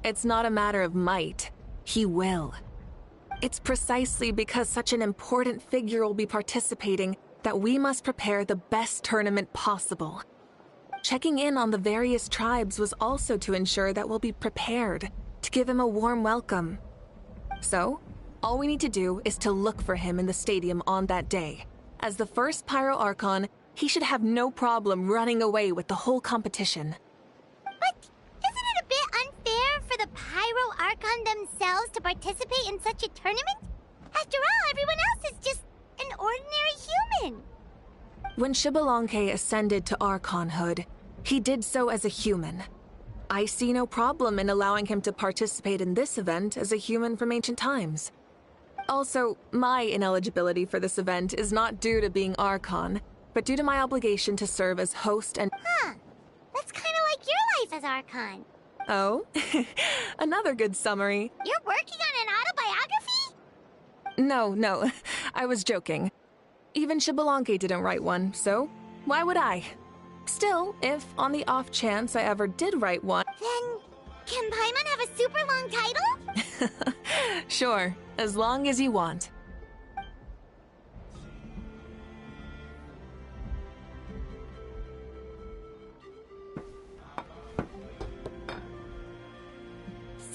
It's not a matter of might. He will. It's precisely because such an important figure will be participating that we must prepare the best tournament possible. Checking in on the various tribes was also to ensure that we'll be prepared to give him a warm welcome. So, all we need to do is to look for him in the stadium on that day. As the first Pyro Archon, he should have no problem running away with the whole competition. themselves to participate in such a tournament? After all, everyone else is just an ordinary human. When Xbalanque ascended to Archonhood, he did so as a human. I see no problem in allowing him to participate in this event as a human from ancient times. Also, my ineligibility for this event is not due to being Archon, but due to my obligation to serve as host and— Huh. That's kind of like your life as Archon. Oh? Another good summary. You're working on an autobiography? No. I was joking. Even Xbalanque didn't write one, so why would I? Still, if on the off chance I ever did write one— Then, can Paimon have a super long title? Sure, as long as you want.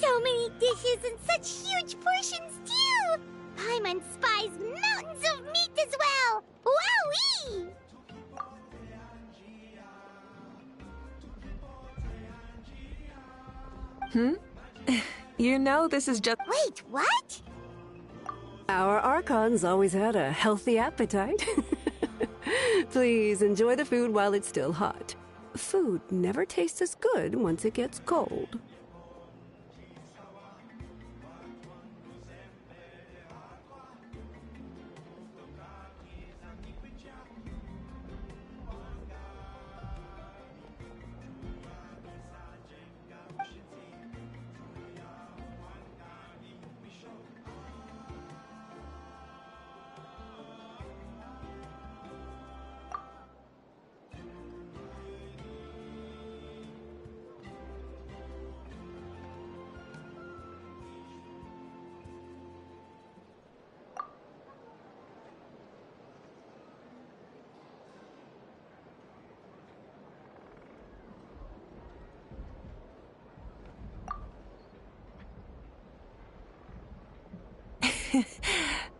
So many dishes and such huge portions, too! Paimon spies mountains of meat as well! Wowee! You know this is just— Wait, what? Our Archons always had a healthy appetite. Please enjoy the food while it's still hot. Food never tastes as good once it gets cold.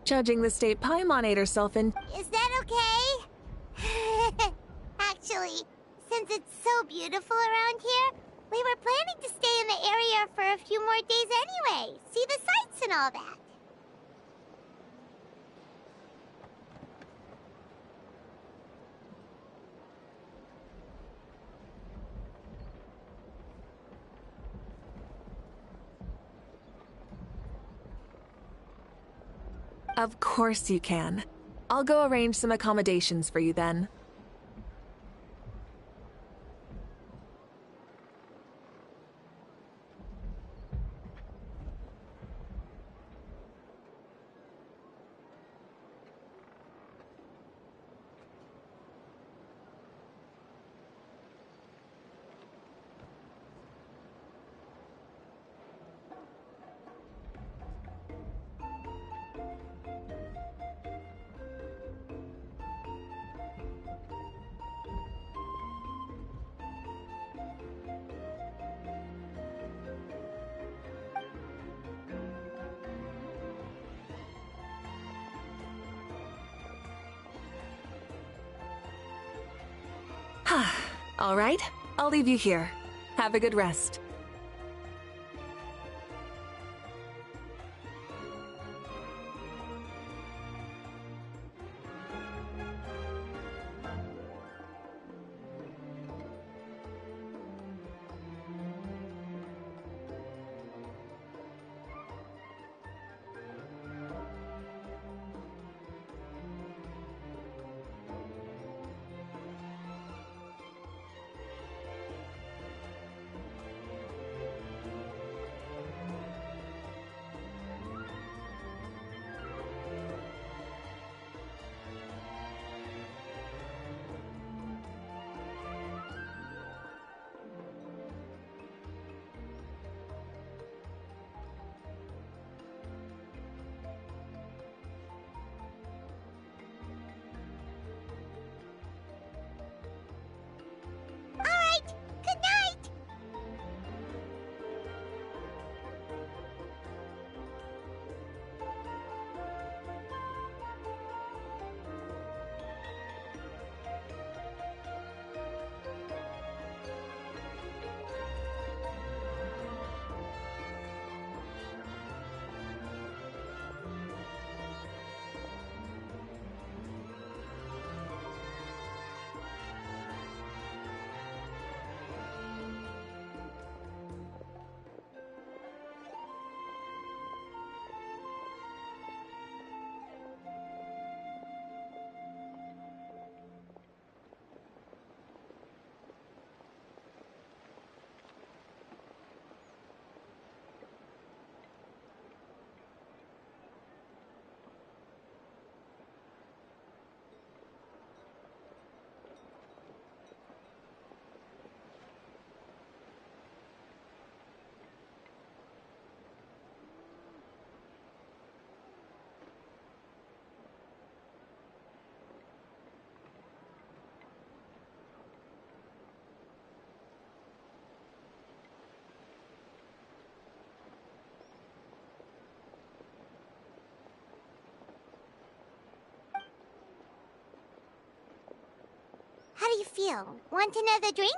Judging the state Paimon ate herself in— Is that okay? Actually, since it's so beautiful around here, we were planning to stay in the area for a few more days anyway. See the sights and all that. Of course you can. I'll go arrange some accommodations for you then. All right, I'll leave you here. Have a good rest. do you feel? Want another drink?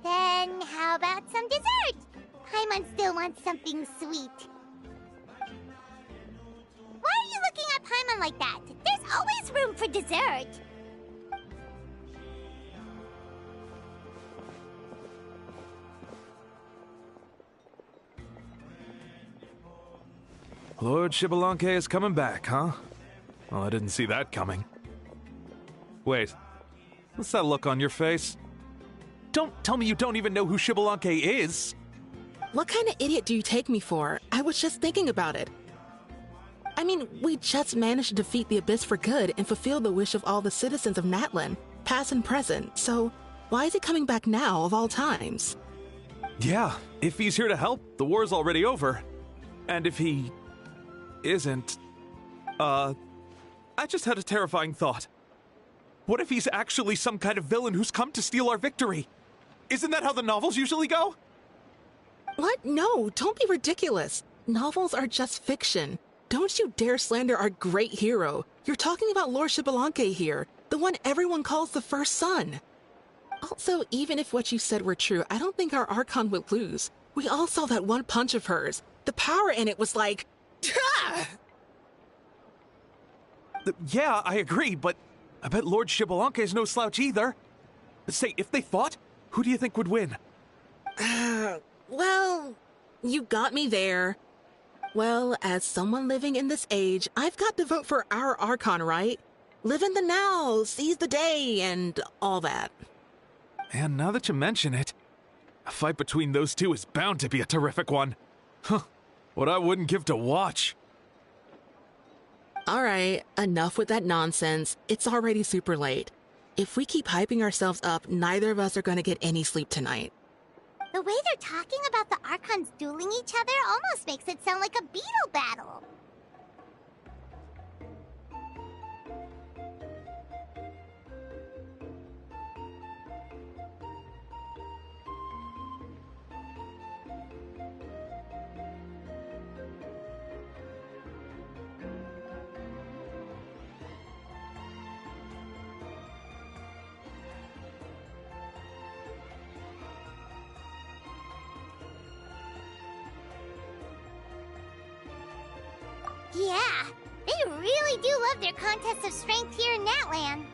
Then how about some dessert? Paimon still wants something sweet. Why are you looking at Paimon like that? There's always room for dessert. Lord Xbalanque is coming back, huh? Well, I didn't see that coming. Wait, what's that look on your face? Don't tell me you don't even know who Xbalanque is! What kind of idiot do you take me for? I was just thinking about it. I mean, we just managed to defeat the Abyss for good and fulfill the wish of all the citizens of Natlan, past and present, so why is he coming back now of all times? Yeah, if he's here to help, the war's already over. And if he isn't, I just had a terrifying thought. What if he's actually some kind of villain who's come to steal our victory? Isn't that how the novels usually go? What? No, don't be ridiculous. Novels are just fiction. Don't you dare slander our great hero. You're talking about Lord Xbalanque here, the one everyone calls the First Son. Also, even if what you said were true, I don't think our Archon would lose. We all saw that one punch of hers. The power in it was like... Yeah, I agree, but I bet Lord Xbalanque is no slouch either. Say, if they fought, who do you think would win? Well, you got me there. Well, as someone living in this age, I've got to vote for our Archon, right? Live in the now, seize the day, and all that. And now that you mention it, a fight between those two is bound to be a terrific one. Huh, what I wouldn't give to watch. All right, enough with that nonsense. It's already super late. If we keep hyping ourselves up, neither of us are going to get any sleep tonight. The way they're talking about the Archons dueling each other almost makes it sound like a beetle battle. Yeah, they really do love their contest of strength here in Natlan.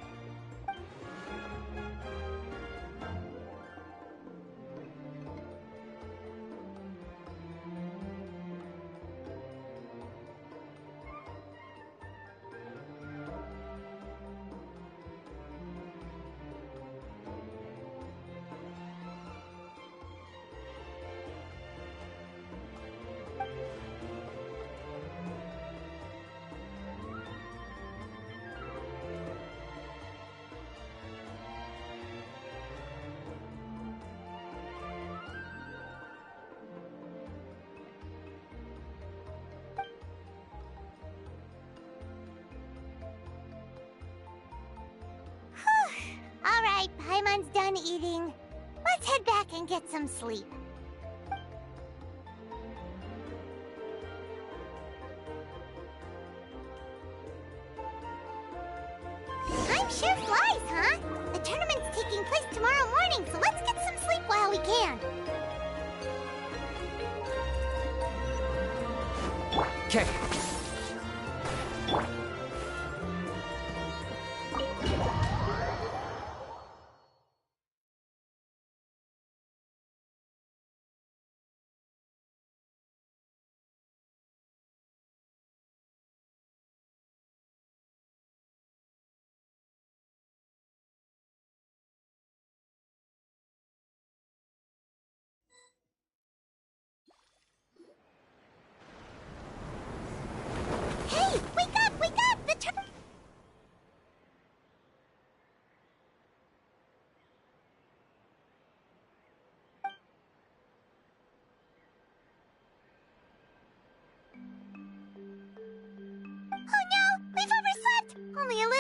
Alright, Paimon's done eating. Let's head back and get some sleep. Time sure flies, huh? The tournament's taking place tomorrow morning, so let's get some sleep while we can. Okay.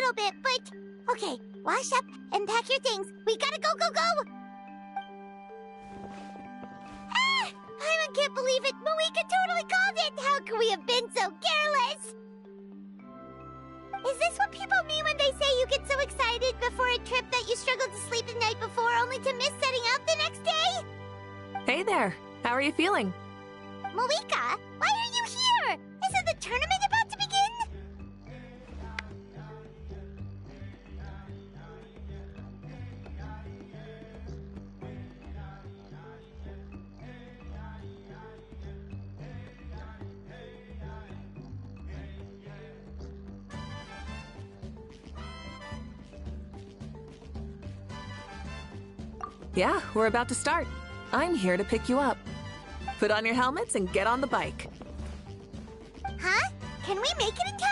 little bit, but... Okay, wash up and pack your things. We gotta go, go, go! Ah! I can't believe it! Moeka totally called it! How could we have been so careless? Is this what people mean when they say you get so excited before a trip that you struggled to sleep the night before only to miss setting out the next day? Hey there. How are you feeling? Moeka, why are you here? Isn't the tournament about to begin? Yeah, we're about to start. I'm here to pick you up. Put on your helmets and get on the bike. Huh? Can we make it in time?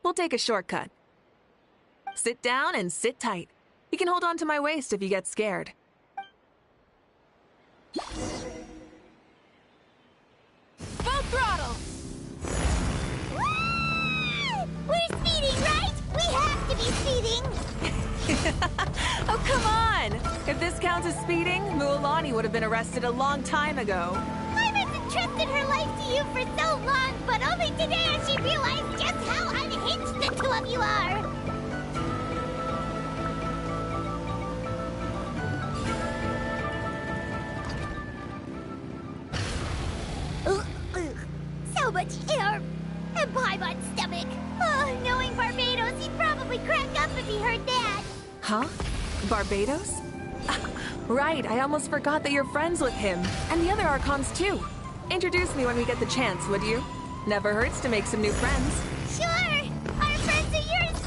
We'll take a shortcut. Sit down and sit tight. You can hold on to my waist if you get scared. Full throttle! Woo! We're speeding, right? We have to be speeding! Oh, come on! If this counts as speeding, Mualani would have been arrested a long time ago. I've entrusted her life to you for so long, but only today has she realized just how unhinged the two of you are! So much air! And Paimon stomach! Oh, knowing Barbados, he'd probably crack up if he heard that! Huh? Barbados? Right, I almost forgot that you're friends with him. And the other Archons, too. Introduce me when we get the chance, would you? Never hurts to make some new friends. Sure! Our friends are yours,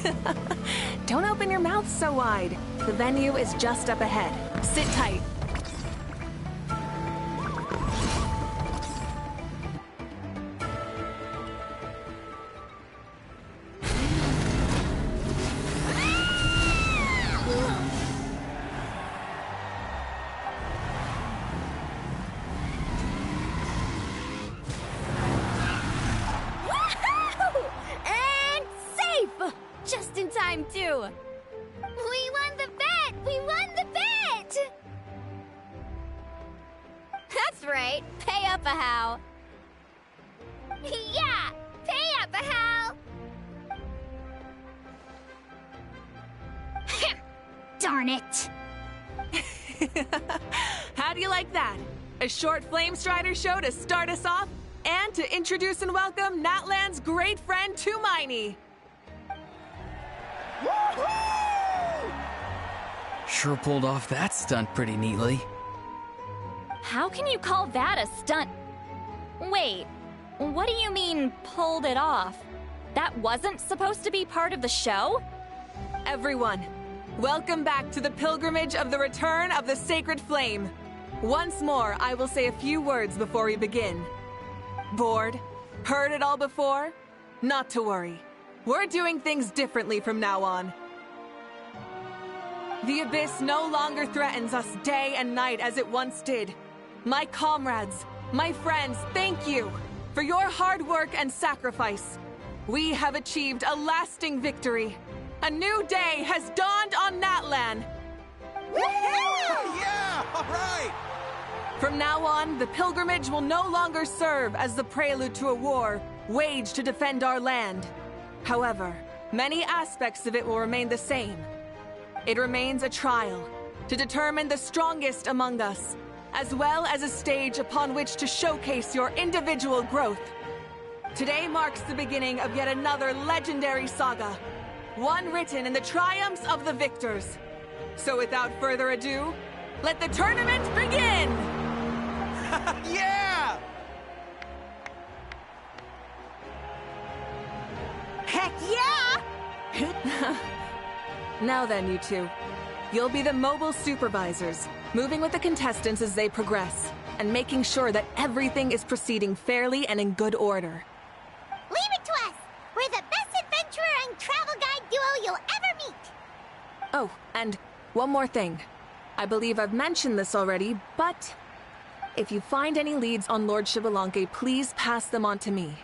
too! Don't open your mouth so wide. The venue is just up ahead. Sit tight. Too. We won the bet! We won the bet! That's right. Pay up a how. Yeah! Pay up a how! Darn it! How do you like that? A short Flame Strider show to start us off, and to introduce and welcome Natlan's great friend Tumaini. Sure pulled off that stunt pretty neatly. How can you call that a stunt? Wait, what do you mean, pulled it off? That wasn't supposed to be part of the show? Everyone, welcome back to the pilgrimage of the return of the sacred flame. Once more, I will say a few words before we begin. Bored? Heard it all before? Not to worry. We're doing things differently from now on. The abyss no longer threatens us day and night as it once did. My comrades, my friends, thank you for your hard work and sacrifice. We have achieved a lasting victory. A new day has dawned on Natlan. Yeah! All right! From now on, the pilgrimage will no longer serve as the prelude to a war waged to defend our land. However, many aspects of it will remain the same. It remains a trial to determine the strongest among us, as well as a stage upon which to showcase your individual growth. Today marks the beginning of yet another legendary saga, one written in the triumphs of the victors. So without further ado, let the tournament begin! Yeah! Heck yeah! Now then, you two. You'll be the mobile supervisors, moving with the contestants as they progress, and making sure that everything is proceeding fairly and in good order. Leave it to us! We're the best adventurer and travel guide duo you'll ever meet! Oh, and one more thing. I believe I've mentioned this already, but if you find any leads on Lord Xbalanque, please pass them on to me.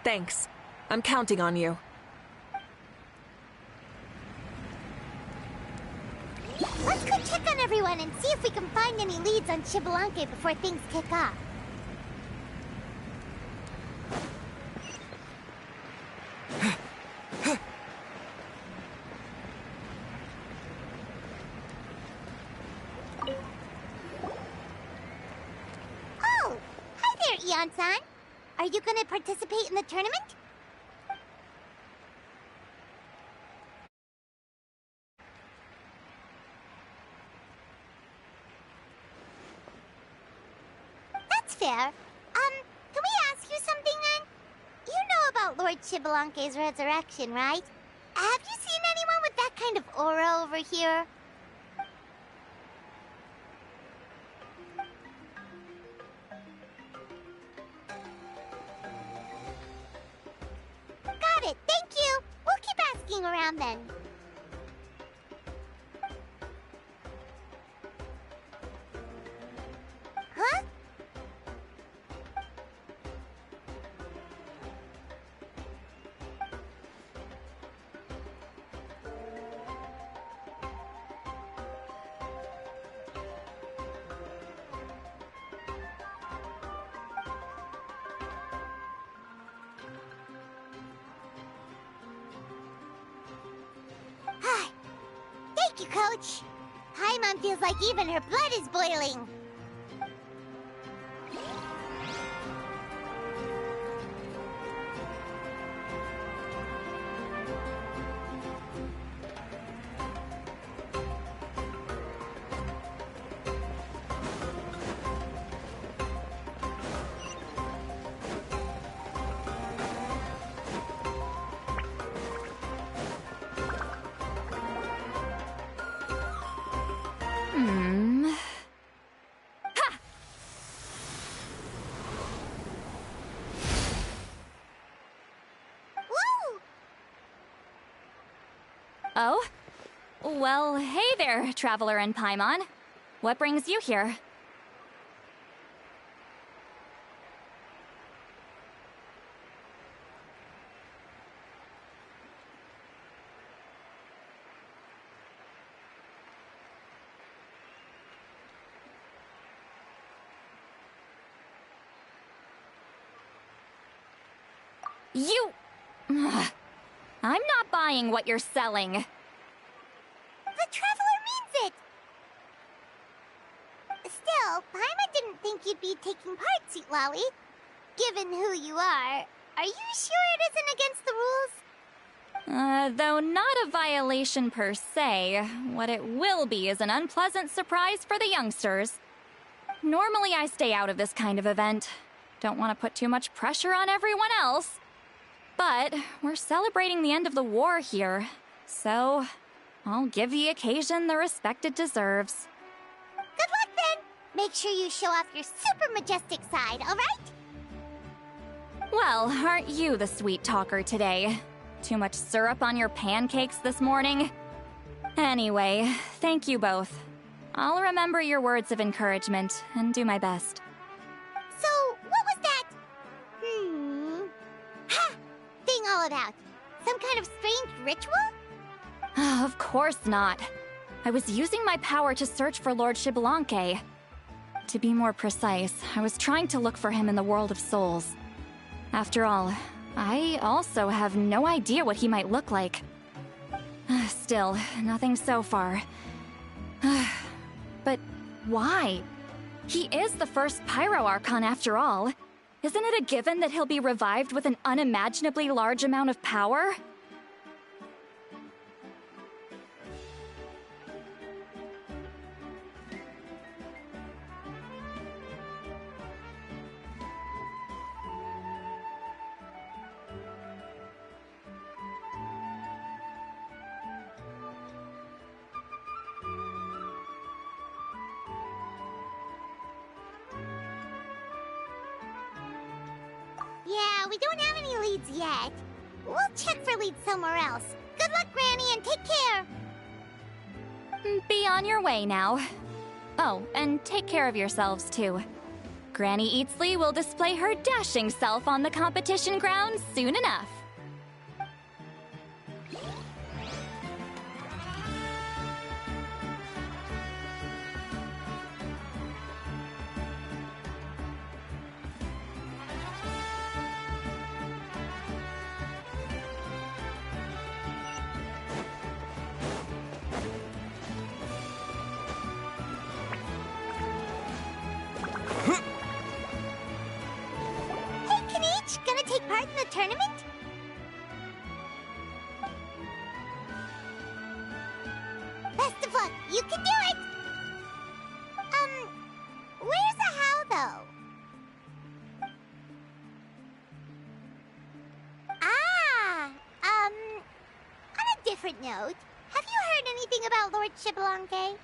Thanks. I'm counting on you. Let's go check on everyone and see if we can find any leads on Xbalanque before things kick off. Oh! Hi there, Eon-san! Are you gonna participate in the tournament? That's fair. Can we ask you something then? You know about Lord Xbalanque's resurrection, right? Have you seen anyone with that kind of aura over here? Got it, thank you! We'll keep asking around then. Huh? Thank you, Coach. Paimon feels like even her blood is boiling. Oh? Well, hey there, Traveler and Paimon. What brings you here? You... I'm not buying what you're selling. The Traveler means it! Still, Paimon didn't think you'd be taking part, Sweet Lolly. Given who you are you sure it isn't against the rules? Though not a violation per se, what it will be is an unpleasant surprise for the youngsters. Normally I stay out of this kind of event. Don't want to put too much pressure on everyone else. But we're celebrating the end of the war here, so I'll give the occasion the respect it deserves. Good luck then! Make sure you show off your super majestic side, alright? Well, aren't you the sweet talker today? Too much syrup on your pancakes this morning? Anyway, thank you both. I'll remember your words of encouragement and do my best. So, what was that? Ha! Thing all about? Some kind of strange ritual? Of course not. I was using my power to search for Lord Xbalanque. To be more precise, I was trying to look for him in the world of souls. After all, I also have no idea what he might look like. Still, nothing so far. But why? He is the first Pyro Archon after all. Isn't it a given that he'll be revived with an unimaginably large amount of power? we don't have any leads yet. We'll check for leads somewhere else. Good luck, Granny, and take care! Be on your way now. Oh, and take care of yourselves, too. Granny Eatsley will display her dashing self on the competition grounds soon enough. Gonna take part in the tournament? Best of luck, you can do it! Where's the how, though? On a different note, have you heard anything about Lord Xbalanque?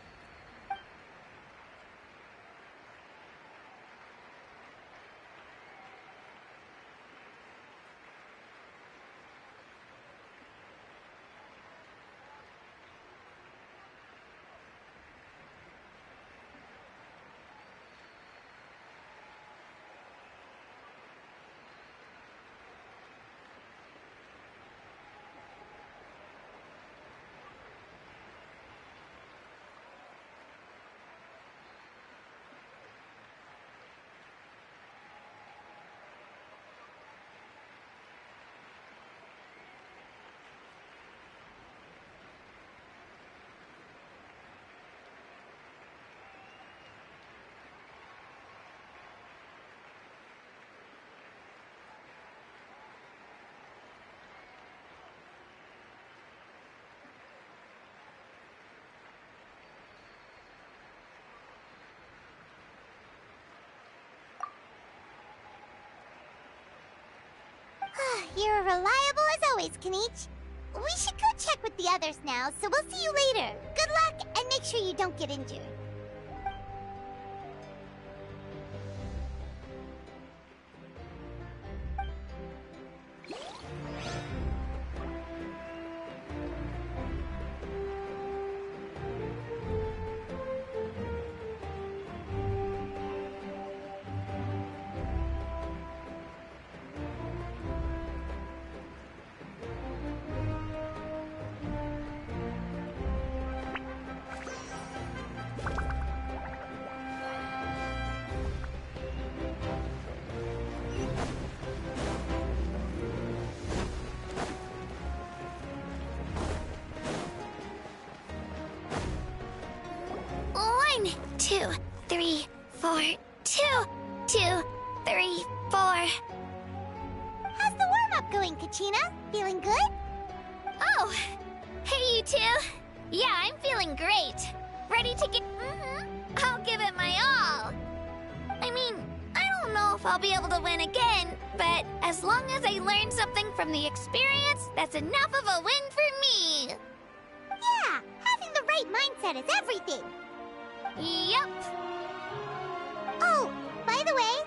You're reliable as always, Kanichi. We should go check with the others now, so we'll see you later. Good luck, and make sure you don't get injured. Two, three, four. 2, 2, 3, 4. How's the warm-up going, Kachina? Feeling good? Oh, hey you two. Yeah, I'm feeling great. Ready to get... I'll give it my all. I mean, I don't know if I'll be able to win again, but as long as I learn something from the experience, that's enough of a win for me. Yeah, having the right mindset is everything. Yep. Oh, by the way,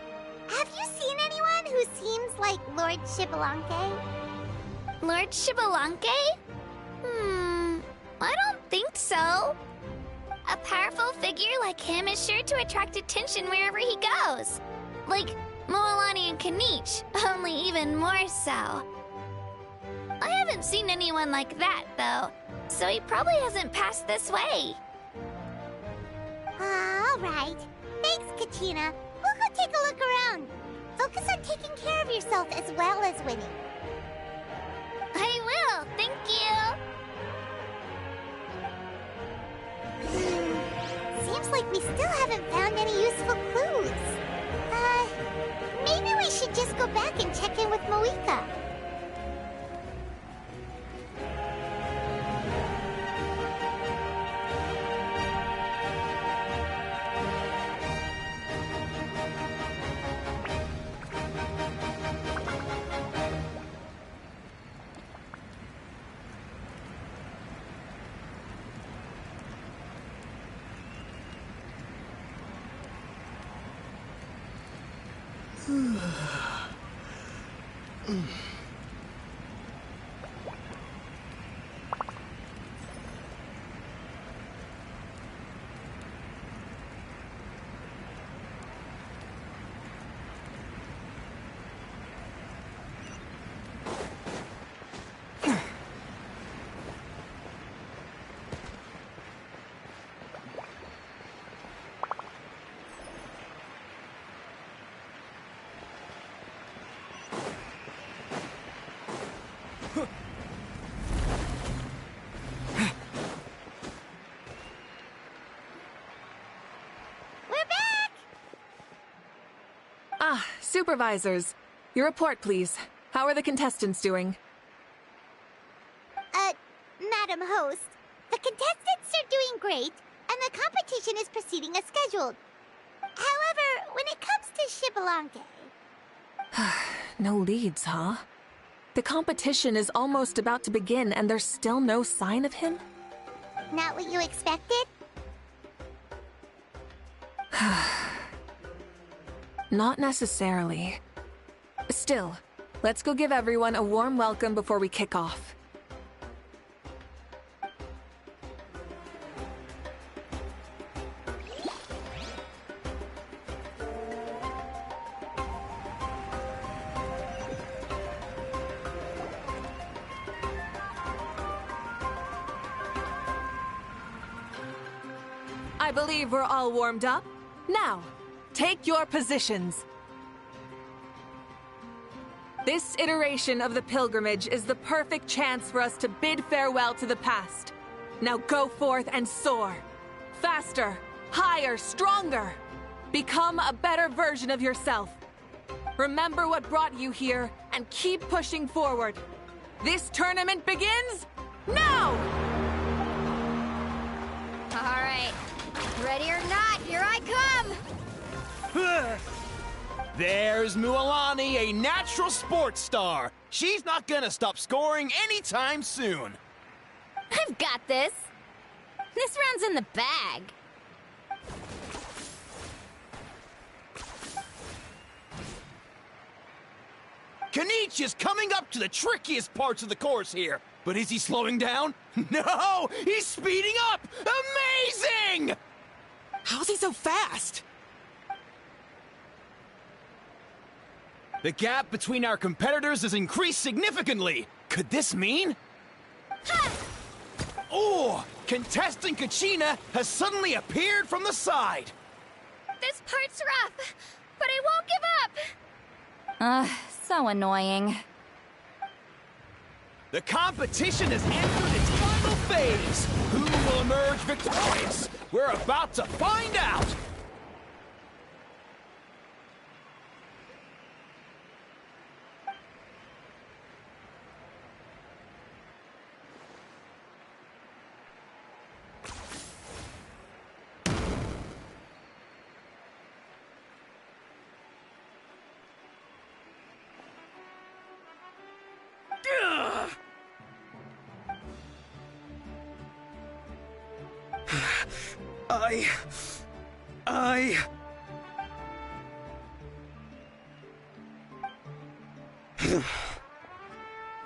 have you seen anyone who seems like Lord Xbalanque? Lord Xbalanque? I don't think so. A powerful figure like him is sure to attract attention wherever he goes. Like Moalani and Kanichi, only even more so. I haven't seen anyone like that, though, so he probably hasn't passed this way. All right. Thanks, Kachina. We'll go take a look around. Focus on taking care of yourself as well as winning. I will, thank you. Seems like we still haven't found any useful clues. Maybe we should just go back and check in with Moika. Supervisors, your report, please. How are the contestants doing? Madam Host, the contestants are doing great, and the competition is proceeding as scheduled. However, when it comes to Xbalanque... No leads, huh? The competition is almost about to begin, and there's still no sign of him? Not what you expected? Not necessarily. Still, let's go give everyone a warm welcome before we kick off. I believe we're all warmed up. Now, take your positions. This iteration of the pilgrimage is the perfect chance for us to bid farewell to the past. Now go forth and soar. Faster, higher, stronger. Become a better version of yourself. Remember what brought you here and keep pushing forward. This tournament begins now! All right. Ready or not, here I come! There's Mualani, a natural sports star. She's not gonna stop scoring anytime soon. I've got this. This round's in the bag. Kanich is coming up to the trickiest parts of the course here. But is he slowing down? No! He's speeding up! Amazing! How's he so fast? The gap between our competitors has increased significantly. Could this mean? Oh! Contestant Kachina has suddenly appeared from the side. This part's rough, but I won't give up. So annoying. The competition has entered its final phase. Who will emerge victorious? We're about to find out.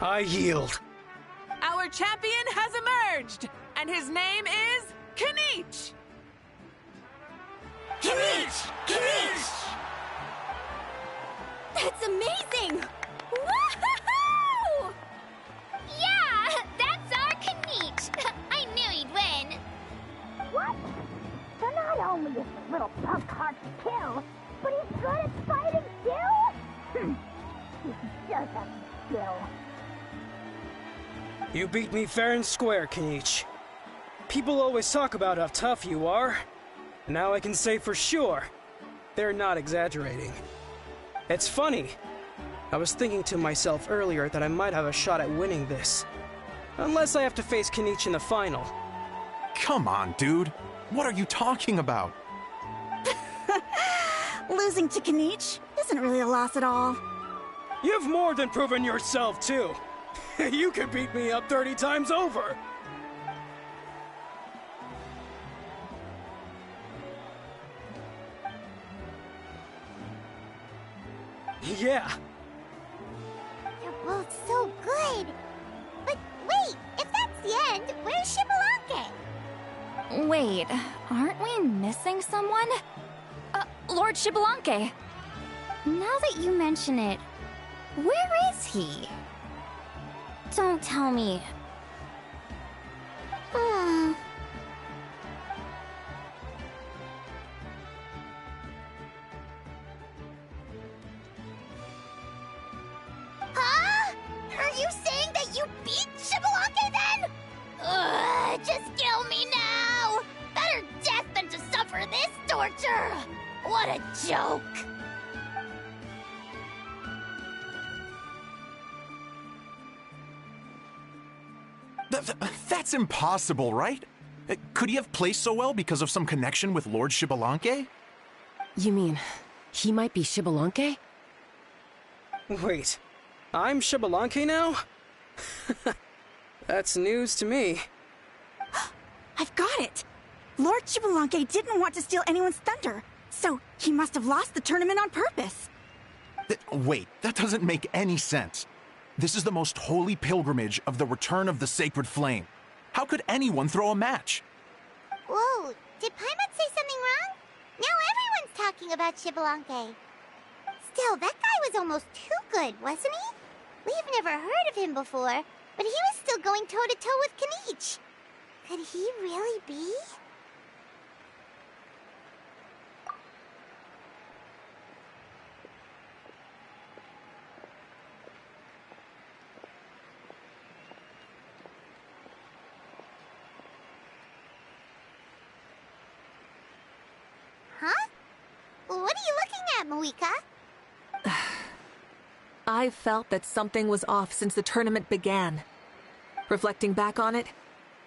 I yield. Our champion has emerged, and his name is Kanich! Kanich! Kanich! That's amazing! Woohoo! Yeah, that's our Kanich. I knew he'd win. What? So not only is this little punk hard to kill, but he's good at fighting too? He does have skill. You beat me fair and square, Kanich. People always talk about how tough you are. Now I can say for sure, they're not exaggerating. It's funny. I was thinking to myself earlier that I might have a shot at winning this. Unless I have to face Kanich in the final. Come on, dude. What are you talking about? Losing to Kanich isn't really a loss at all. You've more than proven yourself, too. You could beat me up 30 times over. Yeah. good! But wait, if that's the end, where's Xbalanque? Wait, aren't we missing someone? Lord Xbalanque. Now that you mention it, where is he? Don't tell me. Huh? Are you saying that you beat Xbalanque then? Ugh, just kill me now! Better death than to suffer this torture! What a joke! That's impossible, right? Could he have placed so well because of some connection with Lord Xbalanque? You mean, he might be Xbalanque? Wait, I'm Xbalanque now? That's news to me. I've got it! Lord Xbalanque didn't want to steal anyone's thunder, so he must have lost the tournament on purpose. Wait, that doesn't make any sense. This is the most holy pilgrimage of the return of the sacred flame. How could anyone throw a match? Whoa, did Paimon say something wrong? Now everyone's talking about Xbalanque. Still, that guy was almost too good, wasn't he? We've never heard of him before, but he was still going toe-to-toe with Kanich. Could he really be? Huh? What are you looking at, Moika? I felt that something was off since the tournament began. Reflecting back on it,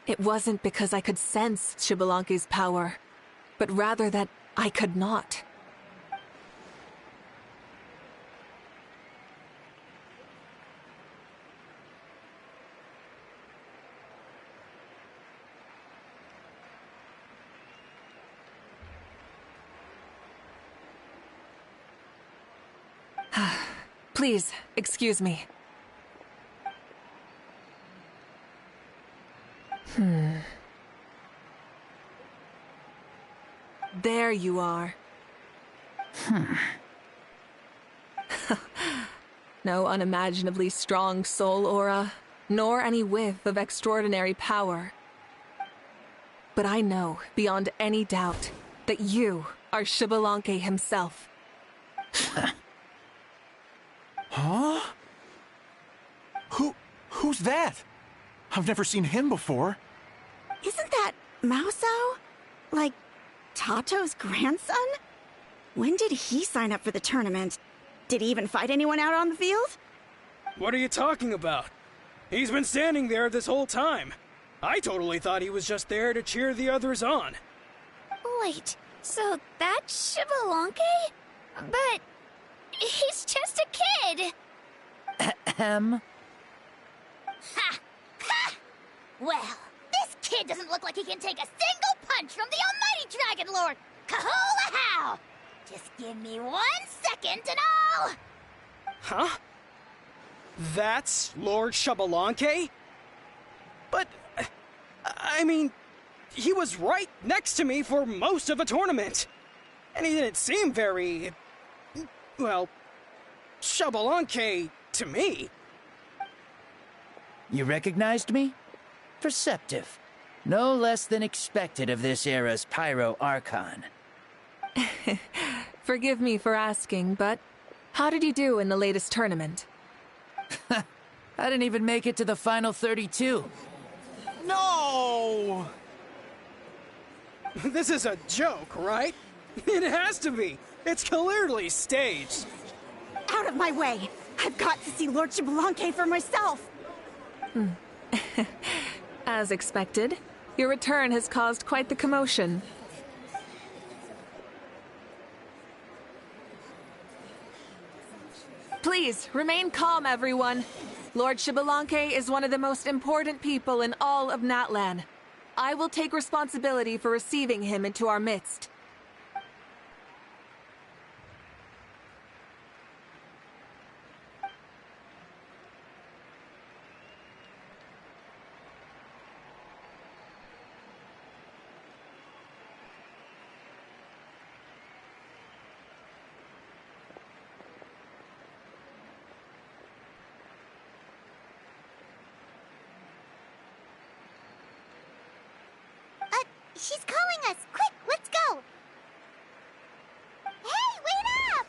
it wasn't because I could sense Xbalanque's power, but rather that I could not. Please, excuse me. There you are. No unimaginably strong soul aura, nor any whiff of extraordinary power. But I know, beyond any doubt, that you are Xbalanque himself. Huh? Who's that? I've never seen him before. Isn't that Mauso? Like, Tato's grandson? When did he sign up for the tournament? Did he even fight anyone out on the field? What are you talking about? He's been standing there this whole time. I totally thought he was just there to cheer the others on. Wait, so that's Xbalanque? But he's just a kid. Ha! Ha! Well, this kid doesn't look like he can take a single punch from the almighty Dragon Lord! Kahula how! Just give me 1 second and I'll... Huh? That's Lord Xbalanque? But, I mean, he was right next to me for most of the tournament. And he didn't seem very... well, Xbalanque to me. You recognized me? Perceptive. No less than expected of this era's Pyro Archon. Forgive me for asking, but how did you do in the latest tournament? I didn't even make it to the final 32. No! This is a joke, right? It has to be. It's clearly staged. Out of my way! I've got to see Lord Xbalanque for myself! As expected, your return has caused quite the commotion. Please, remain calm, everyone. Lord Xbalanque is one of the most important people in all of Natlan. I will take responsibility for receiving him into our midst. She's calling us! Quick, let's go! Hey, wait up!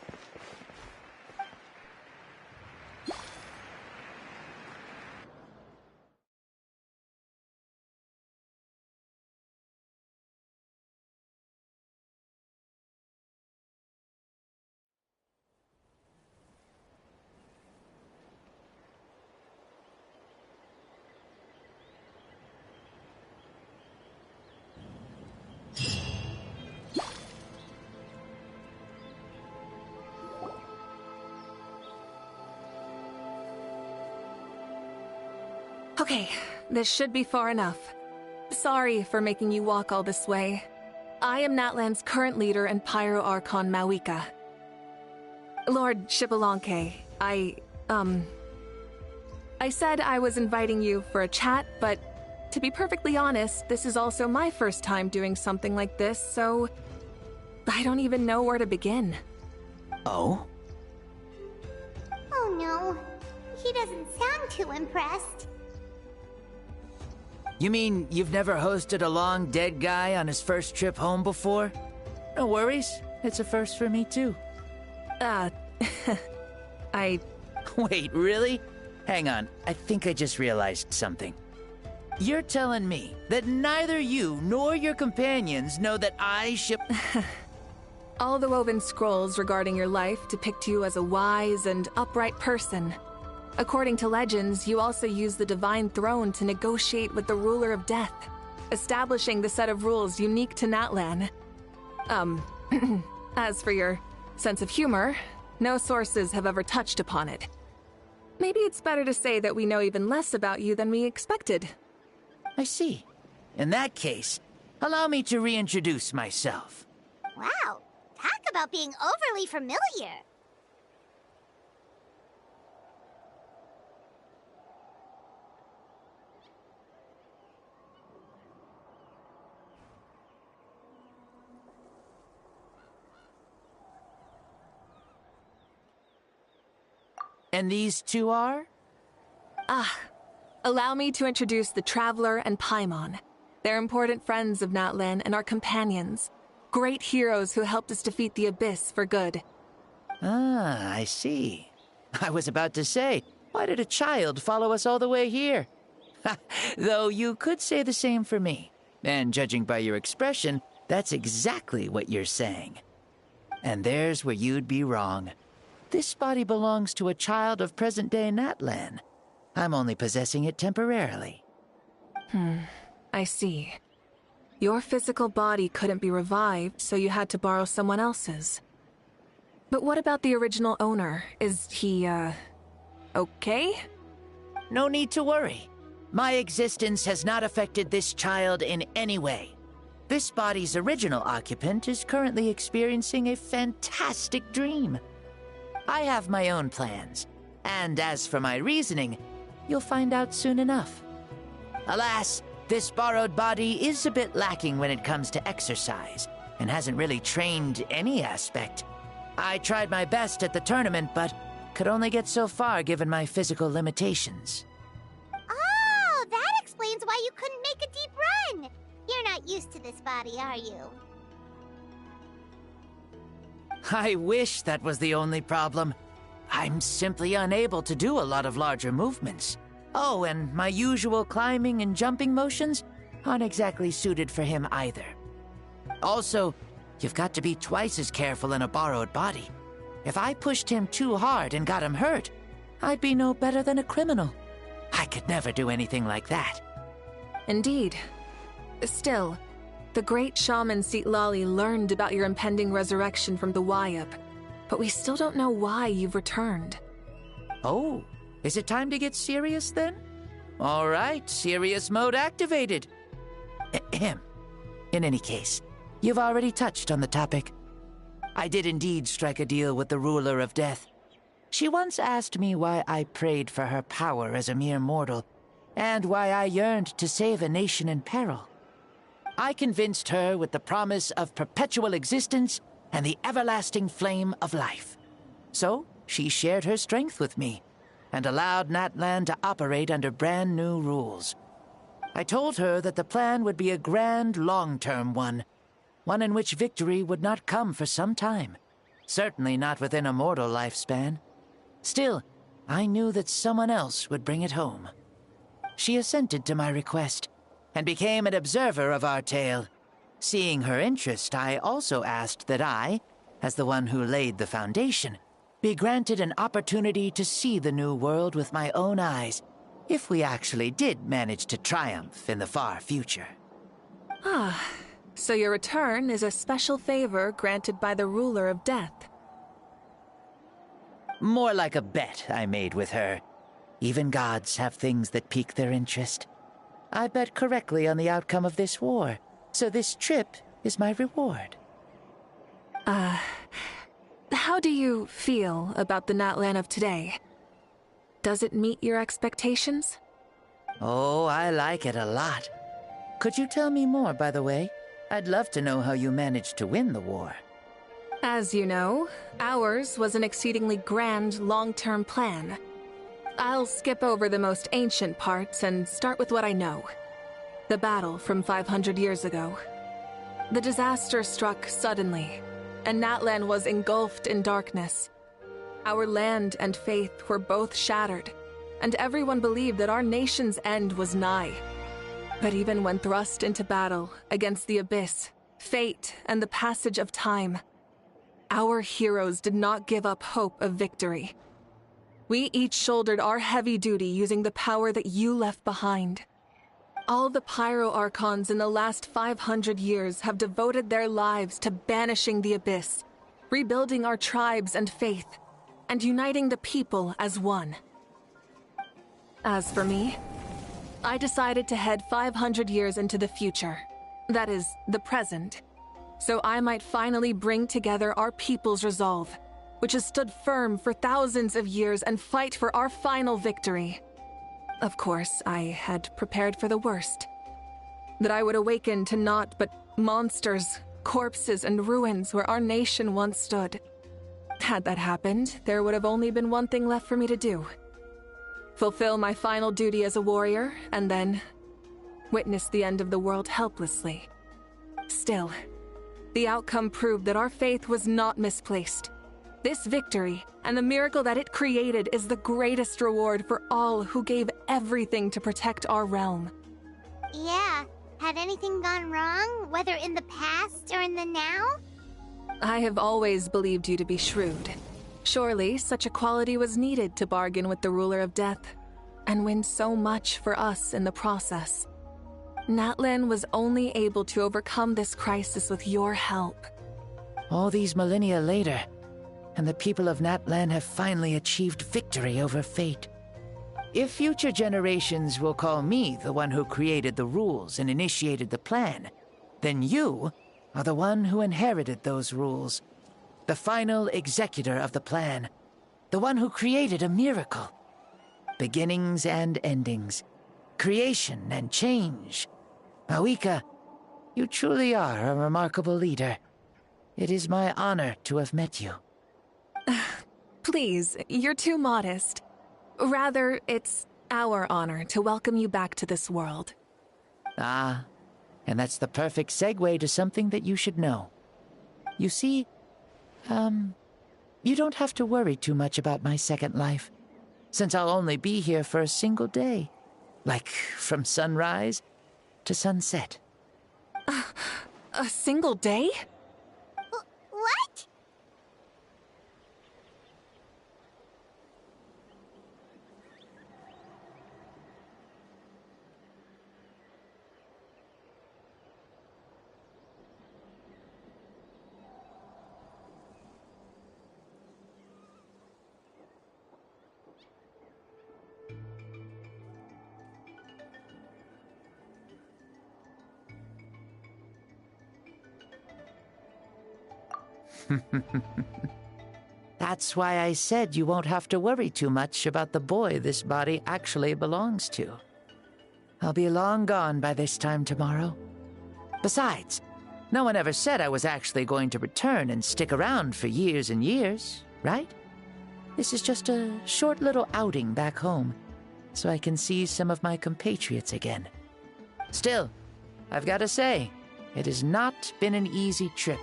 Okay, this should be far enough. Sorry for making you walk all this way. I am Natlan's current leader and Pyro Archon Mawika. Lord Xbalanque, I said I was inviting you for a chat, but to be perfectly honest, this is also my first time doing something like this, so I don't even know where to begin. Oh? Oh no, he doesn't sound too impressed. You mean you've never hosted a long dead guy on his first trip home before? No worries, it's a first for me too. Wait, really? Hang on, I think I just realized something. You're telling me that neither you nor your companions know that I ship... All the woven scrolls regarding your life depict you as a wise and upright person. According to legends, you also use the Divine Throne to negotiate with the Ruler of Death, establishing the set of rules unique to Natlan. As for your sense of humor, no sources have ever touched upon it. Maybe it's better to say that we know even less about you than we expected. I see. In that case, allow me to reintroduce myself. Wow, talk about being overly familiar. And these two are? Allow me to introduce the Traveler and Paimon. They're important friends of Natlan and our companions. Great heroes who helped us defeat the Abyss for good. Ah, I see. I was about to say, why did a child follow us all the way here? Though you could say the same for me. And judging by your expression, that's exactly what you're saying. And there's where you'd be wrong. This body belongs to a child of present-day Natlan. I'm only possessing it temporarily. I see. Your physical body couldn't be revived, so you had to borrow someone else's. But what about the original owner? Is he, okay? No need to worry. My existence has not affected this child in any way. This body's original occupant is currently experiencing a fantastic dream. I have my own plans, and as for my reasoning, you'll find out soon enough. Alas, this borrowed body is a bit lacking when it comes to exercise, and hasn't really trained any aspect. I tried my best at the tournament, but could only get so far given my physical limitations. Oh, that explains why you couldn't make a deep run! You're not used to this body, are you? I wish that was the only problem. I'm simply unable to do a lot of larger movements. Oh, and my usual climbing and jumping motions aren't exactly suited for him either. Also, you've got to be twice as careful in a borrowed body. If I pushed him too hard and got him hurt, I'd be no better than a criminal. I could never do anything like that. Indeed. Still, the great shaman Citlali learned about your impending resurrection from the Wayup, but we still don't know why you've returned. Oh, is it time to get serious then? All right, serious mode activated. Ahem. In any case, you've already touched on the topic. I did indeed strike a deal with the Ruler of Death. She once asked me why I prayed for her power as a mere mortal, and why I yearned to save a nation in peril. I convinced her with the promise of perpetual existence and the everlasting flame of life. So, she shared her strength with me, and allowed Natlan to operate under brand new rules. I told her that the plan would be a grand, long-term one. One in which victory would not come for some time. Certainly not within a mortal lifespan. Still, I knew that someone else would bring it home. She assented to my request, and became an observer of our tale. Seeing her interest, I also asked that I, as the one who laid the foundation, be granted an opportunity to see the new world with my own eyes, if we actually did manage to triumph in the far future. Ah, so your return is a special favor granted by the ruler of death. More like a bet I made with her. Even gods have things that pique their interest. I bet correctly on the outcome of this war, so this trip is my reward. How do you feel about the Natlan of today? Does it meet your expectations? Oh, I like it a lot. Could you tell me more, by the way? I'd love to know how you managed to win the war. As you know, ours was an exceedingly grand, long-term plan. I'll skip over the most ancient parts and start with what I know. The battle from 500 years ago. The disaster struck suddenly, and Natlan was engulfed in darkness. Our land and faith were both shattered, and everyone believed that our nation's end was nigh. But even when thrust into battle against the abyss, fate, and the passage of time, our heroes did not give up hope of victory. We each shouldered our heavy duty using the power that you left behind. All the Pyro Archons in the last 500 years have devoted their lives to banishing the abyss, rebuilding our tribes and faith, and uniting the people as one. As for me, I decided to head 500 years into the future, that is, the present, so I might finally bring together our people's resolve, which has stood firm for thousands of years, and fight for our final victory. Of course, I had prepared for the worst. That I would awaken to naught but monsters, corpses, and ruins where our nation once stood. Had that happened, there would have only been one thing left for me to do. Fulfill my final duty as a warrior, and then witness the end of the world helplessly. Still, the outcome proved that our faith was not misplaced. This victory, and the miracle that it created, is the greatest reward for all who gave everything to protect our realm. Yeah, had anything gone wrong, whether in the past or in the now? I have always believed you to be shrewd. Surely, such a quality was needed to bargain with the ruler of death, and win so much for us in the process. Natlan was only able to overcome this crisis with your help. All these millennia later, and the people of Natlan have finally achieved victory over fate. If future generations will call me the one who created the rules and initiated the plan, then you are the one who inherited those rules. The final executor of the plan. The one who created a miracle. Beginnings and endings. Creation and change. Mawika, you truly are a remarkable leader. It is my honor to have met you. Please, you're too modest. Rather, it's our honor to welcome you back to this world. Ah, and that's the perfect segue to something that you should know. You see, you don't have to worry too much about my second life, since I'll only be here for a single day. Like, from sunrise to sunset. A single day? What? That's why I said you won't have to worry too much about the boy this body actually belongs to. I'll be long gone by this time tomorrow. Besides, no one ever said I was actually going to return and stick around for years and years, right? This is just a short little outing back home, so I can see some of my compatriots again. Still, I've got to say, it has not been an easy trip.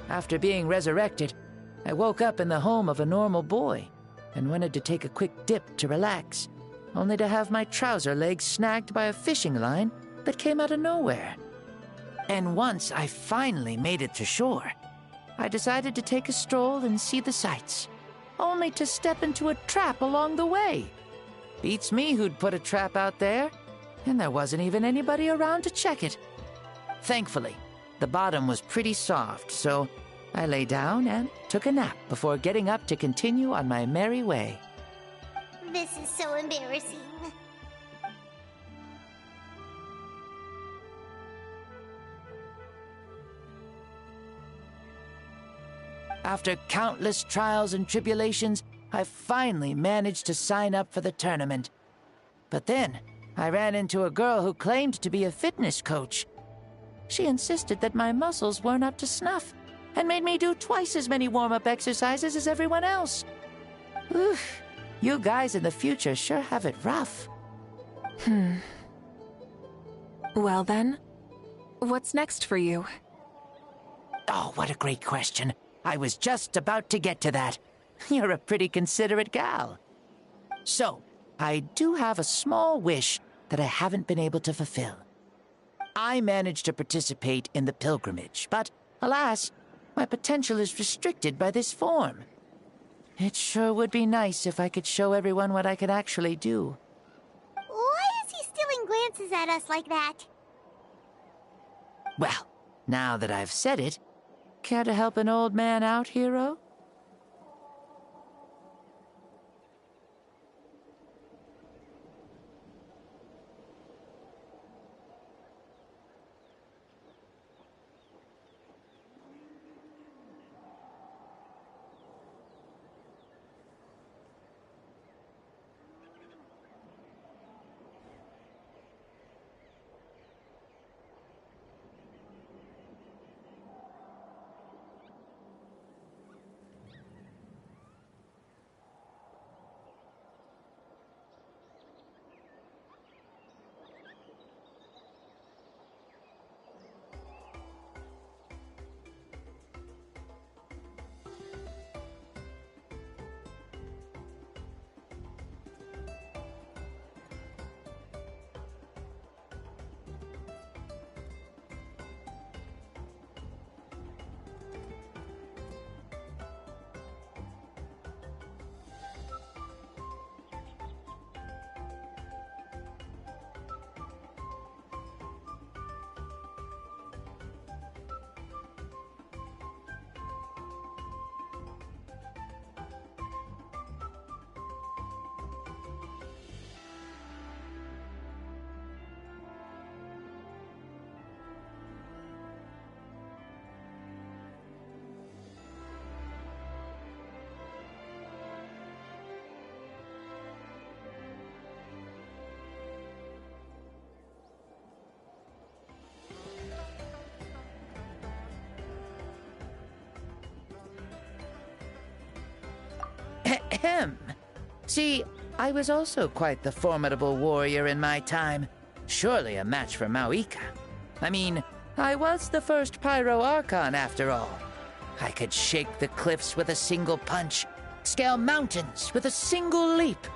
After being resurrected, I woke up in the home of a normal boy and wanted to take a quick dip to relax, only to have my trouser legs snagged by a fishing line that came out of nowhere. And once I finally made it to shore, I decided to take a stroll and see the sights, only to step into a trap along the way. Beats me who'd put a trap out there, and there wasn't even anybody around to check it. Thankfully, the bottom was pretty soft, so I lay down and took a nap before getting up to continue on my merry way. This is so embarrassing. After countless trials and tribulations, I finally managed to sign up for the tournament. But then, I ran into a girl who claimed to be a fitness coach. She insisted that my muscles weren't up to snuff, and made me do twice as many warm-up exercises as everyone else. Oof, you guys in the future sure have it rough. Well then, what's next for you? Oh, what a great question. I was just about to get to that. You're a pretty considerate gal. So, I do have a small wish that I haven't been able to fulfill. I managed to participate in the pilgrimage, but alas, my potential is restricted by this form. It sure would be nice if I could show everyone what I could actually do. Why is he stealing glances at us like that? Well, now that I've said it, care to help an old man out, hero? Ahem. See, I was also quite the formidable warrior in my time. Surely a match for Maoika. I mean, I was the first Pyro Archon after all. I could shake the cliffs with a single punch, scale mountains with a single leap.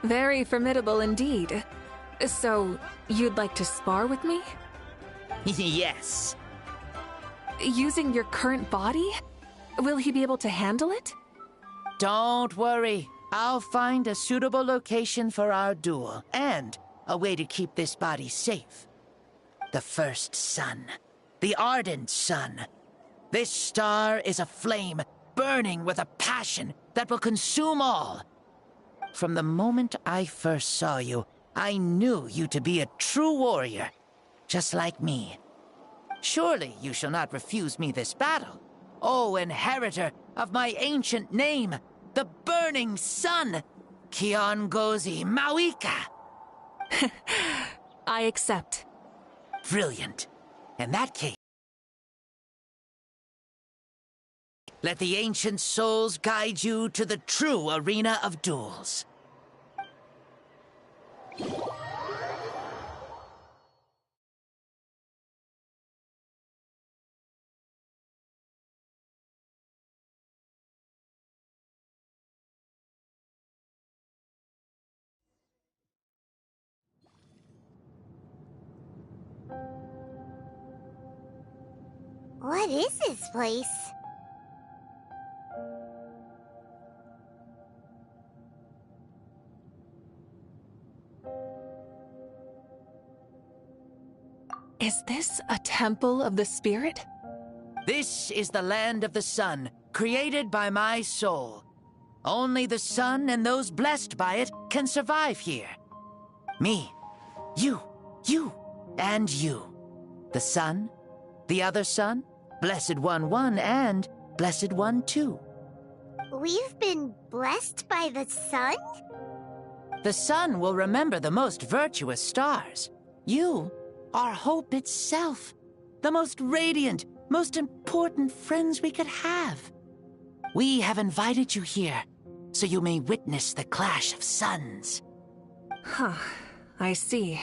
Very formidable indeed. So, you'd like to spar with me? Yes. Using your current body? Will he be able to handle it? Don't worry. I'll find a suitable location for our duel, and a way to keep this body safe. The first sun. The ardent sun. This star is a flame, burning with a passion that will consume all. From the moment I first saw you, I knew you to be a true warrior, just like me. Surely you shall not refuse me this battle, O inheritor of my ancient name, the Burning Sun, Kiongozi Maoika. I accept. Brilliant. In that case, let the ancient souls guide you to the true arena of duels. What is this place? Is this a temple of the spirit? This is the land of the sun, created by my soul. Only the sun and those blessed by it can survive here. Me, you, and you. The sun, the other sun, Blessed One 1, and Blessed One 2. We've been blessed by the sun? The sun will remember the most virtuous stars. You are hope itself, the most radiant, most important friends we could have. We have invited you here, so you may witness the clash of suns. Huh, I see.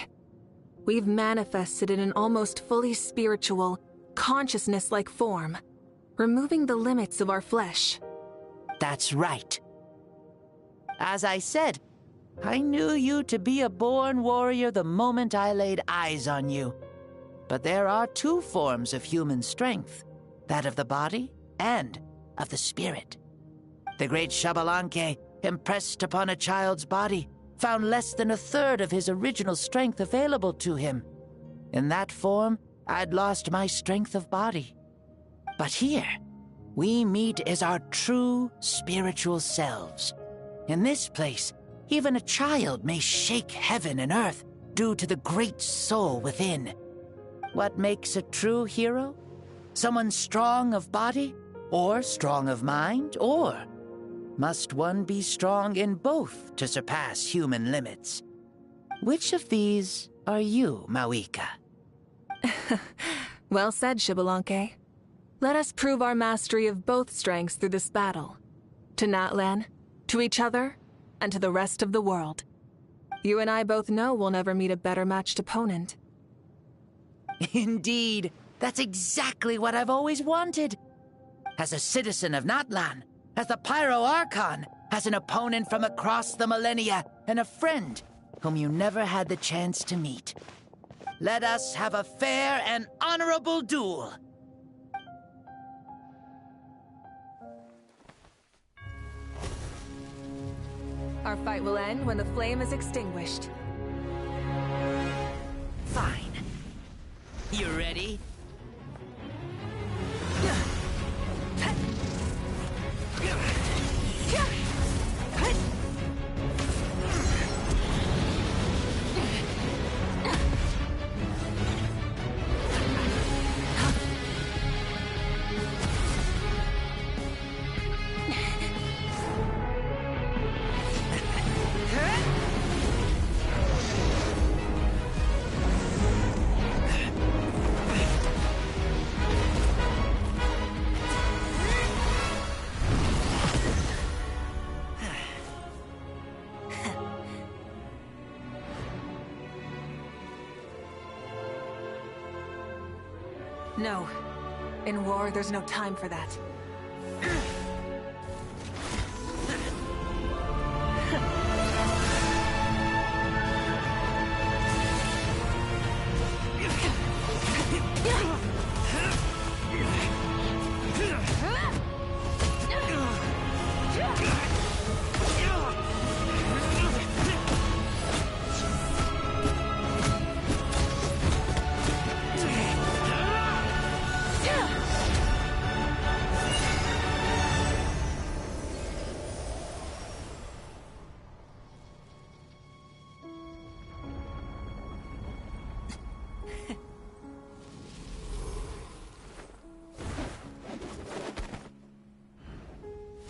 We've manifested in an almost fully spiritual, consciousness-like form, removing the limits of our flesh. That's right. As I said, I knew you to be a born warrior the moment I laid eyes on you. But there are two forms of human strength, that of the body and of the spirit. The great Xbalanque, impressed upon a child's body, found less than a third of his original strength available to him. In that form, I'd lost my strength of body. But here, we meet as our true spiritual selves. In this place, even a child may shake heaven and earth due to the great soul within. What makes a true hero? Someone strong of body, or strong of mind, or must one be strong in both to surpass human limits? Which of these are you, Mawika? Well said, Xbalanque. Let us prove our mastery of both strengths through this battle. To Natlan, to each other, and to the rest of the world. You and I both know we'll never meet a better matched opponent. Indeed, that's exactly what I've always wanted. As a citizen of Natlan, as the Pyro Archon, as an opponent from across the millennia, and a friend whom you never had the chance to meet. Let us have a fair and honorable duel. Our fight will end when the flame is extinguished. Fine. You ready? No. In war, there's no time for that.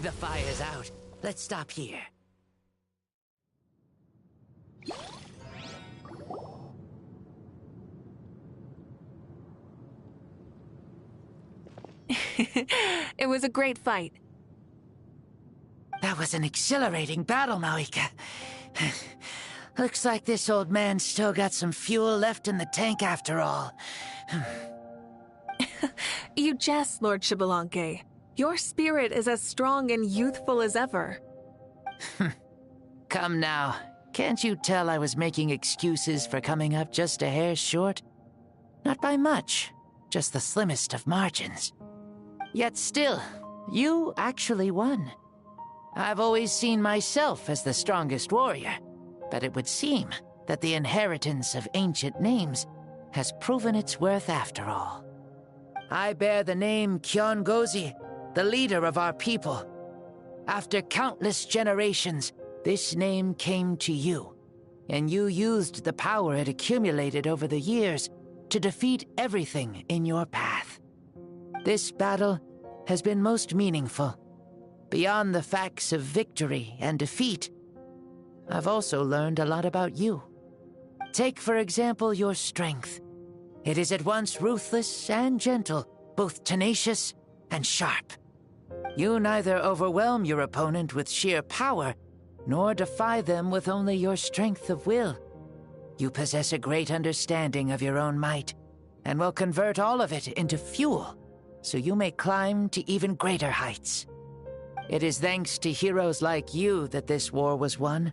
The fire's out. Let's stop here. It was a great fight. That was an exhilarating battle, Mawika. Looks like this old man's still got some fuel left in the tank after all. You jest, Lord Xbalanque. Your spirit is as strong and youthful as ever. Come now. Can't you tell I was making excuses for coming up just a hair short? Not by much. just the slimmest of margins. Yet still, you actually won. I've always seen myself as the strongest warrior, but it would seem that the inheritance of ancient names has proven its worth after all. I bear the name Kiongozi, the leader of our people. After countless generations, this name came to you, and you used the power it accumulated over the years to defeat everything in your path. This battle has been most meaningful. Beyond the facts of victory and defeat, I've also learned a lot about you. Take, for example, your strength. It is at once ruthless and gentle, both tenacious and sharp. You neither overwhelm your opponent with sheer power, nor defy them with only your strength of will. You possess a great understanding of your own might, and will convert all of it into fuel, so you may climb to even greater heights. It is thanks to heroes like you that this war was won.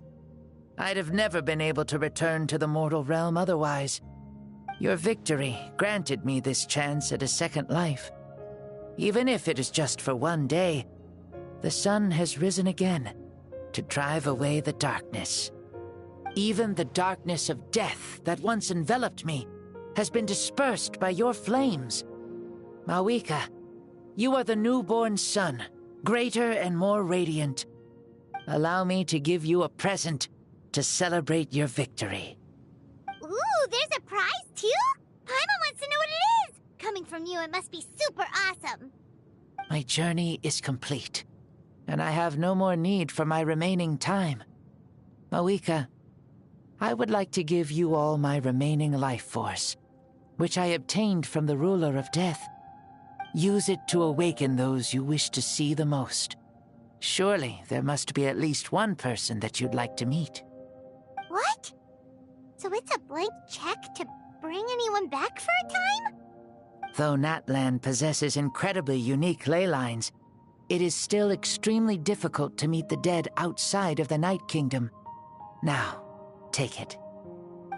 I'd have never been able to return to the mortal realm otherwise. Your victory granted me this chance at a second life. Even if it is just for one day, the sun has risen again to drive away the darkness. Even the darkness of death that once enveloped me has been dispersed by your flames. Mawika, you are the newborn sun, greater and more radiant. Allow me to give you a present to celebrate your victory. Ooh, there's a prize too? Paimon wants to know what it is! Coming from you, it must be super awesome. My journey is complete, and I have no more need for my remaining time. Mawika, I would like to give you all my remaining life force, which I obtained from the ruler of death. Use it to awaken those you wish to see the most. Surely there must be at least one person that you'd like to meet. What? So it's a blank check to bring anyone back for a time? Though Natlan possesses incredibly unique ley lines, it is still extremely difficult to meet the dead outside of the Night Kingdom. Now, take it.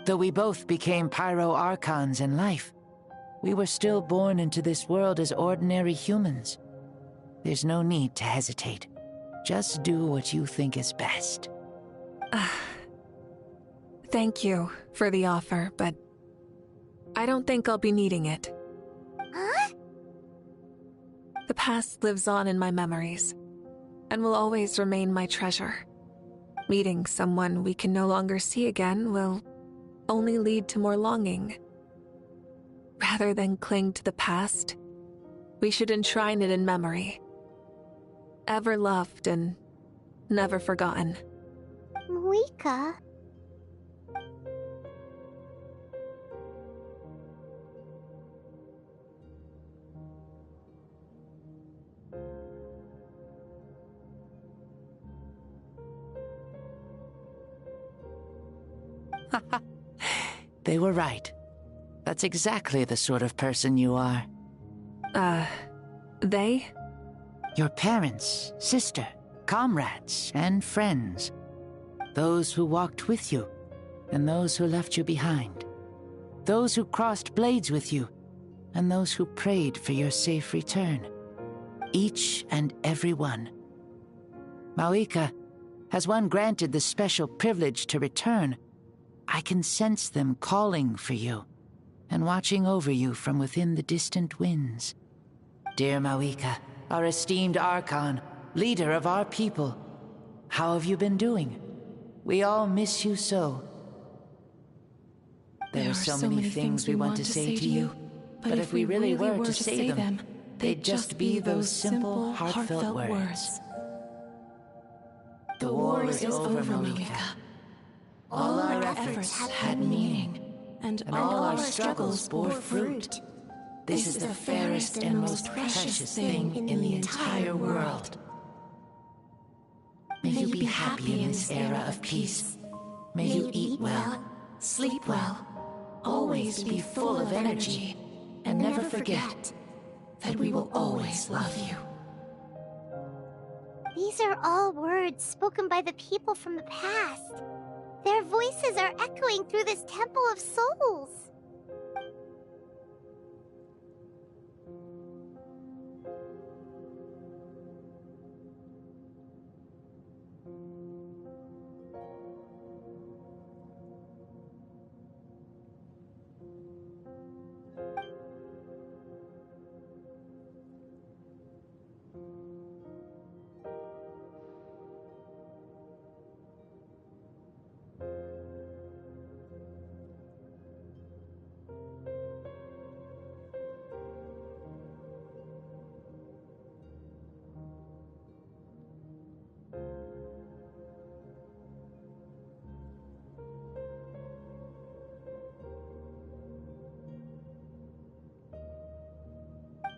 Though we both became Pyro-Archons in life, we were still born into this world as ordinary humans. There's no need to hesitate. Just do what you think is best. Thank you for the offer, but I don't think I'll be needing it. Huh? The past lives on in my memories, and will always remain my treasure. Meeting someone we can no longer see again will only lead to more longing. Rather than cling to the past, we should enshrine it in memory. Ever loved and never forgotten. Mawika. They were right. That's exactly the sort of person you are. They? Your parents, sister, comrades, and friends. Those who walked with you, and those who left you behind. Those who crossed blades with you, and those who prayed for your safe return. Each and every one. Mawika, has one granted the special privilege to return, I can sense them calling for you, and watching over you from within the distant winds. Dear Mawika, our esteemed Archon, leader of our people, how have you been doing? We all miss you so. There are so many things we want to say to you, but if we really were to say them, they'd just be those simple, heartfelt words. The war is over, Mawika. All our efforts had meaning, and all our struggles bore fruit. This is the fairest and most precious thing in the entire world. May you be happy in this era of peace. May you eat well, sleep well, always be full of energy, and never forget that we will always love you. These are all words spoken by the people from the past. Their voices are echoing through this Temple of Souls.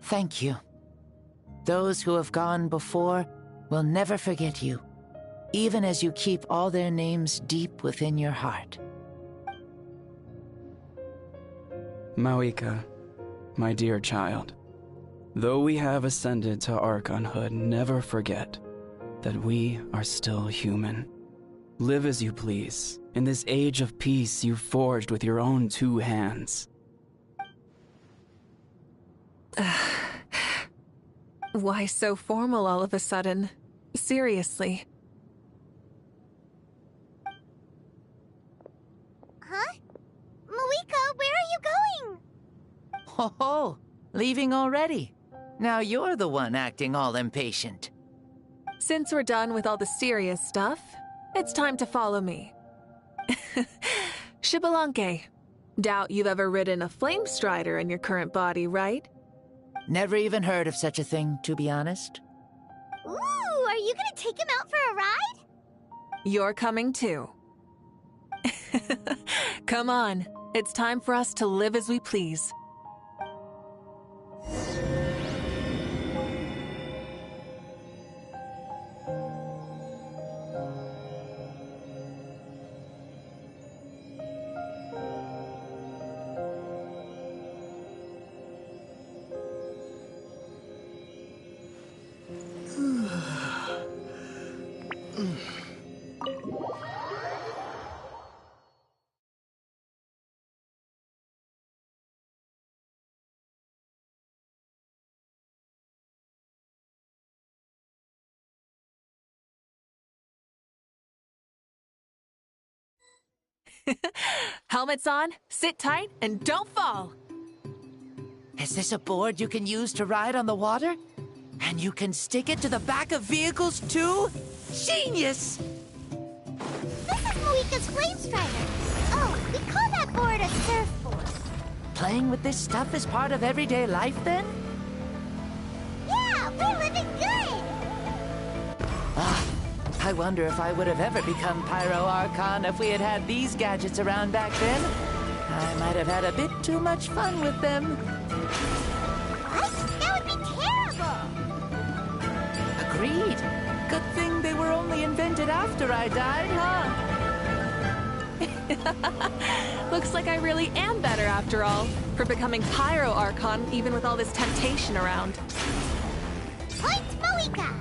Thank you. Those who have gone before will never forget you, even as you keep all their names deep within your heart. Mauika, my dear child, though we have ascended to Archonhood, never forget that we are still human. Live as you please, in this age of peace you forged with your own 2 hands. Why so formal all of a sudden? Seriously. Huh? Mauika, where are you going? Ho ho! Leaving already? Now you're the one acting all impatient. Since we're done with all the serious stuff, it's time to follow me. Xbalanque, doubt you've ever ridden a flame strider in your current body, right? Never even heard of such a thing, to be honest. Ooh, are you gonna take him out for a ride? You're coming too. Come on, it's time for us to live as we please. Helmets on, sit tight, and don't fall! Is this a board you can use to ride on the water? And you can stick it to the back of vehicles too? Genius! This is Mauika's flame strider. Oh, we call that board a surfboard. Playing with this stuff is part of everyday life then? Yeah, we're living good! Ah, I wonder if I would have ever become Pyro Archon if we had had these gadgets around back then. I might have had a bit too much fun with them. What? That would be terrible! Agreed. Good thing they were only invented after I died, huh? Looks like I really am better after all, for becoming Pyro Archon even with all this temptation around. Point Mauika!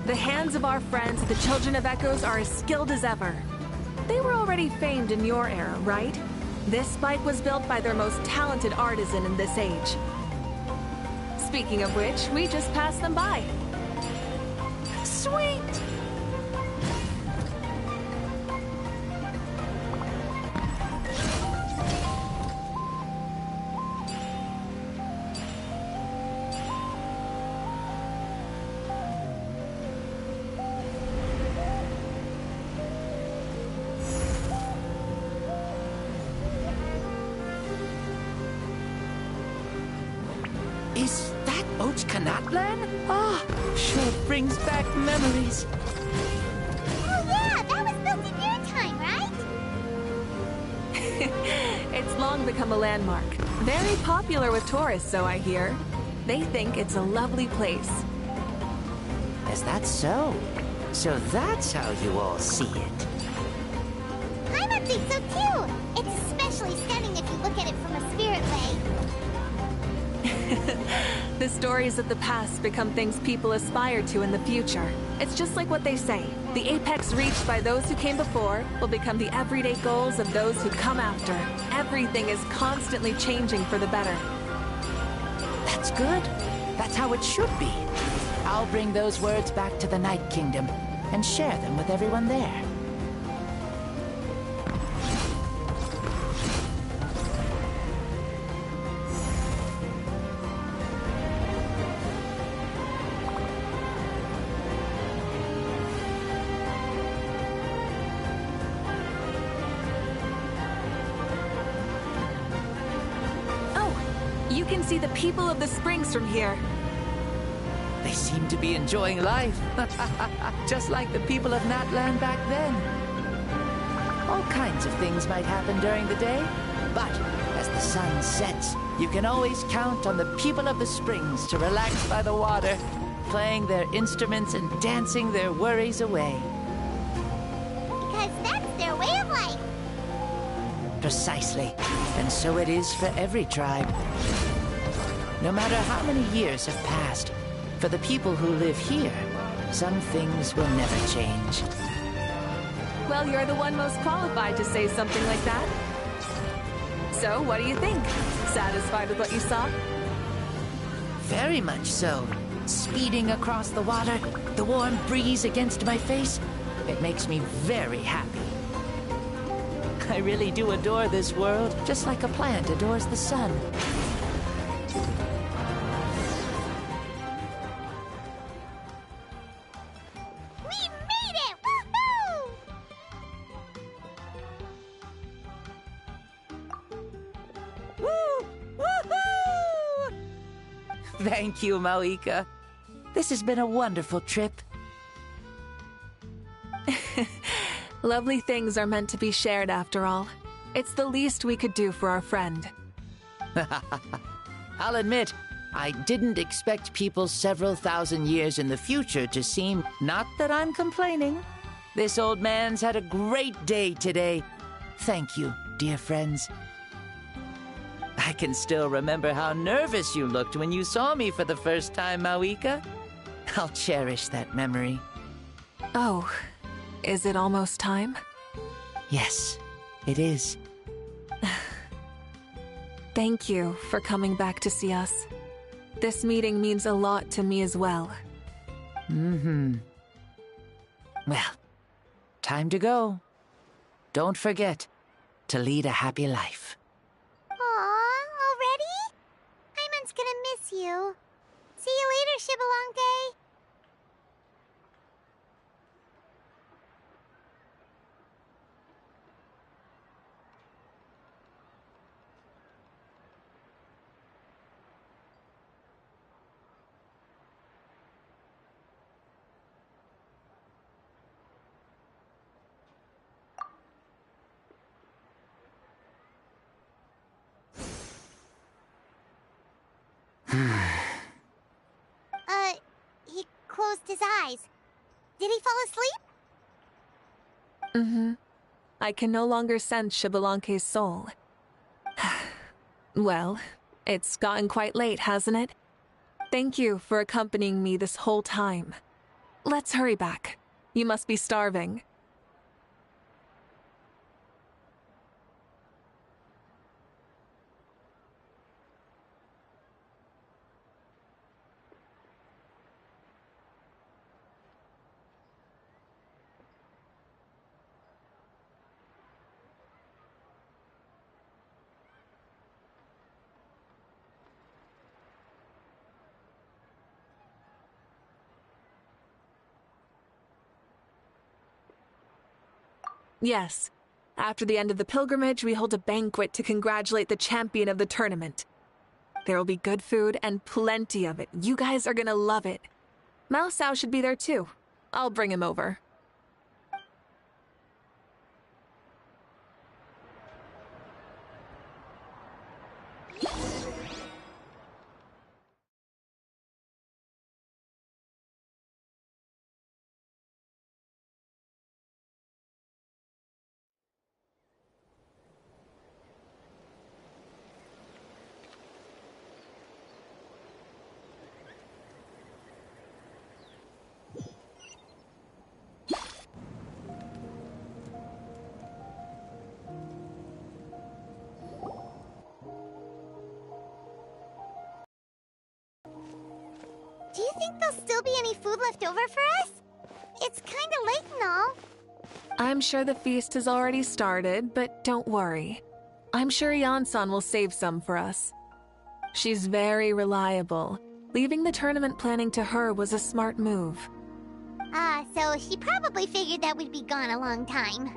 The hands of our friends, the Children of Echoes, are as skilled as ever. They were already famed in your era, right? This bike was built by their most talented artisan in this age. Speaking of which, we just passed them by. Sweet! Is that Ochkanatlan? Ah, sure brings back memories. Oh yeah, that was built in your time, right? It's long become a landmark. Very popular with tourists, so I hear. They think it's a lovely place. Is that so? So that's how you all see it. Paimon thinks so too! It's especially stunning if you look at it from a spirit way. The stories of the past become things people aspire to in the future. It's just like what they say. The apex reached by those who came before will become the everyday goals of those who come after. Everything is constantly changing for the better. That's good. That's how it should be. I'll bring those words back to the Night Kingdom and share them with everyone there. You can see the people of the springs from here. They seem to be enjoying life. Just like the people of Natlan back then. All kinds of things might happen during the day. But as the sun sets, you can always count on the people of the springs to relax by the water, playing their instruments and dancing their worries away. Because that's their way of life. Precisely. And so it is for every tribe. No matter how many years have passed, for the people who live here, some things will never change. Well, you're the one most qualified to say something like that. So, what do you think? Satisfied with what you saw? Very much so. Speeding across the water, the warm breeze against my face, it makes me very happy. I really do adore this world, just like a plant adores the sun. We made it! Woohoo! Woo! Woohoo! Thank you, Maoika. This has been a wonderful trip. Lovely things are meant to be shared after all. It's the least we could do for our friend. I'll admit, I didn't expect people several thousand years in the future to seem... Not that I'm complaining. This old man's had a great day today. Thank you, dear friends. I can still remember how nervous you looked when you saw me for the first time, Maoika. I'll cherish that memory. Oh, is it almost time? Yes, it is. Thank you for coming back to see us. This meeting means a lot to me as well. Mm-hmm. Well, time to go. Don't forget to lead a happy life. Aw, already? Paimon's gonna miss you. See you later, Shibalonke. He closed his eyes. Did he fall asleep? Mm-hmm. I can no longer sense Shibalonke's soul. Well, it's gotten quite late, hasn't it? Thank you for accompanying me this whole time. Let's hurry back. You must be starving. Yes. After the end of the pilgrimage, we hold a banquet to congratulate the champion of the tournament. There will be good food and plenty of it. You guys are gonna love it. Mao Sao should be there too. I'll bring him over. Do you think there'll still be any food left over for us? It's kinda late and all. I'm sure the feast has already started, but don't worry. I'm sure Yan-san will save some for us. She's very reliable. Leaving the tournament planning to her was a smart move. So she probably figured that we'd be gone a long time.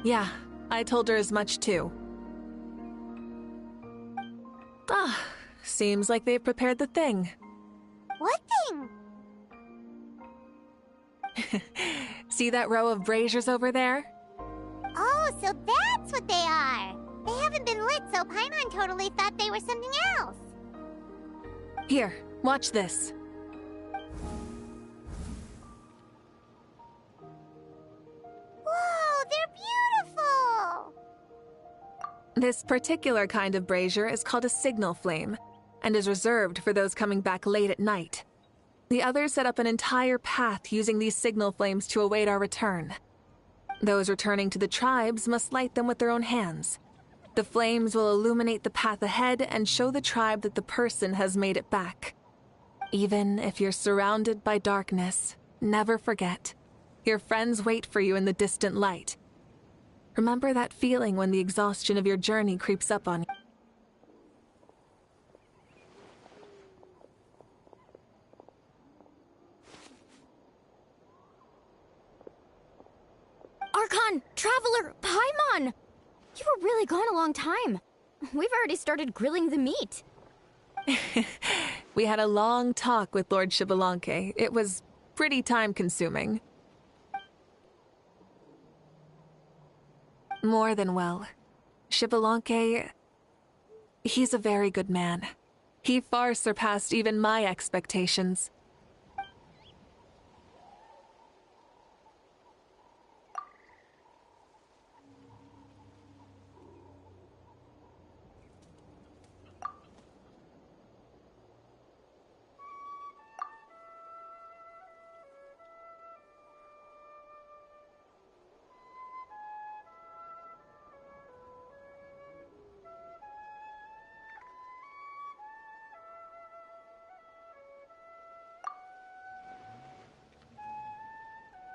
Yeah, I told her as much too. Seems like they've prepared the thing. What thing? See that row of braziers over there? Oh, so that's what they are. They haven't been lit, so Paimon totally thought they were something else. Here, watch this. Whoa, they're beautiful! This particular kind of brazier is called a signal flame, and is reserved for those coming back late at night. The others set up an entire path using these signal flames to await our return. Those returning to the tribes must light them with their own hands. The flames will illuminate the path ahead and show the tribe that the person has made it back. Even if you're surrounded by darkness, never forget. Your friends wait for you in the distant light. Remember that feeling when the exhaustion of your journey creeps up on you. Archon! Traveler! Paimon! You were really gone a long time. We've already started grilling the meat. We had a long talk with Lord Xbalanque. It was pretty time-consuming. More than well. Xbalanque, he's a very good man. He far surpassed even my expectations.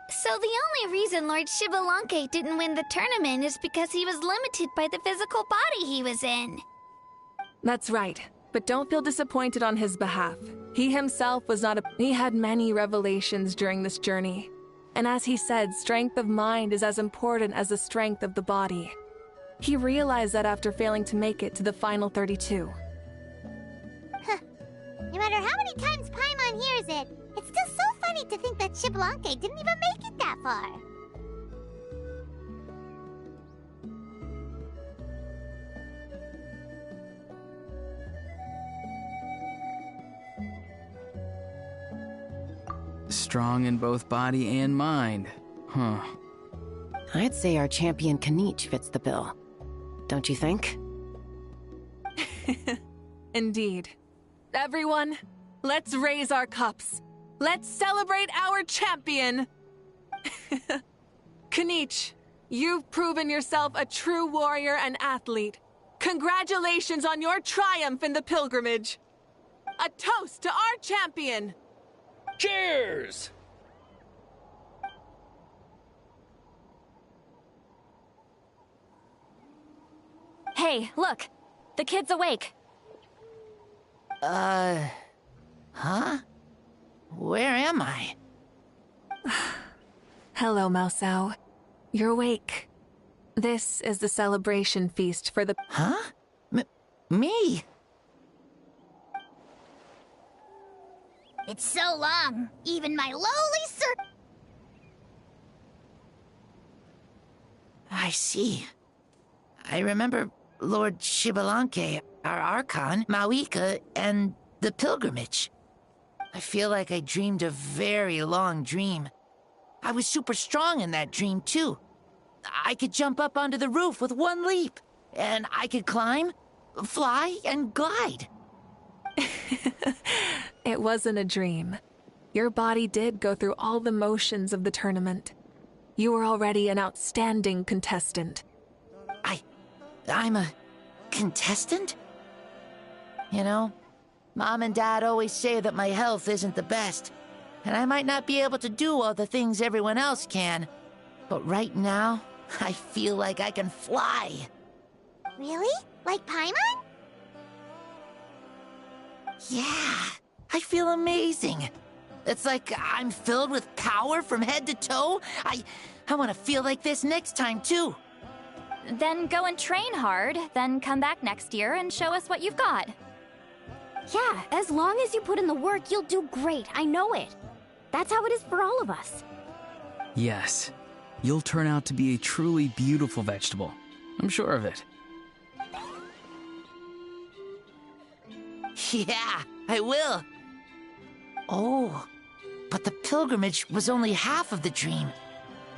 So the only reason Lord Xbalanque didn't win the tournament is because he was limited by the physical body he was in. That's right, but don't feel disappointed on his behalf. He himself was not he had many revelations during this journey. And as he said, strength of mind is as important as the strength of the body. He realized that after failing to make it to the final 32. Huh. No matter how many times Paimon hears it, it's still so funny to think that Xbalanque didn't even make it that far. Strong in both body and mind. Huh. I'd say our champion Kanich fits the bill. Don't you think? Indeed. Everyone, let's raise our cups. Let's celebrate our champion! Kanich, you've proven yourself a true warrior and athlete. Congratulations on your triumph in the pilgrimage. A toast to our champion! Cheers! Hey, look! The kid's awake. Huh? Where am I? Hello, Mausau. You're awake. This is the celebration feast for the— Huh? Me? It's so long, even my lowly sir— I see. I remember Lord Xbalanque, our Archon, Mauika, and the pilgrimage. I feel like I dreamed a very long dream. I was super strong in that dream, too. I could jump up onto the roof with one leap, and I could climb, fly, and glide. It wasn't a dream. Your body did go through all the motions of the tournament. You were already an outstanding contestant. I'm a contestant? You know, Mom and Dad always say that my health isn't the best, and I might not be able to do all the things everyone else can. But right now, I feel like I can fly. Really? Like Paimon? Yeah, I feel amazing. It's like I'm filled with power from head to toe. I want to feel like this next time, too. Then go and train hard, then come back next year and show us what you've got. Yeah, as long as you put in the work, you'll do great. I know it. That's how it is for all of us. Yes. You'll turn out to be a truly beautiful vegetable. I'm sure of it. Yeah, I will. Oh, but the pilgrimage was only half of the dream.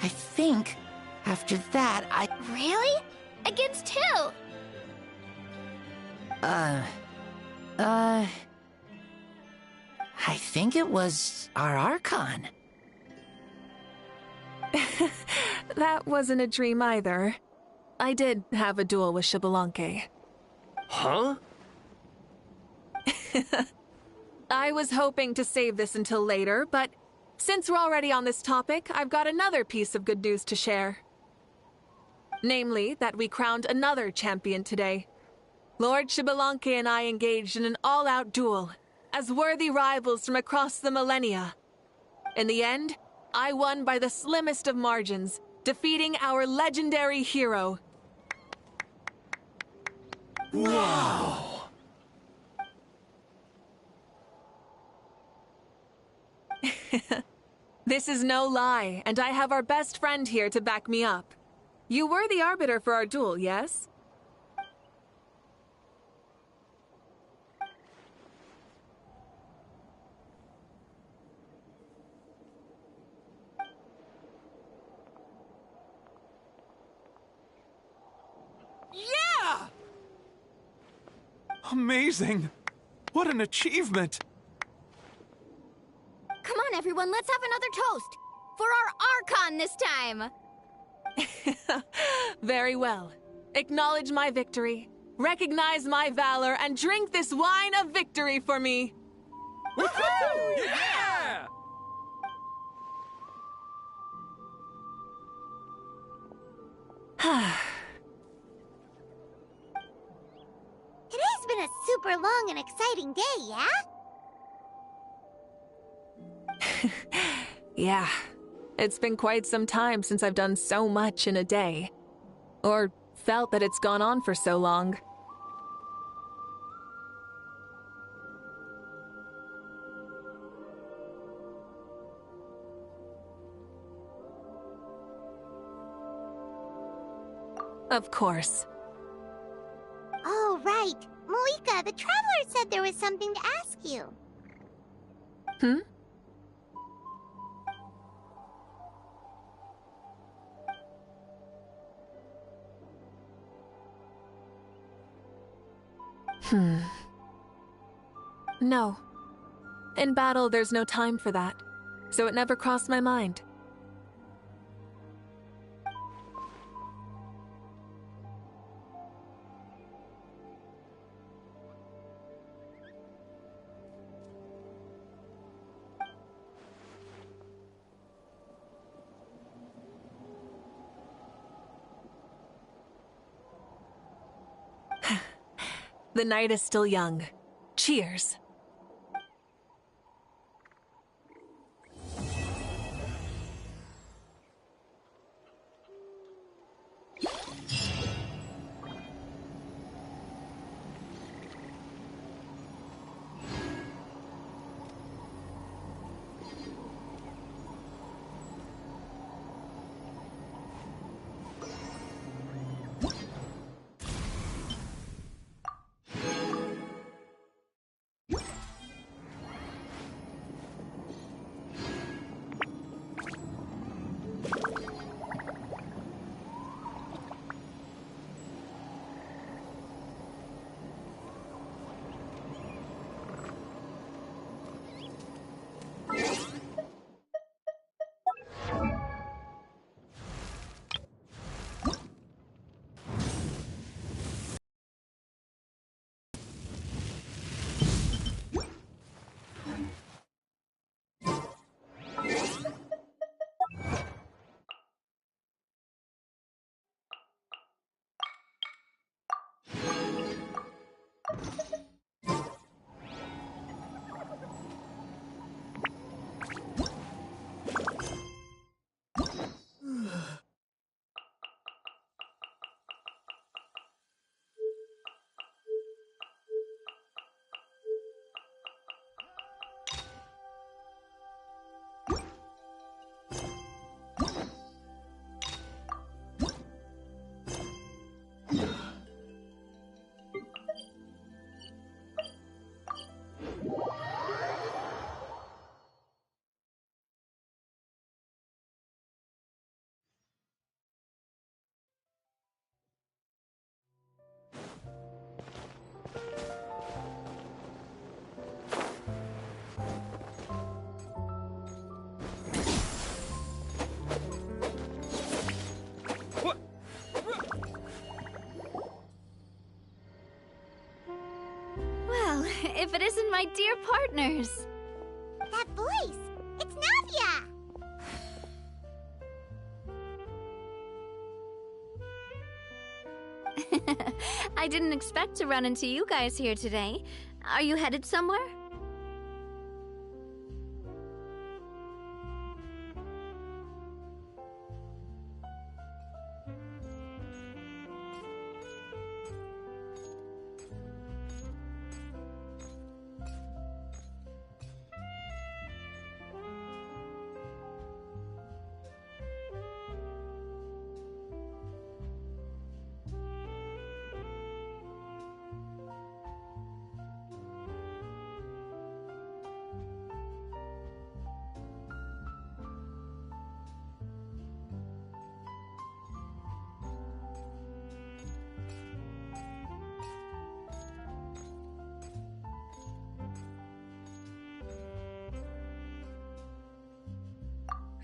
I think after that, Really? Against who? I think it was our Archon. That wasn't a dream either. I did have a duel with Xbalanque. Huh? I was hoping to save this until later, but since we're already on this topic, I've got another piece of good news to share. Namely, that we crowned another champion today. Lord Xbalanque and I engaged in an all-out duel, as worthy rivals from across the millennia. In the end, I won by the slimmest of margins, defeating our legendary hero. Wow! This is no lie, and I have our best friend here to back me up. You were the arbiter for our duel, yes? Yeah! Amazing! What an achievement! Come on, everyone, let's have another toast! For our Archon this time! Very well. Acknowledge my victory, recognize my valor, and drink this wine of victory for me. Woohoo! Yeah! Today's been a super long and exciting day, yeah? Yeah, it's been quite some time since I've done so much in a day. Or felt that it's gone on for so long. Of course. Oh, right. Malika, the Traveler said there was something to ask you. Hmm? No. In battle, there's no time for that, so it never crossed my mind. The night is still young. Cheers. my dear partners. That voice! It's Navia! I didn't expect to run into you guys here today. Are you headed somewhere?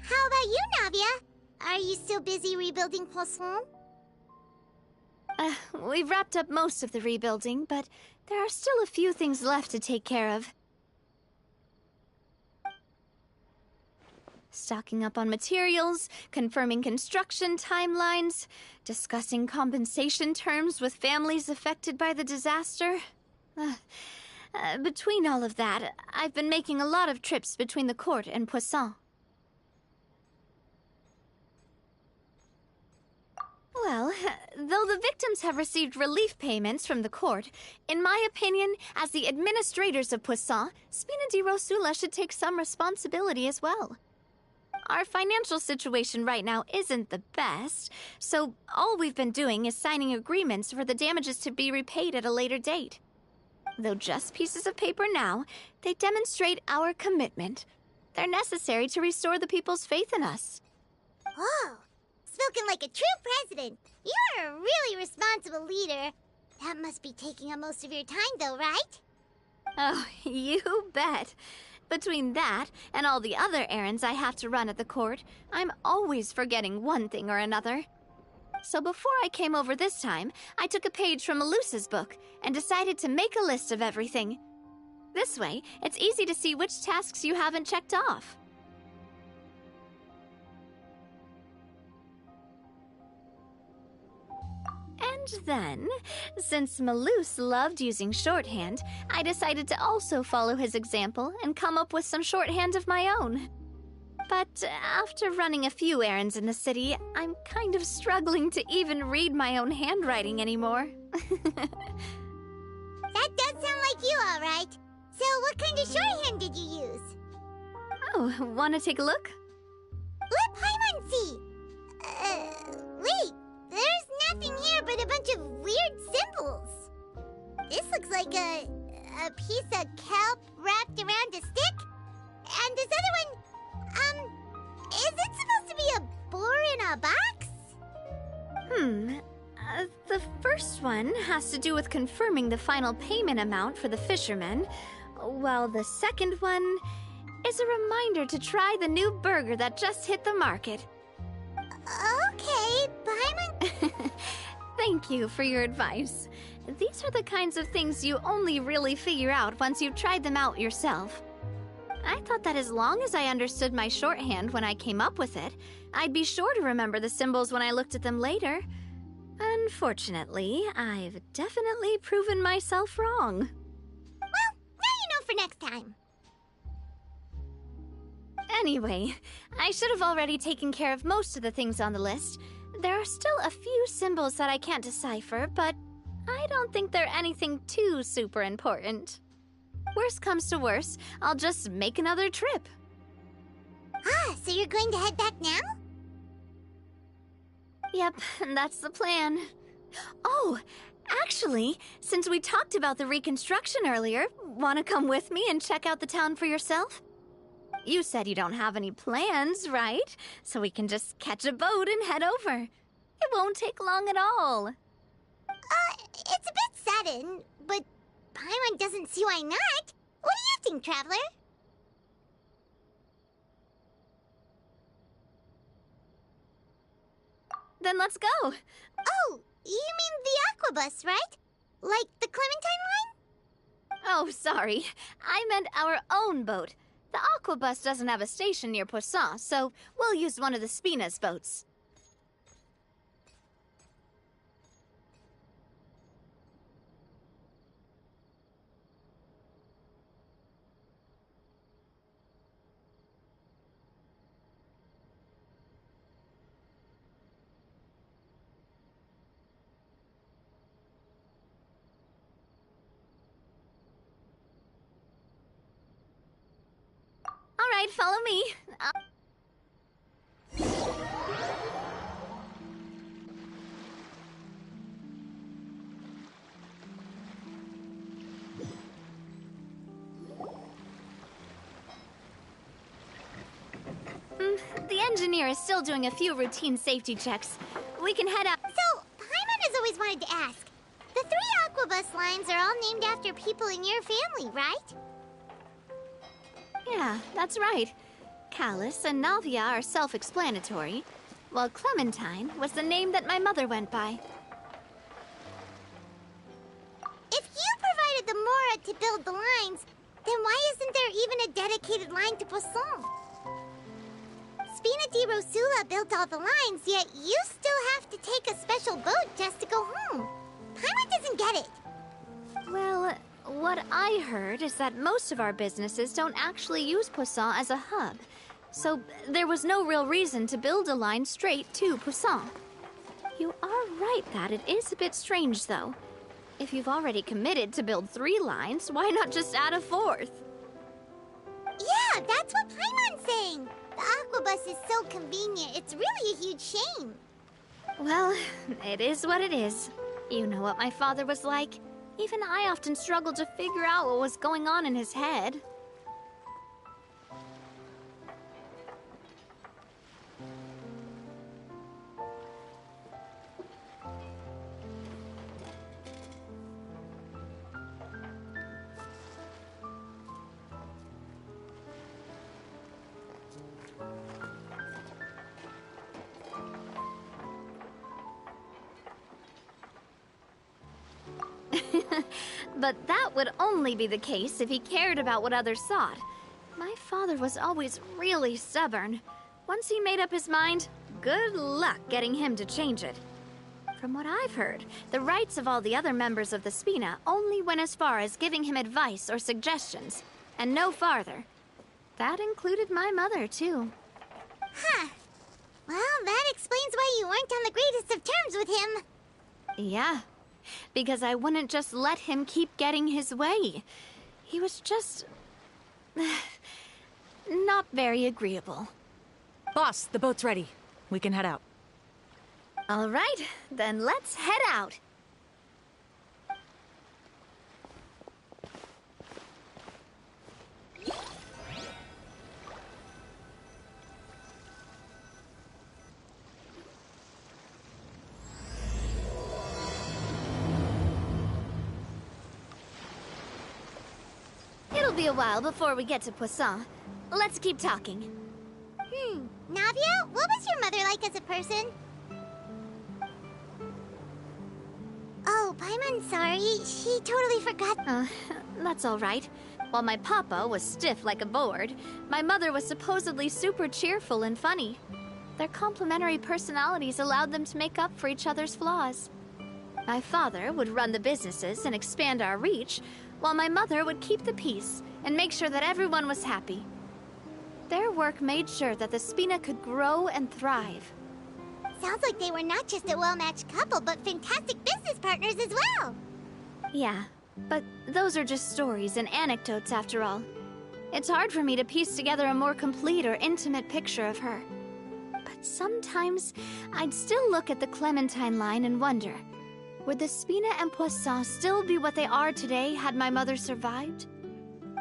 How about you, Navia? Are you still busy rebuilding Poisson? We've wrapped up most of the rebuilding, but there are still a few things left to take care of. Stocking up on materials, confirming construction timelines, discussing compensation terms with families affected by the disaster. Between all of that, I've been making a lot of trips between the court and Poisson. Well, though the victims have received relief payments from the court, in my opinion, as the administrators of Poisson, Spina di Rosula should take some responsibility as well. Our financial situation right now isn't the best, so all we've been doing is signing agreements for the damages to be repaid at a later date. Though just pieces of paper now, they demonstrate our commitment. They're necessary to restore the people's faith in us. Oh, spoken like a true president. You're a really responsible leader. That must be taking up most of your time, though, right? Oh, you bet. Between that and all the other errands I have to run at the court, I'm always forgetting one thing or another. So before I came over this time, I took a page from Melusa's book and decided to make a list of everything. This way, it's easy to see which tasks you haven't checked off. And then, since Melus loved using shorthand, I decided to also follow his example and come up with some shorthand of my own. But after running a few errands in the city, I'm kind of struggling to even read my own handwriting anymore. That does sound like you, all right. So what kind of shorthand did you use? Oh, want to take a look? Let Paimon see! Wait, there's nothing here but a bunch of weird symbols. This looks like a piece of kelp wrapped around a stick. And this other one, is it supposed to be a boar in a box? The first one has to do with confirming the final payment amount for the fishermen, while the second one is a reminder to try the new burger that just hit the market. Okay, Paimon. Thank you for your advice. These are the kinds of things you only really figure out once you've tried them out yourself. I thought that as long as I understood my shorthand when I came up with it, I'd be sure to remember the symbols when I looked at them later. Unfortunately, I've definitely proven myself wrong. Well, now you know for next time. Anyway, I should have already taken care of most of the things on the list. There are still a few symbols that I can't decipher, but I don't think they're anything too super important. Worst comes to worst, I'll just make another trip. Ah, so you're going to head back now? Yep, that's the plan. Oh, actually, since we talked about the reconstruction earlier, want to come with me and check out the town for yourself? You said you don't have any plans, right? So we can just catch a boat and head over. It won't take long at all. It's a bit sudden, but Paimon doesn't see why not. What do you think, Traveler? Then let's go. Oh, you mean the Aquabus, right? Like the Clementine line? Oh, sorry. I meant our own boat. The Aquabus doesn't have a station near Poisson, so we'll use one of the Spina's boats. All right, follow me. The engineer is still doing a few routine safety checks. We can head out. So, Paimon has always wanted to ask. The 3 Aquabus lines are all named after people in your family, right? Yeah, that's right. Callus and Navia are self-explanatory, while Clementine was the name that my mother went by. If you provided the Mora to build the lines, then why isn't there even a dedicated line to Poisson? Spina di Rosula built all the lines, yet you still have to take a special boat just to go home. Paimon doesn't get it. Well, what I heard is that most of our businesses don't actually use Poisson as a hub, so there was no real reason to build a line straight to Poisson. You are right that it is a bit strange, though. If you've already committed to build 3 lines, why not just add a 4th? Yeah, that's what Paimon's saying. The Aquabus is so convenient, it's really a huge shame. Well, it is what it is. You know what my father was like. Even I often struggled to figure out what was going on in his head. But that would only be the case if he cared about what others thought. My father was always really stubborn. Once he made up his mind, good luck getting him to change it. From what I've heard, the rights of all the other members of the Spina only went as far as giving him advice or suggestions, and no farther. That included my mother, too. Huh. Well, that explains why you weren't on the greatest of terms with him. Yeah, because I wouldn't just let him keep getting his way. He was just... not very agreeable. Boss, the boat's ready. We can head out. All right, then let's head out. It'll be a while before we get to Poisson. Let's keep talking. Navia, what was your mother like as a person? Oh, Paimon's sorry. She totally forgot. That's all right. While my papa was stiff like a board, my mother was supposedly super cheerful and funny. Their complementary personalities allowed them to make up for each other's flaws. My father would run the businesses and expand our reach, while my mother would keep the peace and make sure that everyone was happy. Their work made sure that the Spina could grow and thrive. Sounds like they were not just a well-matched couple, but fantastic business partners as well. Yeah, but those are just stories and anecdotes after all. It's hard for me to piece together a more complete or intimate picture of her. But sometimes I'd still look at the Clementine line and wonder, would the Spina and Poisson still be what they are today had my mother survived?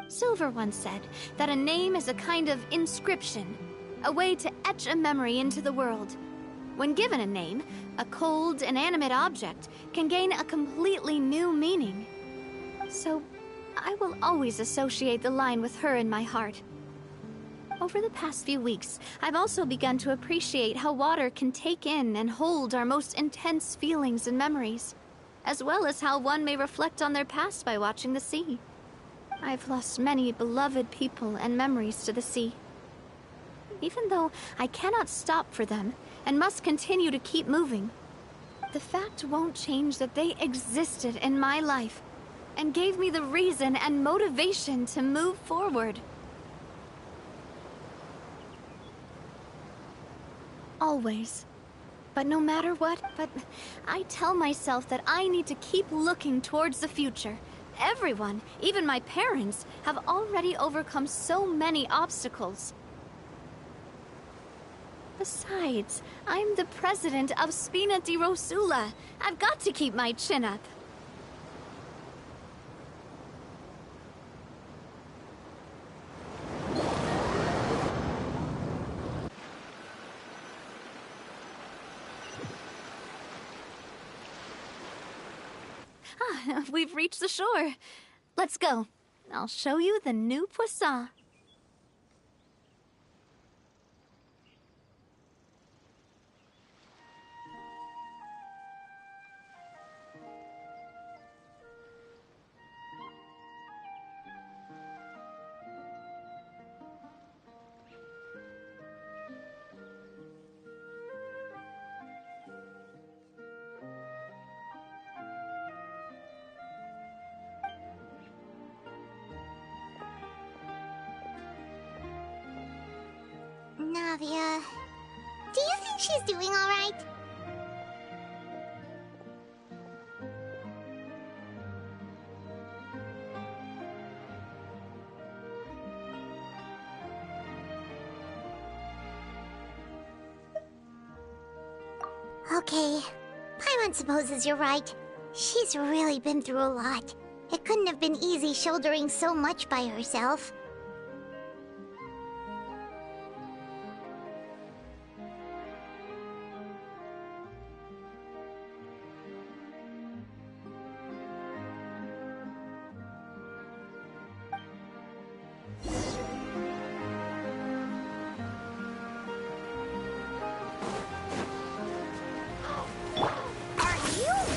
Silver once said that a name is a kind of inscription, a way to etch a memory into the world. When given a name, a cold, inanimate object can gain a completely new meaning. So, I will always associate the line with her in my heart. Over the past few weeks, I've also begun to appreciate how water can take in and hold our most intense feelings and memories, as well as how one may reflect on their past by watching the sea. I've lost many beloved people and memories to the sea. Even though I cannot stop for them and must continue to keep moving, the fact won't change that they existed in my life and gave me the reason and motivation to move forward. Always. But no matter what, I tell myself that I need to keep looking towards the future. Everyone, even my parents, have already overcome so many obstacles. Besides, I'm the president of Spina di Rosula. I've got to keep my chin up. We've reached the shore. Let's go. I'll show you the new poisson. Navia... Do you think she's doing alright? Okay. Paimon supposes you're right. She's really been through a lot. It couldn't have been easy shouldering so much by herself.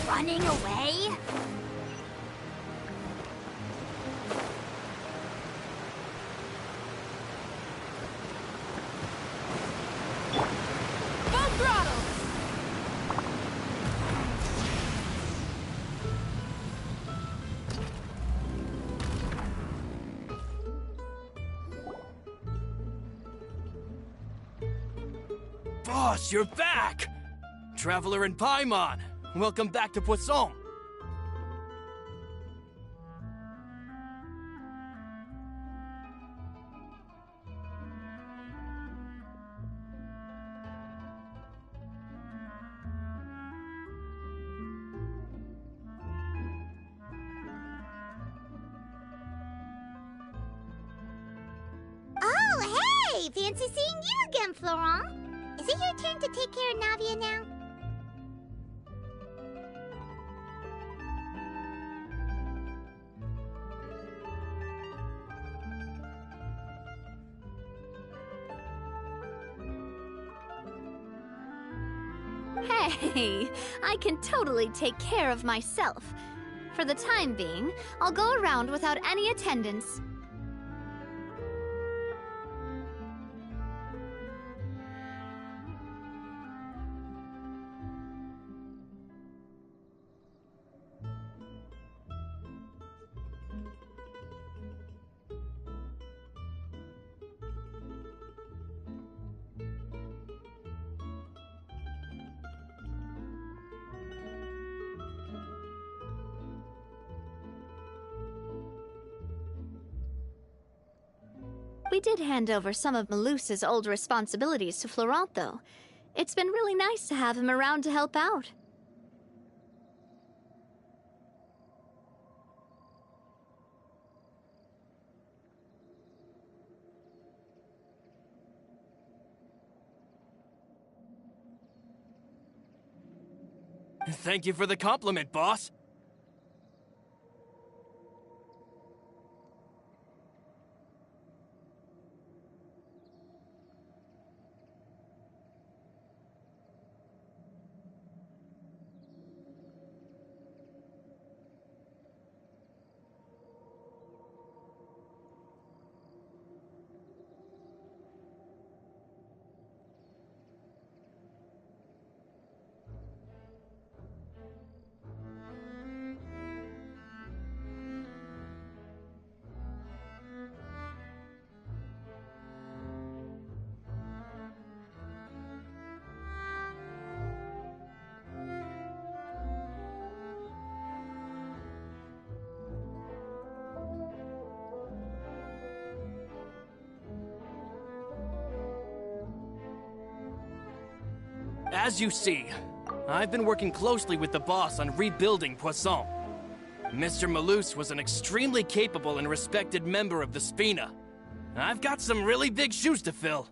Running away? Full throttle! Boss, you're back! Traveler and Paimon, welcome back to Poisson. Oh, hey! Fancy seeing you again, Florent. Is it your turn to take care of Navia now? Hey, I can totally take care of myself. For the time being, I'll go around without any attendance. We did hand over some of Malus's old responsibilities to Florent, though. It's been really nice to have him around to help out. Thank you for the compliment, boss. as you see, I've been working closely with the boss on rebuilding Poisson. Mr. Malus was an extremely capable and respected member of the Spina. I've got some really big shoes to fill.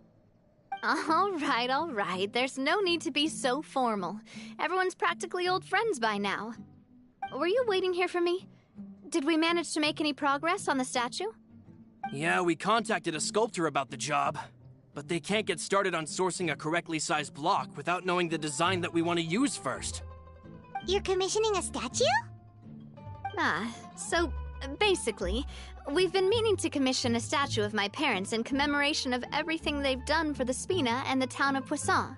All right. There's no need to be so formal. Everyone's practically old friends by now. Were you waiting here for me? Did we manage to make any progress on the statue? Yeah, we contacted a sculptor about the job, but they can't get started on sourcing a correctly sized block without knowing the design that we want to use first. You're commissioning a statue? So basically, we've been meaning to commission a statue of my parents in commemoration of everything they've done for the Spina and the town of Poisson.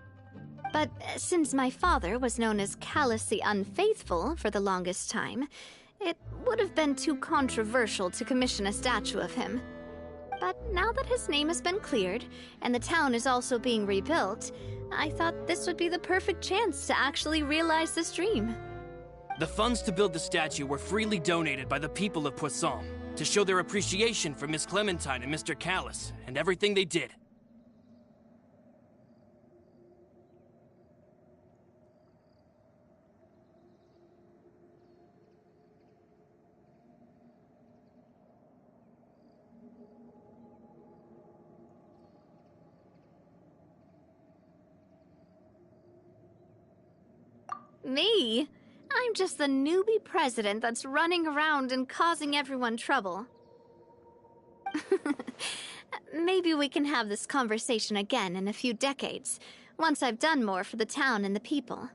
But since my father was known as Callus the Unfaithful for the longest time, it would have been too controversial to commission a statue of him. But now that his name has been cleared, and the town is also being rebuilt, I thought this would be the perfect chance to actually realize this dream. The funds to build the statue were freely donated by the people of Poisson to show their appreciation for Miss Clementine and Mr. Callus and everything they did. Me? I'm just the newbie president that's running around and causing everyone trouble. Maybe we can have this conversation again in a few decades, once I've done more for the town and the people.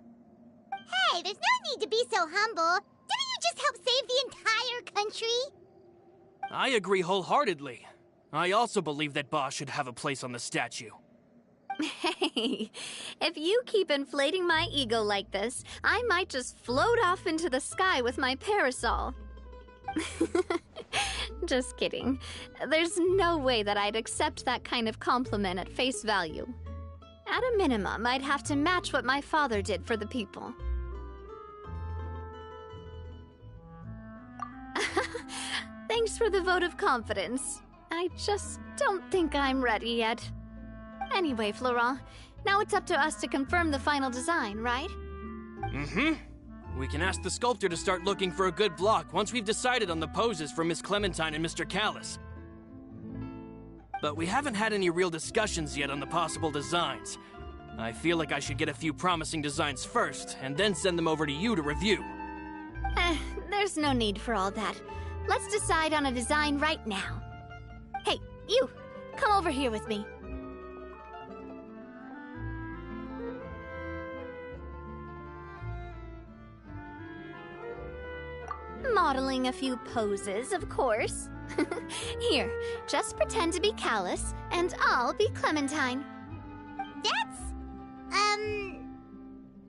Hey, there's no need to be so humble. Didn't you just help save the entire country? I agree wholeheartedly. I also believe that Boss should have a place on the statue. Hey, if you keep inflating my ego like this, I might just float off into the sky with my parasol. Just kidding. There's no way that I'd accept that kind of compliment at face value. At a minimum, I'd have to match what my father did for the people. Thanks for the vote of confidence. I just don't think I'm ready yet. Anyway, Florent, now it's up to us to confirm the final design, right? Mm-hmm. We can ask the sculptor to start looking for a good block once we've decided on the poses for Miss Clementine and Mr. Callus. But we haven't had any real discussions yet on the possible designs. I feel like I should get a few promising designs first, and then send them over to you to review. There's no need for all that. Let's decide on a design right now. Hey, you! Come over here with me. Modeling a few poses, of course. Here, just pretend to be Callus, and I'll be Clementine. That's...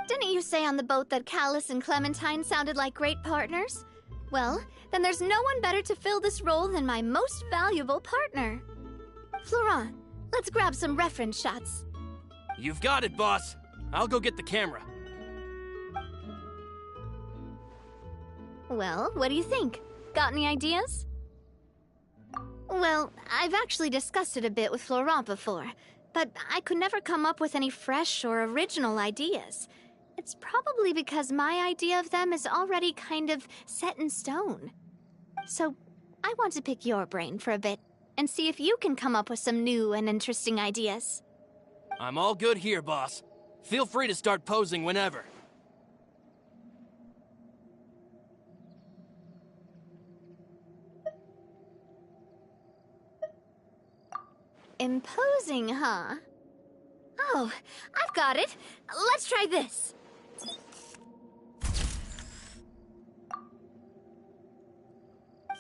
Didn't you say on the boat that Callus and Clementine sounded like great partners? Well, then there's no one better to fill this role than my most valuable partner. Florent, let's grab some reference shots. You've got it, boss. I'll go get the camera. Well, what do you think? Got any ideas? Well, I've actually discussed it a bit with Florent before, but I could never come up with any fresh or original ideas. It's probably because my idea of them is already kind of set in stone. So, I want to pick your brain for a bit, and see if you can come up with some new and interesting ideas. I'm all good here, boss. Feel free to start posing whenever. Imposing, huh? Oh, I've got it. Let's try this.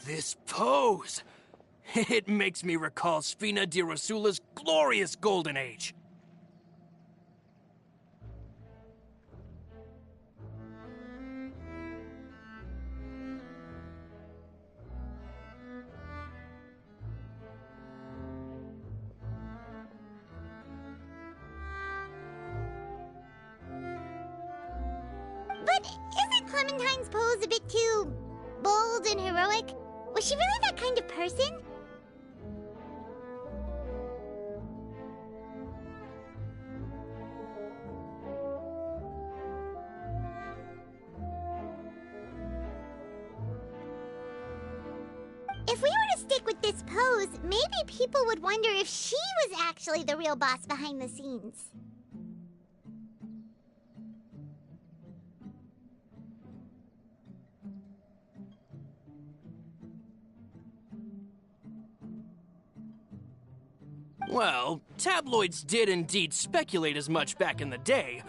This pose! It makes me recall Spina di Rosula's glorious golden age. But isn't Clementine's pose a bit too bold and heroic? Was she really that kind of person? If we were to stick with this pose, maybe people would wonder if she was actually the real boss behind the scenes. Well, tabloids did indeed speculate as much back in the day,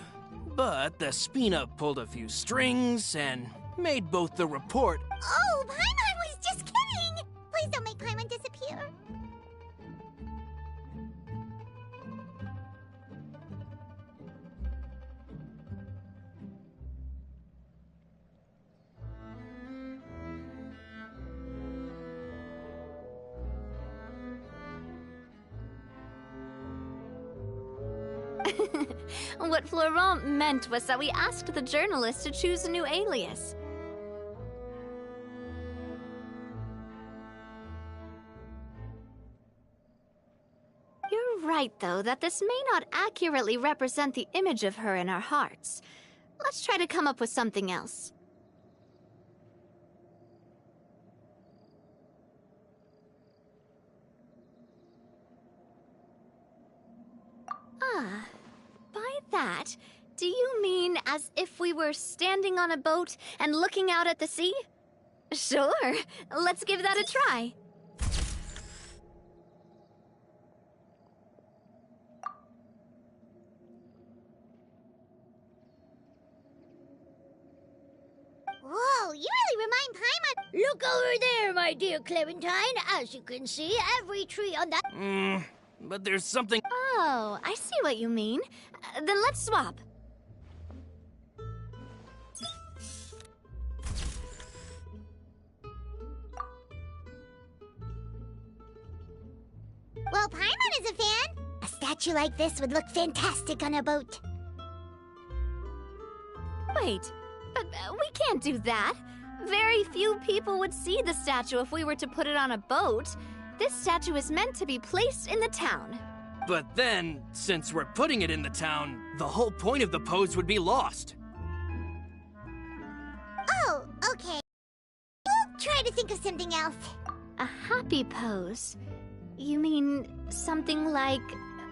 but the Spina pulled a few strings and made both the report. Oh, Paimon was just kidding! Please don't make Paimon disappear. What Florent meant was that we asked the journalist to choose a new alias. You're right, though, that this may not accurately represent the image of her in our hearts. Let's try to come up with something else. Ah, by that, do you mean as if we were standing on a boat and looking out at the sea? Sure, let's give that a try. Whoa, you really remind Paimon. Look over there, my dear Clementine. As you can see, every tree on that... But there's something... Oh, I see what you mean. Then let's swap. Well, Paimon is a fan. A statue like this would look fantastic on a boat. Wait, but we can't do that. Very few people would see the statue if we were to put it on a boat. This statue is meant to be placed in the town. But then, since we're putting it in the town, the whole point of the pose would be lost. Oh, okay. We'll try to think of something else. A happy pose? You mean something like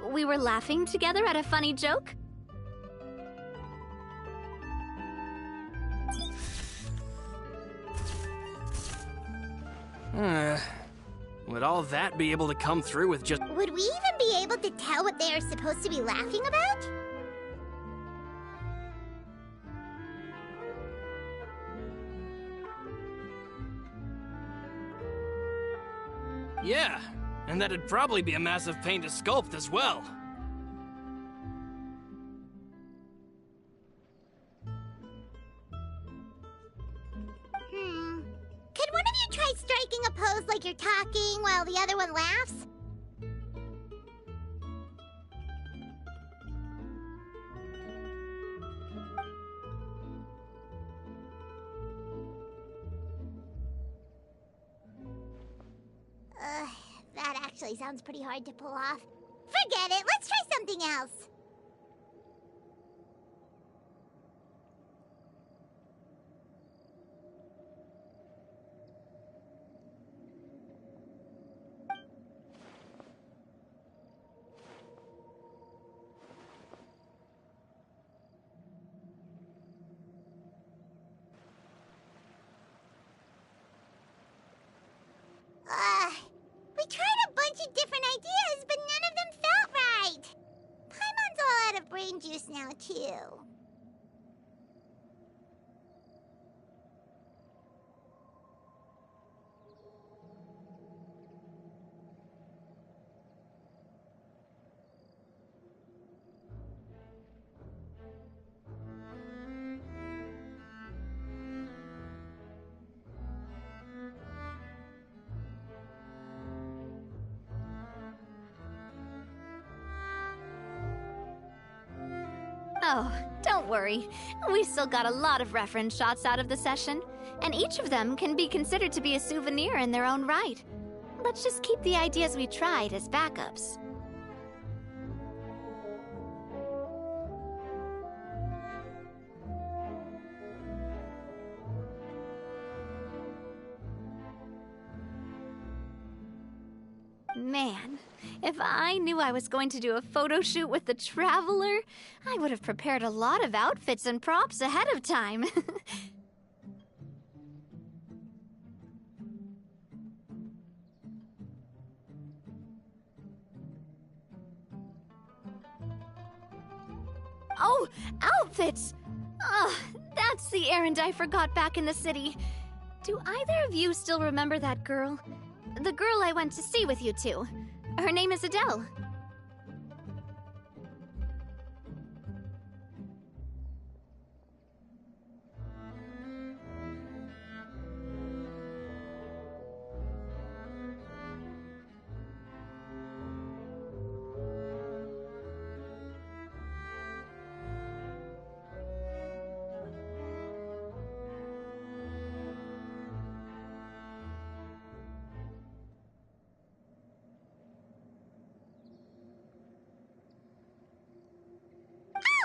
we were laughing together at a funny joke? Would all that be able to come through with just... Would we even be able to tell what they are supposed to be laughing about? Yeah, and that'd probably be a massive pain to sculpt as well. Could one of you try striking a pose like you're talking while the other one laughs? That actually sounds pretty hard to pull off. Forget it, let's try something else. We tried a bunch of different ideas, but none of them felt right. Paimon's all out of brain juice now, too. Oh, don't worry. We still got a lot of reference shots out of the session, and each of them can be considered to be a souvenir in their own right. Let's just keep the ideas we tried as backups. Man, if I knew I was going to do a photo shoot with the Traveler, I would have prepared a lot of outfits and props ahead of time. Oh, outfits! Ugh, that's the errand I forgot back in the city. Do either of you still remember that girl? The girl I went to see with you two. Her name is Adele.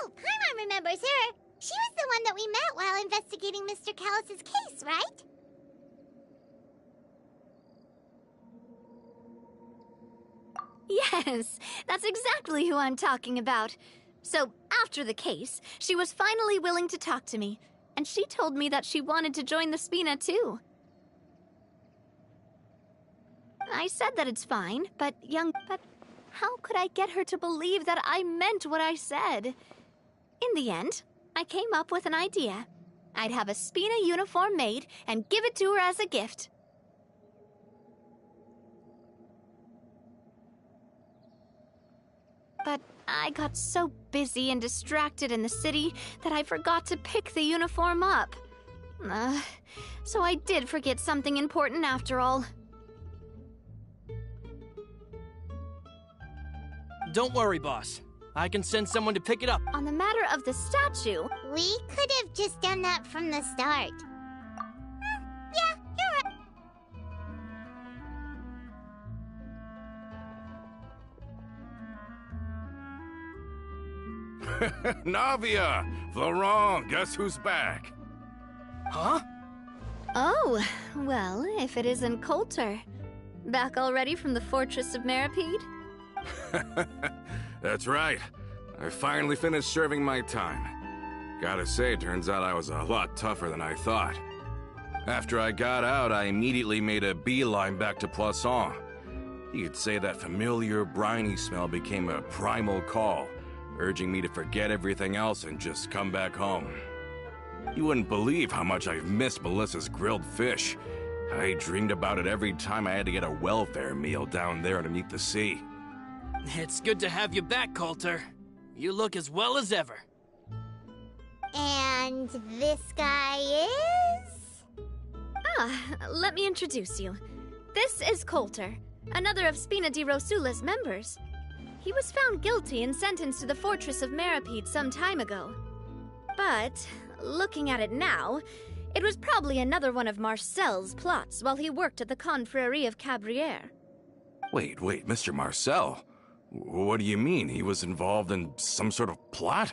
Oh, Paimon remembers her. She was the one that we met while investigating Mr. Callus's case, right? Yes, that's exactly who I'm talking about. So, after the case, she was finally willing to talk to me, and she told me that she wanted to join the Spina too. I said that it's fine, but how could I get her to believe that I meant what I said? In the end, I came up with an idea. I'd have a Spina uniform made and give it to her as a gift. But I got so busy and distracted in the city that I forgot to pick the uniform up. So I did forget something important after all. Don't worry, boss. I can send someone to pick it up. On the matter of the statue... We could have just done that from the start. Yeah, you're right. Navia! Florent, guess who's back? Huh? Oh, well, if it isn't Coulter. Back already from the Fortress of Meripede? That's right. I finally finished serving my time. Gotta say, turns out I was a lot tougher than I thought. After I got out, I immediately made a beeline back to Poisson. You could say that familiar, briny smell became a primal call, urging me to forget everything else and just come back home. You wouldn't believe how much I've missed Melissa's grilled fish. I dreamed about it every time I had to get a welfare meal down there underneath the sea. It's good to have you back, Coulter. You look as well as ever. And this guy is? Let me introduce you. This is Coulter, another of Spina di Rosula's members. He was found guilty and sentenced to the Fortress of Meripede some time ago. But, looking at it now, it was probably another one of Marcel's plots while he worked at the Confrérie of Cabrières. Wait, Mr. Marcel? What do you mean? He was involved in some sort of plot?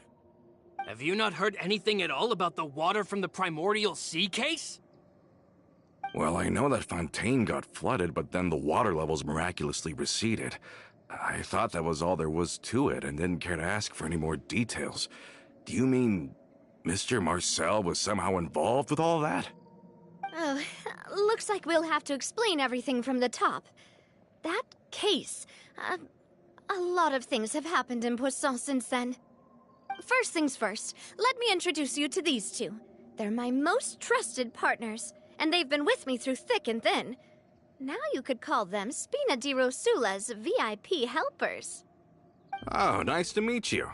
Have you not heard anything at all about the water from the primordial sea case? Well, I know that Fontaine got flooded, but then the water levels miraculously receded. I thought that was all there was to it and didn't care to ask for any more details. Do you mean Mr. Marcel was somehow involved with all that? Oh, looks like we'll have to explain everything from the top. That case, a lot of things have happened in Poisson since then. First things first, let me introduce you to these two. They're my most trusted partners, and they've been with me through thick and thin. Now you could call them Spina di Rosula's VIP helpers. Oh, nice to meet you.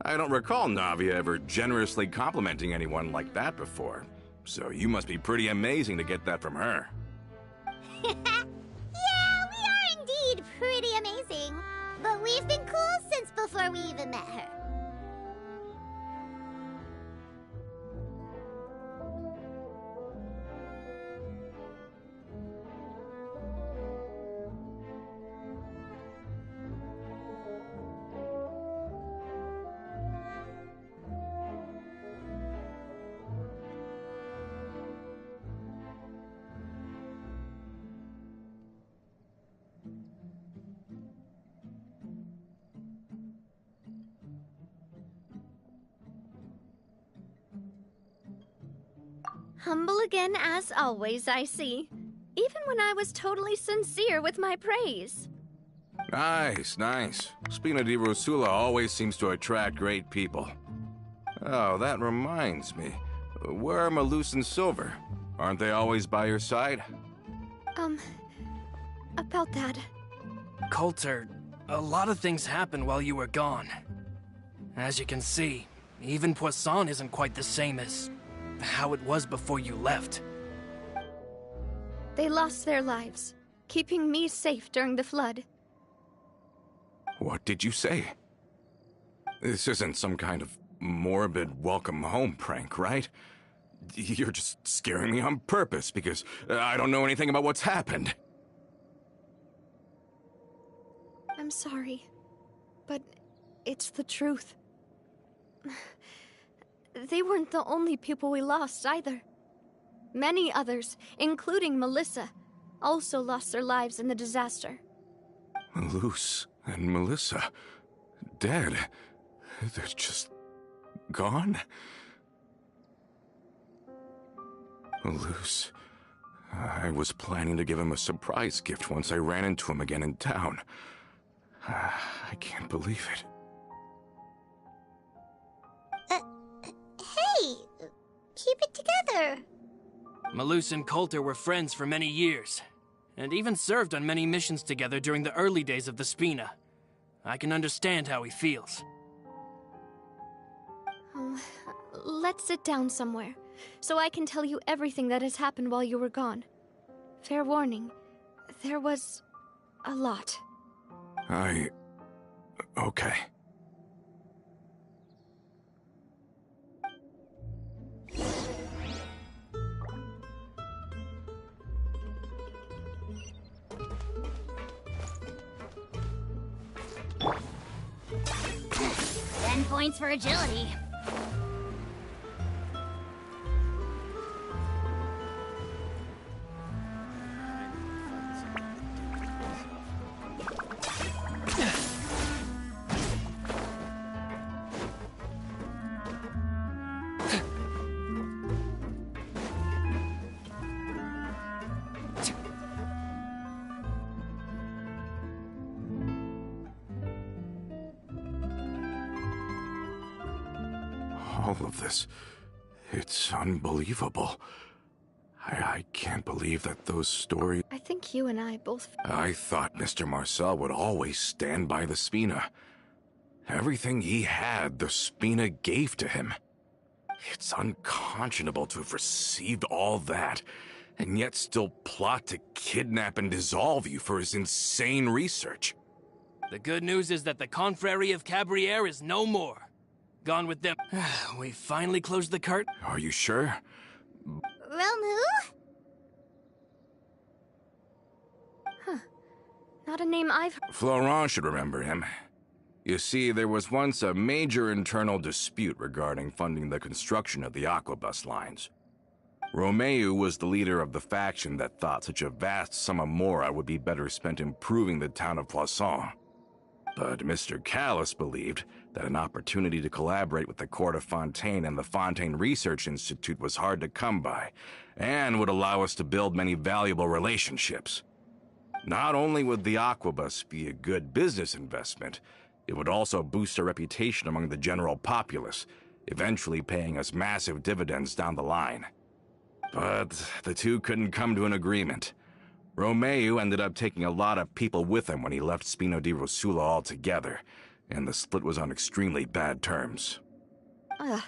I don't recall Navia ever generously complimenting anyone like that before, so you must be pretty amazing to get that from her. Yeah, we are indeed pretty amazing. But we've been cool since before we even met her. Humble again as always, I see. Even when I was totally sincere with my praise. Nice, nice. Spina di Rosula always seems to attract great people. Oh, that reminds me. Where are Malus and Silver? Aren't they always by your side? About that. Coulter, a lot of things happened while you were gone. As you can see, even Poisson isn't quite the same as how it was before you left. They lost their lives, keeping me safe during the flood. What did you say? This isn't some kind of morbid welcome home prank, right? You're just scaring me on purpose because I don't know anything about what's happened. I'm sorry, but it's the truth. They weren't the only people we lost either. Many others, including Melissa, also lost their lives in the disaster. Malus and Melissa, dead. They're just gone? Malus, I was planning to give him a surprise gift once I ran into him again in town. I can't believe it. Hey! Keep it together! Malus and Coulter were friends for many years, and even served on many missions together during the early days of the Spina. I can understand how he feels. Let's sit down somewhere, so I can tell you everything that has happened while you were gone. Fair warning, there was a lot. Okay. Ten points for agility. All of this, it's unbelievable. I can't believe that those stories... I think you and I both... I thought Mr. Marcel would always stand by the Spina. Everything he had, the Spina gave to him. It's unconscionable to have received all that, and yet still plot to kidnap and dissolve you for his insane research. The good news is that the Confrérie of Cabriere is no more. Gone with them. We finally closed the curtain. Are you sure? Realm who? Huh. Not a name I've heard. Florent should remember him. You see, there was once a major internal dispute regarding funding the construction of the Aquabus lines. Romeu was the leader of the faction that thought such a vast sum of mora would be better spent improving the town of Poisson. But Mr. Callis believed that an opportunity to collaborate with the Court of Fontaine and the Fontaine Research Institute was hard to come by, and would allow us to build many valuable relationships. Not only would the Aquabus be a good business investment, it would also boost our reputation among the general populace, eventually paying us massive dividends down the line. But the two couldn't come to an agreement. Romeu ended up taking a lot of people with him when he left Spina di Rosula altogether, and the split was on extremely bad terms. Ugh.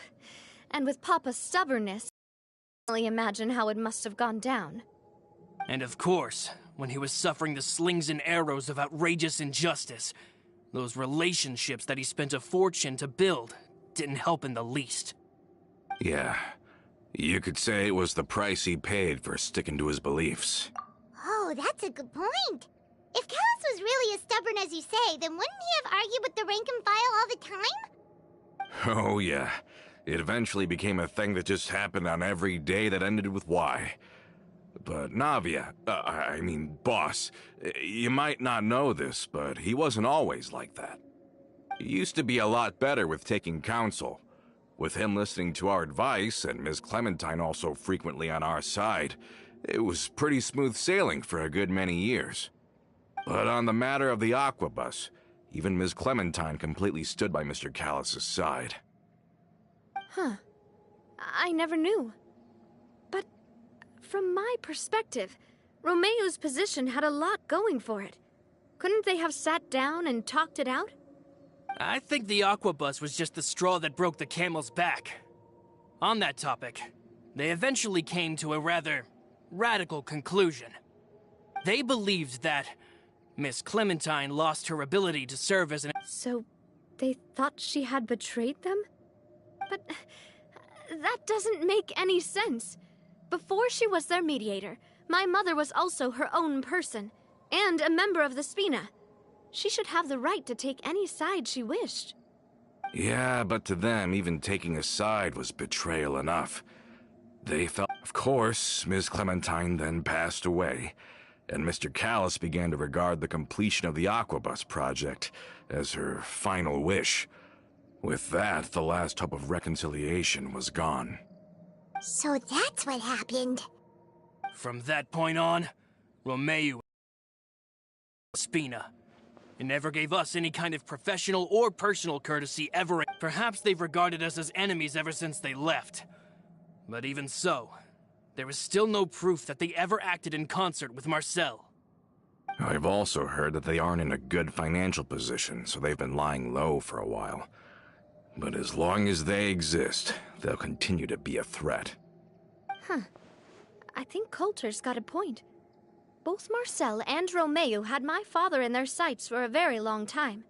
And with Papa's stubbornness, I can only imagine how it must have gone down. And of course, when he was suffering the slings and arrows of outrageous injustice, those relationships that he spent a fortune to build didn't help in the least. Yeah, you could say it was the price he paid for sticking to his beliefs. Oh, that's a good point. If Callis was really as stubborn as you say, then wouldn't he have argued with the rank and file all the time? Oh yeah, it eventually became a thing that just happened on every day that ended with Y. But Navia, boss, you might not know this, but he wasn't always like that. He used to be a lot better with taking counsel. With him listening to our advice and Ms. Clementine also frequently on our side, it was pretty smooth sailing for a good many years. But on the matter of the Aquabus, even Ms. Clementine completely stood by Mr. Callus's side. Huh. I never knew. But from my perspective, Romeo's position had a lot going for it. Couldn't they have sat down and talked it out? I think the Aquabus was just the straw that broke the camel's back. On that topic, they eventually came to a rather radical conclusion. They believed that Miss Clementine lost her ability to serve as an... So, they thought she had betrayed them? But that doesn't make any sense. Before she was their mediator, my mother was also her own person, and a member of the Spina. She should have the right to take any side she wished. Yeah, but to them, even taking a side was betrayal enough. They felt... Of course, Ms. Clementine then passed away, and Mr. Callus began to regard the completion of the Aquabus project as her final wish. With that, the last hope of reconciliation was gone. So that's what happened. From that point on, Romeo Spina. It never gave us any kind of professional or personal courtesy ever. Perhaps they've regarded us as enemies ever since they left. But even so, there is still no proof that they ever acted in concert with Marcel. I've also heard that they aren't in a good financial position, so they've been lying low for a while. But as long as they exist, they'll continue to be a threat. Huh. I think Coulter's got a point. Both Marcel and Romeo had my father in their sights for a very long time.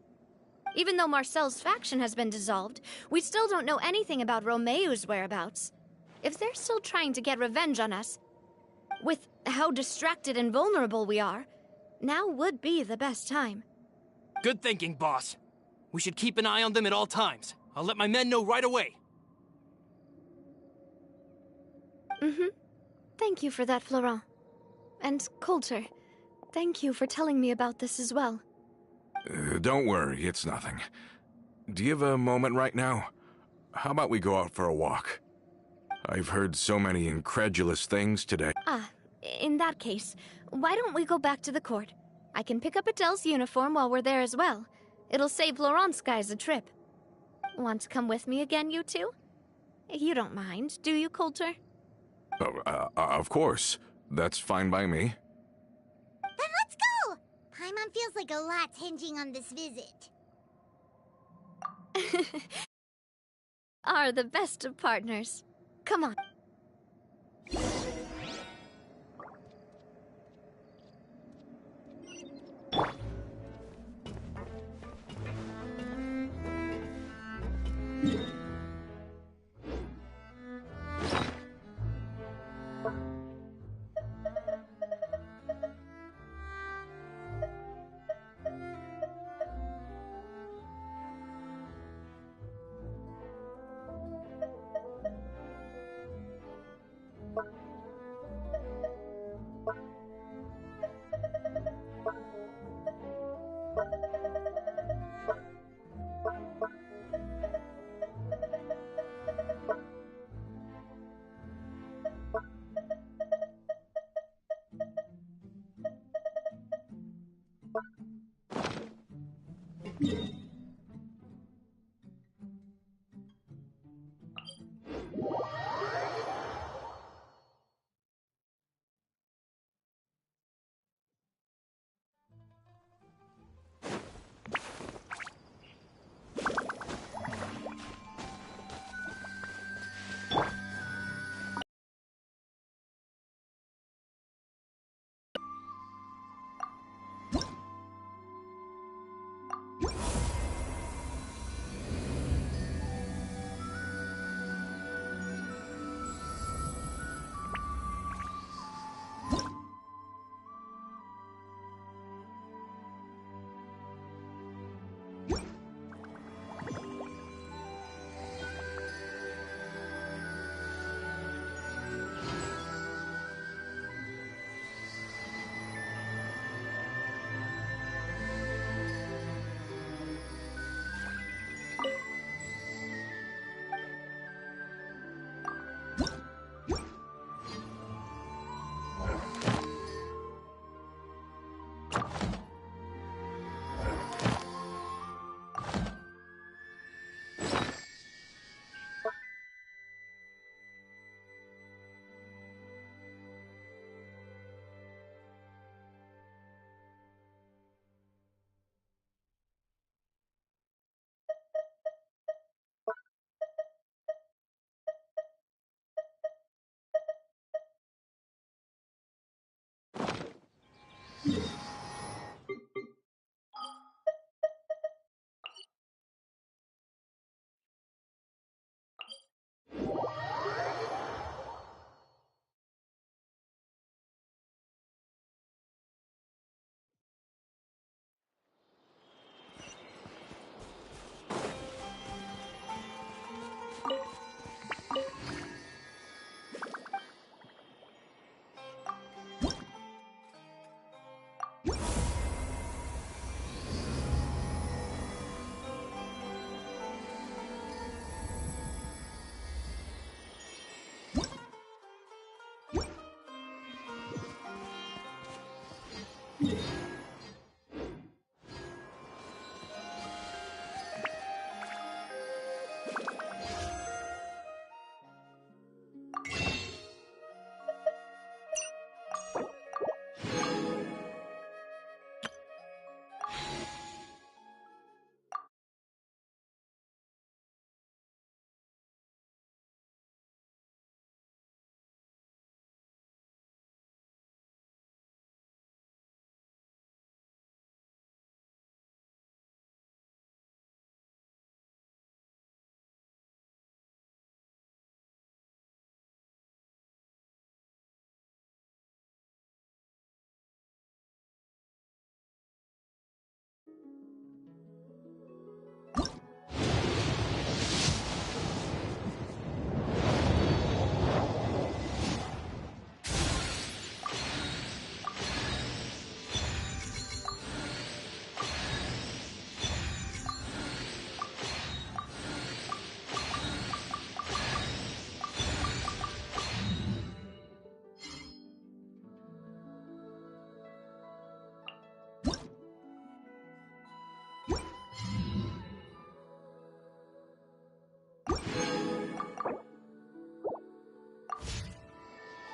Even though Marcel's faction has been dissolved, we still don't know anything about Romeo's whereabouts. If they're still trying to get revenge on us, with how distracted and vulnerable we are, now would be the best time. Good thinking, boss. We should keep an eye on them at all times. I'll let my men know right away. Thank you for that, Florent. And Coulter, thank you for telling me about this as well. Don't worry, it's nothing. Do you have a moment right now? How about we go out for a walk? I've heard so many incredulous things today. In that case, why don't we go back to the court? I can pick up Adele's uniform while we're there as well. It'll save Laurent's guys a trip. Want to come with me again, you two? You don't mind, do you, Coulter? Of course. That's fine by me. Then let's go! Paimon feels like a lot's hinging on this visit. Are the best of partners. Come on.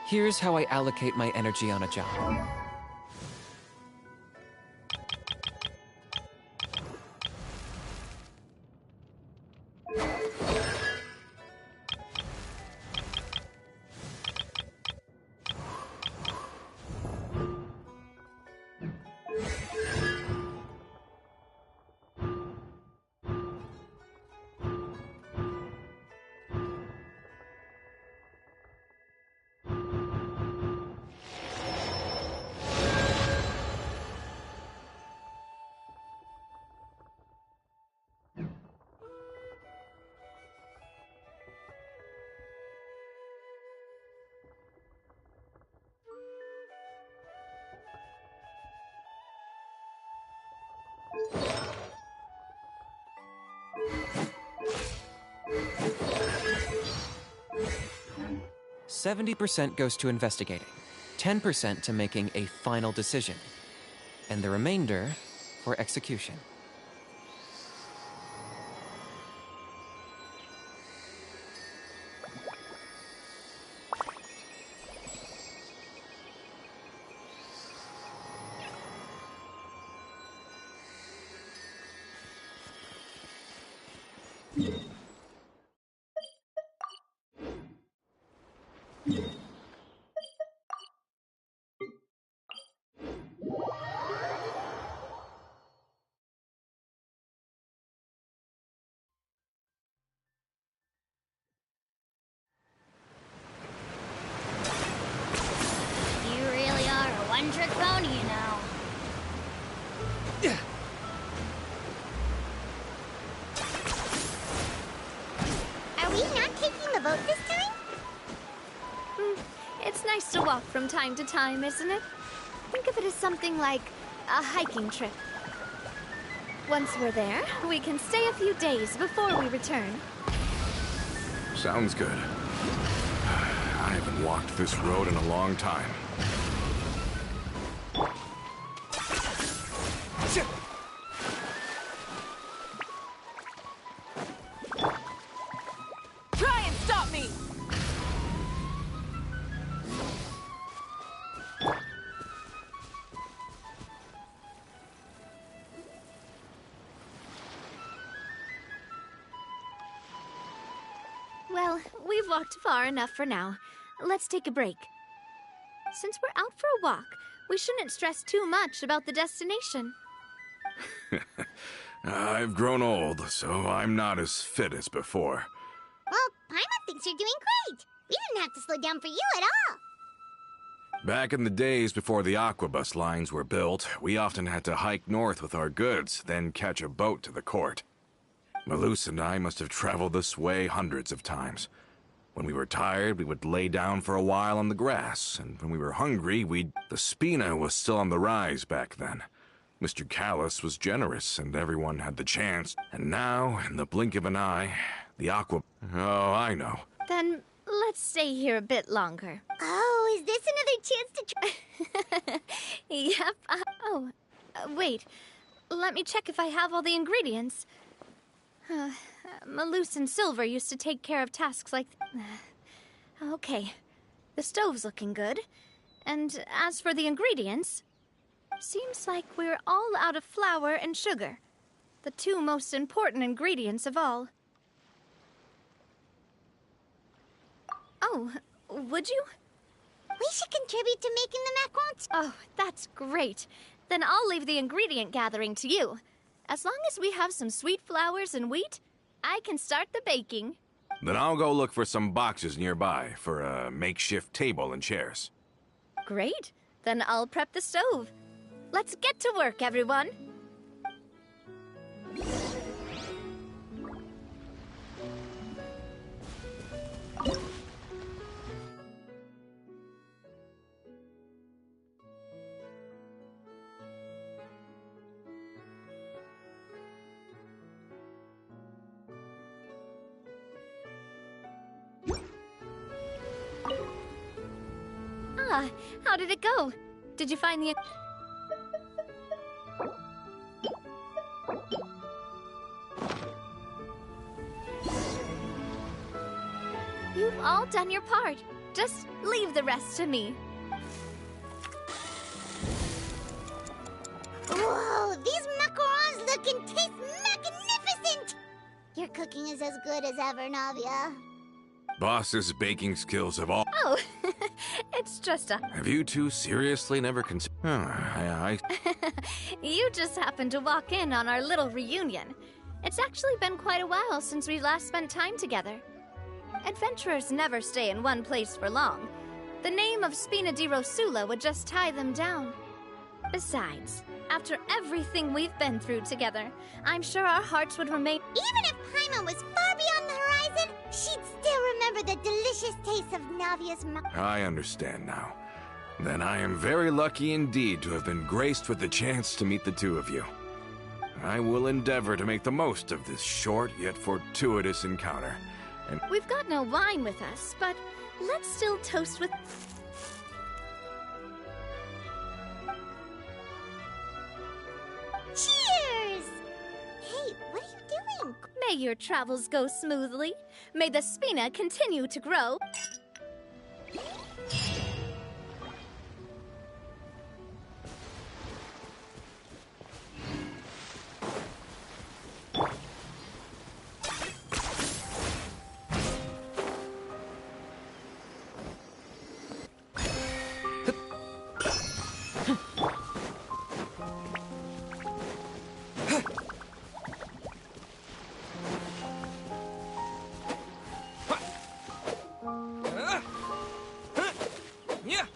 Here's how I allocate my energy on a job. %70 goes to investigating, 10% to making a final decision, and the remainder for execution. You really are a one-trick pony, you know. Are we not taking the boat this time? It's nice to walk from time to time, isn't it? Think of it as something like a hiking trip. Once we're there, we can stay a few days before we return. Sounds good. I haven't walked this road in a long time. Try and stop me! Well, we've walked far enough for now. Let's take a break. Since we're out for a walk, we shouldn't stress too much about the destination. I've grown old, so I'm not as fit as before. Well, Paimon thinks you're doing great. We didn't have to slow down for you at all. Back in the days before the aquabus lines were built, we often had to hike north with our goods, then catch a boat to the court. Malus and I must have traveled this way hundreds of times. When we were tired, we would lay down for a while on the grass, and when we were hungry, The Spina was still on the rise back then. Mr. Callis was generous, and everyone had the chance. And now, in the blink of an eye, the aqua... Oh, I know. Then let's stay here a bit longer. Oh, is this another chance to try? Yep. Wait. Let me check if I have all the ingredients. Malus and Silver used to take care of tasks like... Okay. The stove's looking good. And as for the ingredients... Seems like we're all out of flour and sugar. The two most important ingredients of all. Oh, would you? We should contribute to making the macarons. Oh, that's great. Then I'll leave the ingredient gathering to you. As long as we have some sweet flours and wheat, I can start the baking. Then I'll go look for some boxes nearby for a makeshift table and chairs. Great. Then I'll prep the stove. Let's get to work, everyone. How did it go? Did you find the... You've all done your part. Just leave the rest to me. Whoa, these macarons look and taste magnificent! Your cooking is as good as ever, Navia. Boss's baking skills have all... Oh, it's just a... Have you two seriously never considered... You just happened to walk in on our little reunion. It's actually been quite a while since we last spent time together. Adventurers never stay in one place for long. The name of Spina di Rosula would just tie them down. Besides, after everything we've been through together, I'm sure our hearts would remain... Even if Paimon was far beyond the horizon, she'd still remember the delicious taste of Navia's I understand now. Then I am very lucky indeed to have been graced with the chance to meet the two of you. I will endeavor to make the most of this short yet fortuitous encounter. And We've got no wine with us, but let's still toast with... Cheers! Hey, what are you doing? May your travels go smoothly. May the Spina continue to grow. Yeah.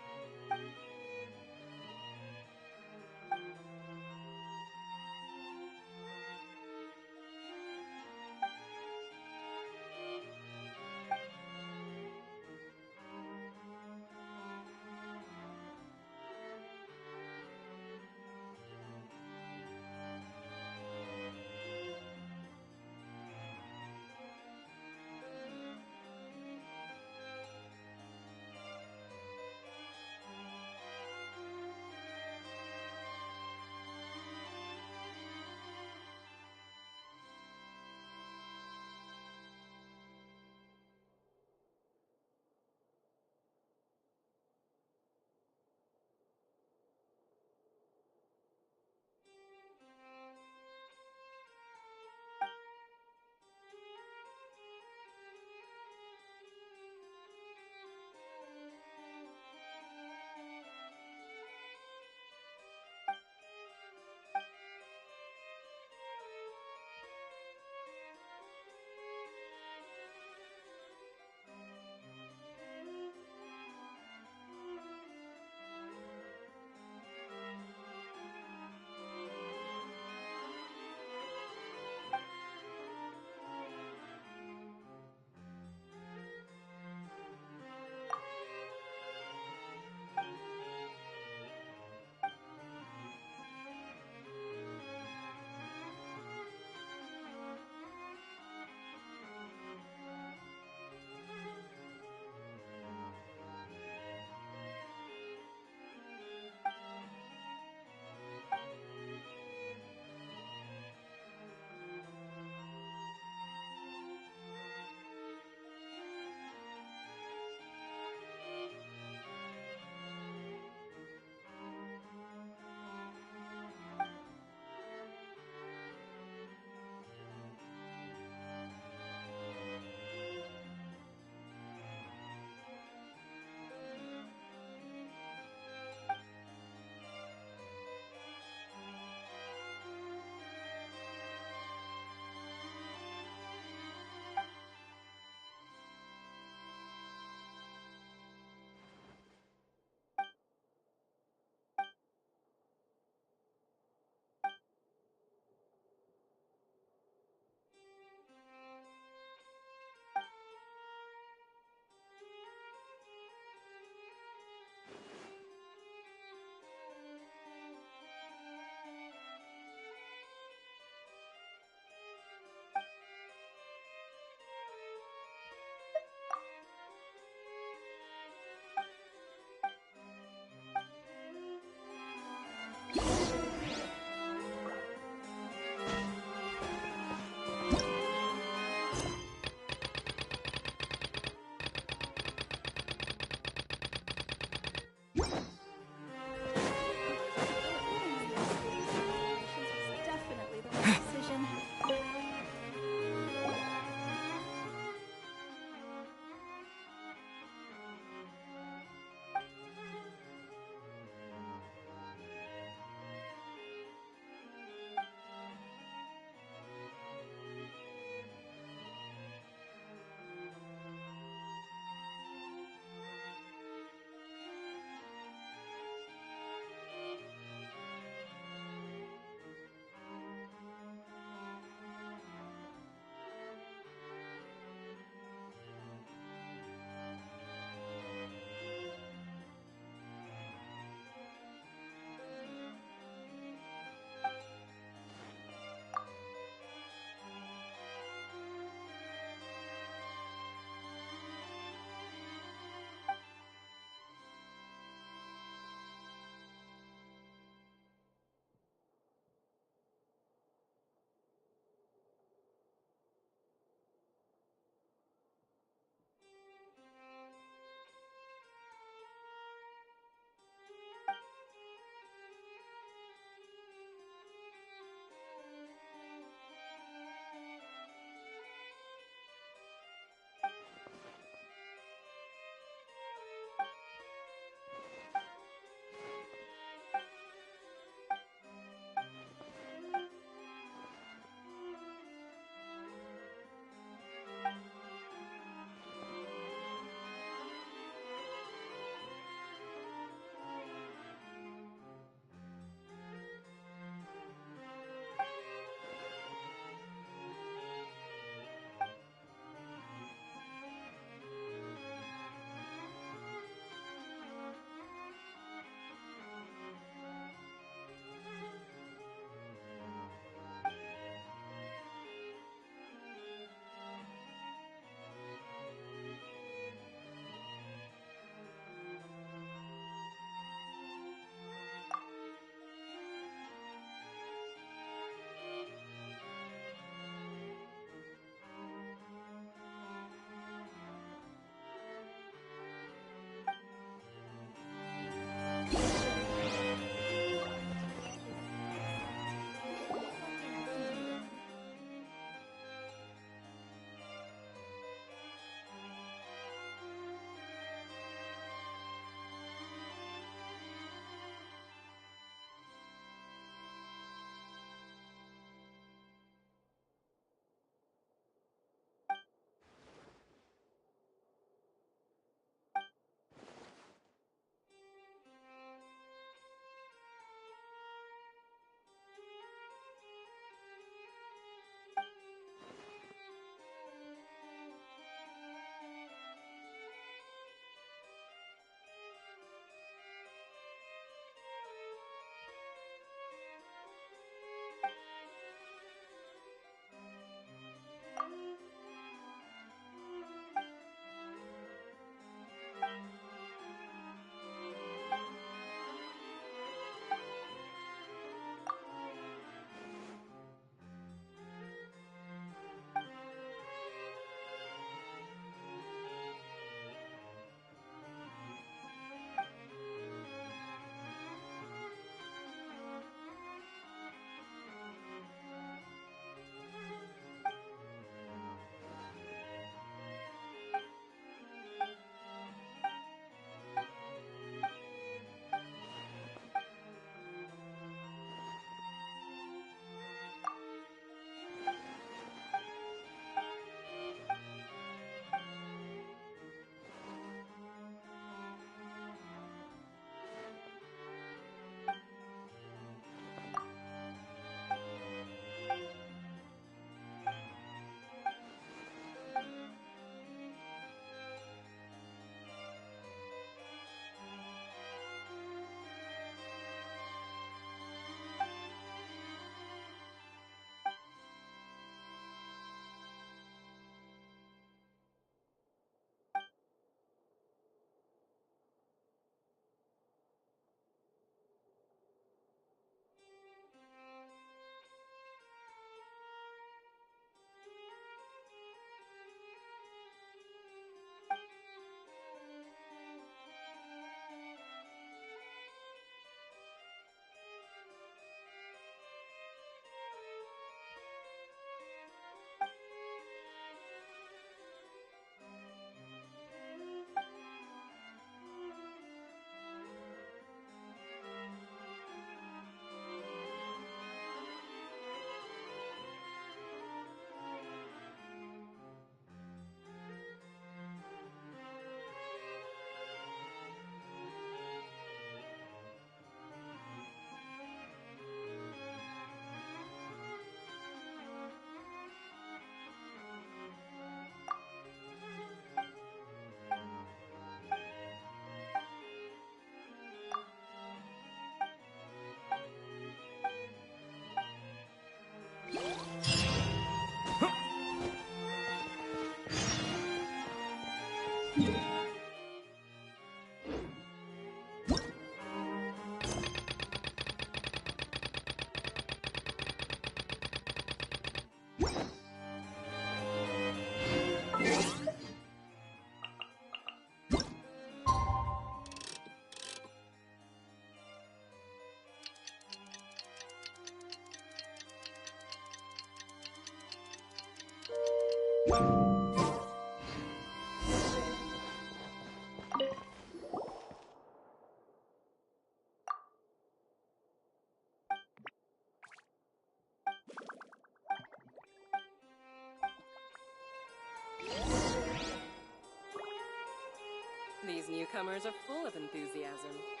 These newcomers are full of enthusiasm.